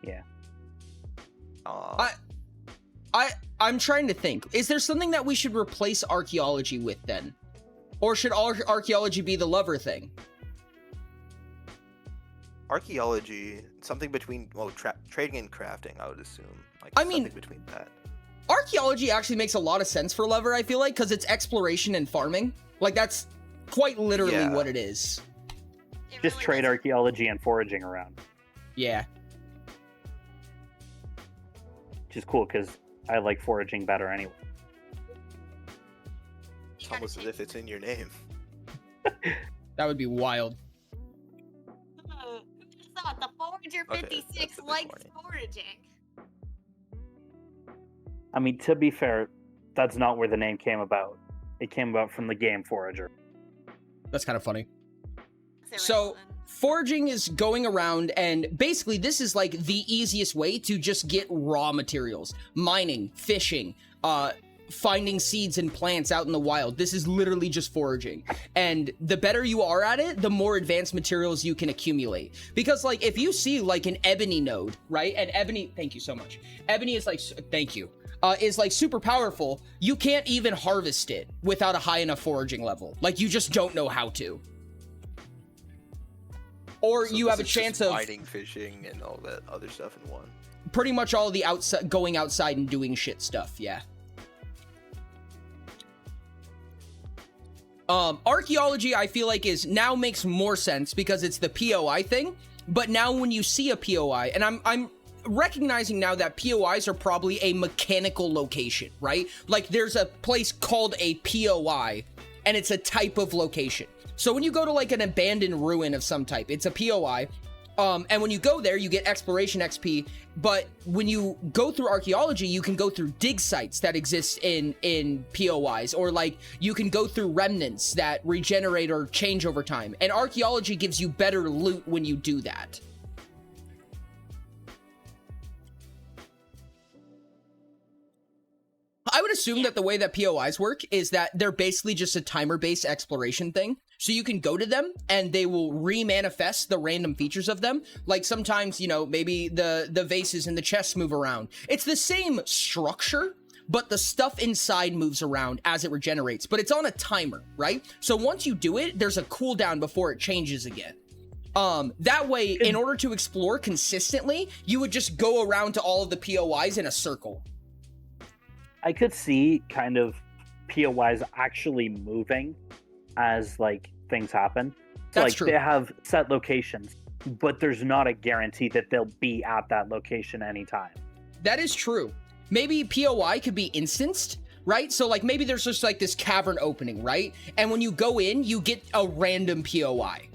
S6: Yeah.
S1: I'm trying to think. Is there something that we should replace archaeology with then? Or should archaeology be the lover thing?
S4: Archaeology, something between trading and crafting, I would assume. Like
S1: I mean-
S4: something between that.
S1: Archaeology actually makes a lot of sense for lover, I feel like, because it's exploration and farming. Like, that's quite literally
S4: Yeah.
S1: what it is.
S8: It
S6: Just
S8: really
S6: trade
S8: does-
S6: archaeology and foraging around.
S1: Yeah.
S6: Which is cool because I like foraging better anyway.
S4: It's
S8: gotta
S4: almost as
S8: change
S4: if it's in your name.
S1: That would be wild.
S8: Who thought the Forager
S4: Okay,
S8: 56
S4: that's a bit
S8: likes
S4: corny.
S8: foraging?
S6: I mean, to be fair, that's not where the name came about. It came about from the game Forager.
S1: That's kind of funny.
S8: It's
S1: So,
S8: irrelevant.
S1: foraging is going around, and basically this is like the easiest way to just get raw materials. Mining, fishing, finding seeds and plants out in the wild. This is literally just foraging. And the better you are at it, the more advanced materials you can accumulate. Because like, if you see like an ebony node, right? And ebony, thank you so much. Ebony is like, thank you. Is like super powerful. You can't even harvest it without a high enough foraging level. Like, you just don't know how to. Or
S4: So
S1: you
S4: this
S1: have a
S4: is just
S1: chance of
S4: mining, fishing, and all that other stuff in one.
S1: pretty much all the outside, going outside and doing shit stuff. Yeah. Archaeology, I feel like, is now makes more sense because it's the POI thing. But now when you see a POI, and I'm recognizing now that POIs are probably a mechanical location, right? Like, there's a place called a POI, and it's a type of location. So when you go to like an abandoned ruin of some type, it's a POI. And when you go there, you get exploration XP. But when you go through archaeology, you can go through dig sites that exist in POIs, or like you can go through remnants that regenerate or change over time. And archaeology gives you better loot when you do that. I would assume that the way that POIs work is that they're basically just a timer-based exploration thing. So you can go to them and they will re-manifest the random features of them. Like sometimes, you know, maybe the vases and the chests move around. It's the same structure, but the stuff inside moves around as it regenerates. But it's on a timer, right? So once you do it, there's a cooldown before it changes again. That way, in order to explore consistently, you would just go around to all of the POIs in a circle.
S6: I could see kind of POIs actually moving as like things happen. So,
S1: That's
S6: like
S1: true.
S6: they have set locations, but there's not a guarantee that they'll be at that location anytime.
S1: That is true. Maybe POI could be instanced, right? So like maybe there's just like this cavern opening, right? And when you go in, you get a random POI.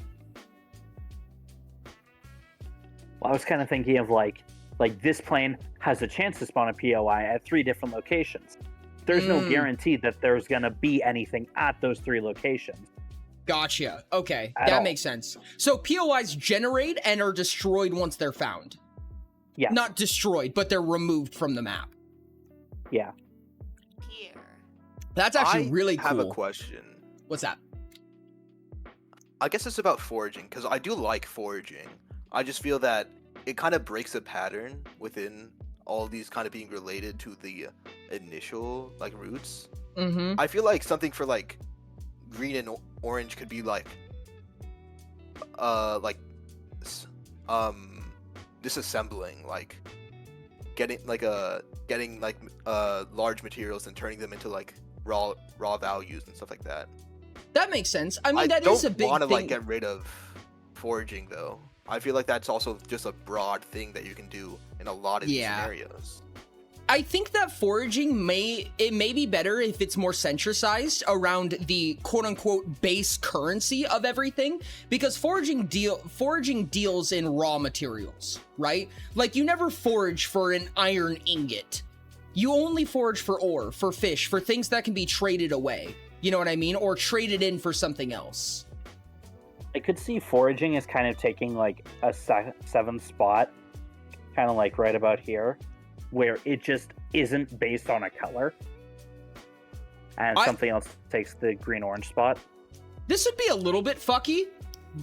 S6: Well, I was kind of thinking of like this plane has a chance to spawn a POI at 3 different locations. There's no guarantee that there's going to be anything at those 3 locations.
S1: Gotcha. Okay,
S6: At
S1: that
S6: all.
S1: makes sense. So POIs generate and are destroyed once they're found.
S6: Yeah.
S1: Not destroyed, but they're removed from the map.
S6: Yeah.
S8: Here.
S1: That's actually
S4: I
S1: really cool.
S4: have a question.
S1: What's that?
S4: I guess it's about foraging, because I do like foraging. I just feel that it kind of breaks a pattern within all these kind of being related to the initial like roots.
S1: Mm-hmm.
S4: I feel like something for like green and orange could be like disassembling, like getting large materials and turning them into like raw values and stuff like that.
S1: That makes sense. I mean,
S4: I
S1: that
S4: don't
S1: is a big
S4: want to
S1: thing.
S4: like get rid of foraging though. I feel like that's also just a broad thing that you can do in a lot of these scenarios.
S1: I think that foraging may be better if it's more centralized around the quote-unquote base currency of everything, because foraging deals in raw materials, right? Like, you never forage for an iron ingot. You only forage for ore, for fish, for things that can be traded away. You know what I mean? Or traded in for something else.
S6: I could see foraging as kind of taking like a seventh spot, kind of like right about here, where it just isn't based on a color, and something else takes the green-orange spot.
S1: This would be a little bit fucky,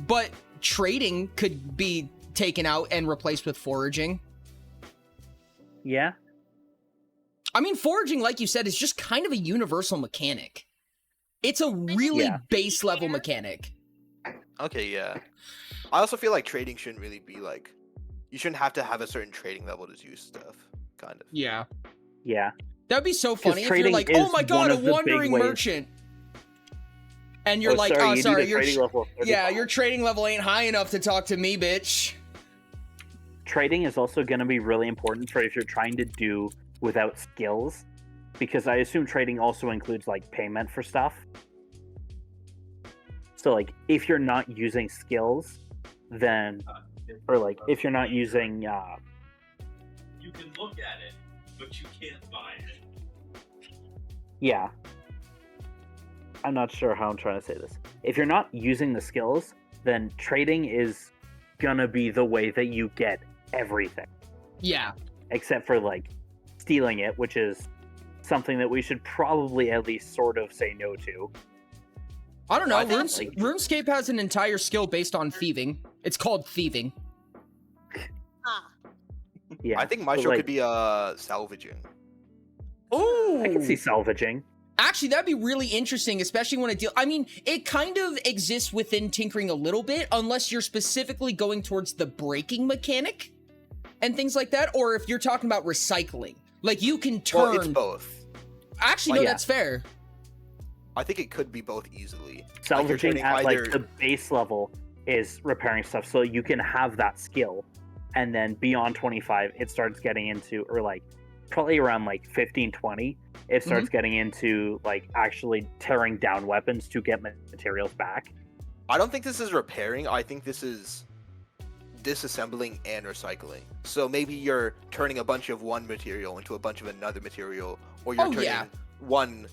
S1: but trading could be taken out and replaced with foraging.
S6: Yeah.
S1: I mean, foraging, like you said, is just kind of a universal mechanic. It's a really base level mechanic.
S4: Okay, yeah. I also feel like trading shouldn't really be like, you shouldn't have to have a certain trading level to use stuff, kind of.
S1: Yeah.
S6: Yeah.
S1: That'd be so funny if you're like, oh my god, a wandering merchant. And you're like, oh, sorry, your trading level ain't high enough to talk to me, bitch.
S6: Trading is also going to be really important for if you're trying to do without skills, because I assume trading also includes like payment for stuff. So like if you're not using skills, then, or like if you're not using
S11: you can look at it, but you can't buy it.
S6: Yeah. I'm not sure how I'm trying to say this. If you're not using the skills, then trading is gonna be the way that you get everything.
S1: Yeah. Except
S6: for like stealing it, which is something that we should probably at least sort of say no to.
S1: I don't know. RuneScape has an entire skill based on thieving. It's called thieving.
S6: Yeah.
S4: I think Maestro could be salvaging.
S1: Oh,
S6: I can see salvaging.
S1: Actually, that'd be really interesting, especially when I mean, it kind of exists within tinkering a little bit, unless you're specifically going towards the breaking mechanic and things like that, or if you're talking about recycling. Like, you can turn...
S4: Well, it's both.
S1: Actually, no, that's fair.
S4: I think it could be both easily.
S6: Salvaging at like the base level is repairing stuff, so you can have that skill, and then beyond 25, it starts getting into, or like probably around like 15, 20, it starts getting into like actually tearing down weapons to get materials back.
S4: I don't think this is repairing. I think this is disassembling and recycling. So maybe you're turning a bunch of one material into a bunch of another material, or you're turning one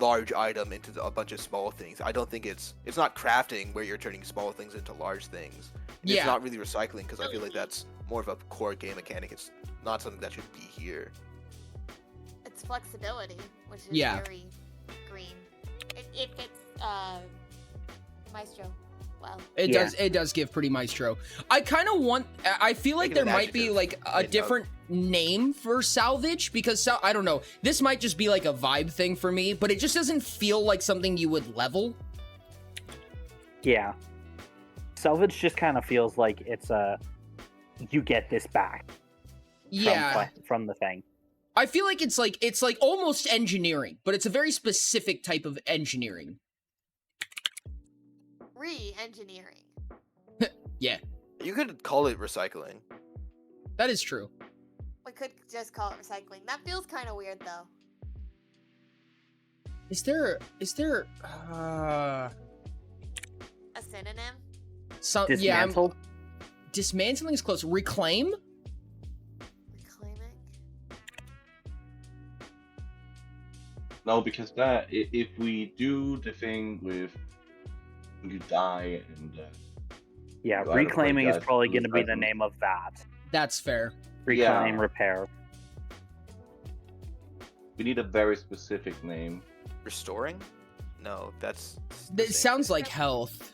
S4: large item into a bunch of small things. I don't think it's not crafting where you're turning small things into large things. It's not really recycling, because I feel like that's more of a core game mechanic. It's not something that should be here.
S8: It's flexibility, which is very green. It fits Maestro well.
S1: It does give pretty Maestro. I kind of want, I feel like there might be like a different name for salvage, because I don't know, this might just be like a vibe thing for me, but it just doesn't feel like something you would level.
S6: Yeah. Salvage just kind of feels like it's you get this back. From the thing.
S1: I feel like it's like almost engineering, but it's a very specific type of engineering.
S8: Re-engineering.
S1: Yeah.
S4: You could call it recycling.
S1: That is true.
S8: We could just call it recycling. That feels kind of weird, though.
S1: Is there
S8: a synonym?
S6: Dismantle?
S1: Dismantling is close. Reclaim?
S8: Reclaiming?
S9: No, because that, if we do the thing with you die and
S6: reclaiming is probably going to be the name of that.
S1: That's fair.
S6: Reclaim, repair.
S9: We need a very specific name.
S4: Restoring? No, that's...
S1: It sounds like health.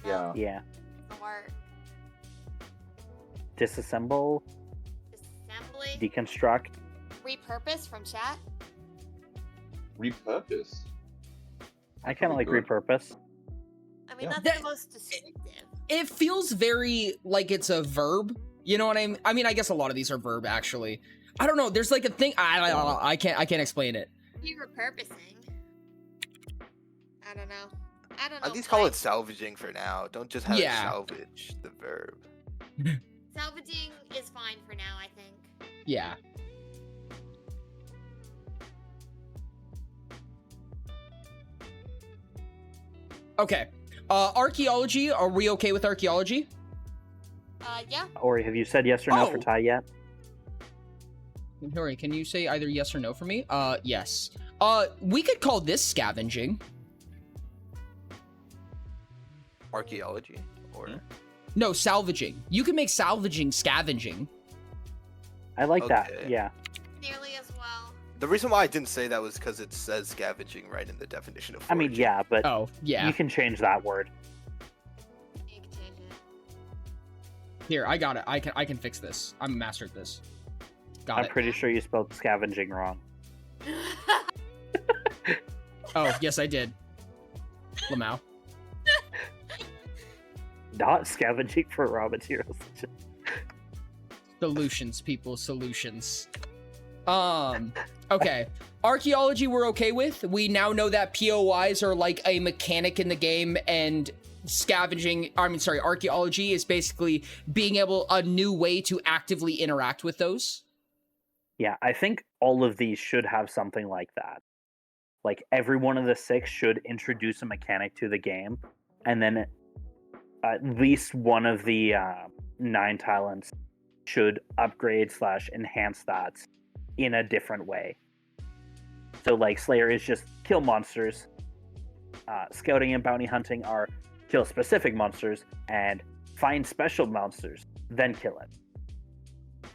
S9: Yeah.
S6: Yeah.
S8: Or...
S6: Disassemble.
S8: Disassembly.
S6: I kind of like
S9: Good.
S6: repurpose.
S8: I mean,
S9: Yeah.
S8: that's the most descriptive.
S1: It feels very like it's a verb. You know what I mean? I mean, I guess a lot of these are verb actually. I don't know. There's like a thing. I can't explain it.
S8: You repurposing. I don't know. I don't know.
S4: At least call
S8: like,
S4: it salvaging for now. Don't just have
S1: Yeah.
S4: it salvage the verb.
S8: salvaging is fine for now, I think.
S1: Yeah. Okay. Archaeology. Are we okay with archaeology?
S8: Yeah.
S6: Ori, have you said yes or no for
S1: Oh.
S6: Ty yet?
S1: Hurry, can you say either yes or no for me? Yes. We could call this scavenging.
S4: Archaeology or
S1: No, salvaging. You can make salvaging scavenging.
S6: I like that.
S4: Okay.
S6: Yeah.
S8: Nearly as well.
S4: the reason why I didn't say that was because it says scavenging right in the definition of.
S6: I mean,
S4: foraging.
S6: yeah, but
S1: Oh, yeah.
S6: you can change that word.
S8: You can change it.
S1: Here, I got it. I can fix this. I'm a master at this. Got
S6: I'm
S1: it.
S6: pretty sure you spelled scavenging wrong.
S1: Oh, yes, I did. Lamau.
S6: Not scavenging for raw materials.
S1: Solutions, people, solutions. Okay. Archaeology we're okay with. We now know that POIs are like a mechanic in the game, and archaeology is basically being able a new way to actively interact with those.
S6: Yeah, I think all of these should have something like that. Like every one of the 6 should introduce a mechanic to the game, and then at least one of the 9 talents should upgrade / enhance that in a different way. So like Slayer is just kill monsters, scouting and bounty hunting are kill specific monsters and find special monsters, then kill it.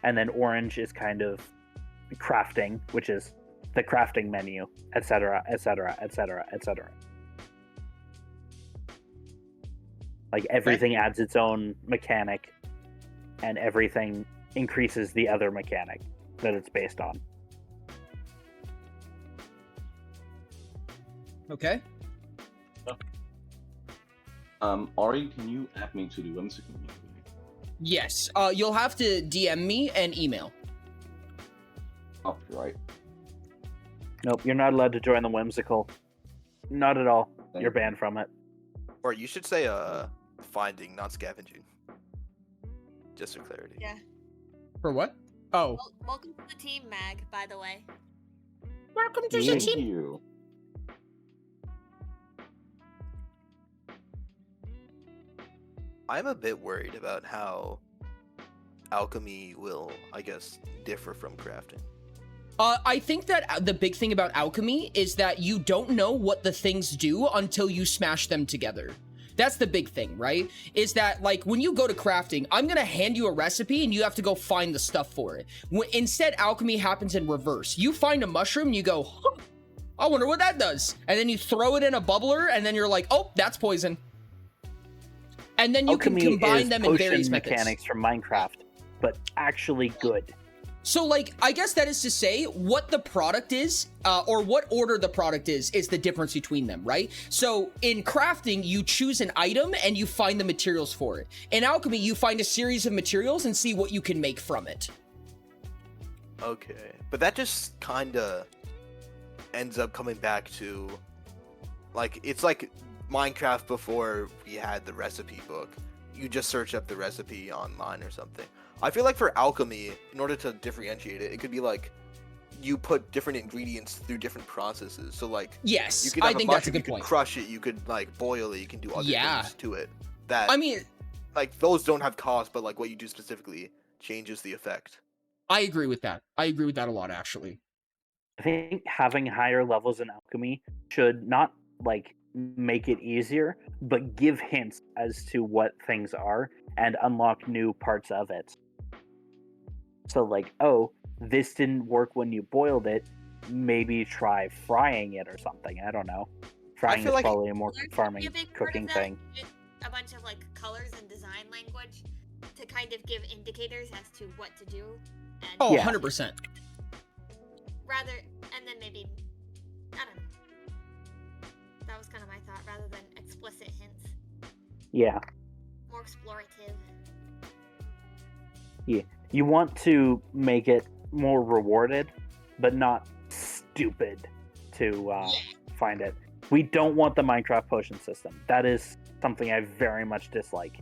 S6: And then orange is kind of crafting, which is the crafting menu, etc., etc., etc., etc. Like everything adds its own mechanic, and everything increases the other mechanic that it's based on.
S1: Okay.
S9: Ari, can you add me to the whimsical?
S1: Yes. You'll have to DM me and email.
S9: Copyright.
S6: Nope, you're not allowed to join the whimsical. Not at all.
S9: Thank
S6: You're banned from it.
S4: Or you should say finding, not scavenging. Just for clarity.
S8: Yeah.
S1: For what? Oh.
S8: Well, welcome to the team, Mag, by the way.
S1: Welcome to the
S9: Thank
S1: team.
S9: you.
S4: I'm a bit worried about how alchemy will, I guess, differ from crafting.
S1: I think that the big thing about alchemy is that you don't know what the things do until you smash them together. That's the big thing, right? Is that, like, when you go to crafting, I'm gonna hand you a recipe and you have to go find the stuff for it. Instead, alchemy happens in reverse. You find a mushroom and you go, huh, I wonder what that does. And then you throw it in a bubbler and then you're like, oh, that's poison. And then you
S6: Alchemy
S1: can combine
S6: is
S1: them in various
S6: potion
S1: methods.
S6: mechanics from Minecraft, but actually good.
S1: So, like, I guess that is to say what the product is, or what order the product is the difference between them, right? So, in crafting, you choose an item and you find the materials for it. In alchemy, you find a series of materials and see what you can make from it.
S4: Okay. But that just kinda ends up coming back to, like, it's like Minecraft before we had the recipe book. You just search up the recipe online or something. I feel like for alchemy, in order to differentiate it, it could be like you put different ingredients through different processes. So like,
S1: Yes,
S4: you could
S1: I
S4: have
S1: think
S4: a
S1: that's a
S4: mushroom,
S1: good
S4: you could
S1: point.
S4: crush it, you could like boil it, you can do other
S1: Yeah.
S4: things to it. That
S1: I mean,
S4: like those don't have cost, but like what you do specifically changes the effect.
S1: I agree with that. I agree with that a lot, actually.
S6: I think having higher levels in alchemy should not like make it easier, but give hints as to what things are and unlock new parts of it. So like, oh, this didn't work when you boiled it. Maybe try frying it or something. I don't know. Frying
S4: feel
S6: is
S4: like-
S6: probably a more
S8: Learn to
S6: farming
S8: be a big part
S6: cooking
S8: of that,
S6: thing.
S8: use a bunch of like colors and design language to kind of give indicators as to what to do. And
S1: Oh,
S6: Yeah.
S1: 100%.
S8: rather, and then maybe, I don't know. That was kind of
S6: Yeah.
S8: More explorative.
S6: You want to make it more rewarded, but not stupid to find it. We don't want the Minecraft potion system. That is something I very much dislike.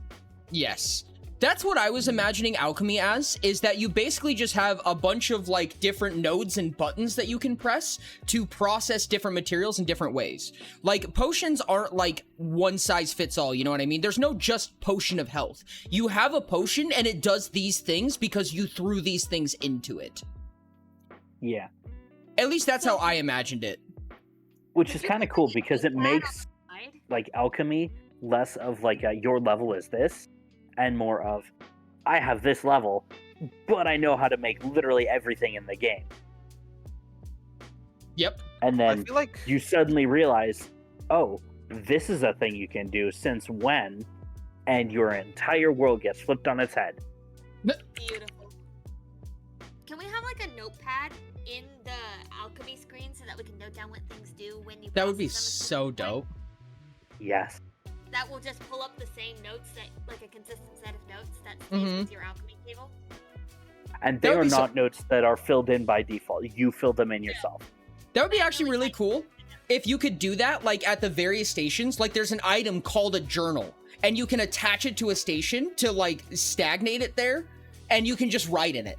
S1: Yes. That's what I was imagining alchemy as, is that you basically just have a bunch of like different nodes and buttons that you can press to process different materials in different ways. Like potions aren't like one size fits all, you know what I mean? There's no just potion of health. You have a potion and it does these things because you threw these things into it.
S6: Yeah.
S1: At least that's how I imagined it.
S6: Which is kind of cool because it makes like alchemy less of like a, your level is this, and more of I have this level, but I know how to make literally everything in the game.
S1: Yep.
S6: And then
S4: I feel like
S6: you suddenly realize, oh, this is a thing you can do since when, and your entire world gets flipped on its head.
S8: Beautiful. Can we have like a notepad in the alchemy screen so that we can note down what things do when you
S1: That would be
S8: process them
S1: so
S8: a certain way?
S1: dope.
S6: Yes.
S8: That will just pull up the same notes, that like a consistent set of notes that stays with your alchemy table.
S6: And they
S1: That would
S6: are
S1: be so-
S6: not notes that are filled in by default. You fill them in yourself.
S1: That would be actually really cool if you could do that, like at the various stations. Like there's an item called a journal, and you can attach it to a station to like stagnate it there, and you can just write in it.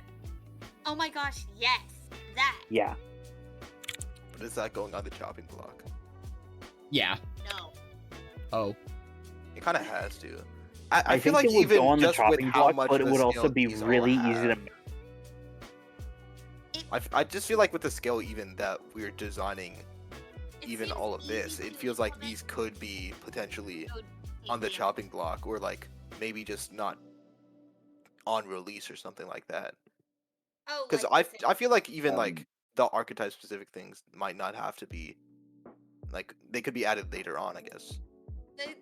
S8: Oh my gosh, yes, that.
S6: Yeah.
S4: But is that going on the chopping block?
S1: Yeah.
S8: No.
S1: Oh.
S4: It kind of has to.
S6: I
S4: feel
S6: think
S4: like
S6: it would
S4: even
S6: go on the
S4: just with
S6: chopping
S4: how
S6: block,
S4: much
S6: but it
S4: of a
S6: would also
S4: scale
S6: be
S4: these all
S6: really easy to
S4: have,
S6: make.
S4: I just feel like with the scale even that we're designing,
S8: It
S4: even
S8: seems
S4: all of
S8: easy
S4: this,
S8: to
S4: it feels like
S8: implement
S4: these could be potentially
S8: code
S4: on the
S8: easily.
S4: chopping block, or like maybe just not on release or something like that.
S8: Oh,
S4: Because
S8: like
S4: I feel like even
S9: Um,
S4: like the archetype specific things might not have to be like they could be added later on, I guess.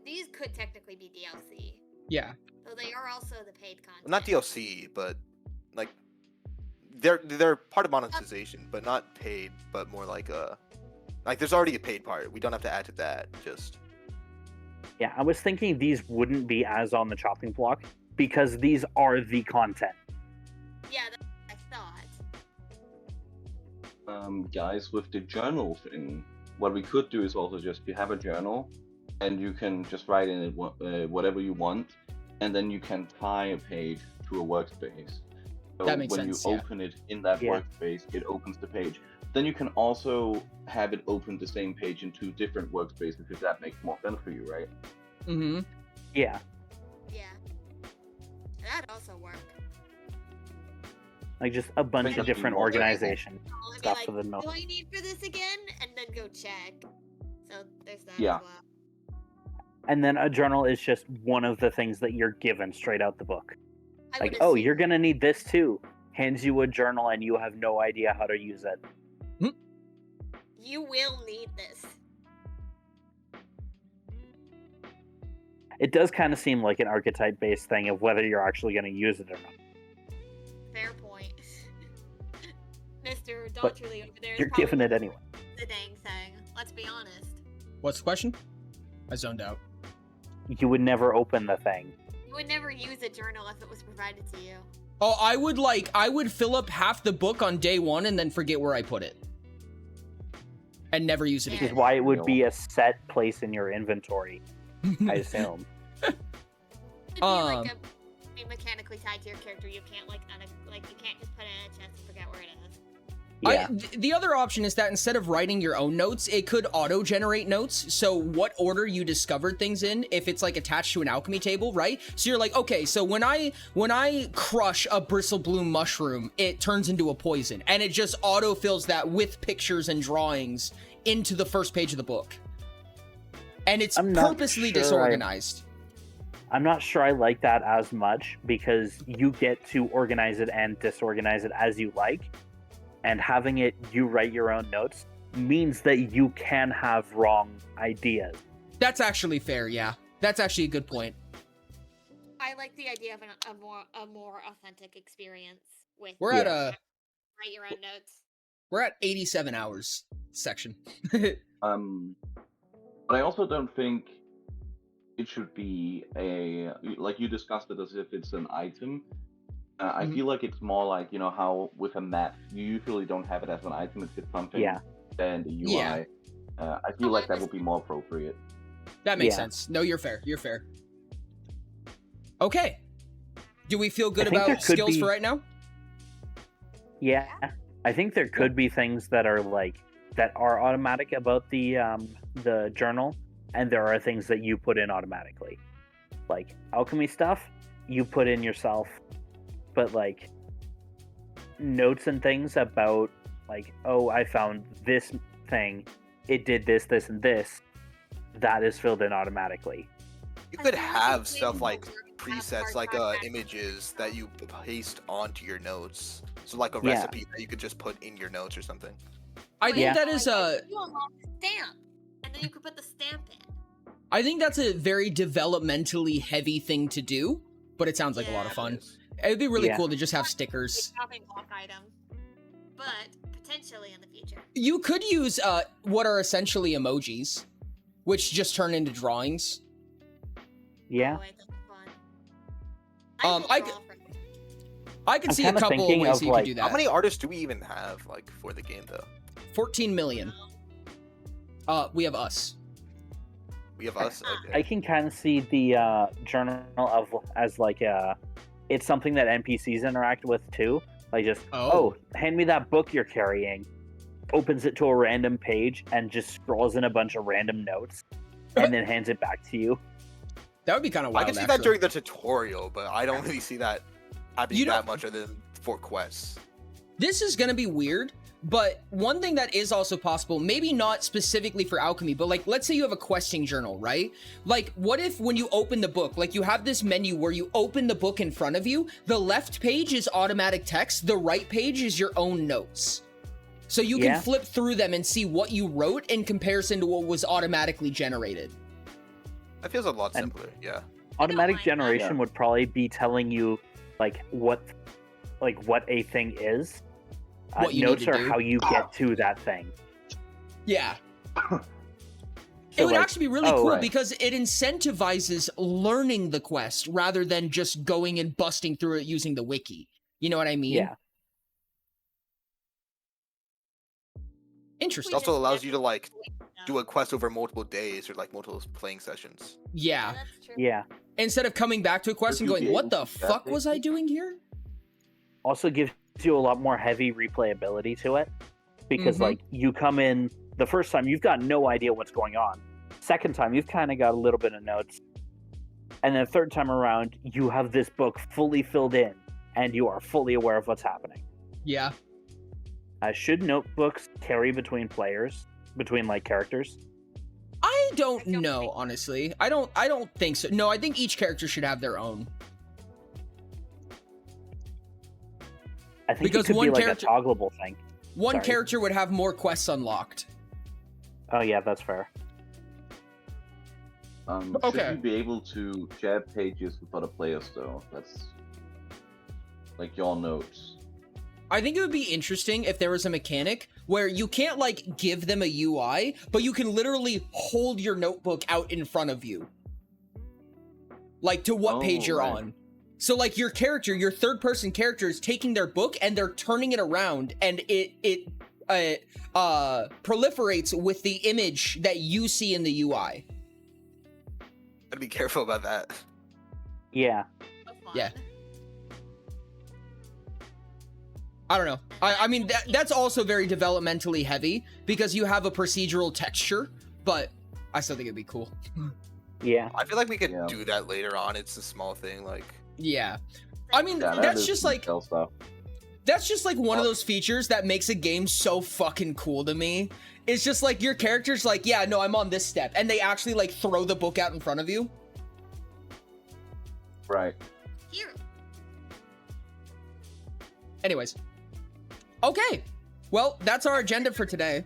S8: these could technically be DLC,
S1: Yeah.
S8: though they are also the paid content.
S4: Well, not DLC, but like they're part of monetization, but not paid, but more like there's already a paid part. We don't have to add to that. Just
S6: Yeah, I was thinking these wouldn't be as on the chopping block because these are the content.
S8: Yeah, that's what I thought.
S9: Guys, with the journal thing, what we could do is also just you have a journal, and you can just write in it whatever you want, and then you can tie a page to a workspace. So
S1: That makes
S9: when
S1: sense,
S9: you
S1: yeah.
S9: open it in that
S6: Yeah.
S9: workspace, it opens the page. Then you can also have it open the same page in two different workspaces if that makes more sense for you, right?
S1: Mm-hmm.
S6: Yeah,
S8: Yeah. That'd also work.
S6: like just a bunch
S9: Think
S6: of
S9: that'd be
S6: different
S9: more valuable.
S6: organization
S8: I'll be
S6: stuff
S8: like,
S6: for the
S8: what
S6: note.
S8: do I need for this again? And then go check. So there's that
S9: Yeah.
S8: as well.
S6: And then a journal is just one of the things that you're given straight out the book.
S8: I
S6: Like,
S8: would
S6: oh,
S8: assume-
S6: you're gonna need this too. Hands you a journal and you have no idea how to use it.
S8: You will need this.
S6: It does kind of seem like an archetype based thing of whether you're actually gonna use it or not.
S8: Fair point. Mr.
S6: But
S8: Daughtry over there is
S6: You're giving
S8: probably
S6: it anyway.
S8: the dang thing. Let's be honest.
S1: What's the question? I zoned out.
S6: You would never open the thing.
S8: You would never use a journal if it was provided to you.
S1: Oh, I would fill up half the book on day one and then forget where I put it. And never use it
S6: Which
S1: again.
S6: is why it would be a set place in your inventory, I assume.
S8: It'd be like
S1: Um,
S8: be mechanically tied to your character. You can't like you can't just put it in a chest and forget where it is.
S6: Yeah.
S1: The other option is that instead of writing your own notes, it could auto-generate notes. So what order you discovered things in, if it's like attached to an alchemy table, right? So you're like, okay, so when I crush a bristlebloom mushroom, it turns into a poison, and it just auto-fills that with pictures and drawings into the first page of the book. And it's
S6: I'm not
S1: purposely
S6: sure
S1: disorganized.
S6: I'm not sure I like that as much because you get to organize it and disorganize it as you like. And having it, you write your own notes, means that you can have wrong ideas.
S1: That's actually fair, yeah. That's actually a good point.
S8: I like the idea of a more authentic experience with.
S1: We're at a
S8: write your own notes.
S1: We're at 87 hours section.
S9: But I also don't think it should be a, like you discussed it as if it's an item. I
S1: Mhm.
S9: feel like it's more like, you know, how with a map, you usually don't have it as an item, it's just something
S6: Yeah.
S9: there in the UI. I feel like that would be more appropriate.
S1: That makes
S6: Yeah.
S1: sense. No, you're fair. You're fair. Okay. Do we feel good
S6: I think there
S1: about
S6: could
S1: skills
S6: be-
S1: for right now?
S6: Yeah, I think there could be things that are automatic about the journal, and there are things that you put in automatically. Like alchemy stuff, you put in yourself, but like notes and things about like, oh, I found this thing, it did this, this, and this, that is filled in automatically.
S4: You
S8: I
S4: could
S8: feel like
S4: have
S8: it's
S4: stuff
S8: maybe
S4: like
S8: more of a
S4: presets, like
S8: part-time
S4: images that you paste onto your notes. So like a
S6: Yeah.
S4: recipe that you could just put in your notes or something.
S1: I think
S6: Yeah.
S1: that is a.
S8: You unlock the stamp, and then you could put the stamp in.
S1: I think that's a very developmentally heavy thing to do, but it sounds like a lot of
S8: Yeah.
S1: fun. It'd be really
S6: Yeah.
S1: cool to just have
S8: It's
S1: stickers.
S8: a chopping block item, but potentially in the future.
S1: You could use what are essentially emojis, which just turn into drawings.
S6: Yeah.
S8: Oh, wait, that's fun.
S1: I
S8: will
S1: c-
S8: draw for-
S1: I could
S6: I'm
S1: see a
S6: kinda
S1: couple of
S6: thinking
S1: ways
S6: of,
S1: that you
S6: like,
S1: could do that.
S4: How many artists do we even have like for the game though?
S1: 14 million. We have us.
S4: We have us. Okay.
S6: I can kind of see the journal of as like it's something that NPCs interact with too. Like just
S1: Oh.
S6: hand me that book you're carrying. Opens it to a random page and just scrolls in a bunch of random notes, and then hands it back to you.
S1: That would be kind of
S4: I
S1: wild.
S4: can see
S1: actually.
S4: that during the tutorial, but I don't really see that happening
S1: You know-
S4: that much other than for quests.
S1: This is gonna be weird, but one thing that is also possible, maybe not specifically for alchemy, but like, let's say you have a questing journal, right? Like, what if when you open the book, like you have this menu where you open the book in front of you, the left page is automatic text, the right page is your own notes. So you can
S6: Yeah.
S1: flip through them and see what you wrote in comparison to what was automatically generated.
S4: That feels a lot
S6: And-
S4: simpler. Yeah.
S6: Automatic
S8: mind that.
S6: generation
S9: Yeah.
S6: would probably be telling you like what a thing is.
S1: What you need
S6: notes
S1: to
S6: are
S1: do.
S6: how you get to that thing.
S1: Yeah.
S6: So,
S1: It would
S6: like,
S1: actually be really
S6: oh,
S1: cool
S9: right.
S1: because it incentivizes learning the quest rather than just going and busting through it using the wiki. You know what I mean?
S6: yeah,
S4: It
S1: Interesting.
S4: also allows you to like do
S8: Yeah,
S4: a quest over multiple days or like multiple playing sessions.
S1: Yeah.
S8: that's true.
S6: yeah.
S1: Instead of coming back to a quest and
S9: Would you
S1: going,
S9: be
S1: what
S9: able
S1: the
S9: to chat
S1: fuck was I
S9: basically?
S1: doing here?
S6: Also gives you a lot more heavy replayability to it because
S1: Mhm.
S6: like you come in the first time you've got no idea what's going on. Second time you've kind of got a little bit of notes, and then third time around you have this book fully filled in and you are fully aware of what's happening.
S1: Yeah.
S6: Should notebooks carry between players, between like characters?
S1: I don't
S8: I don't
S1: know,
S8: think so.
S1: honestly. I don't think so. No, I think each character should have their own.
S6: I think
S1: Because
S6: it could
S1: one
S6: be like
S1: character-
S6: a toggleable thing.
S1: One
S6: Sorry.
S1: character would have more quests unlocked.
S6: Oh yeah, that's fair.
S1: Okay.
S9: Should you be able to share pages with other players though? That's like your notes.
S1: I think it would be interesting if there was a mechanic where you can't like give them a UI, but you can literally hold your notebook out in front of you. Like to what page
S9: Oh,
S1: you're
S9: right.
S1: on. So like your character, your third person character is taking their book and they're turning it around and it proliferates with the image that you see in the UI.
S4: Gotta be careful about that.
S6: Yeah.
S8: That's fun.
S1: Yeah. I don't know. I mean, that's also very developmentally heavy because you have a procedural texture, but I still think it'd be cool.
S6: Yeah.
S4: I feel like we could
S9: Yeah.
S4: do that later on. It's a small thing, like
S1: Yeah. I mean,
S9: Yeah, that
S1: that's
S9: is
S1: just like
S9: detail stuff.
S1: that's just like one of those features that makes a game so fucking cool to me. It's just like your character's like, yeah, no, I'm on this step, and they actually like throw the book out in front of you.
S9: Right.
S8: Here.
S1: Anyways. Okay. Well, that's our agenda for today.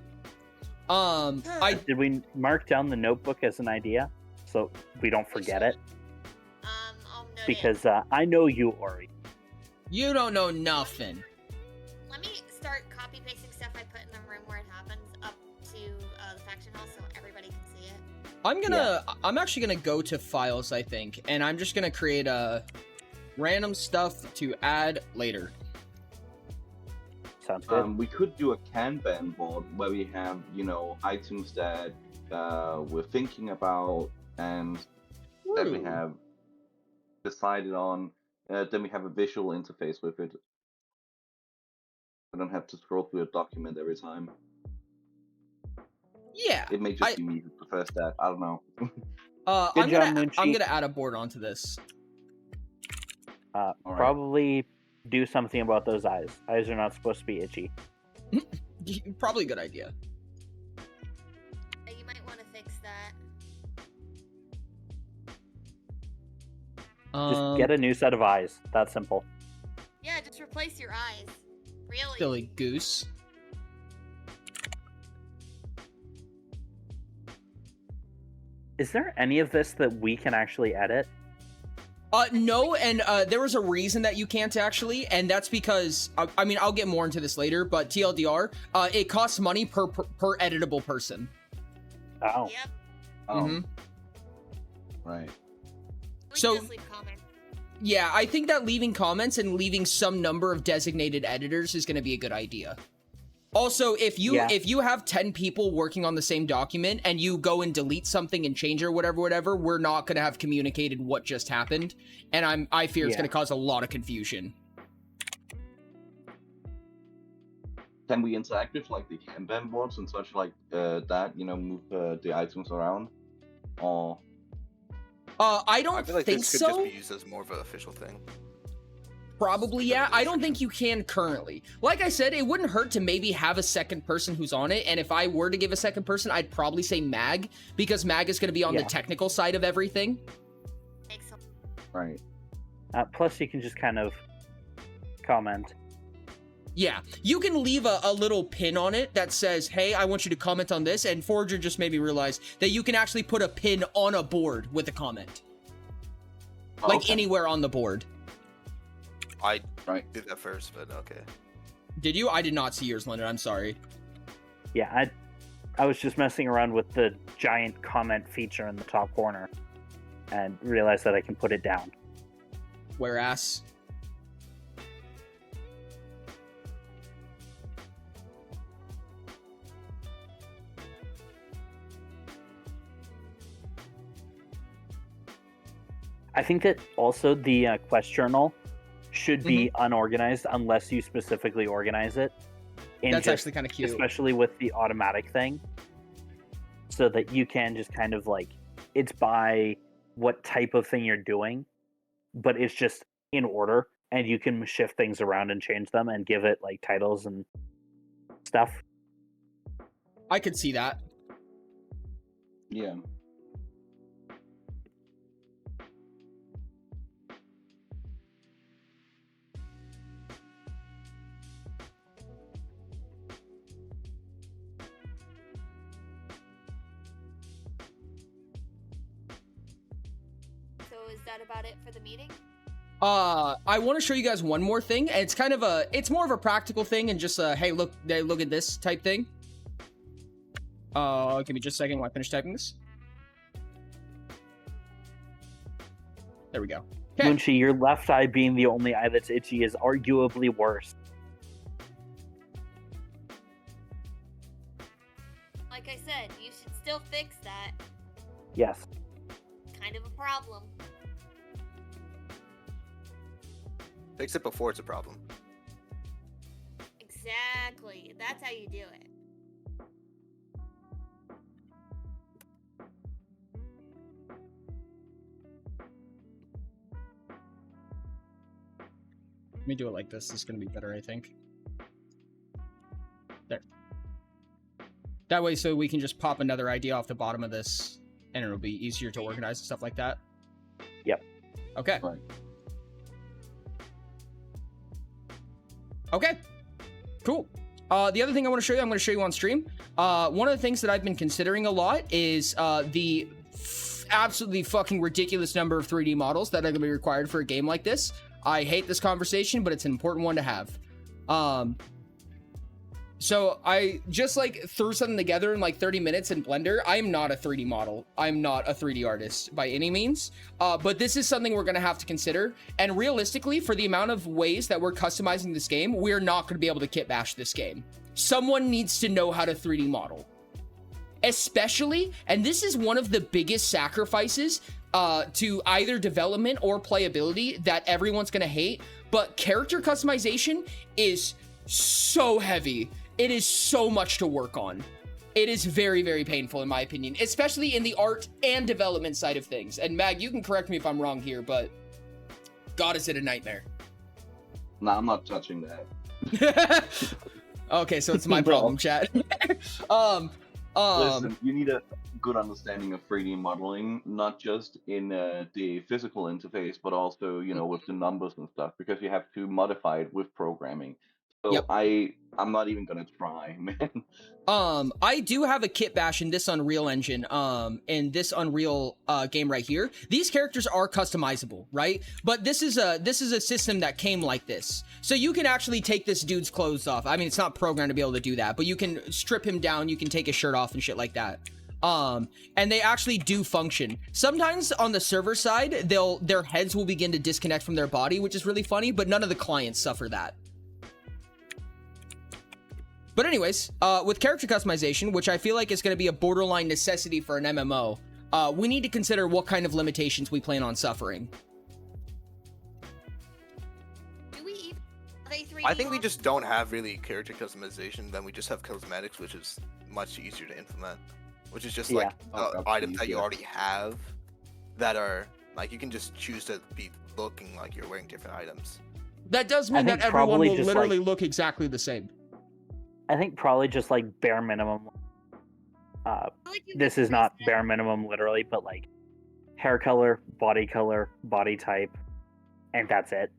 S1: I
S6: Did we mark down the notebook as an idea so we don't forget it?
S8: I'll note it.
S6: Because I know you, Ori.
S1: you don't know nothing.
S8: Let me start copy pasting stuff I put in the room where it happens up to the faction hall so everybody can see it.
S1: I'm actually gonna go to files, I think, and I'm just gonna create a random stuff to add later.
S6: Sounds good.
S9: We could do a Kanban board where we have, you know, items that we're thinking about and that we have decided on. Then we have a visual interface with it. I don't have to scroll through a document every time.
S1: Yeah.
S9: It may just be me who prefers that. I don't know.
S1: I'm gonna add a board onto this.
S6: Probably do something about those eyes. Eyes are not supposed to be itchy.
S1: Probably a good idea.
S8: You might want to fix that.
S6: Just get a new set of eyes. That simple.
S8: Yeah, just replace your eyes. Really?
S1: Silly goose.
S6: Is there any of this that we can actually edit?
S1: No, and there was a reason that you can't actually, and that's because, I mean, I'll get more into this later, but TLDR, it costs money per editable person.
S6: Oh.
S8: Yep.
S1: Mm-hmm.
S9: Right.
S1: So,
S8: just leave comments.
S1: Yeah, I think that leaving comments and leaving some number of designated editors is going to be a good idea. Also, if you have 10 people working on the same document and you go and delete something and change it or whatever, we're not going to have communicated what just happened, and I fear it's going to cause a lot of confusion.
S9: Can we interact with like the Kanban boards and such like that? You know, move the items around, or?
S1: I don't
S4: I feel like
S1: think
S4: this could
S1: so.
S4: just be used as more of an official thing.
S1: Probably, yeah. I don't think you can currently. Like I said, it wouldn't hurt to maybe have a second person who's on it, and if I were to give a second person, I'd probably say Mag, because Mag is going to be on the technical side of everything.
S9: Right.
S6: Plus, you can just kind of comment.
S1: Yeah, you can leave a little pin on it that says, hey, I want you to comment on this, and Forager just made me realize that you can actually put a pin on a board with a comment. Like anywhere on the board.
S4: I did that first, but okay.
S1: Did you? I did not see yours, Leonard. I'm sorry.
S6: Yeah, I was just messing around with the giant comment feature in the top corner and realized that I can put it down.
S1: Whereas?
S6: I think that also the quest journal should be unorganized unless you specifically organize it. And
S1: that's actually kind of cute.
S6: Especially with the automatic thing. So that you can just kind of like, it's by what type of thing you're doing, but it's just in order, and you can shift things around and change them and give it like titles and stuff.
S1: I could see that.
S9: Yeah.
S8: So is that about it for the meeting?
S1: I want to show you guys one more thing, and it's kind of it's more of a practical thing, and just hey, look at this type thing. Give me just a second while I finish typing this. There we go. Okay.
S6: Munchi, your left eye being the only eye that's itchy is arguably worse.
S8: Like I said, you should still fix that.
S6: Yes.
S8: Kind of a problem.
S4: Fix it before it's a problem.
S8: Exactly. That's how you do it.
S1: Let me do it like this. This is going to be better, I think. There. That way, so we can just pop another idea off the bottom of this, and it'll be easier to organize and stuff like that.
S6: Yep.
S1: Okay.
S9: Right.
S1: Okay. Cool. The other thing I want to show you, I'm going to show you on stream. One of the things that I've been considering a lot is the absolutely fucking ridiculous number of 3D models that are going to be required for a game like this. I hate this conversation, but it's an important one to have. So I just like threw something together in like 30 minutes in Blender. I'm not a 3D model. I'm not a 3D artist by any means. But this is something we're gonna have to consider. And realistically, for the amount of ways that we're customizing this game, we're not gonna be able to kit bash this game. Someone needs to know how to 3D model. Especially, and this is one of the biggest sacrifices to either development or playability that everyone's gonna hate, but character customization is so heavy. It is so much to work on. It is very, very painful in my opinion, especially in the art and development side of things. And Mag, you can correct me if I'm wrong here, but God, is it a nightmare?
S9: Nah, I'm not touching that.
S1: Okay, so it's my problem, chat.
S9: Listen, you need a good understanding of 3D modeling, not just in the physical interface, but also, you know, with the numbers and stuff, because you have to modify it with programming. So
S1: Yep.
S9: I'm not even gonna try, man.
S1: I do have a kit bash in this Unreal engine, in this Unreal game right here. These characters are customizable, right? But this is a system that came like this. So you can actually take this dude's clothes off. I mean, it's not programmed to be able to do that, but you can strip him down, you can take his shirt off and shit like that. And they actually do function. Sometimes on the server side, their heads will begin to disconnect from their body, which is really funny, but none of the clients suffer that. But anyways, with character customization, which I feel like is going to be a borderline necessity for an MMO, we need to consider what kind of limitations we plan on suffering.
S8: Do we even have a 3D
S4: I think we
S8: model?
S4: just don't have really character customization. Then we just have cosmetics, which is much easier to implement. Which is just like
S9: Oh,
S4: items that you
S9: yeah.
S4: already have that are like you can just choose to be looking like you're wearing different items.
S1: That does
S6: I
S1: mean that
S6: think
S1: everyone
S6: probably
S1: will
S6: just,
S1: literally
S6: like-
S1: look exactly the same.
S6: I think probably just like bare minimum. This is not bare minimum literally, but like hair color, body type, and that's it.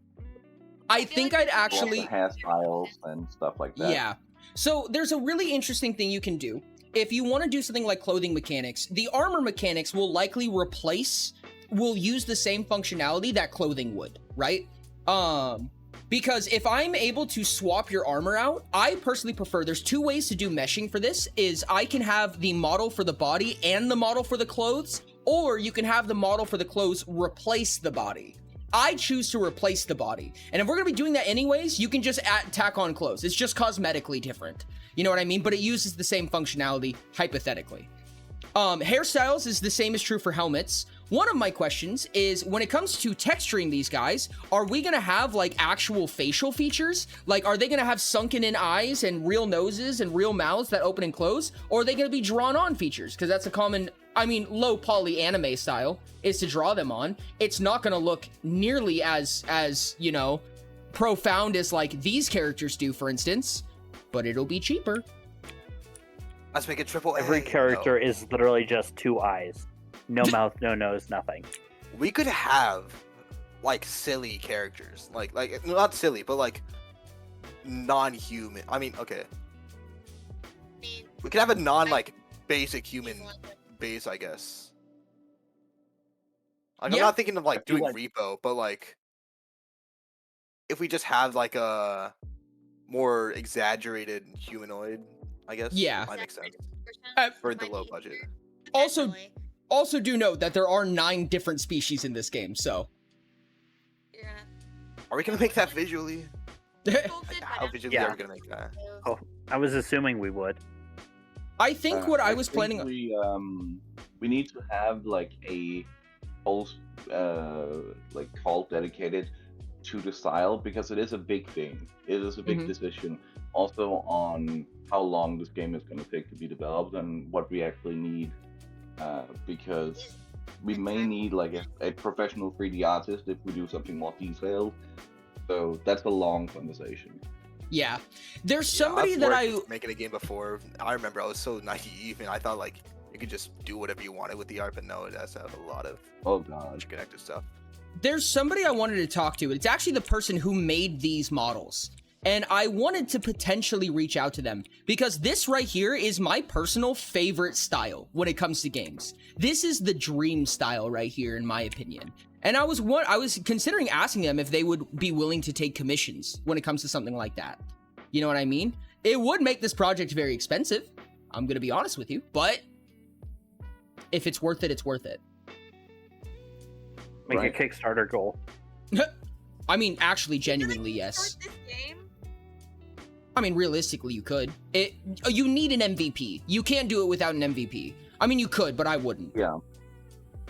S1: I think I'd
S9: Lots
S1: actually...
S9: of hairstyles and stuff like that.
S1: Yeah. So there's a really interesting thing you can do. If you want to do something like clothing mechanics, the armor mechanics will likely will use the same functionality that clothing would, right? Because if I'm able to swap your armor out, I personally prefer, there's two ways to do meshing for this, is I can have the model for the body and the model for the clothes, or you can have the model for the clothes replace the body. I choose to replace the body. And if we're gonna be doing that anyways, you can just tack on clothes. It's just cosmetically different. You know what I mean? But it uses the same functionality, hypothetically. Hairstyles is the same as true for helmets. One of my questions is, when it comes to texturing these guys, are we gonna have like actual facial features? Like, are they gonna have sunken in eyes and real noses and real mouths that open and close? Or are they gonna be drawn on features? Because that's a common, I mean, low poly anime style is to draw them on. It's not gonna look nearly as, you know, profound as like these characters do, for instance, but it'll be cheaper.
S4: Let's make it triple A.
S6: Every character is literally just two eyes. No mouth, no nose, nothing.
S4: We could have like silly characters, like not silly, but like non-human. I mean, okay,
S8: I mean,
S4: we could have a like basic human base, I guess. Like, I'm
S1: Yeah.
S4: not thinking of like
S6: feel
S4: doing
S6: like-
S4: repo, but like if we just have like a more exaggerated humanoid, I guess.
S1: Yeah.
S4: Might make sense
S8: for
S4: for the low budget.
S1: Also- Also do note that there are 9 different species in this game, so.
S4: Are we gonna make that visually? How visually
S6: Yeah.
S4: are we gonna make that?
S6: Oh, I was assuming we would.
S1: I think what I was
S9: think
S1: planning on...
S9: we need to have like a whole like call dedicated to the style, because it is a big thing. It is a big
S1: Mhm.
S9: decision also on how long this game is going to take to be developed and what we actually need, because we may need like a professional 3D artist if we do something more detailed. So that's a long conversation.
S1: Yeah. There's
S4: Yeah,
S1: somebody
S4: I've
S1: that
S4: worked making a game before. I remember I was so naive and I thought like you could just do whatever you wanted with the art, but no, it has to have a lot of
S9: Oh god.
S4: interconnected stuff.
S1: There's somebody I wanted to talk to. It's actually the person who made these models. And I wanted to potentially reach out to them, because this right here is my personal favorite style when it comes to games. This is the dream style right here, in my opinion. And I was considering asking them if they would be willing to take commissions when it comes to something like that. You know what I mean? It would make this project very expensive. I'm gonna be honest with you, but if it's worth it, it's worth it.
S6: Make
S9: Right.
S6: a Kickstarter goal.
S1: I mean, actually, genuinely, yes.
S8: Start this game?
S1: I mean, realistically, you could. You need an MVP. You can't do it without an MVP. I mean, you could, but I wouldn't.
S9: Yeah.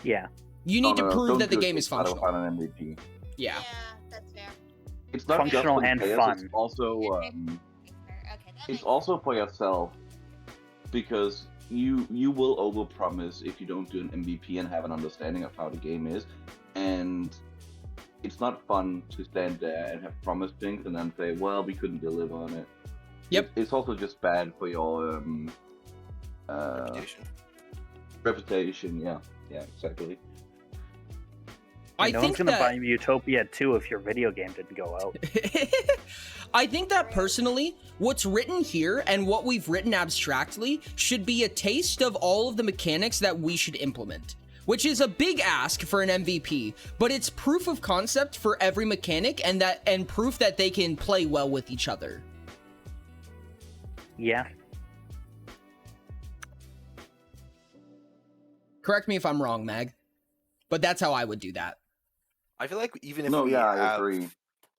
S6: Yeah.
S1: You need to prove
S9: don't
S1: that the
S9: do a
S1: game is
S9: Kickstarter
S1: functional.
S9: without an MVP.
S1: Yeah.
S8: That's fair.
S9: It's not
S6: Functional
S9: just for
S6: and
S9: the players,
S6: fun.
S9: It's also
S8: Okay, that
S9: it's
S8: makes
S9: also for yourself, because you will overpromise if you don't do an MVP and have an understanding of how the game is, and it's not fun to stand there and have promised things and then say, well, we couldn't deliver on it.
S1: Yep.
S9: It's also just bad for your reputation. Yeah, exactly.
S1: I
S6: no
S1: think
S6: one's gonna
S1: that...
S6: buy Utopia 2 if your video game didn't go out.
S1: I think that personally, what's written here and what we've written abstractly should be a taste of all of the mechanics that we should implement, which is a big ask for an MVP, but it's proof of concept for every mechanic and proof that they can play well with each other.
S6: Yeah.
S1: Correct me if I'm wrong, Mag, but that's how I would do that.
S4: I feel like even if
S9: No,
S4: we
S9: yeah, I
S4: have
S9: agree.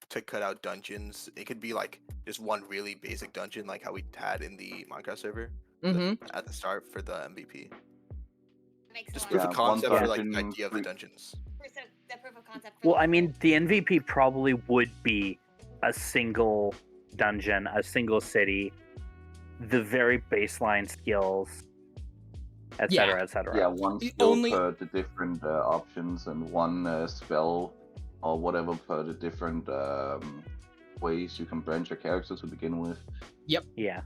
S4: to cut out dungeons, it could be like just one really basic dungeon, like how we had in the Minecraft server
S1: Mm-hmm.
S4: at the start for the MVP.
S8: Makes
S4: Just
S8: a
S4: proof
S8: lot
S4: of
S9: Yeah, one
S4: concept for like the
S9: dungeon,
S4: idea of the
S9: three-
S4: dungeons.
S8: the proof of concept. For
S6: Well,
S8: the
S6: I
S8: whole-
S6: mean, the MVP probably would be a single dungeon, a single city, the very baseline skills, etc., etc.
S9: Yeah, one
S1: The
S9: skill
S1: only-
S9: per the different options and one spell or whatever per the different ways you can branch your character to begin with.
S6: Yeah.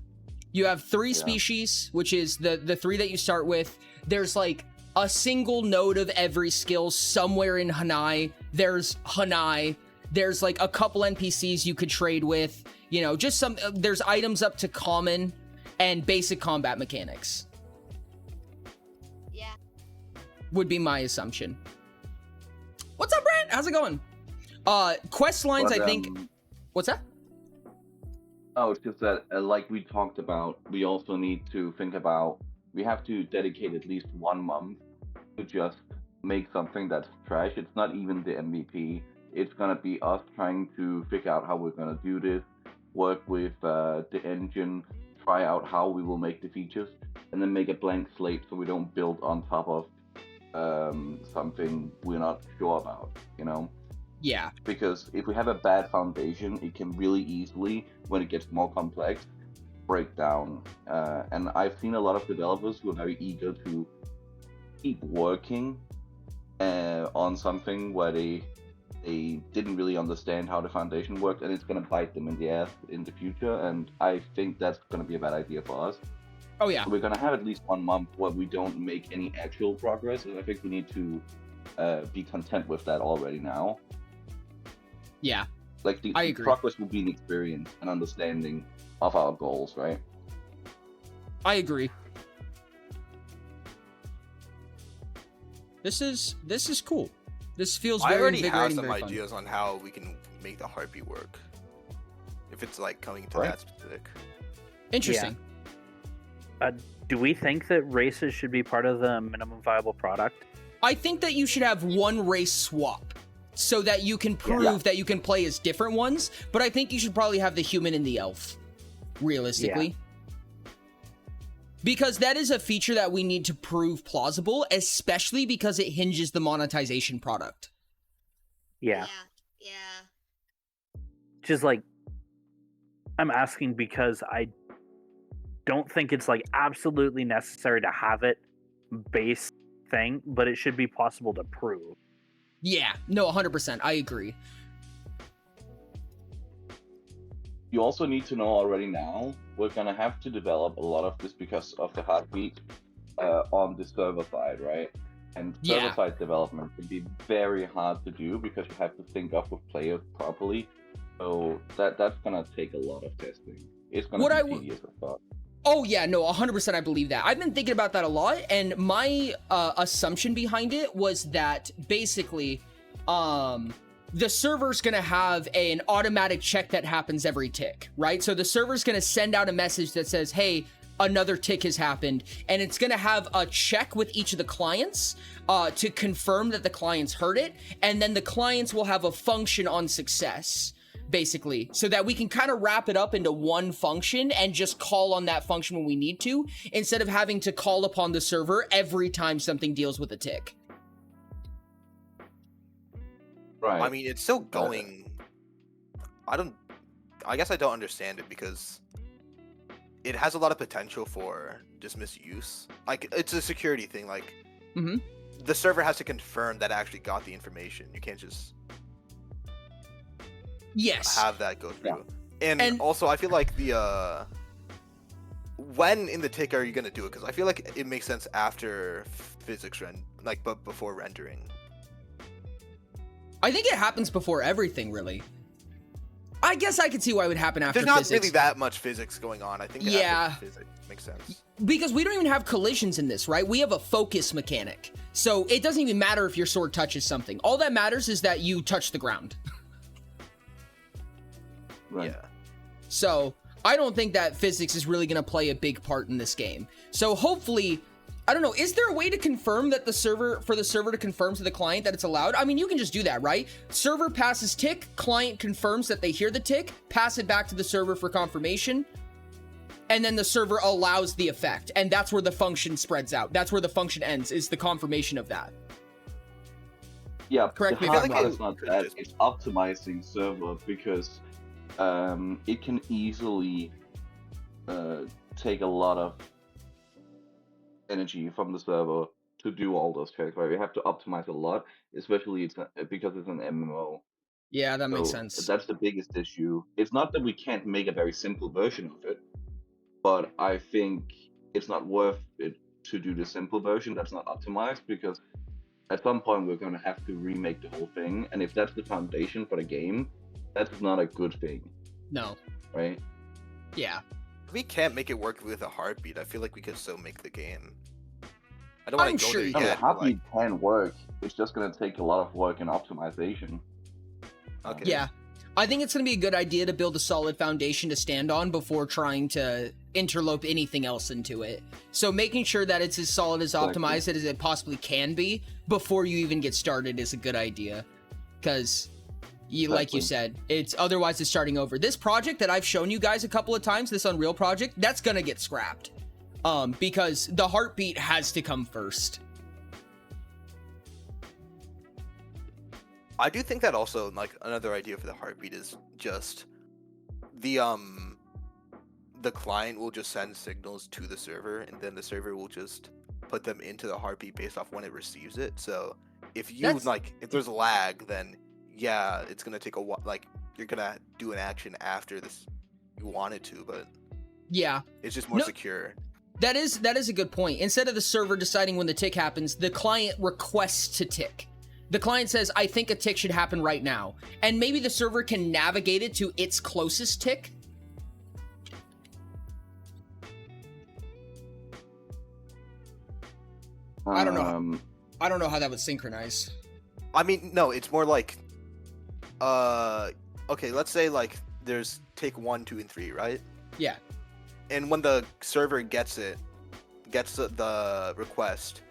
S1: You have three
S9: Yeah.
S1: species, which is the three that you start with. There's like a single node of every skill somewhere in Hanai. There's Hanai. There's like a couple NPCs you could trade with. You know, just some. There's items up to common and basic combat mechanics.
S8: Yeah.
S1: Would be my assumption. What's up, Brent? How's it going? Quest lines,
S9: But,
S1: I think. What's that?
S9: Oh, it's just that, like we talked about, we also need to think about, we have to dedicate at least 1 month to just make something that's trash. It's not even the MVP. It's gonna be us trying to figure out how we're gonna do this, work with the engine, try out how we will make the features, and then make a blank slate so we don't build on top of something we're not sure about, you know?
S1: Yeah.
S9: Because if we have a bad foundation, it can really easily, when it gets more complex, break down. And I've seen a lot of developers who are very eager to keep working on something where they didn't really understand how the foundation worked, and it's going to bite them in the ass in the future. And I think that's going to be a bad idea for us.
S1: Oh yeah.
S9: So we're going to have at least 1 month where we don't make any actual progress, and I think we need to be content with that already now.
S1: Yeah.
S9: Like the
S1: I agree.
S9: progress will be an experience and understanding of our goals, right?
S1: I agree. This is cool. This feels
S4: I
S1: very
S4: already have
S1: invigorating,
S4: some
S1: very fun.
S4: ideas on how we can make the heartbeat work. If it's like coming to
S9: Right.
S4: that specific.
S1: Interesting.
S6: Do we think that races should be part of the minimum viable product?
S1: I think that you should have one race swap so that you can prove that you can play as different ones, but I think you should probably have the human and the elf, realistically. Because that is a feature that we need to prove plausible, especially because it hinges the monetization product.
S6: Yeah.
S8: Yeah.
S6: Just like, I'm asking because I don't think it's like absolutely necessary to have it base thing, but it should be possible to prove.
S1: Yeah, no, 100%. I agree.
S9: You also need to know already now, we're gonna have to develop a lot of this because of the heartbeat on the server side, right? And server
S1: Yeah.
S9: side development can be very hard to do because you have to sync up with players properly. So that's gonna take a lot of testing. It's gonna
S1: What I
S9: be
S1: w-
S9: tedious as fuck.
S1: Oh yeah, no, 100% I believe that. I've been thinking about that a lot, and my assumption behind it was that basically, the server's going to have an automatic check that happens every tick, right? So the server's going to send out a message that says, hey, another tick has happened, and it's going to have a check with each of the clients to confirm that the clients heard it, and then the clients will have a function on success, basically, so that we can kind of wrap it up into one function and just call on that function when we need to, instead of having to call upon the server every time something deals with a tick.
S9: Right.
S4: I mean, it's still going. I guess I don't understand it because it has a lot of potential for just misuse. Like, it's a security thing. Like, the server has to confirm that it actually got the information. You can't just have that go through. And also, I feel like when in the tick are you gonna do it? Because I feel like it makes sense after physics but before rendering.
S1: I think it happens before everything, really. I guess I could see why it would happen after
S4: There's not
S1: physics.
S4: really that much physics going on. I think after physics makes sense.
S1: Because we don't even have collisions in this, right? We have a focus mechanic. So it doesn't even matter if your sword touches something. All that matters is that you touch the ground.
S9: Right.
S4: Yeah.
S1: So I don't think that physics is really going to play a big part in this game. So hopefully, I don't know, is there a way to confirm that the server to confirm to the client that it's allowed? I mean, you can just do that, right? Server passes tick, client confirms that they hear the tick, pass it back to the server for confirmation, and then the server allows the effect. And that's where the function spreads out. That's where the function ends, is the confirmation of that.
S9: Yeah,
S1: Correct me
S9: the
S1: if
S9: hard
S1: I'm
S9: part
S1: wrong.
S9: is not that, it's optimizing server, because it can easily take a lot of energy from the server to do all those checks, right? We have to optimize a lot, especially because it's an MMO.
S1: Yeah, that makes
S9: So
S1: sense.
S9: that's the biggest issue. It's not that we can't make a very simple version of it, but I think it's not worth it to do the simple version that's not optimized, because at some point we're going to have to remake the whole thing, and if that's the foundation for the game, that's not a good thing.
S1: No.
S9: Right?
S1: Yeah.
S4: If we can't make it work with a heartbeat, I feel like we could still make the game. I don't want
S1: I'm
S4: to go
S1: sure
S4: there
S1: you
S9: No, the
S4: yet.
S9: heartbeat can work. It's just going to take a lot of work and optimization.
S4: Okay.
S1: Yeah. I think it's going to be a good idea to build a solid foundation to stand on before trying to interlope anything else into it. So making sure that it's as solid as optimized as it possibly can be before you even get started is a good idea. Because, like you said, it's starting over. This project that I've shown you guys a couple of times, this Unreal project, that's going to get scrapped. Because the heartbeat has to come first.
S4: I do think that also, like, another idea for the heartbeat is just the client will just send signals to the server, and then the server will just put them into the heartbeat based off when it receives it. So if if there's lag, then yeah, it's gonna take a while. Like, you're gonna do an action after this you wanted to, but
S1: yeah,
S4: it's just more secure.
S1: That is a good point. Instead of the server deciding when the tick happens, the client requests to tick. The client says, I think a tick should happen right now. And maybe the server can navigate it to its closest tick. I don't know. I don't know how that would synchronize.
S4: I mean, no, it's more like, okay, let's say, like, there's tick 1, 2, and 3, right?
S1: Yeah.
S4: And when the server gets the request,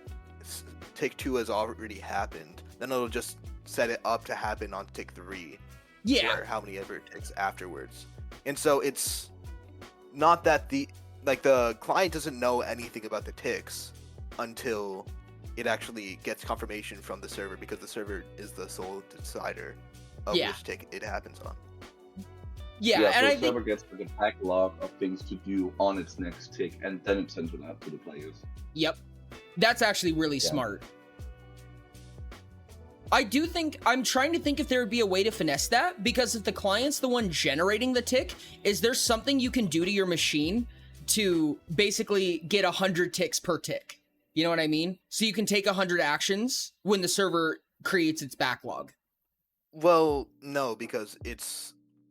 S4: tick 2 has already happened. Then it'll just set it up to happen on tick 3.
S1: Yeah.
S4: Or how many ever ticks afterwards. And so it's not that the client doesn't know anything about the ticks until it actually gets confirmation from the server, because the server is the sole decider of which tick it happens on.
S1: Yeah,
S9: and
S1: so
S9: the server gets like a backlog of things to do on its next tick, and then it sends it out to the players.
S1: Yep. That's actually really smart. I'm trying to think if there would be a way to finesse that, because if the client's the one generating the tick, is there something you can do to your machine to basically get 100 ticks per tick? You know what I mean? So you can take 100 actions when the server creates its backlog.
S4: Well, no, because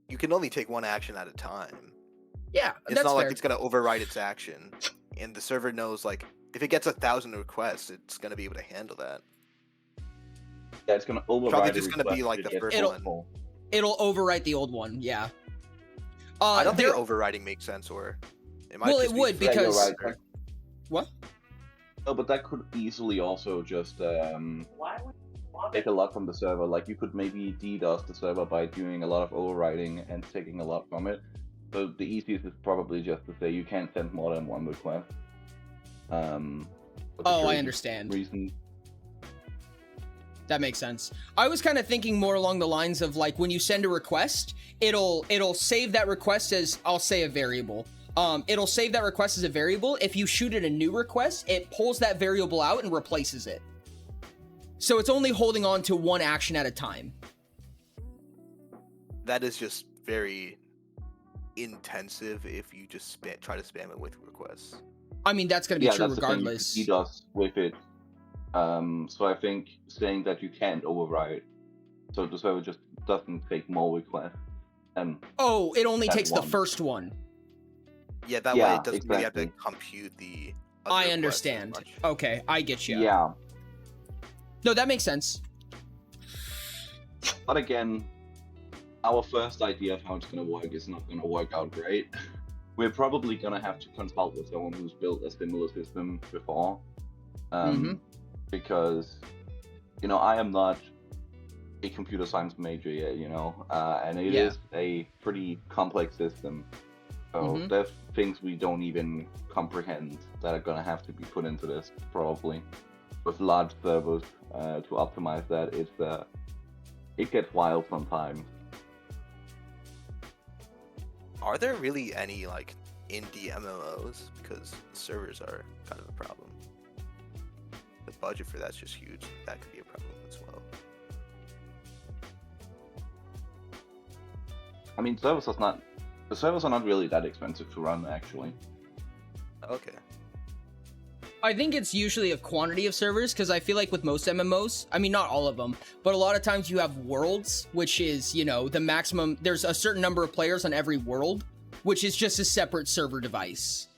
S4: you can only take one action at a time.
S1: Yeah,
S4: it's not like it's gonna override its action, and the server knows, like, if it gets 1,000 requests, it's gonna be able to handle that.
S9: Yeah, it's gonna override.
S4: Probably
S9: the
S4: just gonna be
S9: request
S4: like
S9: to
S4: the
S9: get
S4: first
S1: It'll-
S4: one.
S9: full.
S1: It'll overwrite the old one. Yeah.
S4: I don't think
S1: there-
S4: overriding makes sense, or it might
S1: Well,
S4: just
S1: it
S4: be
S1: would,
S4: fair.
S9: Yeah, you're
S1: because-
S9: right.
S1: What?
S9: No, but that could easily also just take a lot from the server. Like, you could maybe DDoS the server by doing a lot of overriding and taking a lot from it. So the easiest is probably just to say you can't send more than one request. For
S1: Oh,
S9: security
S1: I understand.
S9: Reasons.
S1: That makes sense. I was kind of thinking more along the lines of like when you send a request, it'll save that request as, I'll say, a variable. It'll save that request as a variable. If you shoot it a new request, it pulls that variable out and replaces it. So it's only holding on to one action at a time.
S4: That is just very intensive if you just try to spam it with requests.
S1: I mean, that's going to be true
S9: that's
S1: regardless.
S9: The thing, you could DDoS with it. So I think saying that you can't override, so the server just doesn't take more requests. And
S1: Oh, it only
S9: That's
S1: takes the
S9: one.
S1: first one.
S4: Yeah, that way
S9: Yeah,
S4: it doesn't really have to
S9: exactly.
S4: compute the. other
S1: I
S4: requests as
S1: understand.
S4: much.
S1: Okay, I get you.
S9: yeah.
S1: No, that makes sense.
S9: But again, our first idea of how it's going to work is not going to work out great. We're probably going to have to consult with someone who's built a similar system before. Because, I am not a computer science major yet, and it
S1: Yeah.
S9: is a pretty complex system. So
S1: Mhm.
S9: there's things we don't even comprehend that are going to have to be put into this, probably. With large servers to optimize that, it gets wild sometimes.
S4: Are there really any like indie MMOs? Because servers are kind of a problem. The budget for that's just huge. That could be a problem as well.
S9: I mean, the servers are not really that expensive to run, actually.
S4: Okay.
S1: I think it's usually a quantity of servers, because I feel like with most MMOs, I mean, not all of them, but a lot of times you have worlds, which is, the maximum, there's a certain number of players on every world, which is just a separate server device.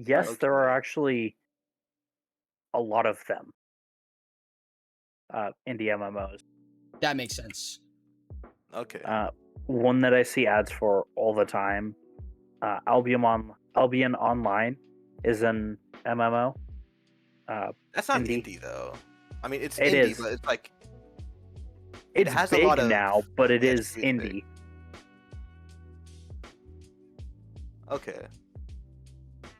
S6: Yes,
S4: Okay.
S6: there are actually a lot of them. Indie MMOs.
S1: That makes sense.
S4: Okay.
S6: One that I see ads for all the time, Albion Online, is an MMO.
S4: That's not
S6: indie.
S4: indie though. I mean, it's
S6: It
S4: indie,
S6: is.
S4: but it's like
S6: It's
S4: has a
S6: big
S4: lot of-
S6: now, but it
S4: yeah,
S6: is
S4: it's really
S6: indie.
S4: big. Okay.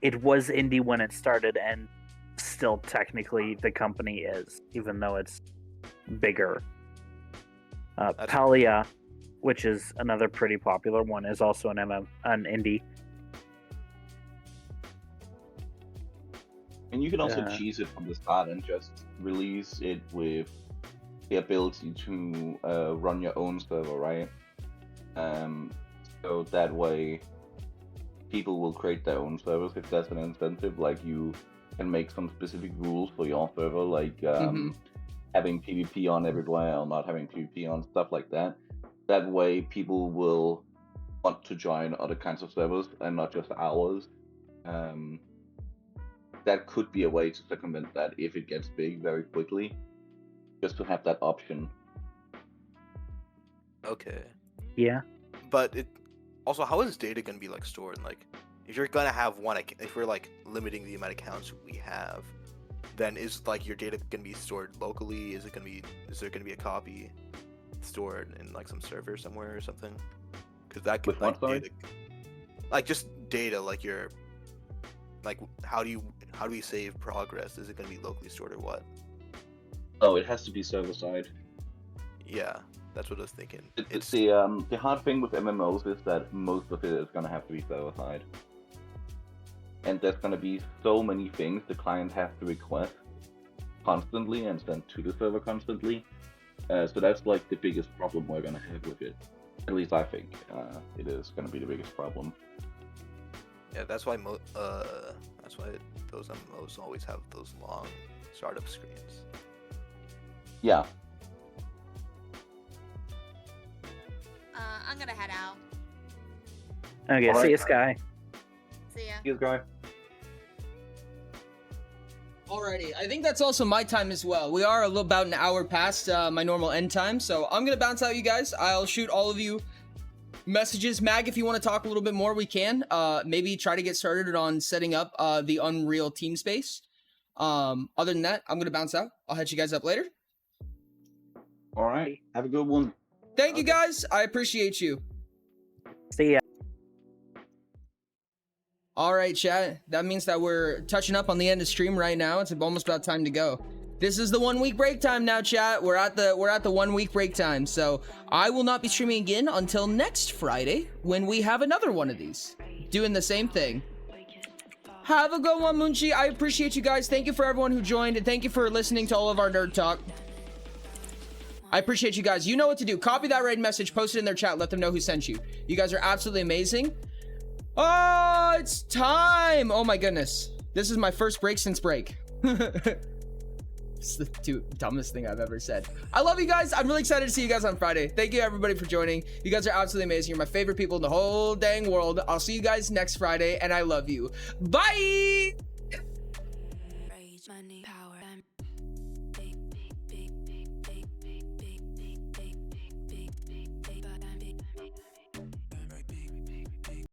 S6: It was indie when it started, and still technically the company is, even though it's bigger.
S4: That's-
S6: Palia, which is another pretty popular one, is also an indie.
S9: And you can also
S6: Yeah.
S9: cheese it from the start and just release it with the ability to run your own server, right? So that way, people will create their own servers if there's an incentive. Like, you can make some specific rules for your server, like having PvP on everywhere or not having PvP on, stuff like that. That way, people will want to join other kinds of servers and not just ours. That could be a way to circumvent that if it gets big very quickly, just to have that option.
S4: Okay.
S6: Yeah.
S4: But it also, how is data gonna be like stored? Like, if you're gonna have if we're like limiting the amount of accounts we have, then is like your data gonna be stored locally? Is there gonna be a copy stored in like some server somewhere or something? Because that could
S9: With what, sorry?
S4: data, like just data, like your, like how do we save progress? Is it gonna be locally stored or what?
S9: Oh, it has to be server side.
S4: Yeah, that's what I was thinking.
S9: It's the hard thing with MMOs is that most of it is gonna have to be server side, and there's gonna be so many things the client has to request constantly and send to the server constantly. So that's like the biggest problem we're gonna have with it. At least I think it is gonna be the biggest problem.
S4: Yeah, that's why those MMOs always have those long startup screens.
S9: Yeah.
S8: I'm gonna head out.
S6: Okay,
S9: Alright.
S6: see you, Sky.
S8: See ya.
S9: Here's guy.
S1: Alrighty, I think that's also my time as well. We are about an hour past my normal end time, so I'm gonna bounce out, you guys. I'll shoot all of you messages. Mag, if you want to talk a little bit more, we can. Maybe try to get started on setting up the Unreal team space. Other than that, I'm gonna bounce out. I'll hit you guys up later.
S9: All right. Have a good one.
S1: Thank you guys. I appreciate you.
S6: See ya.
S1: All right, chat. That means that we're touching up on the end of stream right now. It's almost about time to go. This is the 1 week break time now, chat. We're at the 1 week break time. So I will not be streaming again until next Friday when we have another one of these, doing the same thing. Have a good one, Munchi. I appreciate you guys. Thank you for everyone who joined, and thank you for listening to all of our nerd talk. I appreciate you guys. You know what to do. Copy that raid message, post it in their chat, let them know who sent you. You guys are absolutely amazing. Oh, it's time. Oh my goodness. This is my first break since break. It's the dumbest thing I've ever said. I love you guys. I'm really excited to see you guys on Friday. Thank you everybody for joining. You guys are absolutely amazing. You're my favorite people in the whole dang world. I'll see you guys next Friday, and I love you. Bye.